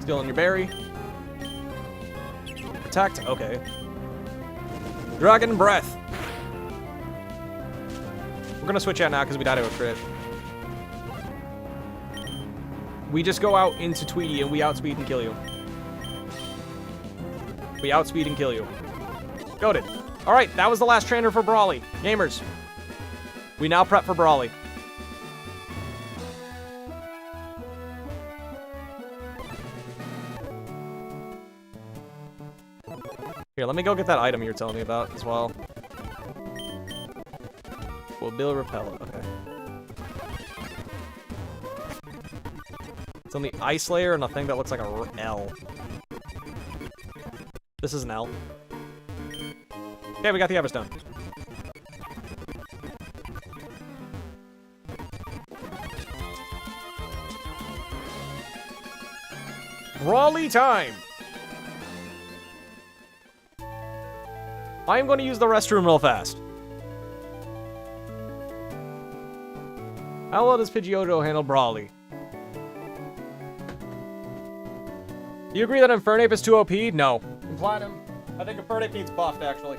Stealing your berry. Attacked. Okay. Dragon Breath. We're gonna switch out now because we died to a crit. We just go out into Tweety and we outspeed and kill you. We outspeed and kill you. Goated. Alright, that was the last trainer for Brawly. Gamers. We now prep for Brawly. Here, let me go get that item you're telling me about as well. Will Bill repel it? Okay. It's on the ice layer and a thing that looks like a L. This is an L. Okay, we got the Everstone. Brawly time! I am going to use the restroom real fast. How well does Pidgeotto handle Brawly? Do you agree that Infernape is too OP? No. In Platinum, I think Infernape needs buffed, actually.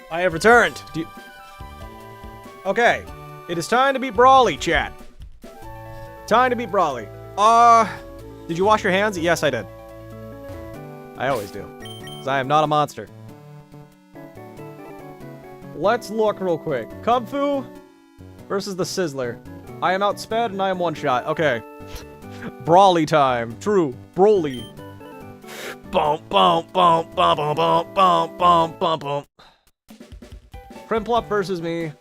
I have returned. Okay. It is time to beat Brawly, chat. Time to beat Brawly. Did you wash your hands? Yes, I did. I always do. Because I am not a monster. Let's look real quick. Kung Fu versus the Sizzler. I am outsped and I am one shot. Okay. Brawly time. True. Brawly. Bump, bump, bump, bump, bump, bump, bump, bump, bump, bump. Primplup versus me.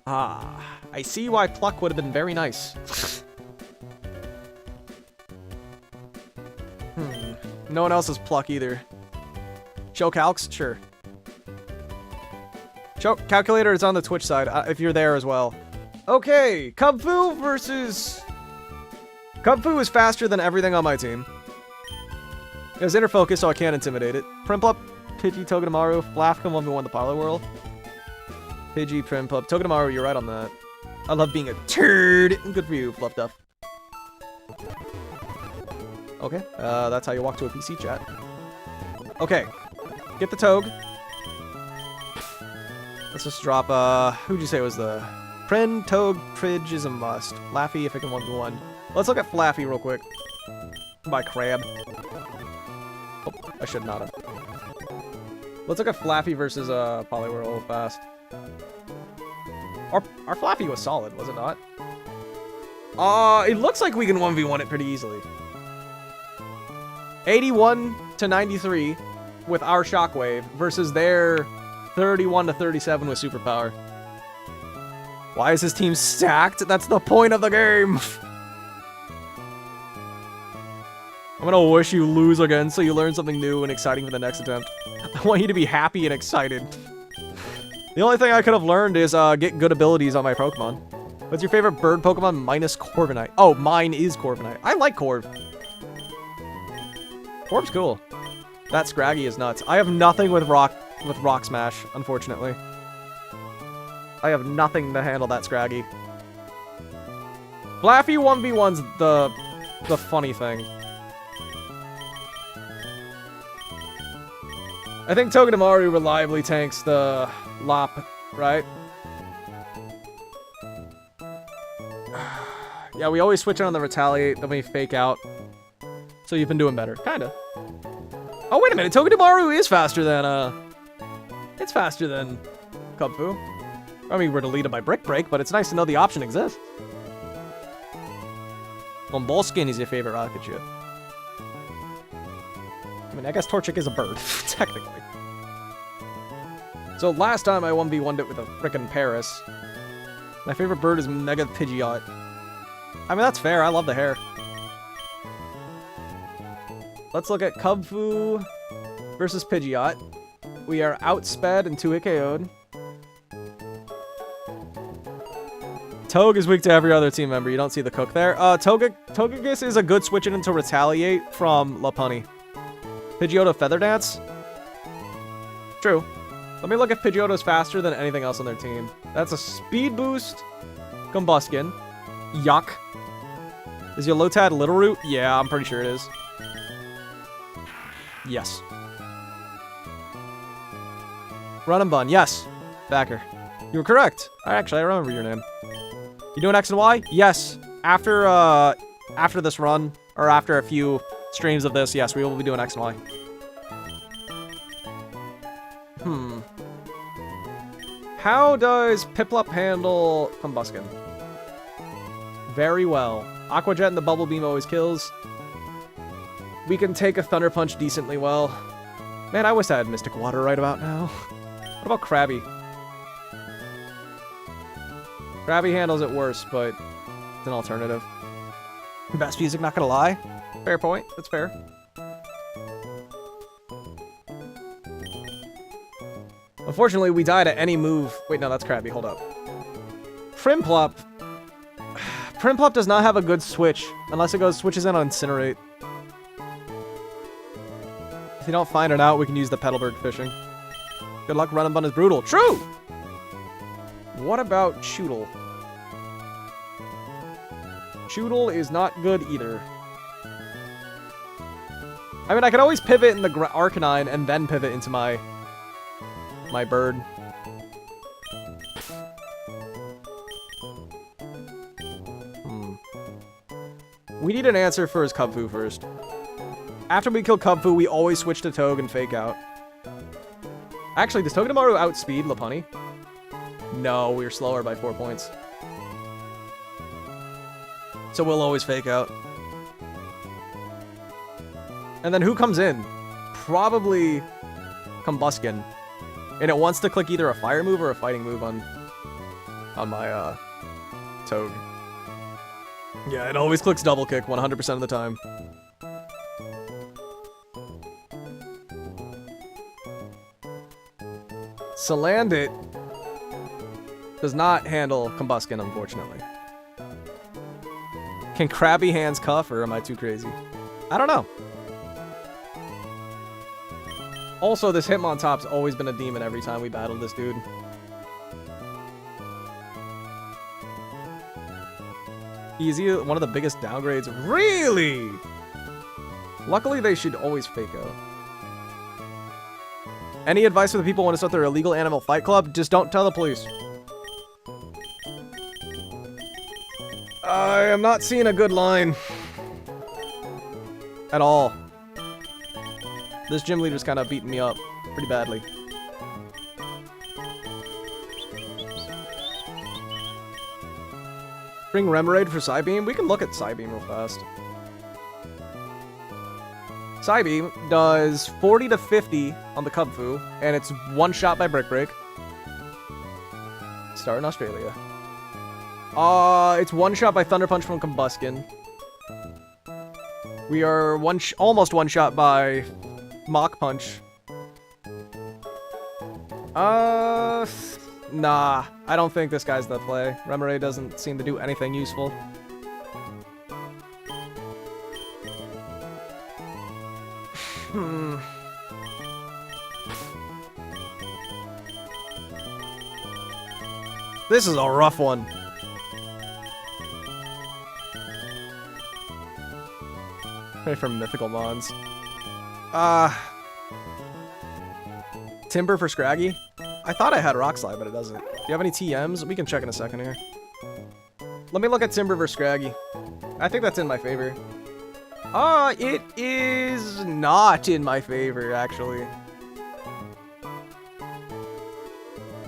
I see why Pluck would have been very nice. No one else has Pluck either. Show calcs? Sure. Show calculator is on the Twitch side, if you're there as well. Okay, Kung Fu versus... Kung Fu is faster than everything on my team. It has inner focus, so I can't intimidate it. Primplup, Pidgey, Togedemaru, Flafcom 1v1 the Parlor World. Pidgey, Primplup, Togedemaru, you're right on that. I love being a turd. Good for you, Fluff Duff. Okay, that's how you walk to a PC chat. Okay, get the Toge. Let's just drop, who'd you say was the... Prin, Toge, Pridge is a must. Flaffy if it can 1v1. Let's look at Flaffy real quick. By Crab. Oh, I should not have. Let's look at Flaffy versus Poliwhirl real fast. Our Flaffy was solid, was it not? It looks like we can 1v1 it pretty easily. 81 to 93 with our Shockwave versus their 31 to 37 with Superpower. Why is his team stacked? That's the point of the game. I'm gonna wish you lose again so you learn something new and exciting for the next attempt. I want you to be happy and excited. The only thing I could have learned is get good abilities on my Pokemon. What's your favorite bird Pokemon minus Corviknight? Oh, mine is Corviknight. I like Corv. Corv's cool. That Scraggy is nuts. I have nothing with Rock Smash, unfortunately. I have nothing to handle that Scraggy. Flaffy 1v1's the funny thing. I think Togedemaru reliably tanks the Lop, right? Yeah, we always switch on the Retaliate, then we fake out. So you've been doing better. Kinda. Oh, wait a minute. Togedemaru is faster than, it's faster than Kung Fu. I mean, we're deleted by Brick Break, but it's nice to know the option exists. Bolskin is your favorite rocket ship. I mean, I guess Torchic is a bird, technically. So last time I 1v1'd it with a frickin' Paris. My favorite bird is Mega Pidgeot. I mean, that's fair. I love the hair. Let's look at Kubfu versus Pidgeot. We are outsped and 2-hit KO'd. Toge is weak to every other team member. You don't see the cook there. Togekiss is a good switch it into Retaliate from Lopunny. Pidgeotto Feather Dance? True. Let me look if Pidgeotto's faster than anything else on their team. That's a speed boost. Combuskin. Yuck. Is your Lotad Little Root? Yeah, I'm pretty sure it is. Yes. Run and Bun. Yes. Backer. You were correct. I remember your name. You doing X and Y? Yes. After this run, or after a few streams of this, yes, we will be doing X and Y. How does Piplup handle Combuskin? Very well. Aqua Jet and the Bubble Beam always kills. We can take a Thunder Punch decently well. Man, I wish I had Mystic Water right about now. What about Krabby? Krabby handles it worse, but it's an alternative. Best music, not gonna lie. Fair point. That's fair. Unfortunately, we died at any move. Wait, no, that's Krabby. Hold up. Prinplup. Prinplup does not have a good switch unless it switches in on Incinerate. If you don't find it out, we can use the Petalburg fishing. Good luck, Run and Bun is brutal. True! What about Choodle? Choodle is not good either. I mean, I could always pivot in the Arcanine and then pivot into my bird. We need an answer for his Kubfu first. After we kill Kubfu, we always switch to Toge and fake out. Actually, does Togedemaru outspeed Lopunny? No, we're slower by 4 points. So we'll always fake out. And then who comes in? Probably Combuskin. And it wants to click either a fire move or a fighting move on my Toge. Yeah, it always clicks double kick 100% of the time. Salandit does not handle Combuskin, unfortunately. Can Krabby Hands cuff, or am I too crazy? I don't know. Also, this Hitmontop's always been a demon every time we battled this dude. Easy, one of the biggest downgrades. Really? Luckily, they should always fake out. Any advice for the people who want to start their illegal animal fight club? Just don't tell the police. I am not seeing a good line. At all. This gym leader's kind of beating me up pretty badly. Bring Remoraid for Psybeam? We can look at Psybeam real fast. Psybeam does 40 to 50 on the Kubfu, and it's one shot by Brick Break. Start in Australia. It's one shot by Thunder Punch from Combuskin. We are almost one shot by Mach Punch. Nah. I don't think this guy's the play. Remoraid doesn't seem to do anything useful. This is a rough one. Ready for mythical mons. Timber for Scraggy? I thought I had Rock Slide, but it doesn't. Do you have any TMs? We can check in a second here. Let me look at Timber versus Scraggy. I think that's in my favor. It is not in my favor, actually.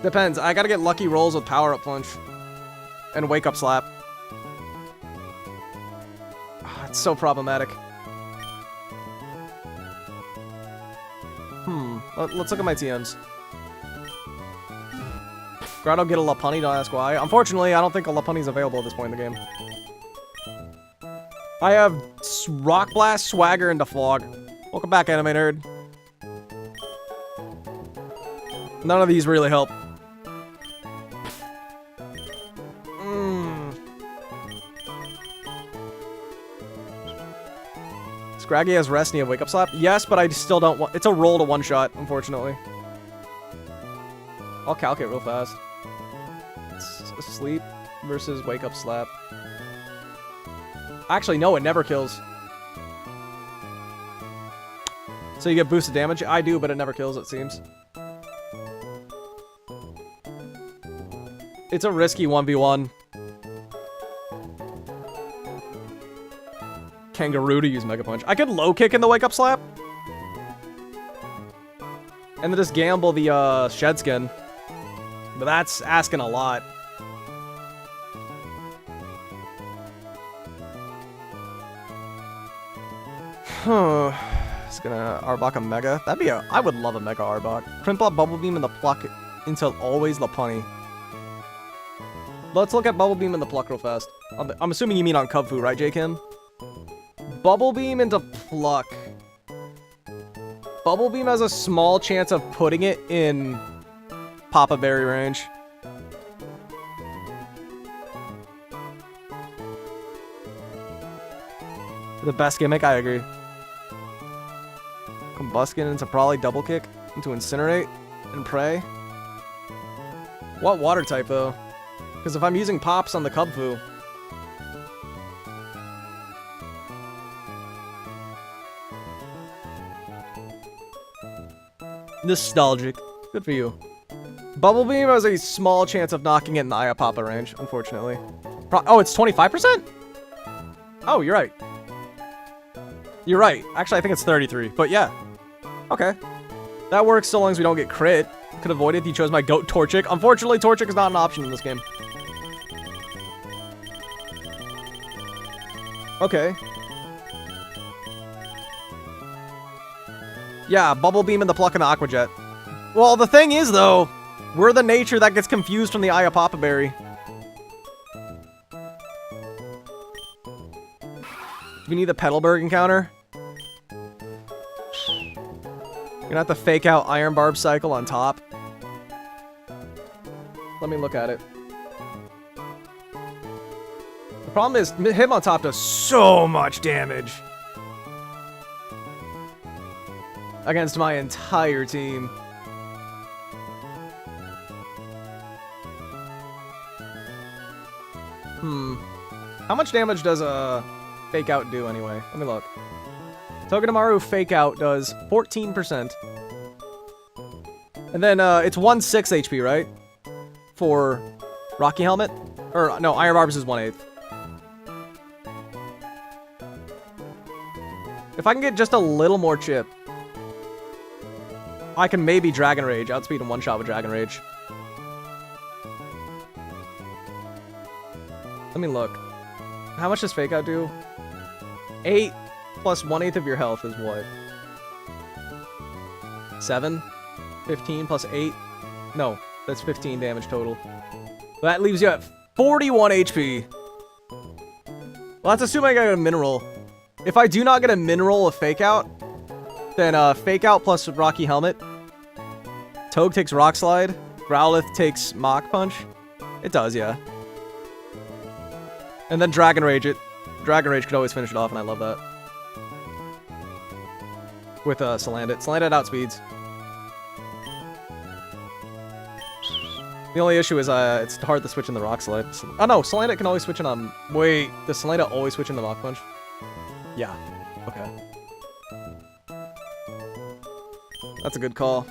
Depends. I gotta get lucky rolls with Power Up Punch. And Wake Up Slap. It's so problematic. Let's look at my TMs. Grotto get a Lopunny, don't ask why. Unfortunately, I don't think a Lopunny's available at this point in the game. I have Rock Blast, Swagger, and Defog. Welcome back, Anime Nerd. None of these really help. Scraggy has Rest and you have Wake Up Slap? Yes, but I still don't want... It's a roll to one-shot, unfortunately. I'll calculate real fast. It's Sleep versus Wake Up Slap. Actually, no, it never kills. So you get boosted damage? I do, but it never kills, it seems. It's a risky 1v1. Kangaroo to use Mega Punch. I could low kick in the Wake Up Slap. And then just gamble the Shed Skin. But that's asking a lot. It's gonna Arbok a Mega. That'd be a... I would love a Mega Arbok. Crimplock, Bubble Beam, and the Pluck into always Lopunny. Let's look at Bubble Beam and the Pluck real fast. I'm assuming you mean on Kubfu, right, J. Kim? Bubble Beam into Pluck. Bubble Beam has a small chance of putting it in Papa Berry range. The best gimmick, I agree. Combuskin into Brawly double kick into Incinerate and Prey. What water type though? Because if I'm using Pops on the Kubfu, nostalgic. Good for you. Bubble Beam has a small chance of knocking it in the Iapapa range, unfortunately. Oh, it's 25%? Oh, you're right. You're right. Actually, I think it's 33, but yeah. Okay. That works so long as we don't get crit. Could avoid it if you chose my goat Torchic. Unfortunately, Torchic is not an option in this game. Okay. Yeah, Bubble Beam and the Pluck and the Aqua Jet. Well, the thing is, though, we're the nature that gets confused from the Iapapa Berry. We need the Petalburg encounter. You're gonna have to fake out Iron Barb Cycle on top. Let me look at it. The problem is, him on top does so much damage against my entire team. How much damage does a Fake Out do anyway? Let me look. Togedemaru Fake Out does 14%. And then it's 1/6 HP, right? For Rocky Helmet? Or no, Iron Barbs is 1/8. If I can get just a little more chip, I can maybe Dragon Rage. Outspeed him one shot with Dragon Rage. Let me look. How much does Fake Out do? 8 plus 1/8 of your health is what? 7? 15 plus 8? No, that's 15 damage total. That leaves you at 41 HP. Well, that's assuming I get a mineral. If I do not get a mineral of Fake Out, then Fake Out plus Rocky Helmet. Toge takes Rock Slide. Growlithe takes Mach Punch. It does, yeah. And then Dragon Rage it. Dragon Rage could always finish it off, and I love that. With Salandit. Salandit outspeeds. The only issue is it's hard to switch in the Rock Slide. Oh no, Salandit can always switch in on... Wait, does Salandit always switch in the Mach Punch? Yeah. Okay. That's a good call.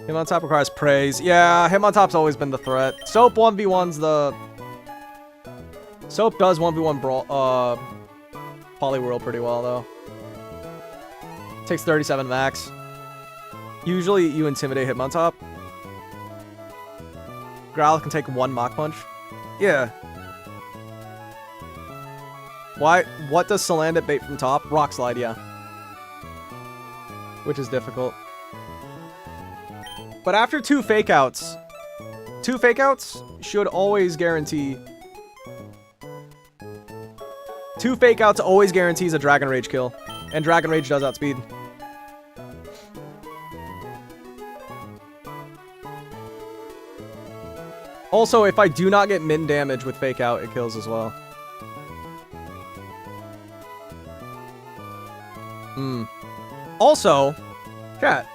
Him on top requires praise. Yeah, him on top's always been the threat. Soap 1v1's the... Soap does 1v1 Brawl, Poliwhirl pretty well, though. Takes 37 max. Usually, you intimidate Hitmontop. Growlithe can take 1 Mach Punch. Yeah. Why? What does Salandit bait from top? Rock Slide, yeah. which is difficult. But after 2 fake outs should always guarantee. 2 fake outs always guarantees a Dragon Rage kill. And Dragon Rage does outspeed. Also, if I do not get min damage with fake out, it kills as well. Also, chat.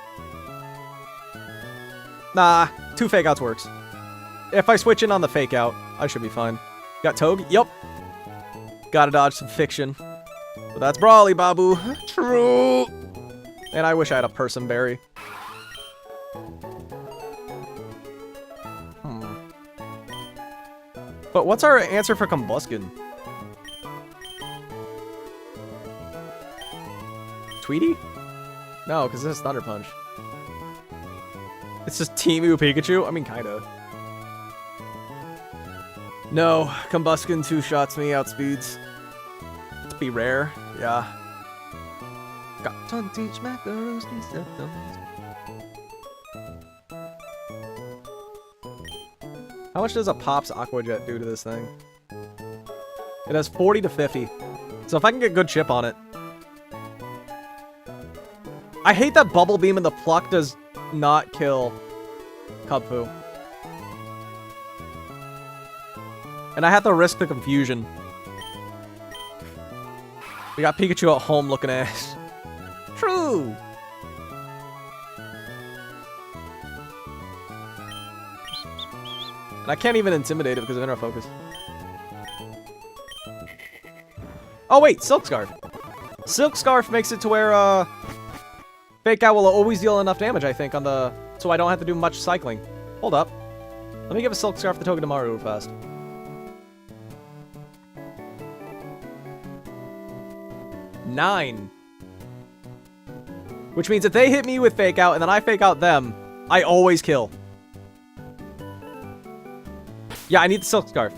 Nah, 2 fake outs works. If I switch in on the fake out, I should be fine. Got Toge? Yup. Gotta dodge some fiction. But that's Brawly, Babu. True. And I wish I had a person berry. But what's our answer for Combuskin? Tweety? No, because this is Thunder Punch. It's just Temu Pikachu? I mean, kinda. No, Combuskin 2-shots me, outspeeds. Let's be rare, yeah. Got to teach macros these symptoms. How much does a Pops Aqua Jet do to this thing? It has 40 to 50. So if I can get good chip on it. I hate that Bubble Beam and the Pluck does not kill Kubfu. And I have to risk the confusion. We got Pikachu at home looking ass. True! And I can't even intimidate it because of Inner Focus. Oh wait, Silk Scarf. Silk Scarf makes it to where Fake Out will always deal enough damage, I think, on the... So I don't have to do much cycling. Hold up. Let me give a Silk Scarf to Togedemaru real fast. Nine. Which means if they hit me with Fake Out and then I Fake Out them, I always kill. Yeah, I need the Silk Scarf.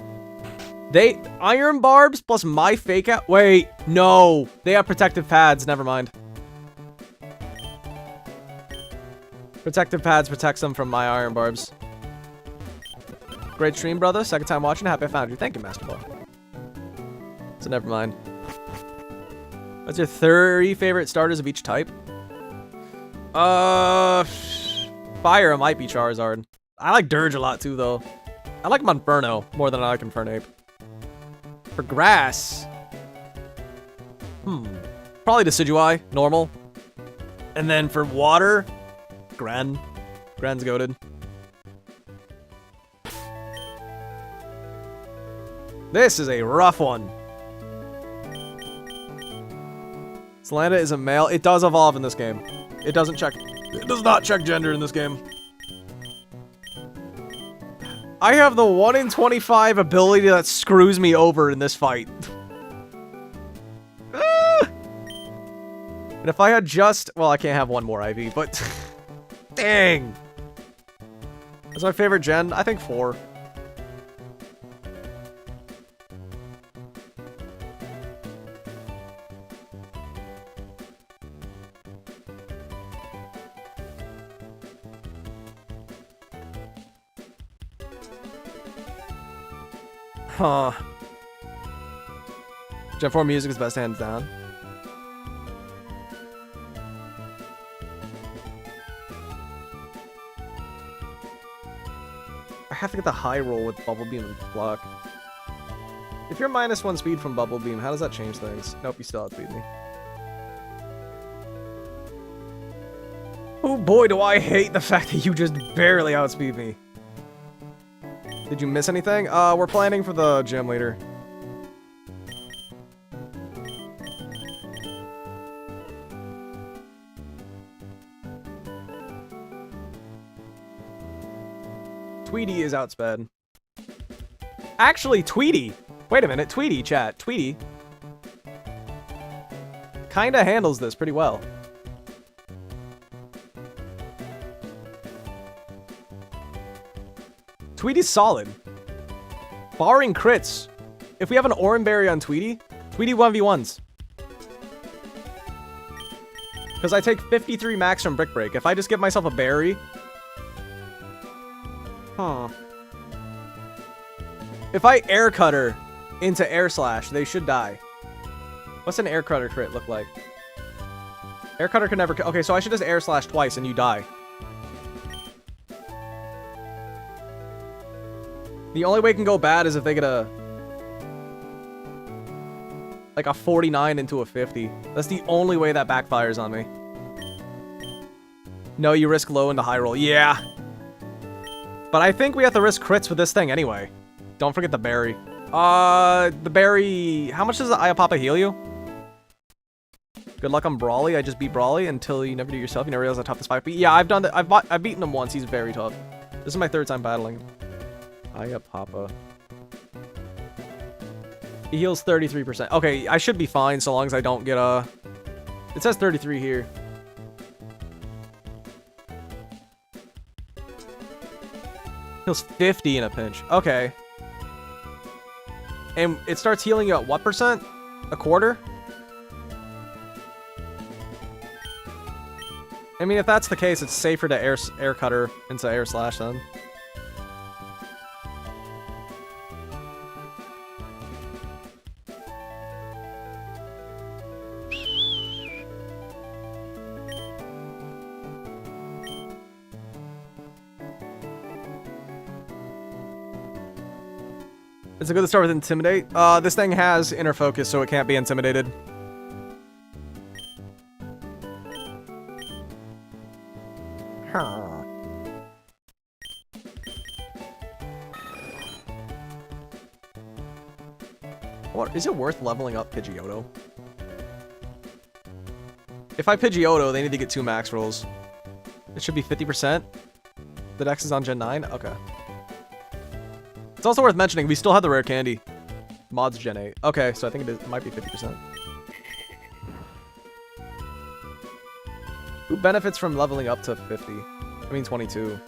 They... Iron Barbs plus my Fake Out... Wait, no. They have Protective Pads. Never mind. Protective Pads protects them from my Iron Barbs. Great stream, brother. Second time watching. Happy I found you. Thank you, Master Ball. So never mind. What's your 3 favorite starters of each type? Fire might be Charizard. I like Dirge a lot too, though. I like Monferno more than I like Infernape. For grass, probably Decidueye, normal. And then for water, Gren. Gren's goated. This is a rough one. Salanda is a male. It does evolve in this game. It doesn't check. It does not check gender in this game. I have the 1 in 25 ability that screws me over in this fight. And if I had just... Well, I can't have one more IV, but... Dang! That's my favorite gen. I think 4. Huh. Gen 4 music is best hands down. I have to get the high roll with Bubble Beam and Block. If you're -1 speed from Bubble Beam, how does that change things? Nope, you still outspeed me. Oh boy, do I hate the fact that you just barely outspeed me. Did you miss anything? We're planning for the gym leader. Tweety is outsped. Actually, Tweety! Wait a minute, Tweety, chat. Tweety kinda handles this pretty well. Tweety's solid. Barring crits. If we have an Oran Berry on Tweety, Tweety 1v1s. Because I take 53 max from Brick Break. If I just give myself a berry... Huh. If I Air Cutter into Air Slash, they should die. What's an Air Cutter crit look like? Air Cutter can never... Okay, so I should just Air Slash twice and you die. The only way it can go bad is if they get a... like a 49 into a 50. That's the only way that backfires on me. No, you risk low into high roll. Yeah. But I think we have to risk crits with this thing anyway. Don't forget the berry. The berry... How much does the Iapapa heal you? Good luck on Brawly. I just beat Brawly until you never do it yourself. You never realize how tough this fight. But yeah, I've done that. I've beaten him once. He's very tough. This is my 3rd time battling him. Iapapa. He heals 33%. Okay, I should be fine so long as I don't get a... It says 33 here. Heals 50 in a pinch. Okay. And it starts healing you at what percent? A quarter? I mean, if that's the case, it's safer to air cutter into Air Slash then. Is it good to start with Intimidate? This thing has Inner Focus, so it can't be intimidated. What, is it worth leveling up Pidgeotto? If I Pidgeotto, they need to get 2 max rolls. It should be 50%. The dex is on Gen 9? Okay. It's also worth mentioning, we still have the rare candy. Mod's Gen 8. Okay, so I think it might be 50%. Who benefits from leveling up to 50? I mean 22.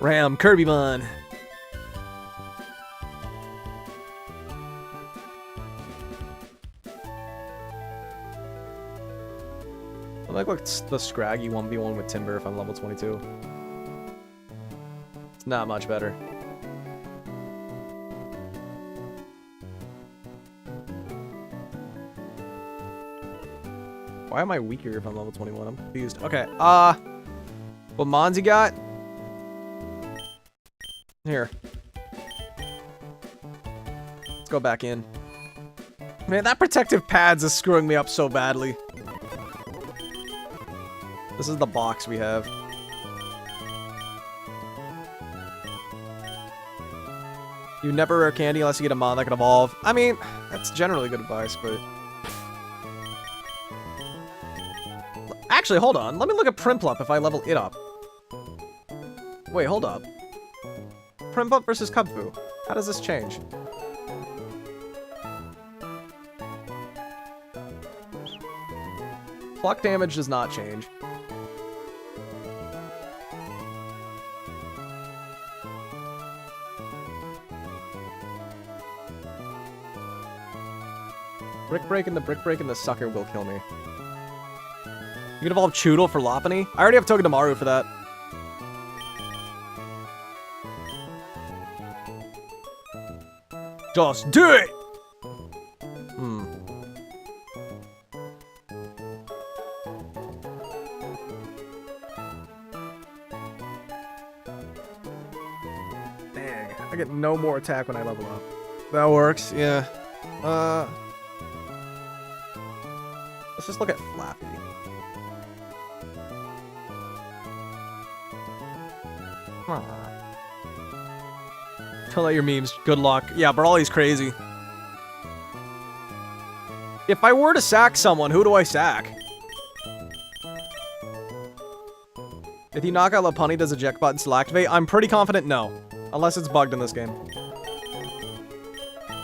Ram, Kirby Bun. I like what's the Scraggy 1v1 with Timber if I'm level 22. It's not much better. Why am I weaker if I'm level 21? I'm confused. Okay, what mons you got? Here. Let's go back in. Man, that protective pads is screwing me up so badly. This is the box we have. You never rare candy unless you get a mon that can evolve. I mean, that's generally good advice, but... Actually, hold on. Let me look at Primplup if I level it up. Wait, hold up. Primplup versus Kubfu. How does this change? Pluck damage does not change. Brick Break and the Sucker will kill me. You can evolve Choodle for Lopunny? I already have Togedemaru for that. Just do it! Dang, I get no more attack when I level up. That works, yeah. Let's just look at Flappy. Tell out your memes. Good luck. Yeah, Brawly's crazy. If I were to sack someone, who do I sack? If you knock out Lopunny, does eject button still activate? I'm pretty confident no. Unless it's bugged in this game.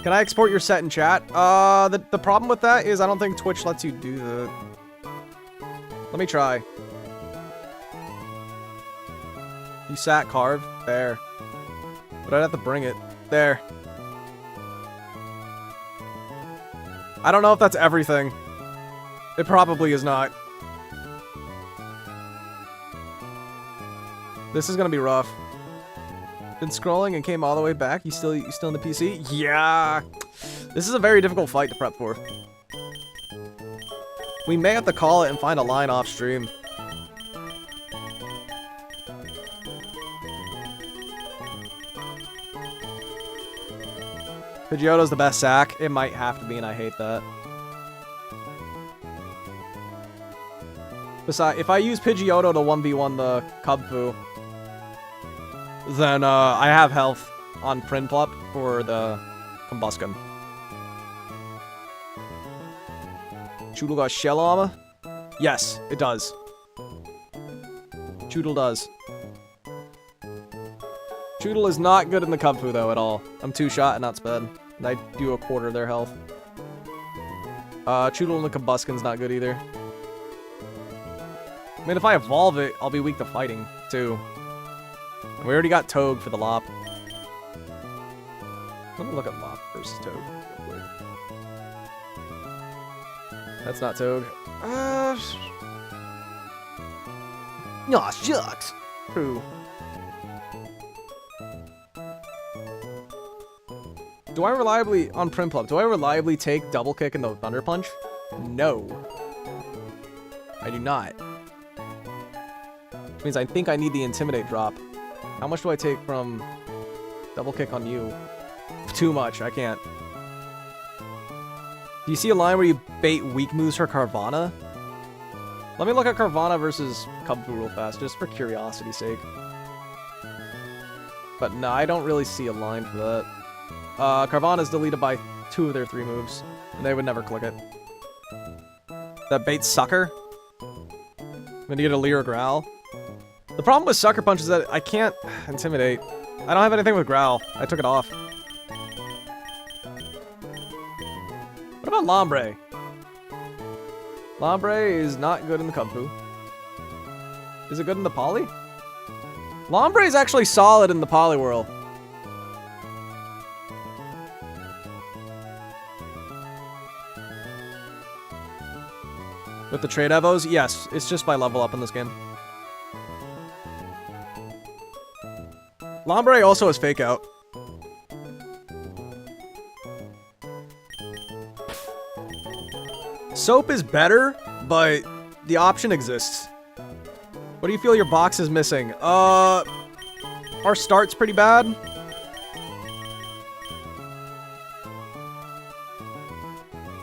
Can I export your set in chat? The problem with that is I don't think Twitch lets you do that. Let me try. You sat carved? There. But I'd have to bring it. There. I don't know if that's everything. It probably is not. This is gonna be rough. Been scrolling and came all the way back. You still in the PC? Yeah. This is a very difficult fight to prep for. We may have to call it and find a line off stream. Pidgeotto's the best sack. It might have to be, and I hate that. Besides, if I use Pidgeotto to 1v1 the Cubfu, then I have health on Prinplup for the Combusken. Choodle got shell armor? Yes, it does. Choodle does. Choodle is not good in the Cubfu though at all. I'm 2-shot and not sped. And I do a quarter of their health. Choodle in the Combusken's not good either. I mean, if I evolve it, I'll be weak to fighting, too. And we already got Toad for the Lop. Let me look at Lop versus Toad real quick. That's not Toad. Aw, shucks. True. Do I reliably, on Prinplup, do I reliably take Double Kick and the Thunder Punch? No. I do not. Which means I think I need the Intimidate drop. How much do I take from Double Kick on you? Too much, I can't. Do you see a line where you bait weak moves for Carvanha? Let me look at Carvanha versus Cubfu real fast, just for curiosity's sake. But no, I don't really see a line for that. Carvanha is deleted by 2 of their 3 moves, and they would never click it. That bait Sucker? I'm gonna get a Leer Growl. The problem with Sucker Punch is that I can't Intimidate. I don't have anything with Growl. I took it off. What about Lombre? Lombre is not good in the Cubfu. Is it good in the Poly? Lombre is actually solid in the Poliwhirl. With the trade evos? Yes, it's just by level up in this game. Lombre also has Fake Out. Soap is better, but the option exists. What do you feel your box is missing? Our start's pretty bad.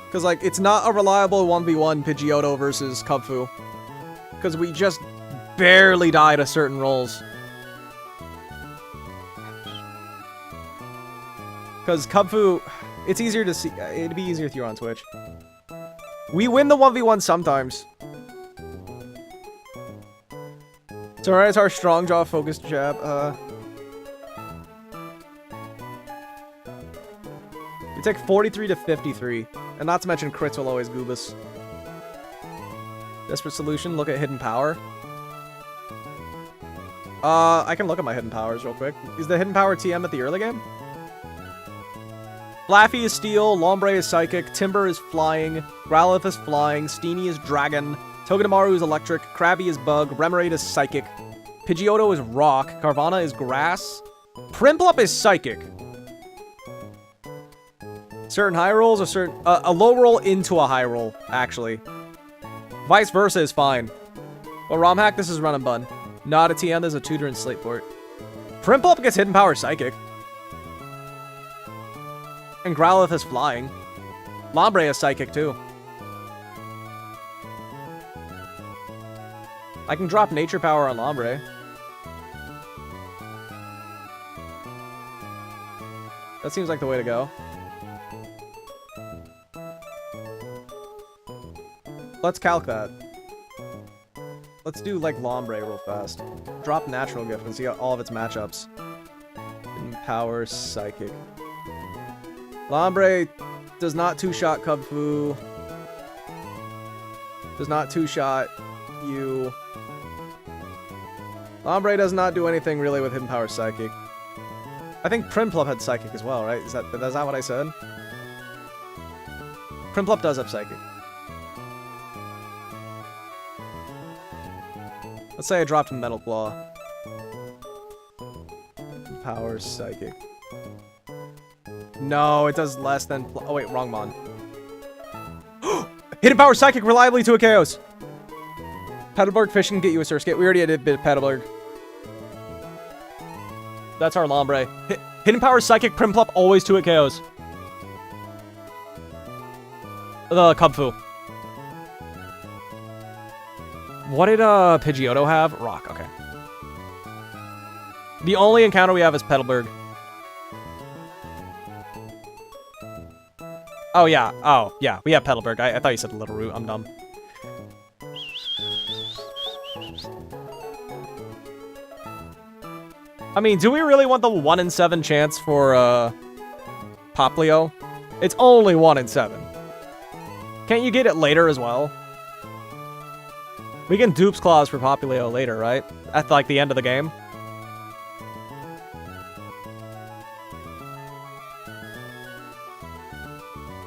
Because, like, it's not a reliable 1v1 Pidgeotto versus Cubfu. Because we just barely die to certain rolls. Because Cubfu, it's easier to see. It'd be easier if you were on Twitch. We win the 1v1 sometimes. It's our strong jaw focused jab. You take 43 to 53. And not to mention crits will always goob us. Desperate solution, look at hidden power. I can look at my hidden powers real quick. Is the hidden power TM at the early game? Flaffy is steel, Lombre is psychic, Timber is flying, Growlithe is flying, Steenie is dragon, Togedemaru is electric, Krabby is bug, Remoraid is psychic, Pidgeotto is rock, Carvanha is grass, Prinplup is psychic. Certain high rolls or certain... a low roll into a high roll, actually. Vice versa is fine. But ROM hack, this is Run and Bun. Not a TM, there's a Tutor and Slateport. Prinplup gets hidden power psychic. And Growlithe is flying. Lombre is psychic too. I can drop nature power on Lombre. That seems like the way to go. Let's calc that. Let's do, like, Lombre real fast. Drop Natural Gift and see all of its matchups. Power Psychic. Lombre does not 2-shot Cubfu. Does not 2-shot you. Lombre does not do anything really with Hidden Power Psychic. I think Prinplup had Psychic as well, right? Is that what I said? Prinplup does have Psychic. Let's say I dropped Metal Claw. Power Psychic. No, it does less than... Oh, wait, wrong mon. Hidden Power Psychic reliably to a KOs. Petalburg Fish can get you a Surskit. We already did Petalburg. That's our Lombre. Hidden Power Psychic Prinplup always 2-hit KOs. The Kubfu. What did Pidgeotto have? Rock, okay. The only encounter we have is Petalburg. Oh, yeah. Oh, yeah. We have Petalburg. I thought you said Little Root. I'm dumb. I mean, do we really want the 1 in 7 chance for, Poplio? It's only 1 in 7. Can't you get it later as well? We can Dupes Claws for Poplio later, right? At, like, the end of the game.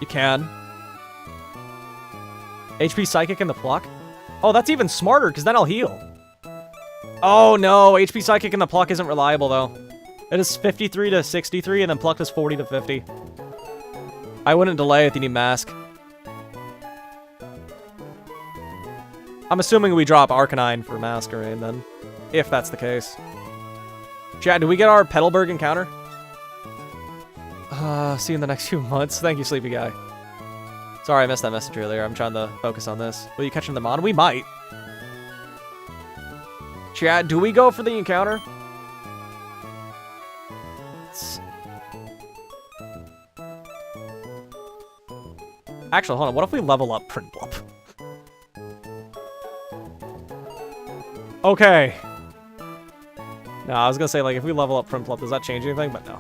You can. HP Psychic in the Pluck? Oh, that's even smarter, because then I'll heal. Oh, no. HP Psychic in the Pluck isn't reliable, though. It is 53 to 63, and then Pluck is 40 to 50. I wouldn't delay if you need Mask. I'm assuming we drop Arcanine for Masquerade, then. If that's the case. Chat, do we get our Petalburg encounter? See you in the next few months. Thank you, Sleepy Guy. Sorry, I missed that message earlier. I'm trying to focus on this. Will you catch them on? We might. Chat, do we go for the encounter? Actually, hold on. What if we level up Prinplup? Okay. No, I was gonna say, like, if we level up Prinplup, does that change anything? But no.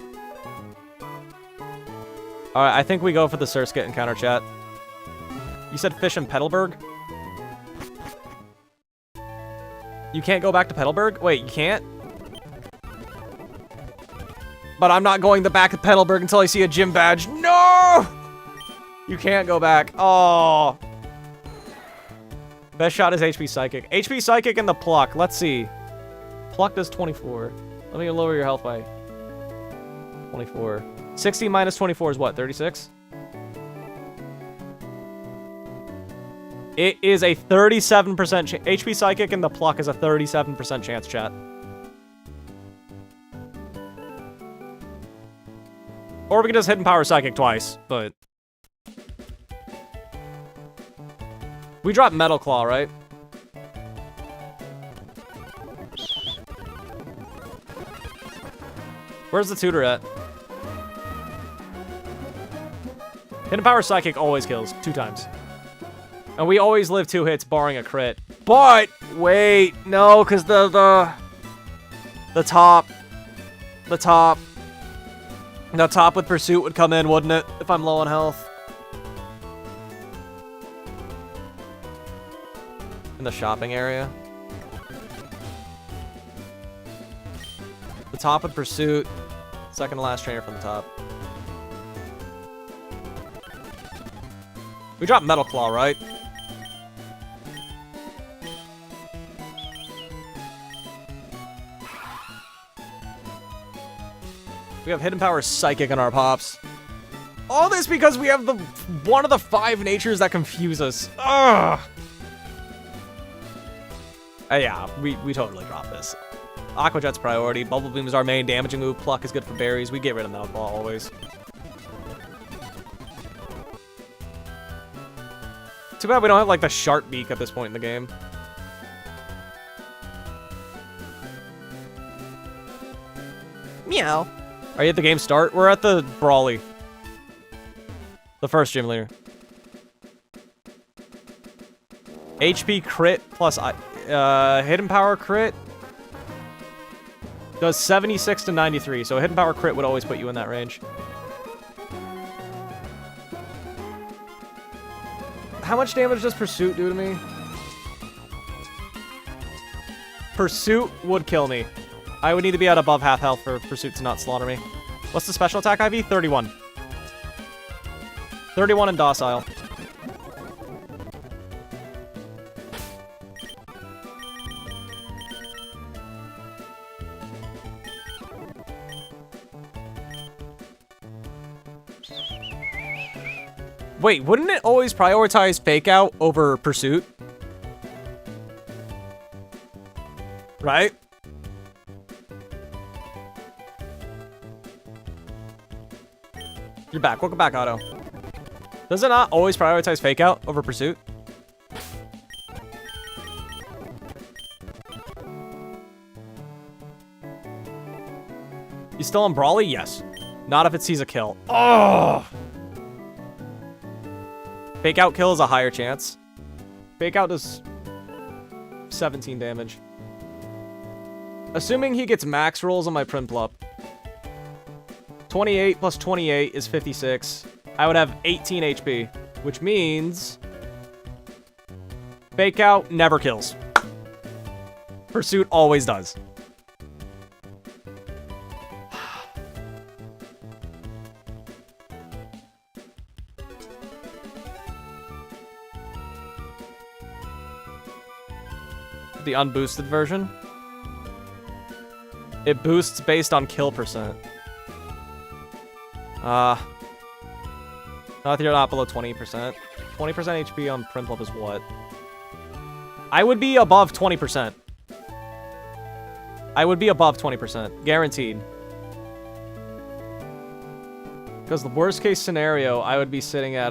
Alright, I think we go for the Surskit encounter, chat. You said Fish and Petalburg? You can't go back to Petalburg? Wait, you can't? But I'm not going back to Petalburg until I see a gym badge. No! You can't go back. Oh. Best shot is HP Psychic. HP Psychic and the Pluck. Let's see. Pluck does 24. Let me lower your health by 24. 60 minus 24 is what? 36? It is a 37% HP Psychic and the Pluck is a 37% chance, chat. Or we can just Hidden Power Psychic twice, but... We dropped Metal Claw, right? Where's the tutor at? Hidden Power Psychic always kills 2 times. And we always live 2 hits, barring a crit. But, wait, no, because the top with Pursuit would come in, wouldn't it? If I'm low on health. In the shopping area. The top with Pursuit. Second to last trainer from the top. We dropped Metal Claw, right? We have Hidden Power Psychic on our pops. All this because we have one of the 5 natures that confuse us. Ugh! Yeah, we totally drop this. Aqua Jet's priority. Bubble Beam is our main damaging move. Pluck is good for berries. We get rid of Metal Claw always. Too bad we don't have, like, the Sharp Beak at this point in the game. Meow. Are you at the game start? We're at the Brawly. The first gym leader. HP crit plus Hidden Power crit does 76 to 93, so a Hidden Power crit would always put you in that range. How much damage does Pursuit do to me? Pursuit would kill me. I would need to be at above half health for Pursuit to not slaughter me. What's the special attack IV? 31. 31 and docile. Wait, wouldn't it always prioritize Fake Out over Pursuit? Right? You're back. Welcome back, Otto. Does it not always prioritize Fake Out over Pursuit? You still on Brawly? Yes. Not if it sees a kill. Oh! Fake Out kill is a higher chance. Fake Out does 17 damage. Assuming he gets max rolls on my Prinplup. 28 plus 28 is 56. I would have 18 HP, which means Fake Out never kills. Pursuit always does. The unboosted version. It boosts based on kill percent. Not if you're not below 20%. 20% HP on Prinplup is what? I would be above 20%. I would be above 20%. Guaranteed. Because the worst case scenario, I would be sitting at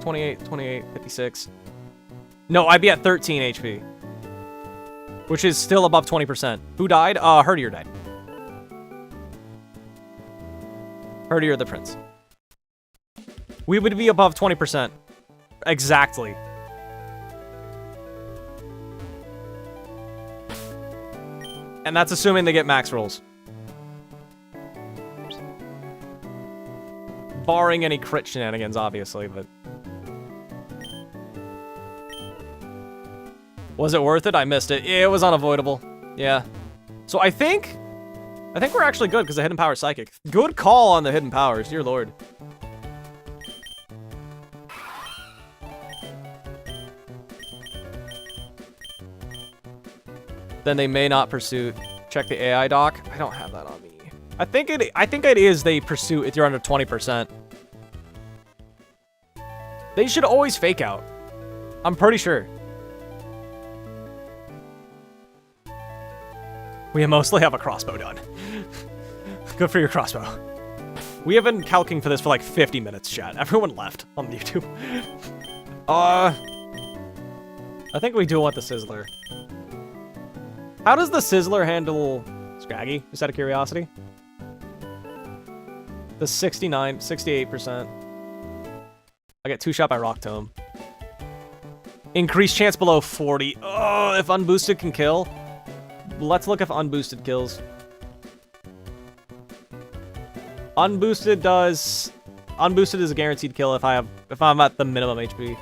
28, 56. No, I'd be at 13 HP. Which is still above 20%. Who died? Herdier died. Herdier the Prince. We would be above 20%. Exactly. And that's assuming they get max rolls. Barring any crit shenanigans, obviously, but... Was it worth it? I missed it. It was unavoidable. Yeah. So I think we're actually good because the hidden power is psychic. Good call on the hidden powers, dear lord. Then they may not pursue. Check the AI doc. I don't have that on me. I think it is they pursue if you're under 20%. They should always Fake Out. I'm pretty sure. We mostly have a crossbow done. Good for your crossbow. We have been calcing for this for like 50 minutes, chat. Everyone left on YouTube. I think we do want the Sizzler. How does the Sizzler handle Scraggy? Just out of curiosity. The 68%. I get 2-shot by Rock Tome. Increased chance below 40. Oh, if unboosted can kill. Let's look if unboosted kills. Unboosted is a guaranteed kill if I'm at the minimum HP.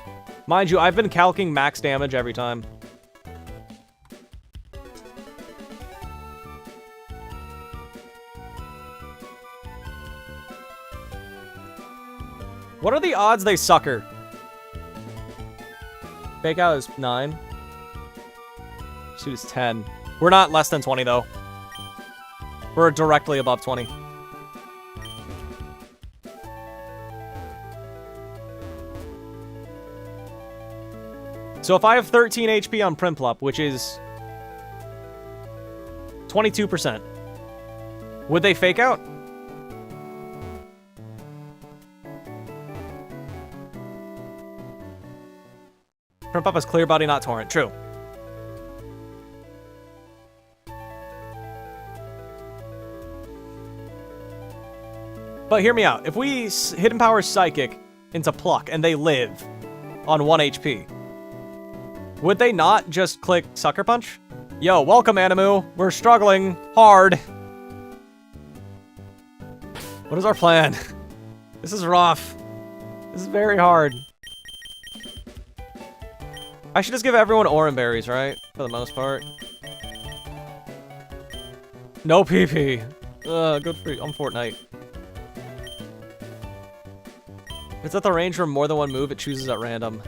Mind you, I've been calcing max damage every time. What are the odds they sucker? Fake Out is 9. Shoot is 10. We're not less than 20, though. We're directly above 20. So if I have 13 HP on Prinplup, which is 22%, would they Fake Out? Prinplup is Clear Body, not Torrent. True. But hear me out. If we Hidden Power Psychic into Pluck and they live on 1 HP, would they not just click Sucker Punch? Yo, welcome, Animu. We're struggling hard. What is our plan? This is rough. This is very hard. I should just give everyone Oran Berries, right? For the most part. No PP. Good for you. On Fortnite. If it's at the range for more than one move, it chooses at random.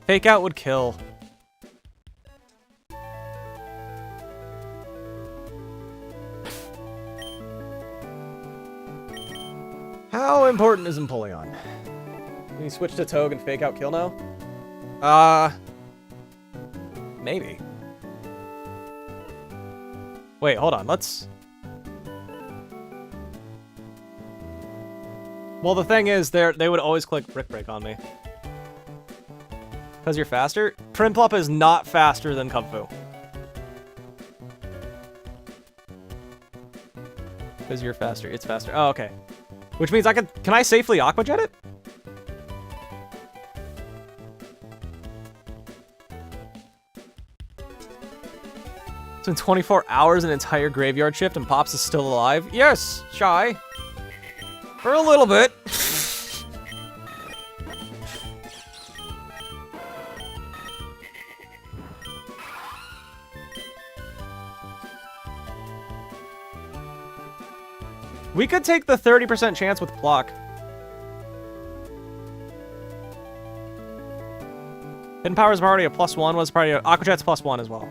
Fake Out would kill. How important is Empoleon? Can you switch to Togue and fake out kill now? Maybe. Wait, hold on, let's... Well, the thing is, they would always click Brick Break on me. Because you're faster? Prinplup is not faster than Kung Fu. Because you're faster. It's faster. Oh, okay. Which means I can I safely Aqua Jet it? It's been 24 hours, an entire graveyard shift, and Pops is still alive? Yes, Shy. For a little bit. We could take the 30% chance with Pluck. Hidden Power's already a +1, was probably Aqua Jet's +1 as well.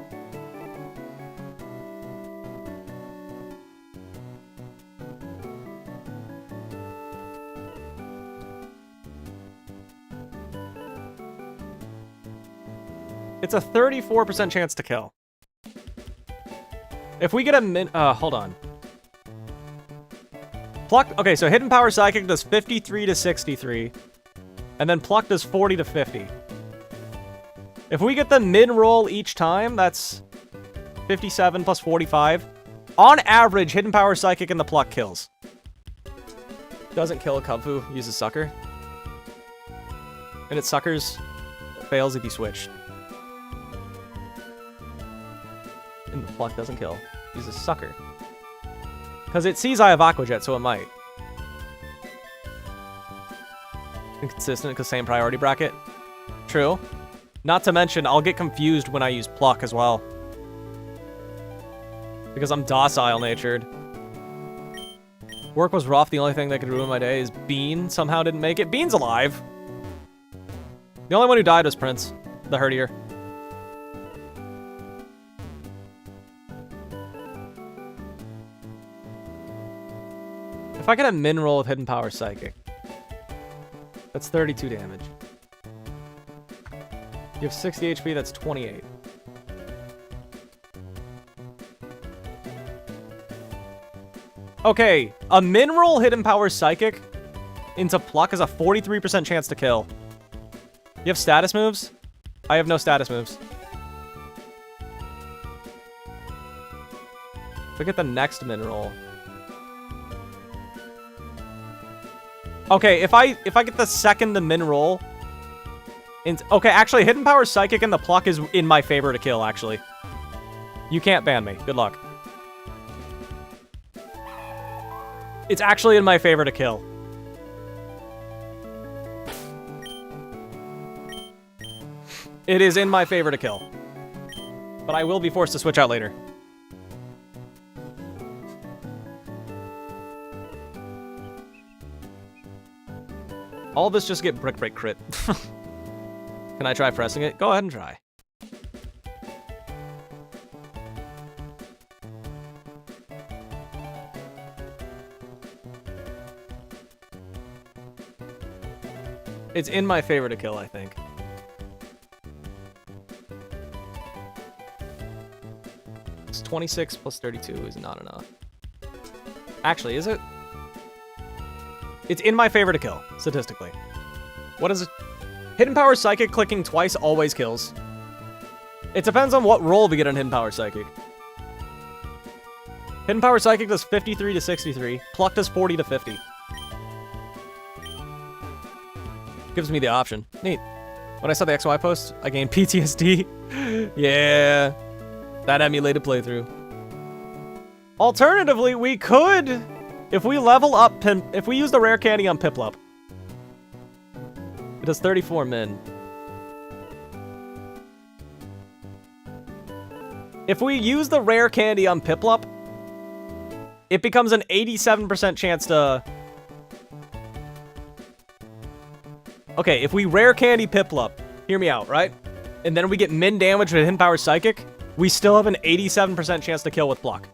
It's a 34% chance to kill. If we get a hold on. Pluck, okay, so Hidden Power Psychic does 53 to 63. And then Pluck does 40 to 50. If we get the min roll each time, that's 57 plus 45. On average, Hidden Power Psychic and the Pluck kills. Doesn't kill a Kung Fu, uses Sucker. And it suckers, fails if you switch. And the Pluck doesn't kill, uses Sucker. Because it sees I have Aqua Jet, so it might. Inconsistent, because same priority bracket. True. Not to mention, I'll get confused when I use Pluck as well. Because I'm docile-natured. Work was rough, the only thing that could ruin my day is Bean somehow didn't make it. Bean's alive! The only one who died was Prince, the Herdier. If I get a min roll with Hidden Power Psychic, that's 32 damage. You have 60 HP, that's 28. Okay, a min roll Hidden Power Psychic into Pluck is a 43% chance to kill. You have status moves? I have no status moves. If I get the next min roll. Okay, if I get the second to min roll. Okay, actually, Hidden Power Psychic and the Pluck is in my favor to kill, actually. You can't ban me. Good luck. It's actually in my favor to kill. It is in my favor to kill. But I will be forced to switch out later. All this just get Brick Break crit. Can I try pressing it? Go ahead and try. It's in my favor to kill, I think. It's 26 plus 32 is not enough. Actually, is it? It's in my favor to kill, statistically. What is it? Hidden Power Psychic clicking twice always kills. It depends on what roll we get on Hidden Power Psychic. Hidden Power Psychic does 53 to 63. Pluck does 40 to 50. Gives me the option. Neat. When I saw the XY post, I gained PTSD. Yeah. That emulated playthrough. Alternatively, we could... If we level up, if we use the rare candy on Piplup, it does 34 min. If we use the rare candy on Piplup, it becomes an 87% chance to... Okay, if we rare candy Piplup, hear me out, right? And then we get min damage with Hidden Power Psychic, we still have an 87% chance to kill with Pluck.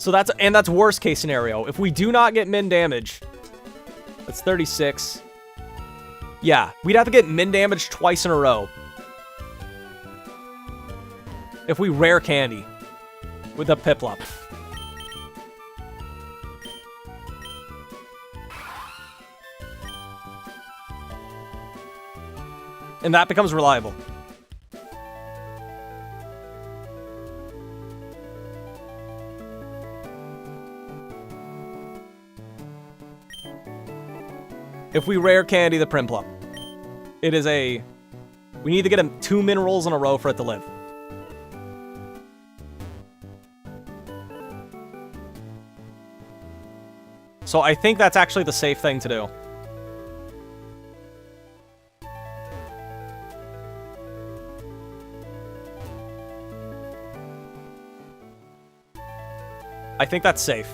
So that's worst case scenario. If we do not get min damage, that's 36. Yeah, we'd have to get min damage twice in a row. If we rare candy with a Piplup. And that becomes reliable. If we rare candy the Prinplup, it is a... We need to get him 2 min rolls in a row for it to live. So I think that's actually the safe thing to do. I think that's safe.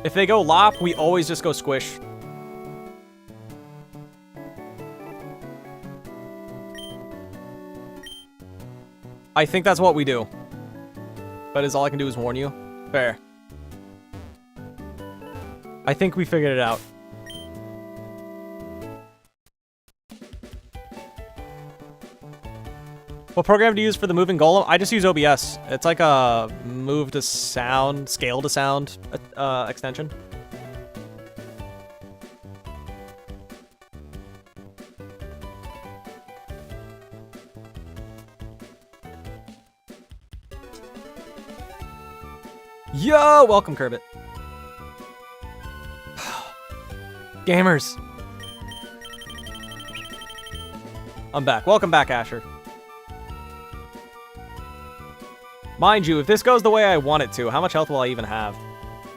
If they go Lop, we always just go Squish. I think that's what we do. But is all I can do is warn you? Fair. I think we figured it out. What program do you use for the moving golem? I just use OBS. It's like a move to sound, scale to sound extension. Yo, welcome, Kerbit. Gamers. I'm back. Welcome back, Asher. Mind you, if this goes the way I want it to, how much health will I even have?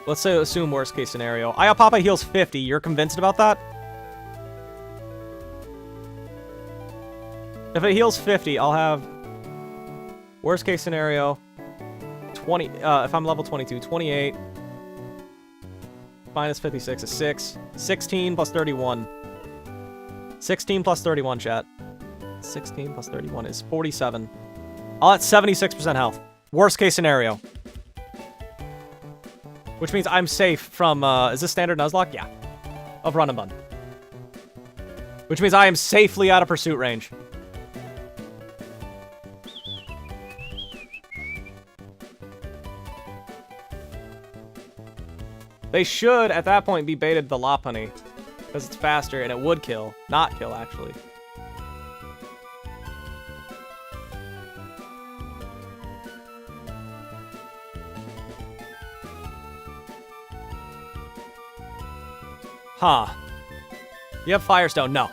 Let's say, assume worst case scenario. Ayapapa heals 50. You're convinced about that? If it heals 50, I'll have... Worst case scenario... 20... if I'm level 22, 28... Minus 56 is 6. 16 plus 31. 16 plus 31, chat. 16 plus 31 is 47. I'll at 76% health. Worst case scenario. Which means I'm safe from, is this standard Nuzlocke? Yeah. Of Run and Bun. Which means I am safely out of pursuit range. They should, at that point, be baited the Lopunny. Because it's faster, and it would kill. Not kill, actually. Huh. You have Firestone? No.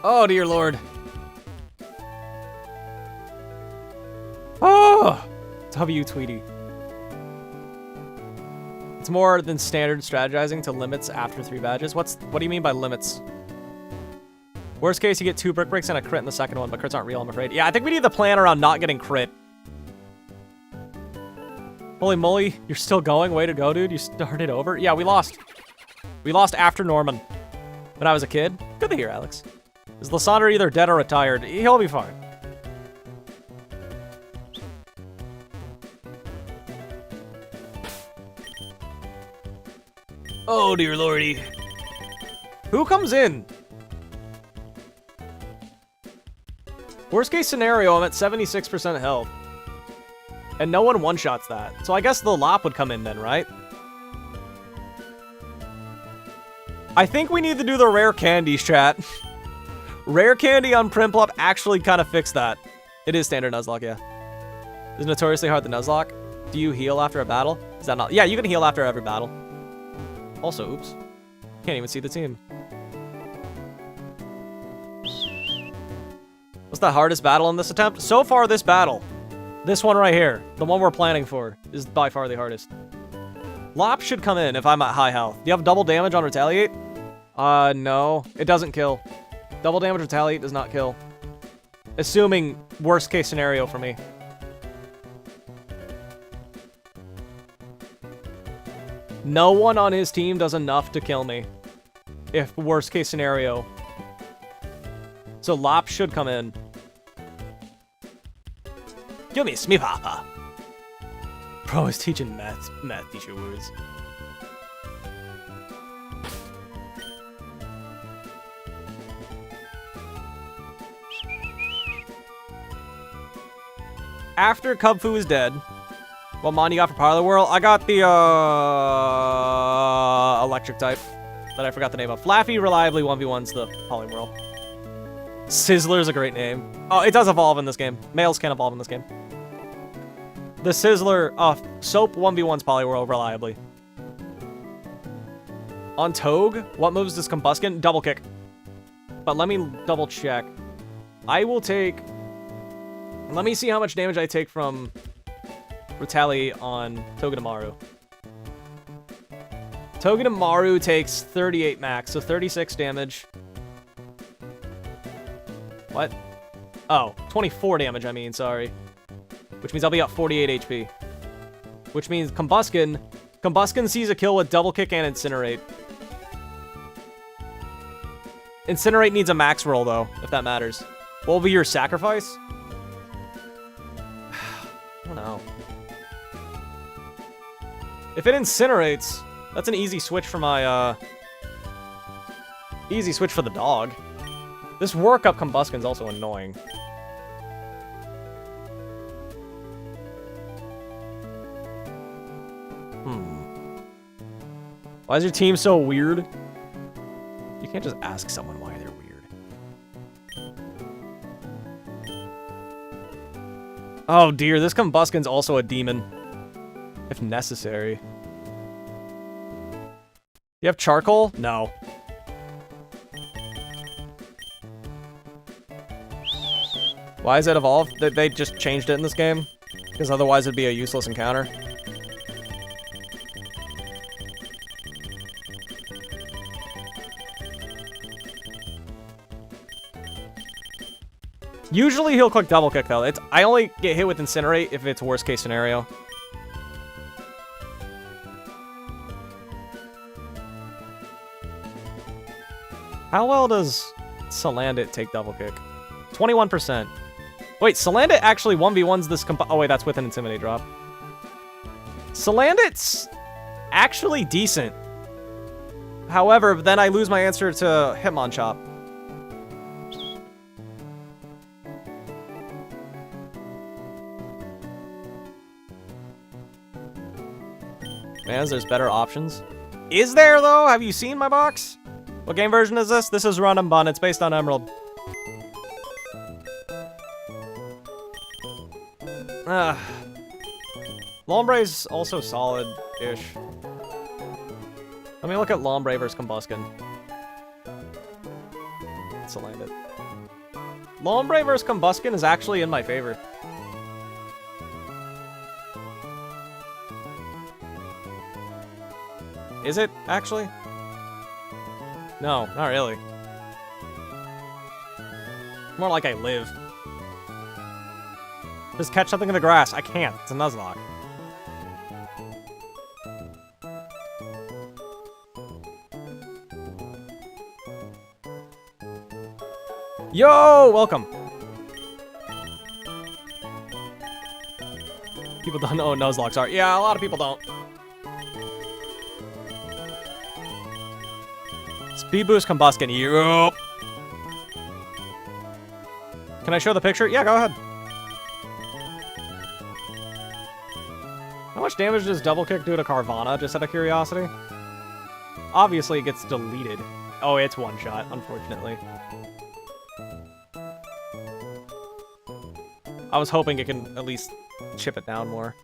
Oh, dear lord. Oh! W, Tweety. It's more than standard strategizing to limits after 3 badges. What do you mean by limits? Worst case, you get 2 brick breaks and a crit in the second one, but crits aren't real, I'm afraid. Yeah, I think we need the plan around not getting crit. Holy moly, you're still going? Way to go, dude. You started over? Yeah, we lost. We lost after Norman. When I was a kid. Good to hear, Alex. Is Lysandre either dead or retired? He'll be fine. Oh, dear lordy. Who comes in? Worst case scenario, I'm at 76% health. And no one one-shots that. So I guess the Lop would come in then, right? I think we need to do the rare candies, chat. Rare candy on Prinplup actually kind of fixed that. It is standard Nuzlocke, yeah. It's notoriously hard to Nuzlocke. Do you heal after a battle? Is that not? Yeah, you can heal after every battle. Also, oops. Can't even see the team. What's the hardest battle in this attempt? So far, this battle. This one right here, the one we're planning for, is by far the hardest. Lop should come in if I'm at high health. Do you have double damage on Retaliate? No. It doesn't kill. Double damage Retaliate does not kill. Assuming worst case scenario for me. No one on his team does enough to kill me. If worst case scenario. So Lop should come in. Excuse me, papa. Bro is teaching math teacher words. After Cub Fu is dead, what mon you got for Parlor World? I got the electric type that I forgot the name of. Flaffy reliably 1v1's the Poliwhirl. Sizzler's a great name. Oh, it does evolve in this game. Males can evolve in this game. The Sizzler, Soap 1v1's Poliwhirl reliably. On Togue, what moves does Combuskin? Double kick. But let me double check. I will take... Let me see how much damage I take from Retaliate on Togedemaru. Togedemaru takes 38 max, so 36 damage. What? Oh, 24 damage, I mean, sorry. Which means I'll be at 48 HP. Which means Combuskin sees a kill with double kick and Incinerate. Incinerate needs a max roll, though, if that matters. What will be your sacrifice? I don't know. If it incinerates, that's an easy switch for my, easy switch for the dog. This workup Combuskin's also annoying. Why is your team so weird? You can't just ask someone why they're weird. Oh dear, this Combuskin's also a demon. If necessary. You have charcoal? No. Why is it evolved? They just changed it in this game? Because otherwise it'd be a useless encounter. Usually he'll click double kick though. I only get hit with Incinerate if it's worst case scenario. How well does Salandit take double kick? 21%. Wait, Salandit actually 1v1's this oh wait, that's with an Intimidate drop. Salandit's actually decent. However, then I lose my answer to Hitmonchan. Man, there's better options. Is there, though? Have you seen my box? What game version is this? This is Run and Bun. It's based on Emerald. Lombre's also solid-ish. Let me look at Lombre versus Combuskin. Salandit. Lombre versus Combuskin is actually in my favor. Is it, actually? No, not really. More like I live. Just catch something in the grass. I can't. It's a Nuzlocke. Yo! Welcome! People don't know what Nuzlocks are. Yeah, a lot of people don't. Speed boost Combuskin. Yup. Can I show the picture? Yeah, go ahead. How much damage does double kick do to Carvana, just out of curiosity? Obviously, it gets deleted. Oh, it's one shot, unfortunately. I was hoping it can at least chip it down more.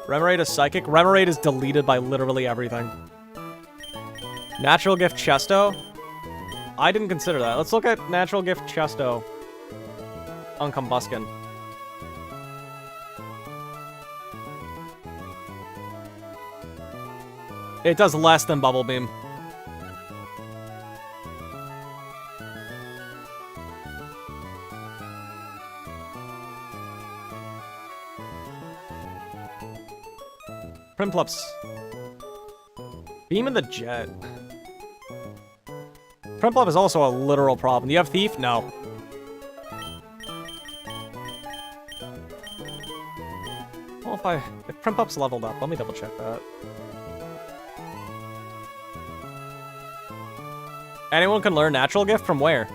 Remoraid is psychic. Remoraid is deleted by literally everything. Natural Gift Chesto? I didn't consider that. Let's look at Natural Gift Chesto on Combuskin. It does less than Bubble Beam. Primplups. Beam of the Jet. Primplup is also a literal problem. Do you have Thief? No. Well, if Primpup's leveled up, let me double check that. Anyone can learn Natural Gift from where?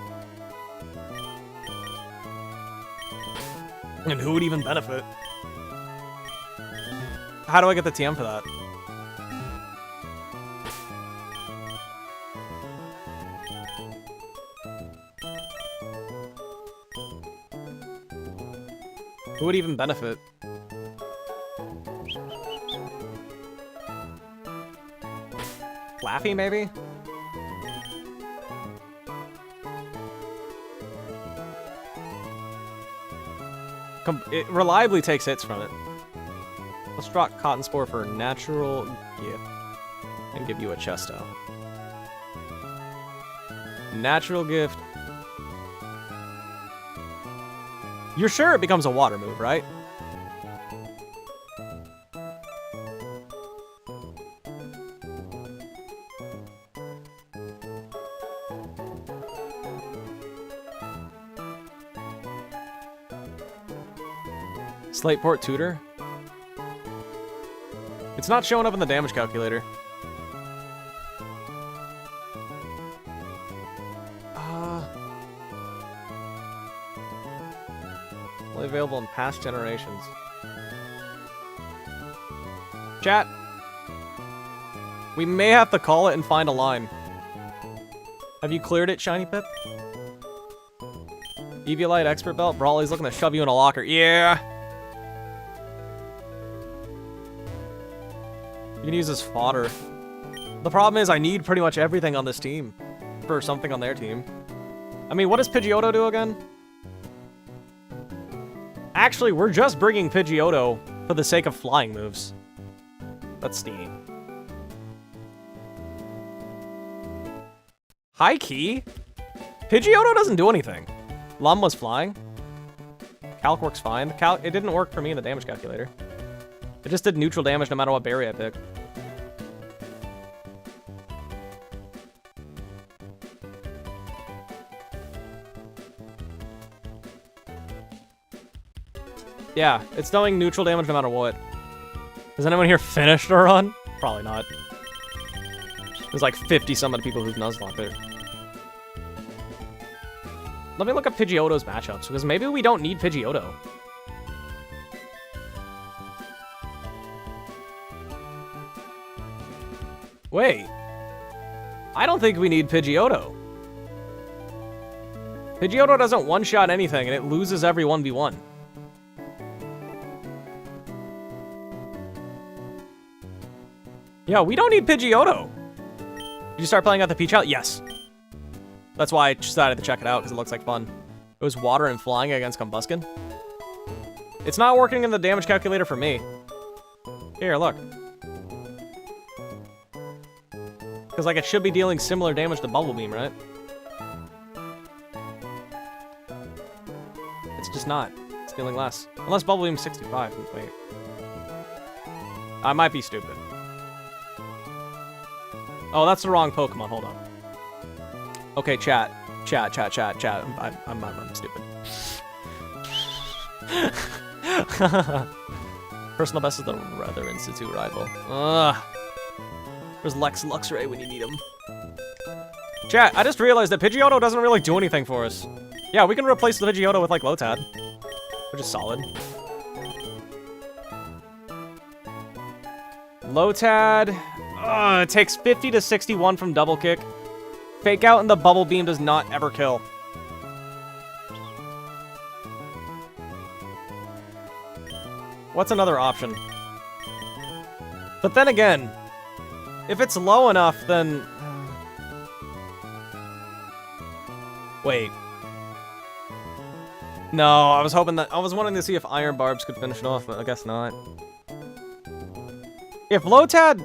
And who would even benefit? How do I get the TM for that? Who would even benefit? Laffy, maybe? It reliably takes hits from it. Let's drop Cotton Spore for Natural Gift and give you a Chesto. Natural Gift. You're sure it becomes a water move, right? Slateport Tutor? It's not showing up in the damage calculator. Only available in past generations. Chat. We may have to call it and find a line. Have you cleared it, Shiny Pip? Eviolite Expert Belt? Brawly's looking to shove you in a locker. Yeah! You can use this fodder. The problem is I need pretty much everything on this team for something on their team. I mean, what does Pidgeotto do again? Actually, we're just bringing Pidgeotto for the sake of flying moves. That's neat. High key? Pidgeotto doesn't do anything. Lum was flying. Calc works fine. It didn't work for me in the damage calculator. It just did neutral damage no matter what berry I picked. Yeah, it's doing neutral damage no matter what. Has anyone here finished a run? Probably not. There's like 50 some of the people who've Nuzlocke it. Let me look up Pidgeotto's matchups, because maybe we don't need Pidgeotto. Wait. I don't think we need Pidgeotto. Pidgeotto doesn't one-shot anything, and it loses every 1v1. Yeah, we don't need Pidgeotto. Did you start playing out the Pchal? Yes. That's why I decided to check it out, because it looks like fun. It was water and flying against Combuskin. It's not working in the damage calculator for me. Here, look. Because, like, it should be dealing similar damage to Bubble Beam, right? It's just not. It's dealing less. Unless Bubble Beam's 65. Wait. I might be stupid. Oh, that's the wrong Pokemon. Hold on. Okay, chat. Chat. I'm stupid. Personal best is the Weather Institute rival. Ugh. Where's Lex Luxray when you need him? Chat, I just realized that Pidgeotto doesn't really do anything for us. Yeah, we can replace the Pidgeotto with, like, Lotad, which is solid. Lotad... it takes 50 to 61 from Double Kick. Fake Out and the Bubble Beam does not ever kill. What's another option? But then again, if it's low enough, then... Wait. No, I was hoping that... I was wanting to see if Iron Barbs could finish it off, but I guess not. If Lotad...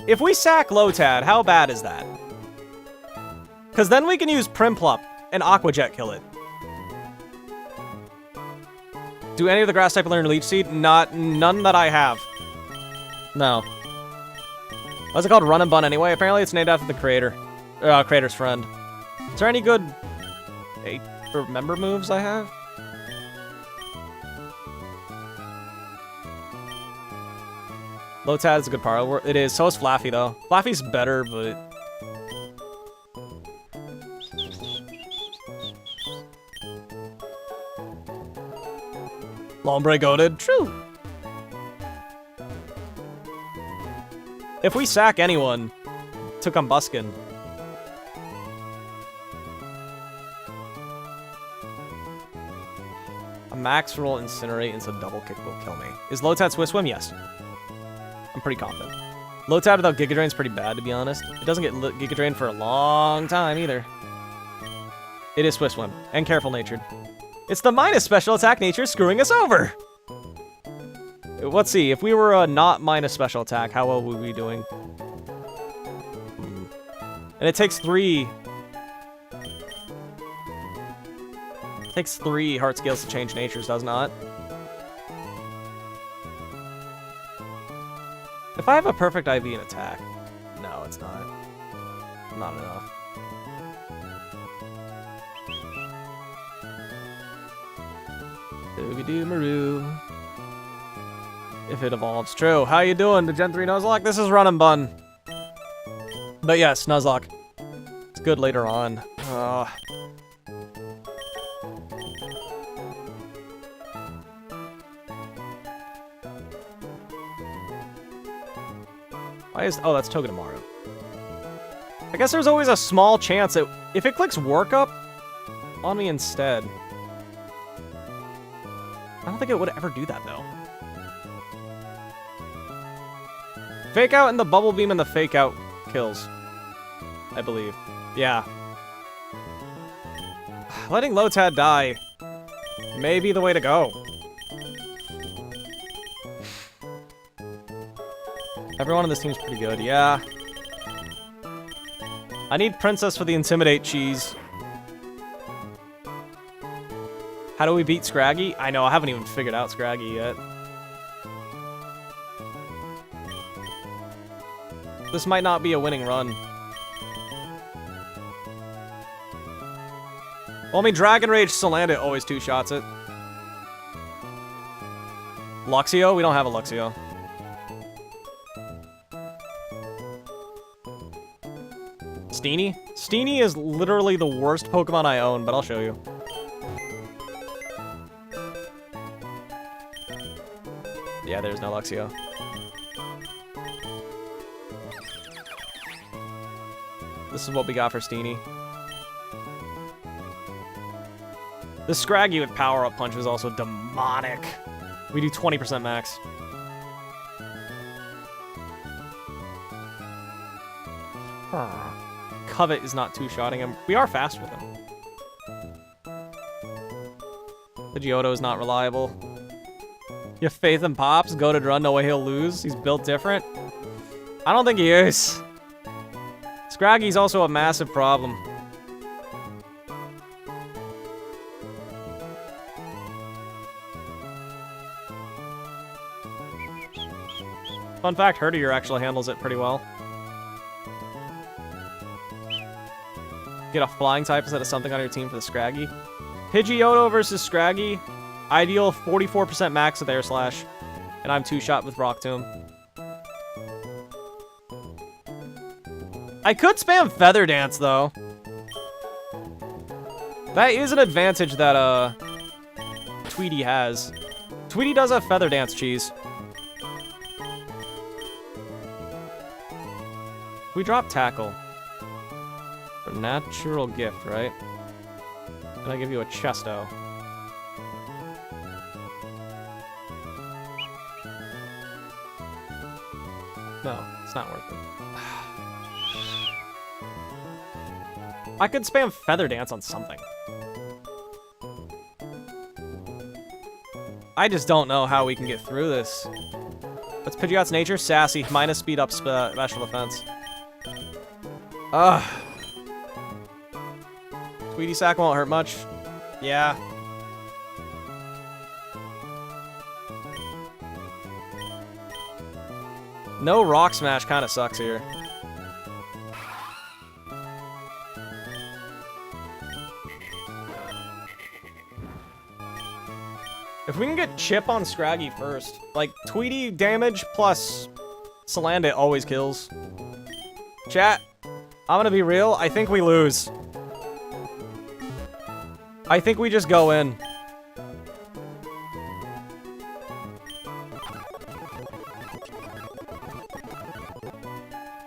If we sack Lotad, how bad is that? Because then we can use Primplup and Aqua Jet kill it. Do any of the grass type learn Leech Seed? None that I have. No. What's it called? Run and Bun anyway? Apparently it's named after the creator. Creator's friend. Is there any good remember moves I have? Lotad is a good part. It is. So is Flaffy, though. Flaffy's better, but... Lombre goated. True. If we sack anyone to Combuskin... A max roll Incinerate into double kick will kill me. Is Lotad Swift Swim? Yes. I'm pretty confident. Lotad without Giga Drain's pretty bad, to be honest. It doesn't get Giga Drain for a long time, either. It is Swift Swim, and Careful Natured. It's the minus special attack nature screwing us over! Let's see, if we were a not minus special attack, how well would we be doing? And it takes 3... It takes 3 heart scales to change natures, does not? If I have a perfect IV in attack... No, it's not. Not enough. Doogie-doo-maroo. If it evolves. True. How you doing, the Gen 3 Nuzlocke? This is Run and Bun. But yes, Nuzlocke. It's good later on. Why is... Oh, that's Togedemaru. I guess there's always a small chance that if it clicks Workup on me instead... I don't think it would ever do that, though. Fake Out and the Bubble Beam and the Fake Out kills. I believe. Yeah. Letting Lotad die may be the way to go. Everyone on this team's pretty good, yeah. I need Princess for the Intimidate cheese. How do we beat Scraggy? I know, I haven't even figured out Scraggy yet. This might not be a winning run. Well, I mean, Dragon Rage Salandit always 2-shots it. Luxio? We don't have a Luxio. Steenie? Steenie is literally the worst Pokemon I own, but I'll show you. Yeah, there's no Luxio. This is what we got for Steenie. The Scraggy with power-up punch is also demonic. We do 20% max. Covet is not 2-shotting him. We are fast with him. Pidgeotto is not reliable. You have faith in Pops? Go to run, no way he'll lose. He's built different. I don't think he is. Scraggy's also a massive problem. Fun fact, Herdier actually handles it pretty well. Get a flying type instead of something on your team for the Scraggy. Pidgeotto versus Scraggy. Ideal 44% max with Air Slash. And I'm 2-shot with Rock Tomb. I could spam Feather Dance, though. That is an advantage that, Tweety has. Tweety does have Feather Dance cheese. We drop Tackle. For natural gift, right? And I give you a Chesto. No, it's not worth it. I could spam Feather Dance on something. I just don't know how we can get through this. What's Pidgeot's nature? Sassy. Minus speed up special defense. Ugh. Tweety Sack won't hurt much. Yeah. No Rock Smash kind of sucks here. If we can get Chip on Scraggy first, like Tweety damage plus Salandit always kills. Chat, I'm gonna be real. I think we lose. I think we just go in.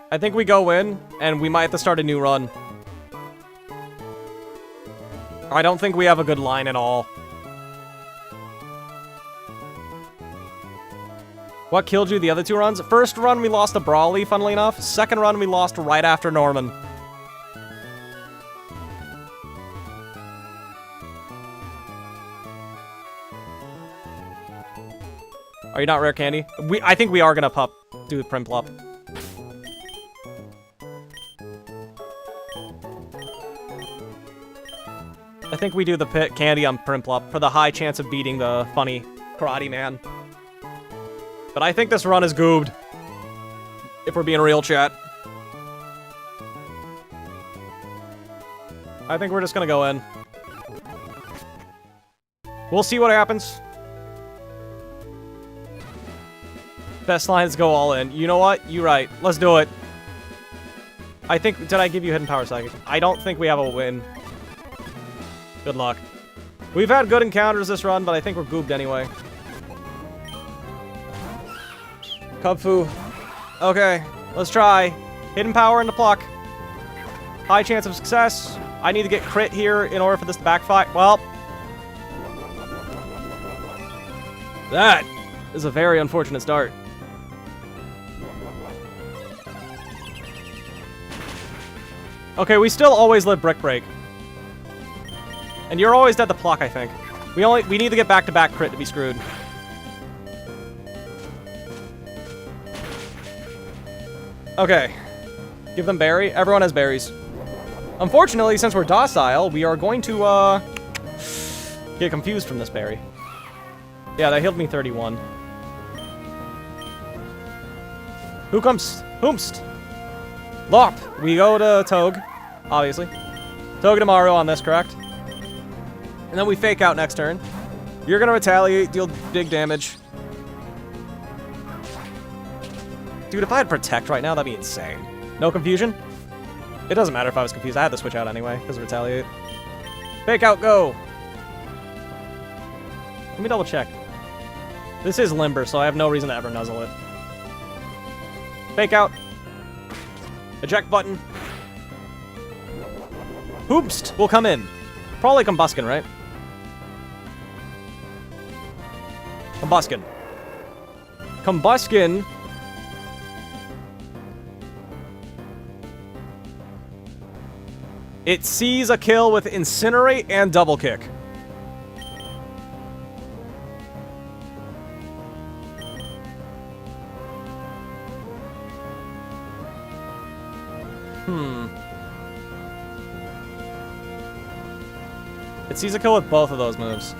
I think we go in, and we might have to start a new run. I don't think we have a good line at all. What killed you the other 2 runs? First run, we lost to Brawly, funnily enough. Second run, we lost right after Norman. Are you not rare candy? I think we are gonna do Primplop. I think we do the pit candy on Primplop for the high chance of beating the funny karate man. But I think this run is goobed. If we're being real, chat. I think we're just gonna go in. We'll see what happens. Best lines go all in. You know what? You're right. Let's do it. I think... Did I give you Hidden Power Psychic? I don't think we have a win. Good luck. We've had good encounters this run, but I think we're goobed anyway. Kubfu. Okay, let's try. Hidden Power into Pluck. High chance of success. I need to get crit here in order for this to backfire. Well. That is a very unfortunate start. Okay, we still always live Brick Break. And you're always dead to Pluck, I think. We need to get back-to-back crit to be screwed. Okay. Give them berry. Everyone has berries. Unfortunately, since we're docile, we are going to, get confused from this berry. Yeah, that healed me 31. Who comes? Whomst? Lop. We go to Toge, obviously. Toge to Mario on this, correct? And then we fake out next turn. You're gonna retaliate, deal big damage. Dude, if I had Protect right now, that'd be insane. No confusion? It doesn't matter if I was confused. I had to switch out anyway, because of retaliate. Fake out, go! Let me double check. This is Limber, so I have no reason to ever nuzzle it. Fake out. Eject button. Hoopst will come in. Probably Combuskin, right? Combuskin. Combuskin. It sees a kill with Incinerate and Double Kick. It sees a kill with both of those moves.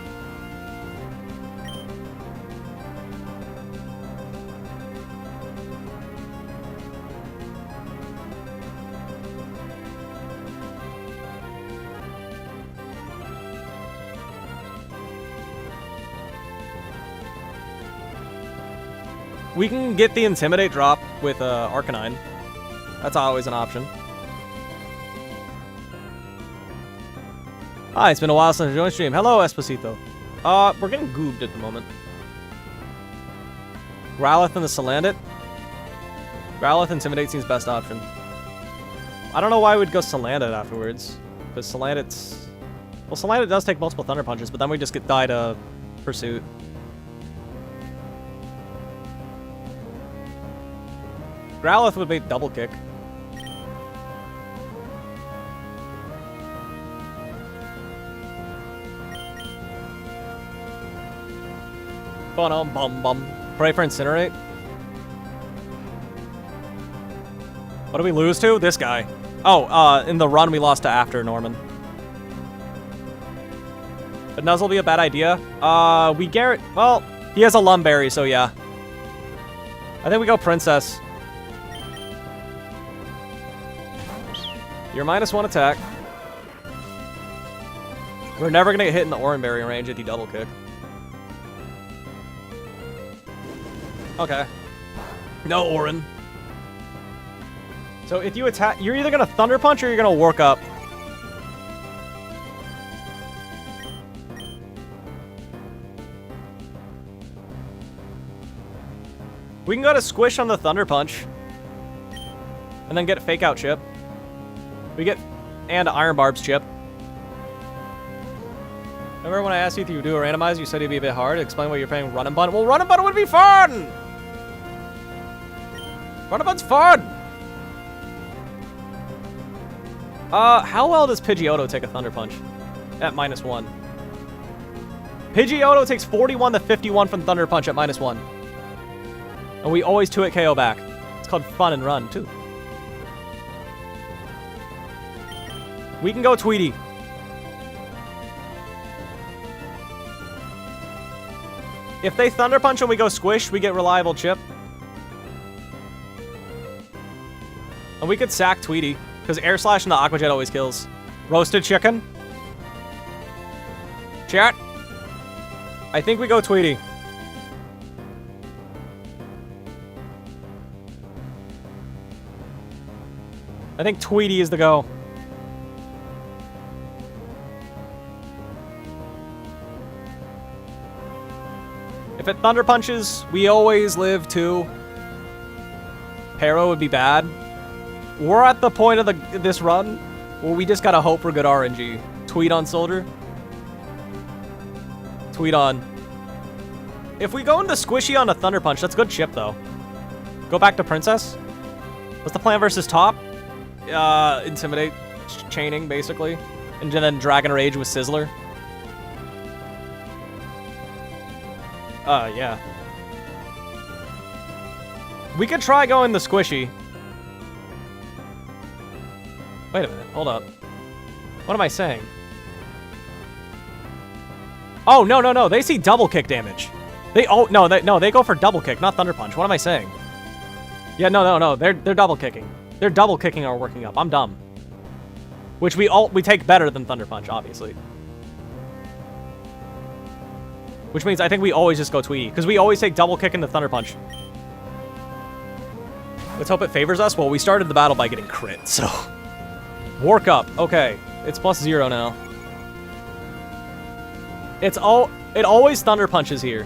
We can get the Intimidate drop with Arcanine. That's always an option. Hi, it's been a while since I joined stream. Hello, Esposito. We're getting goobed at the moment. Growlithe and the Salandit. Growlithe Intimidate seems best option. I don't know why we'd go Salandit afterwards. Because Salandit's... Well, Salandit does take multiple Thunder Punches, but then we just get die to Pursuit. Growlithe would make Double Kick. Bum. Pray for Incinerate. What do we lose to? This guy. Oh, in the run we lost to after Norman. But Nuzzle be a bad idea. Well, he has a Lumberry, so yeah. I think we go Princess. You're -1 attack. We're never gonna get hit in the Oranberry range if you Double Kick. Okay. No, Orin. So if you attack, you're either gonna Thunder Punch or you're gonna work up. We can go to Squish on the Thunder Punch. And then get Fake Out Chip. We get... And Iron Barb's Chip. Remember when I asked you if you do a randomize, you said it'd be a bit hard? Explain why you're playing Run and Bun. Well, Run and Bun would be fun! Run and Bun's fun! How well does Pidgeotto take a Thunder Punch? At -1. Pidgeotto takes 41 to 51 from Thunder Punch at -1. And we always 2-hit KO back. It's called Fun and Run, too. We can go Tweety. If they Thunder Punch and we go Squish, we get Reliable Chip. And we could sack Tweety, because Air Slash and the Aqua Jet always kills. Roasted Chicken. Chat. I think we go Tweety. I think Tweety is the go. If it Thunder Punches, we always live too. Pero would be bad. We're at the point of this run where we just gotta hope for good RNG. Tweet on Soldier. Tweet on. If we go into Squishy on a Thunder Punch, that's good chip though. Go back to Princess. What's the plan versus top? Intimidate, chaining basically. And then Dragon Rage with Sizzler. Yeah. We could try going the Squishy. Wait a minute, hold up. What am I saying? Oh, no, they see double kick damage. They go for double kick, not Thunder Punch. What am I saying? Yeah, no, they're double kicking. They're double kicking or working up. I'm dumb. Which we take better than Thunder Punch, obviously. Which means I think we always just go Tweety, because we always take double kick into Thunder Punch. Let's hope it favors us. Well, we started the battle by getting crit, so... Work up. Okay. It's +0 now. It always Thunder Punches here.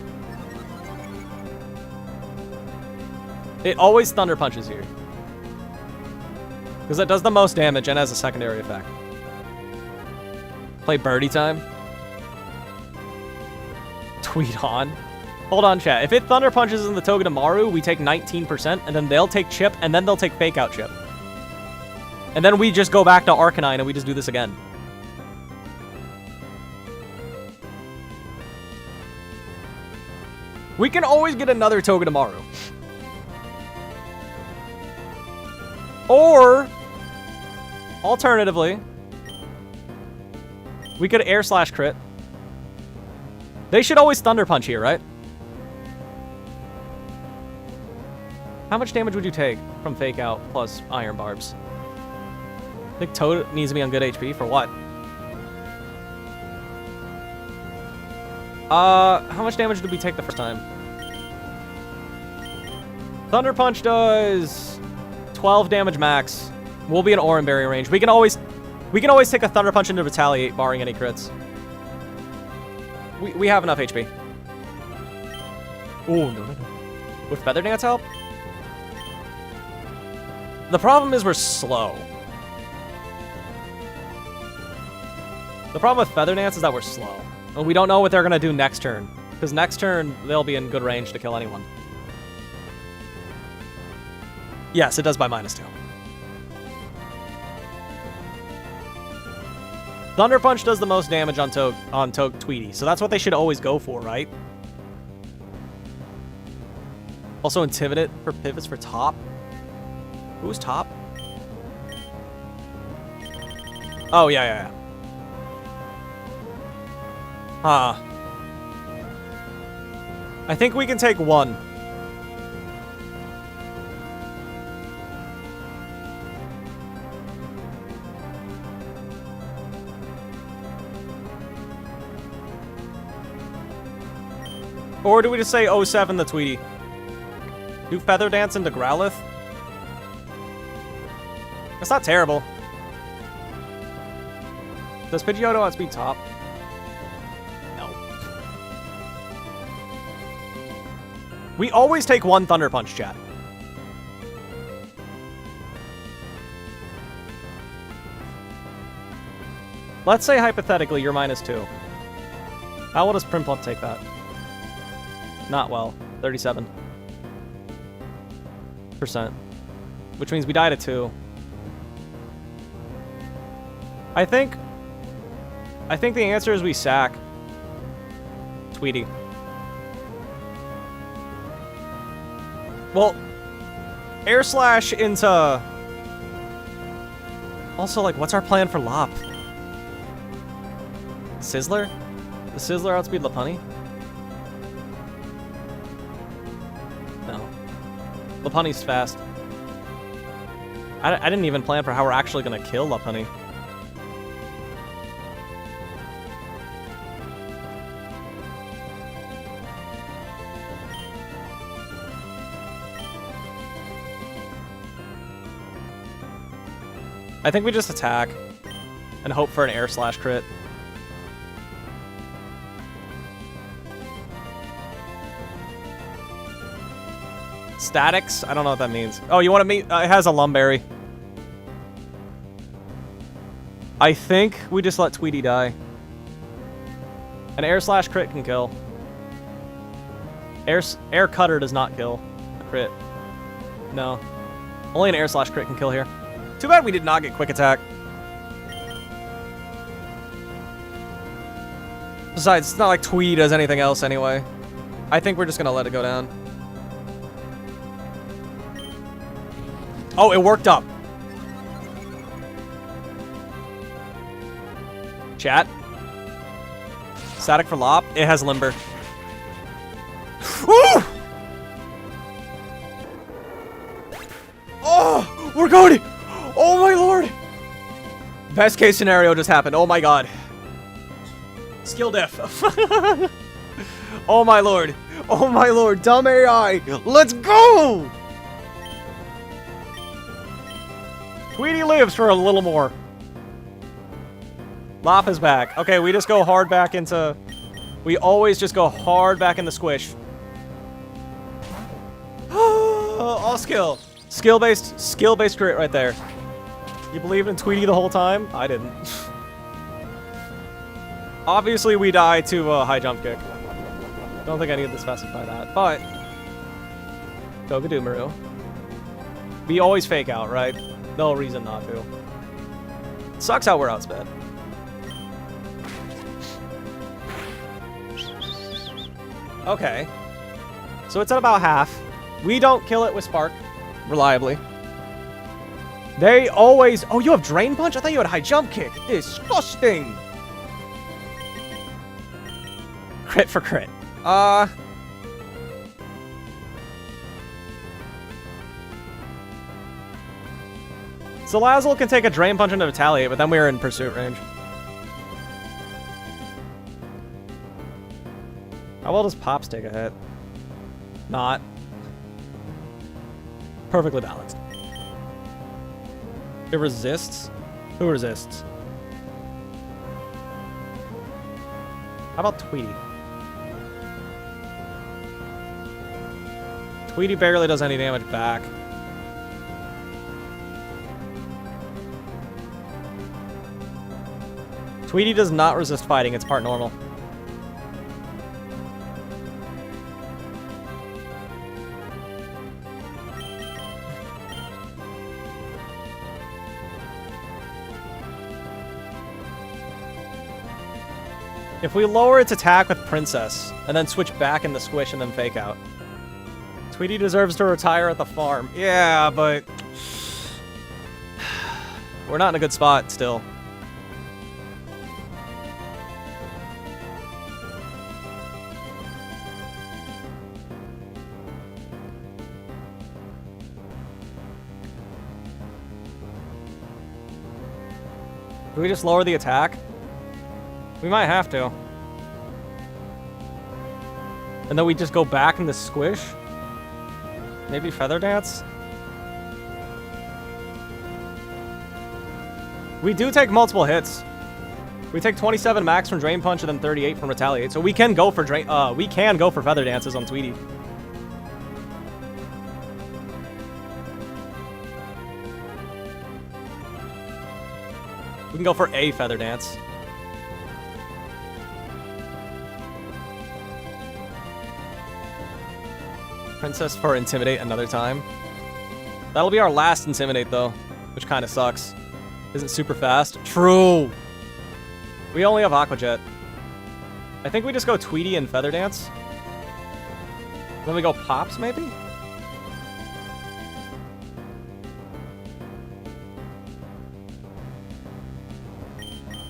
It always Thunder Punches here. Because that does the most damage and has a secondary effect. Play Birdie time. Tweet on. Hold on, chat. If it Thunder Punches in the Togedemaru, we take 19%, and then they'll take Chip, and then they'll take Fake Out Chip. And then we just go back to Arcanine, and we just do this again. We can always get another Togedemaru. Or, alternatively, we could Air Slash crit. They should always Thunder Punch here, right? How much damage would you take from Fake Out plus Iron Barbs? I think Toad needs to be on good HP for what? How much damage did we take the first time? Thunder Punch does 12 damage max. We'll be in Oran Berry range. We can always take a Thunder Punch into Retaliate, barring any crits. We have enough HP. Oh, no. Would Feather Dance help? The problem is we're slow. The problem with Feather Dance is that we're slow. And we don't know what they're going to do next turn. Because next turn, they'll be in good range to kill anyone. Yes, it does by -2. Thunder Punch does the most damage on Tweety, so that's what they should always go for, right? Also Intimidate for pivots for top. Who's top? Oh, yeah. I think we can take one. Or do we just say 07 the Tweety? Do Feather Dance into Growlithe? It's not terrible. Does Pidgeotto outspeed Top? No. We always take one Thunder Punch, chat. Let's say, hypothetically, you're -2. How well does Prinplup take that? Not well. 37%. Which means we died at 2. I think the answer is we sack Tweety. Well, Air Slash into... Also, like, what's our plan for Lop? Sizzler? The Sizzler outspeed Lopunny? No. Lopunny's fast. I didn't even plan for how we're actually gonna kill Lopunny. I think we just attack and hope for an Air Slash crit. Statics? I don't know what that means. Oh, you want to meet? It has a Lumberry. I think we just let Tweety die. An Air Slash crit can kill. Air Cutter does not kill a crit. No. Only an Air Slash crit can kill here. Too bad we did not get Quick Attack. Besides, it's not like Tweety does anything else anyway. I think we're just gonna let it go down. Oh, it worked up. Chat. Static for Lop. It has Limber. Woo! Oh, we're going. Oh my lord. Best case scenario just happened. Oh my god. Skill diff. Oh my lord. Oh my lord. Dumb AI. Let's go. Tweety lives for a little more. Lop is back. Okay, we just go hard back into... We always just go hard back in the squish. All skill. Skill-based crit right there. You believed in Tweety the whole time? I didn't. Obviously, we die to a high jump kick. Don't think I need to specify that, but... Togadoomaru. We always fake out, right? No reason not to. Sucks how we're outsped. Okay. So it's at about half. We don't kill it with Spark. Reliably. They always... Oh, you have Drain Punch? I thought you had High Jump Kick. Disgusting. Crit for crit. Salazzle can take a Drain Punch into Retaliate, but then we're in pursuit range. How well does Pops take a hit? Not. Perfectly balanced. It resists? Who resists? How about Tweety? Tweety barely does any damage back. Tweety does not resist fighting, it's part normal. If we lower its attack with Princess, and then switch back in the squish and then fake out. Tweety deserves to retire at the farm. Yeah, but... we're not in a good spot still. Do we just lower the attack? We might have to. And then we just go back in the squish? Maybe Feather Dance? We do take multiple hits. We take 27 max from Drain Punch and then 38 from Retaliate. So we can go for Feather Dances on Tweety. We can go for a Feather Dance. Princess for Intimidate another time. That'll be our last Intimidate though, which kind of sucks. Isn't super fast. True. We only have Aqua Jet. I think we just go Tweety and Feather Dance. Then we go Pops maybe?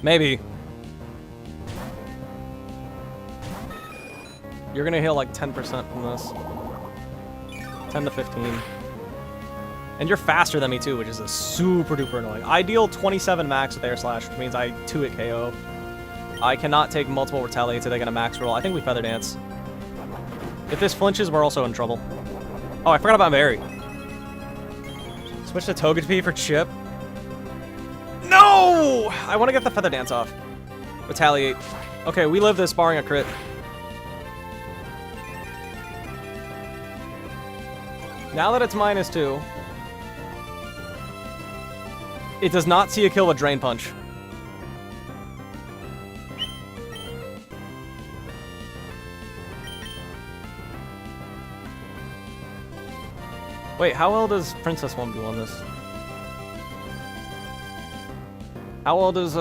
Maybe. You're gonna heal like 10% from this. 10 to 15. And you're faster than me too, which is a super duper annoying. I deal 27 max with Air Slash, which means I 2-hit KO. I cannot take multiple Retaliates if they get a max roll. I think we Feather Dance. If this flinches, we're also in trouble. Oh, I forgot about Mary. Switch to Togepi for Chip. No! I want to get the Feather Dance off. Retaliate. Okay, we live this barring a crit. Now that it's -2, it does not see a kill with Drain Punch. Wait, how well does Princess 1 do on this? How well does,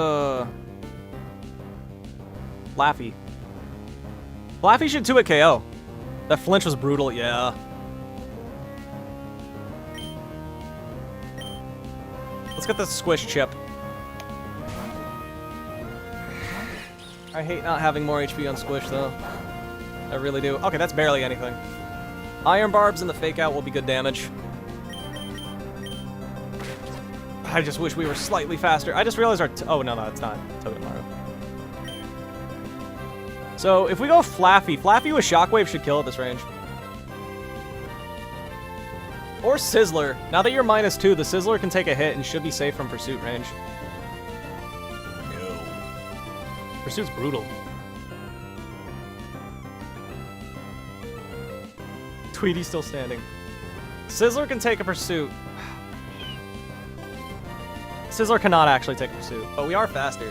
Laffy? Laffy should 2-hit KO. That flinch was brutal, yeah. Let's get this Squish Chip. I hate not having more HP on Squish, though. I really do. Okay, that's barely anything. Iron Barbs and the Fake Out will be good damage. I just wish we were slightly faster. I just realized our... oh, no, it's not. Togedemaru. So, if we go Flaffy, Flaffy with Shockwave should kill at this range. Or Sizzler. Now that you're -2, the Sizzler can take a hit and should be safe from Pursuit range. No. Pursuit's brutal. Tweety's still standing. Sizzler can take a Pursuit. Sizzler cannot actually take a Pursuit, but we are faster.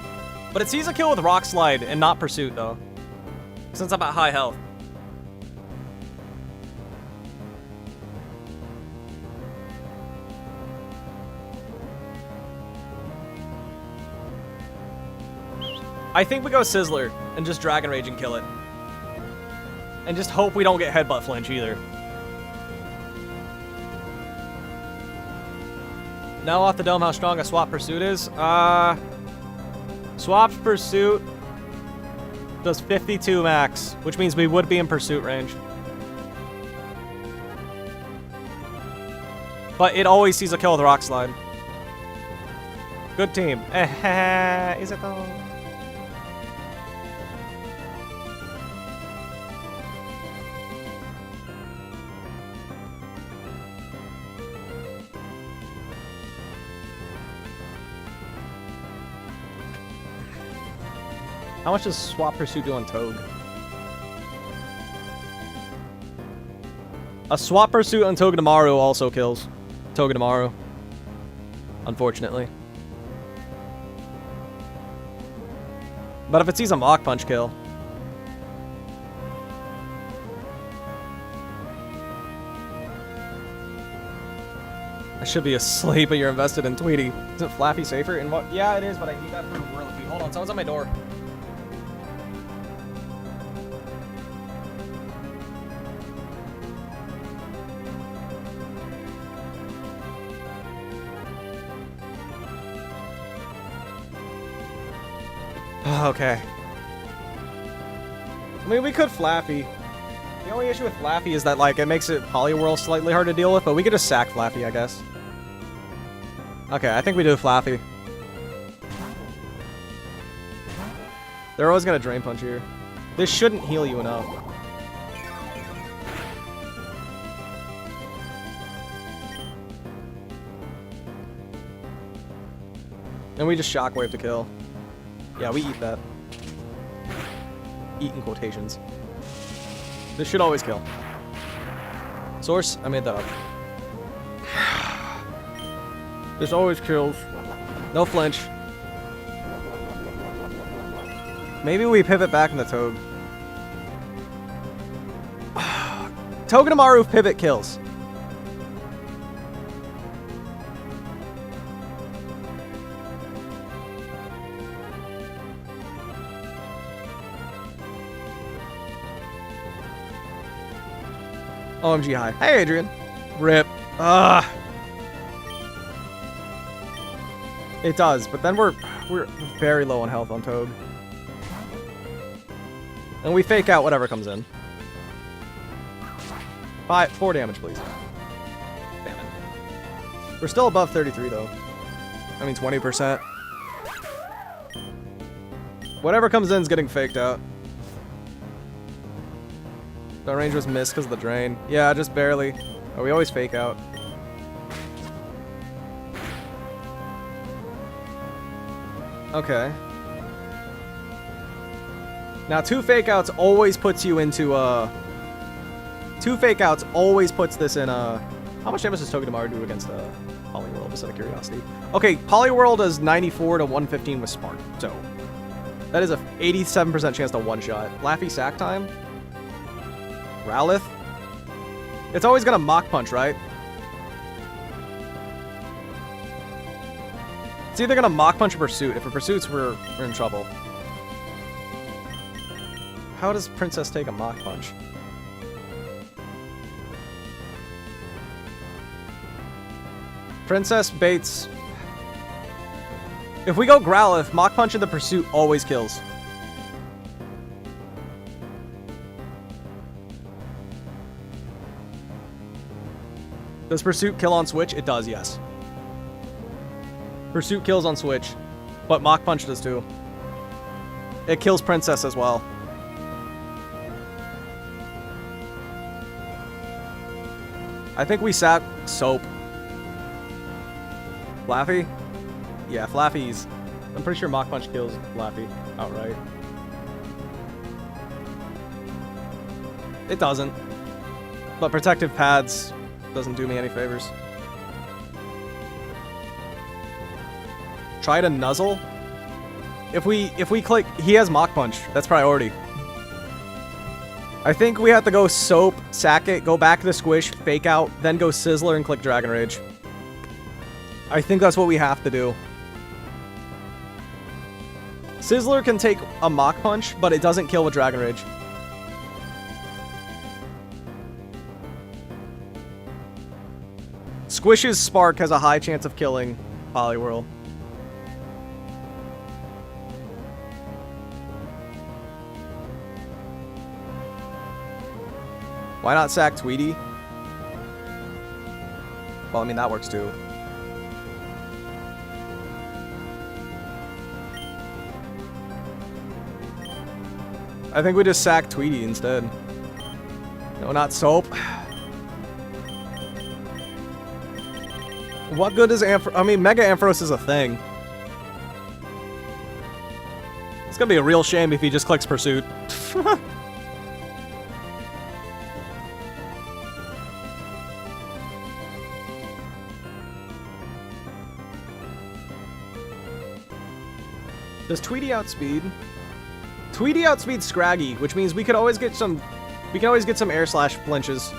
But it sees a kill with Rock Slide and not Pursuit, though. Since I'm at high health. I think we go Sizzler and just Dragon Rage and kill it. And just hope we don't get Headbutt Flinch either. Now off the dome how strong a Swap Pursuit is. Swap Pursuit does 52 max, which means we would be in Pursuit range. But it always sees a kill with Rock Slide. Good team. Is it though? How much does Swap Pursuit do on Toge? A Swap Pursuit on Togedemaru also kills Togedemaru. Unfortunately. But if it sees a Mach Punch kill. I should be asleep, but you're invested in Tweety. Isn't Flaffy safer? In what? Yeah, it is, but I need that for Gorilla Feet. Hold on, someone's at my door. Okay. I mean, we could Flaffy. The only issue with Flaffy is that, like, it makes it Poliwhirl slightly hard to deal with, but we could just sack Flaffy, I guess. Okay, I think we do Flaffy. They're always gonna Drain Punch here. This shouldn't heal you enough. And we just shockwave to kill. Yeah, we eat that. Eat in quotations. This should always kill. Source? I made that up. This always kills. No flinch. Maybe we pivot back in the Toad. Togedemaru pivot kills. OMG high. Hey, Adrian. Rip. It does, but then we're very low on health on Toad. And we fake out whatever comes in. 4 damage, please. Damn it. We're still above 33, though. I mean, 20%. Whatever comes in is getting faked out. The range was missed because of the drain. Yeah, just barely. Oh, we always fake out. Okay. Now, 2 fake outs always puts you into, 2 fake outs always puts this in, how much damage does Togedemaru do against, Poliwhirl, just out of curiosity? Okay, Poliwhirl does 94 to 115 with Spark, so that is a 87% chance to one-shot. Laffy sack time? Rowlith? It's always gonna Mach Punch, right? It's either gonna Mach Punch or Pursuit. If it Pursuits, we're in trouble. How does Princess take a Mach Punch? Princess baits. If we go Growlithe, Mach Punch in the Pursuit always kills. Does Pursuit kill on Switch? It does, yes. Pursuit kills on Switch, but Mach Punch does too. It kills Princess as well. I think we sat Soap. Flaffy? Yeah, Flaffy's... I'm pretty sure Mach Punch kills Flaffy outright. It doesn't. But Protective Pads doesn't do me any favors. Try to Nuzzle? If we click... He has Mach Punch. That's priority. I think we have to go Soap, sack it, go back to Squish, fake out, then go Sizzler and click Dragon Rage. I think that's what we have to do. Sizzler can take a Mach Punch, but it doesn't kill with Dragon Rage. Squish's Spark has a high chance of killing Poliwhirl. Why not sack Tweety? Well, I mean, that works too. I think we just sack Tweety instead. No, not Soap. What good is Ampharos? I mean, Mega Ampharos is a thing. It's gonna be a real shame if he just clicks Pursuit. Does Tweety outspeed? Tweety outspeeds Scraggy, which means we could always get some... We can always get some Air Slash flinches.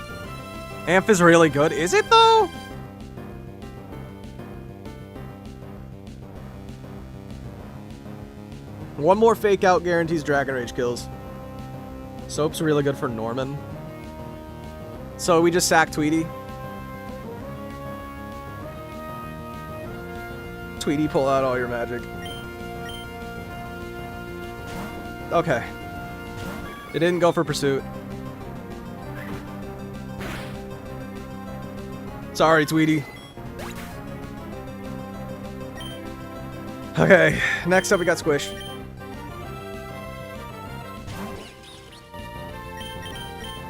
Amph is really good. Is it, though? One more fake out guarantees Dragon Rage kills. Soap's really good for Norman. So we just sack Tweety. Tweety, pull out all your magic. Okay. It didn't go for Pursuit. Sorry, Tweety. Okay, next up we got Squish.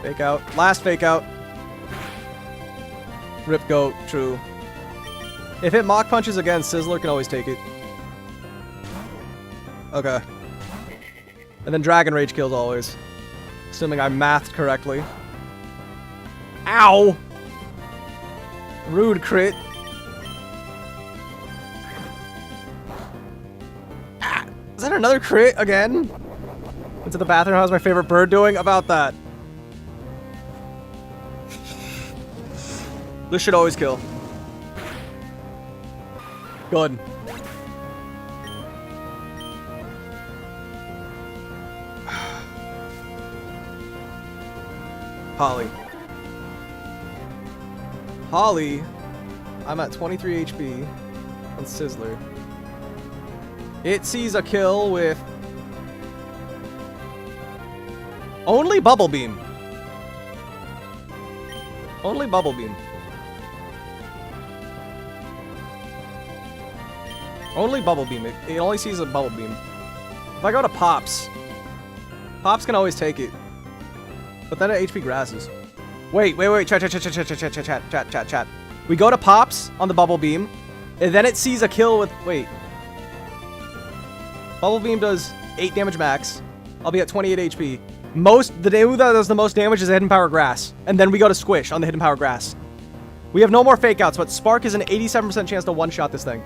Fake out. Last fake out. Rip Goat, true. If it Mach Punches again, Sizzler can always take it. Okay. And then Dragon Rage kills always. Assuming I mathed correctly. Ow! Rude crit. Ah, is that another crit again? Went to the bathroom. How's my favorite bird doing? About that. This should always kill. Good. Holly. Holly. I'm at 23 HP on Sizzler. It sees a kill with only Bubble Beam. Only Bubble Beam. Only Bubble Beam. It only sees a Bubble Beam. If I go to Pops, Pops can always take it. But then it HP grasses. Wait. Chat. We go to Pops on the Bubble Beam, and then it sees a kill with... Wait. Bubble Beam does 8 damage max. I'll be at 28 HP. The move that does the most damage is a Hidden Power Grass. And then we go to Squish on the Hidden Power Grass. We have no more Fake Outs, but Spark is an 87% chance to one-shot this thing.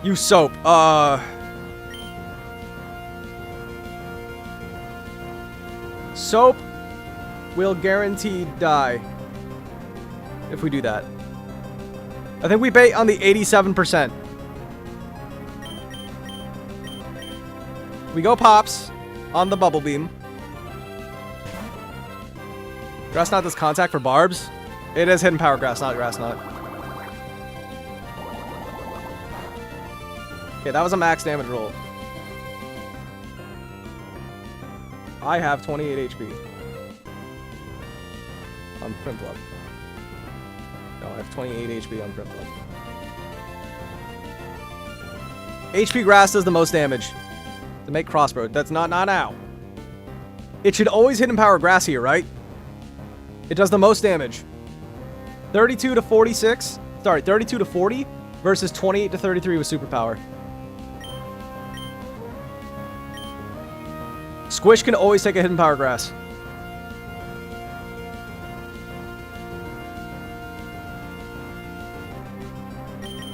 You Soap. Soap will guaranteed die if we do that. I think we bait on the 87%. We go Pops on the Bubble Beam. Grass Knot does contact for barbs. It is Hidden Power Grass, not Grass Knot. Okay, that was a max damage roll. I have 28 HP. On Prinplup. No, I have 28 HP on Prinplup. HP Grass does the most damage. To make Crossbow. That's not now. It should always Hidden Power Grass here, right? It does the most damage. 32 to 46. Sorry, 32 to 40 versus 28 to 33 with Superpower. Squish can always take a Hidden Power Grass.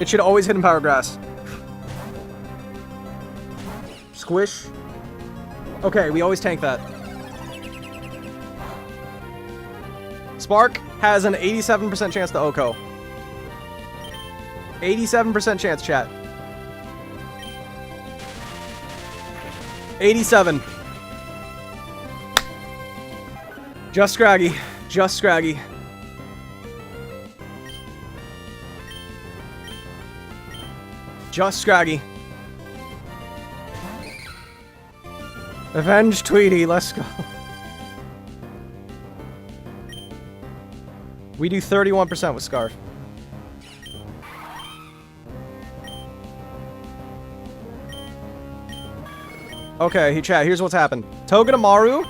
It should always Hidden Power Grass. Squish. Okay, we always tank that. Spark has an 87% chance to OHKO. 87% chance, chat. 87. Just Scraggy. Just Scraggy. Just Scraggy. Avenge Tweety, let's go. We do 31% with Scarf. Okay, chat, here's what's happened. Togedemaru,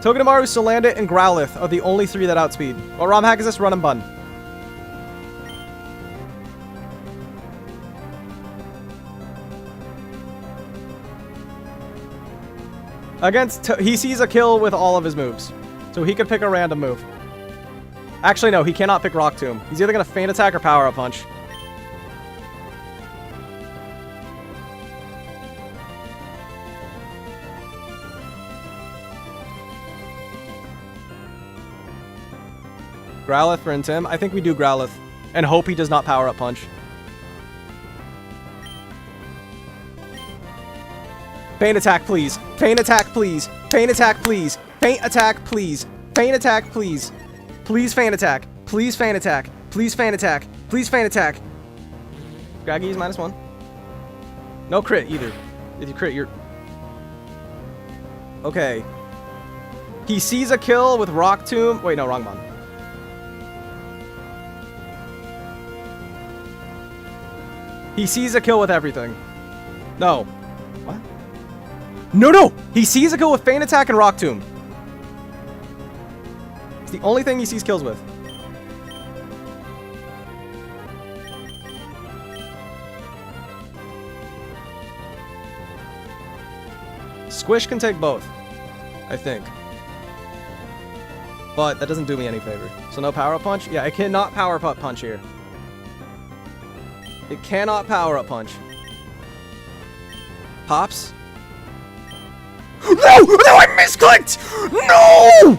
Salandit, and Growlithe are the only 3 that outspeed. What ROM hack is this? Run and Bun. He sees a kill with all of his moves. So he could pick a random move. Actually, no, he cannot pick Rock Tomb. He's either going to Feint Attack or Power Up Punch. Growlithe for Intim. I think we do Growlithe. And hope he does not Power Up Punch. Feint Attack, please. Feint Attack, please. Feint Attack, please. Feint Attack, please. Feint Attack, please. Please Feint Attack. Please Feint Attack. Please Feint Attack. Please Feint Attack. Scraggy is -1. No crit either. If you crit, you're... Okay. He sees a kill with Rock Tomb. Wait, no, wrong one. He sees a kill with everything. No. What? No! He sees a kill with Feint Attack and Rock Tomb. It's the only thing he sees kills with. Squish can take both, I think. But that doesn't do me any favor. So no power-up punch? Yeah, it cannot power-up punch here. It cannot power-up punch. Pops? No! No, I misclicked! No!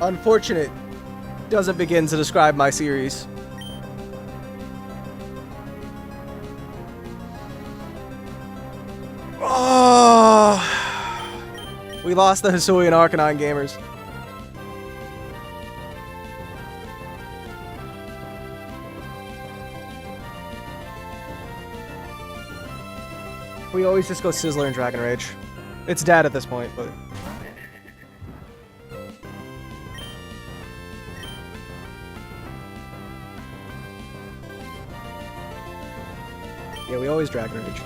Unfortunate doesn't begin to describe my series. Oh, we lost the Hisui and Arcanine gamers. We always just go Sizzler and Dragon Rage. It's dead at this point, but... yeah, we always Dragon Rage.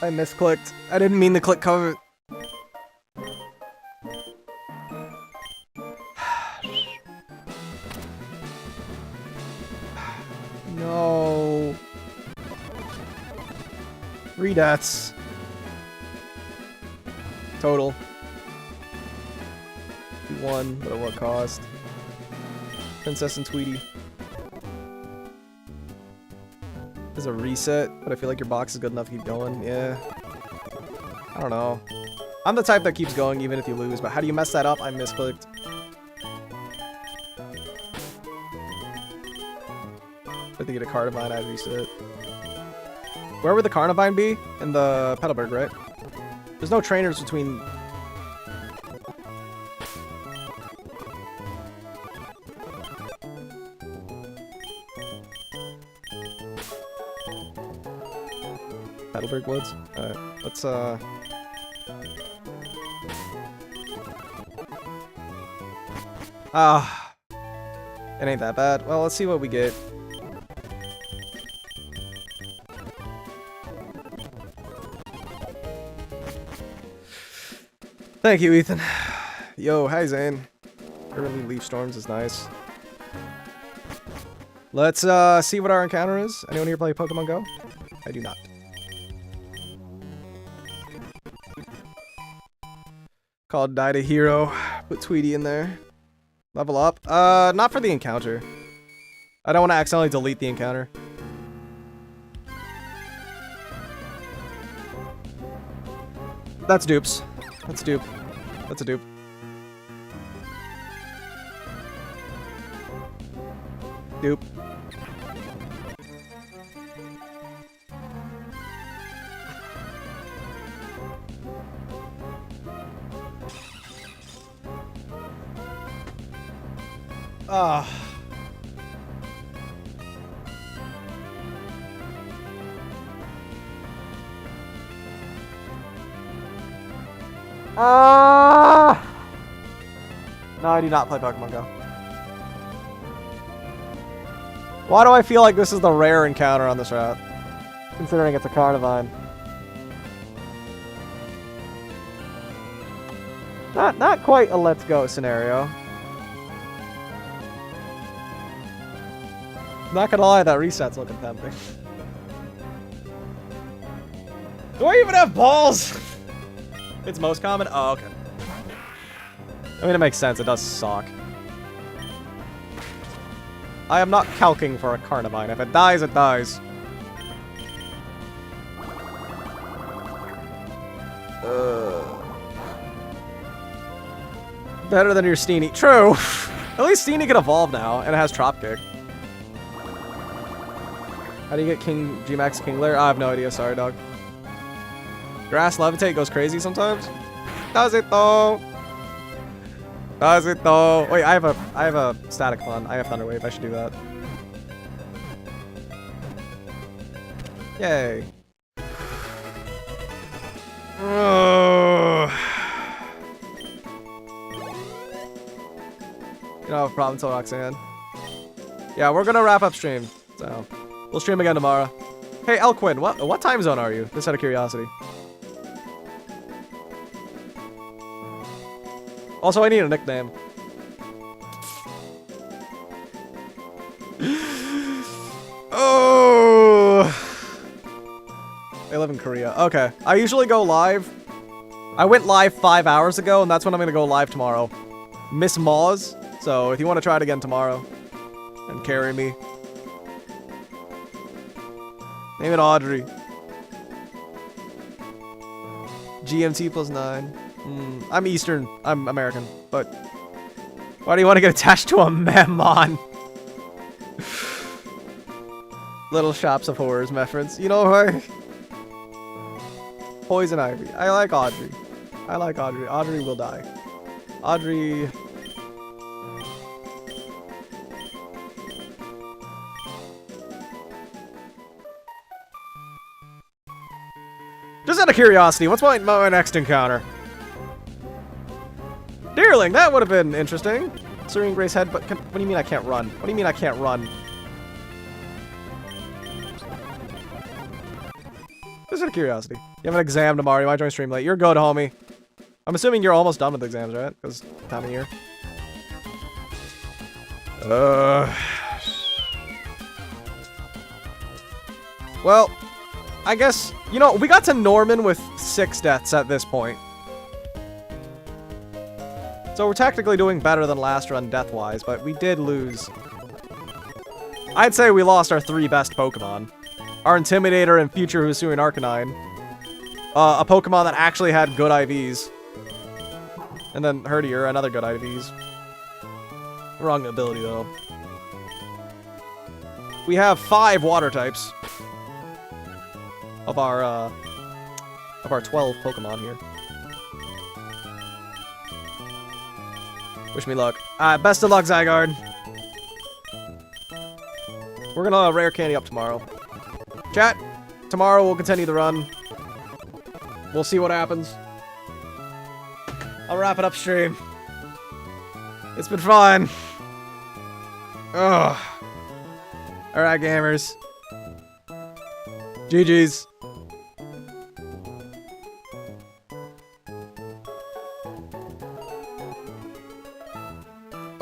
I misclicked. I didn't mean to click cover. No. 3 deaths. Total. 1, but at what cost? Princess and Tweety. There's a reset, but I feel like your box is good enough to keep going. Yeah. I don't know. I'm the type that keeps going even if you lose, but how do you mess that up? I misclicked. I think get a Carnivine, I'd reset. Where would the Carnivine be? In the Petalburg, right? There's no trainers between... Petalburg Woods? Alright, let's, ah, it ain't that bad. Well, let's see what we get. Thank you, Ethan. Yo, hi, Zane. Early Leaf Storms is nice. Let's see what our encounter is. Anyone here play Pokemon Go? I do not. Called Die to Hero. Put Tweety in there. Level up. Not for the encounter. I don't want to accidentally delete the encounter. That's dupes. That's a dupe. That's a dupe. Dupe. Ah. No, I do not play Pokemon Go. Why do I feel like this is the rare encounter on this route? Considering it's a Carnivine. Not quite a let's go scenario. Not gonna lie, that reset's looking tempting. Do I even have balls? It's most common? Oh, okay. I mean, it makes sense. It does suck. I am not calking for a Carnivine. If it dies, it dies. Better than your Steenie. True. At least Steenie can evolve now, and it has Trop Kick. How do you get Gmax Kingler? I have no idea. Sorry, dog. Grass levitate goes crazy sometimes. Does it though? Does it though? Wait, I have a static pun. I have Thunder Wave. I should do that. Yay. You don't have a problem until Roxanne. Yeah, we're gonna wrap up stream. So we'll stream again tomorrow. Hey Elquin, what time zone are you? Just out of curiosity. Also, I need a nickname. Oh, they live in Korea. Okay, I usually go live. I went live 5 hours ago, and that's when I'm gonna go live tomorrow. Miss Moz. So if you want to try it again tomorrow, and carry me, name it Audrey. GMT +9. I'm Eastern. I'm American. But why do you want to get attached to a Memon? Little Shops of Horrors reference. You know what? Poison Ivy. I like Audrey. I like Audrey. Audrey will die. Audrey. Just out of curiosity, what's my next encounter? Deerling, that would have been interesting. Serene Grace Head, but what do you mean I can't run? What do you mean I can't run? Just out of curiosity. You have an exam tomorrow, you might join stream late. You're good, homie. I'm assuming you're almost done with exams, right? Because time of year. Well, I guess, you know, we got to Norman with 6 deaths at this point. So we're technically doing better than last run death-wise, but we did lose. I'd say we lost our 3 best Pokemon. Our Intimidator and future Hisuian Arcanine. A Pokemon that actually had good IVs. And then Herdier, another good IVs. Wrong ability, though. We have 5 water types. Of our 12 Pokemon here. Wish me luck. Best of luck, Zygarde. We're gonna rare candy up tomorrow. Chat, tomorrow we'll continue the run. We'll see what happens. I'll wrap it up stream. It's been fun. Ugh. Alright, gamers. GG's.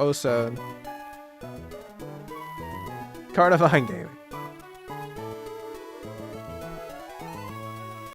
Oh, so Carnivine Gaming.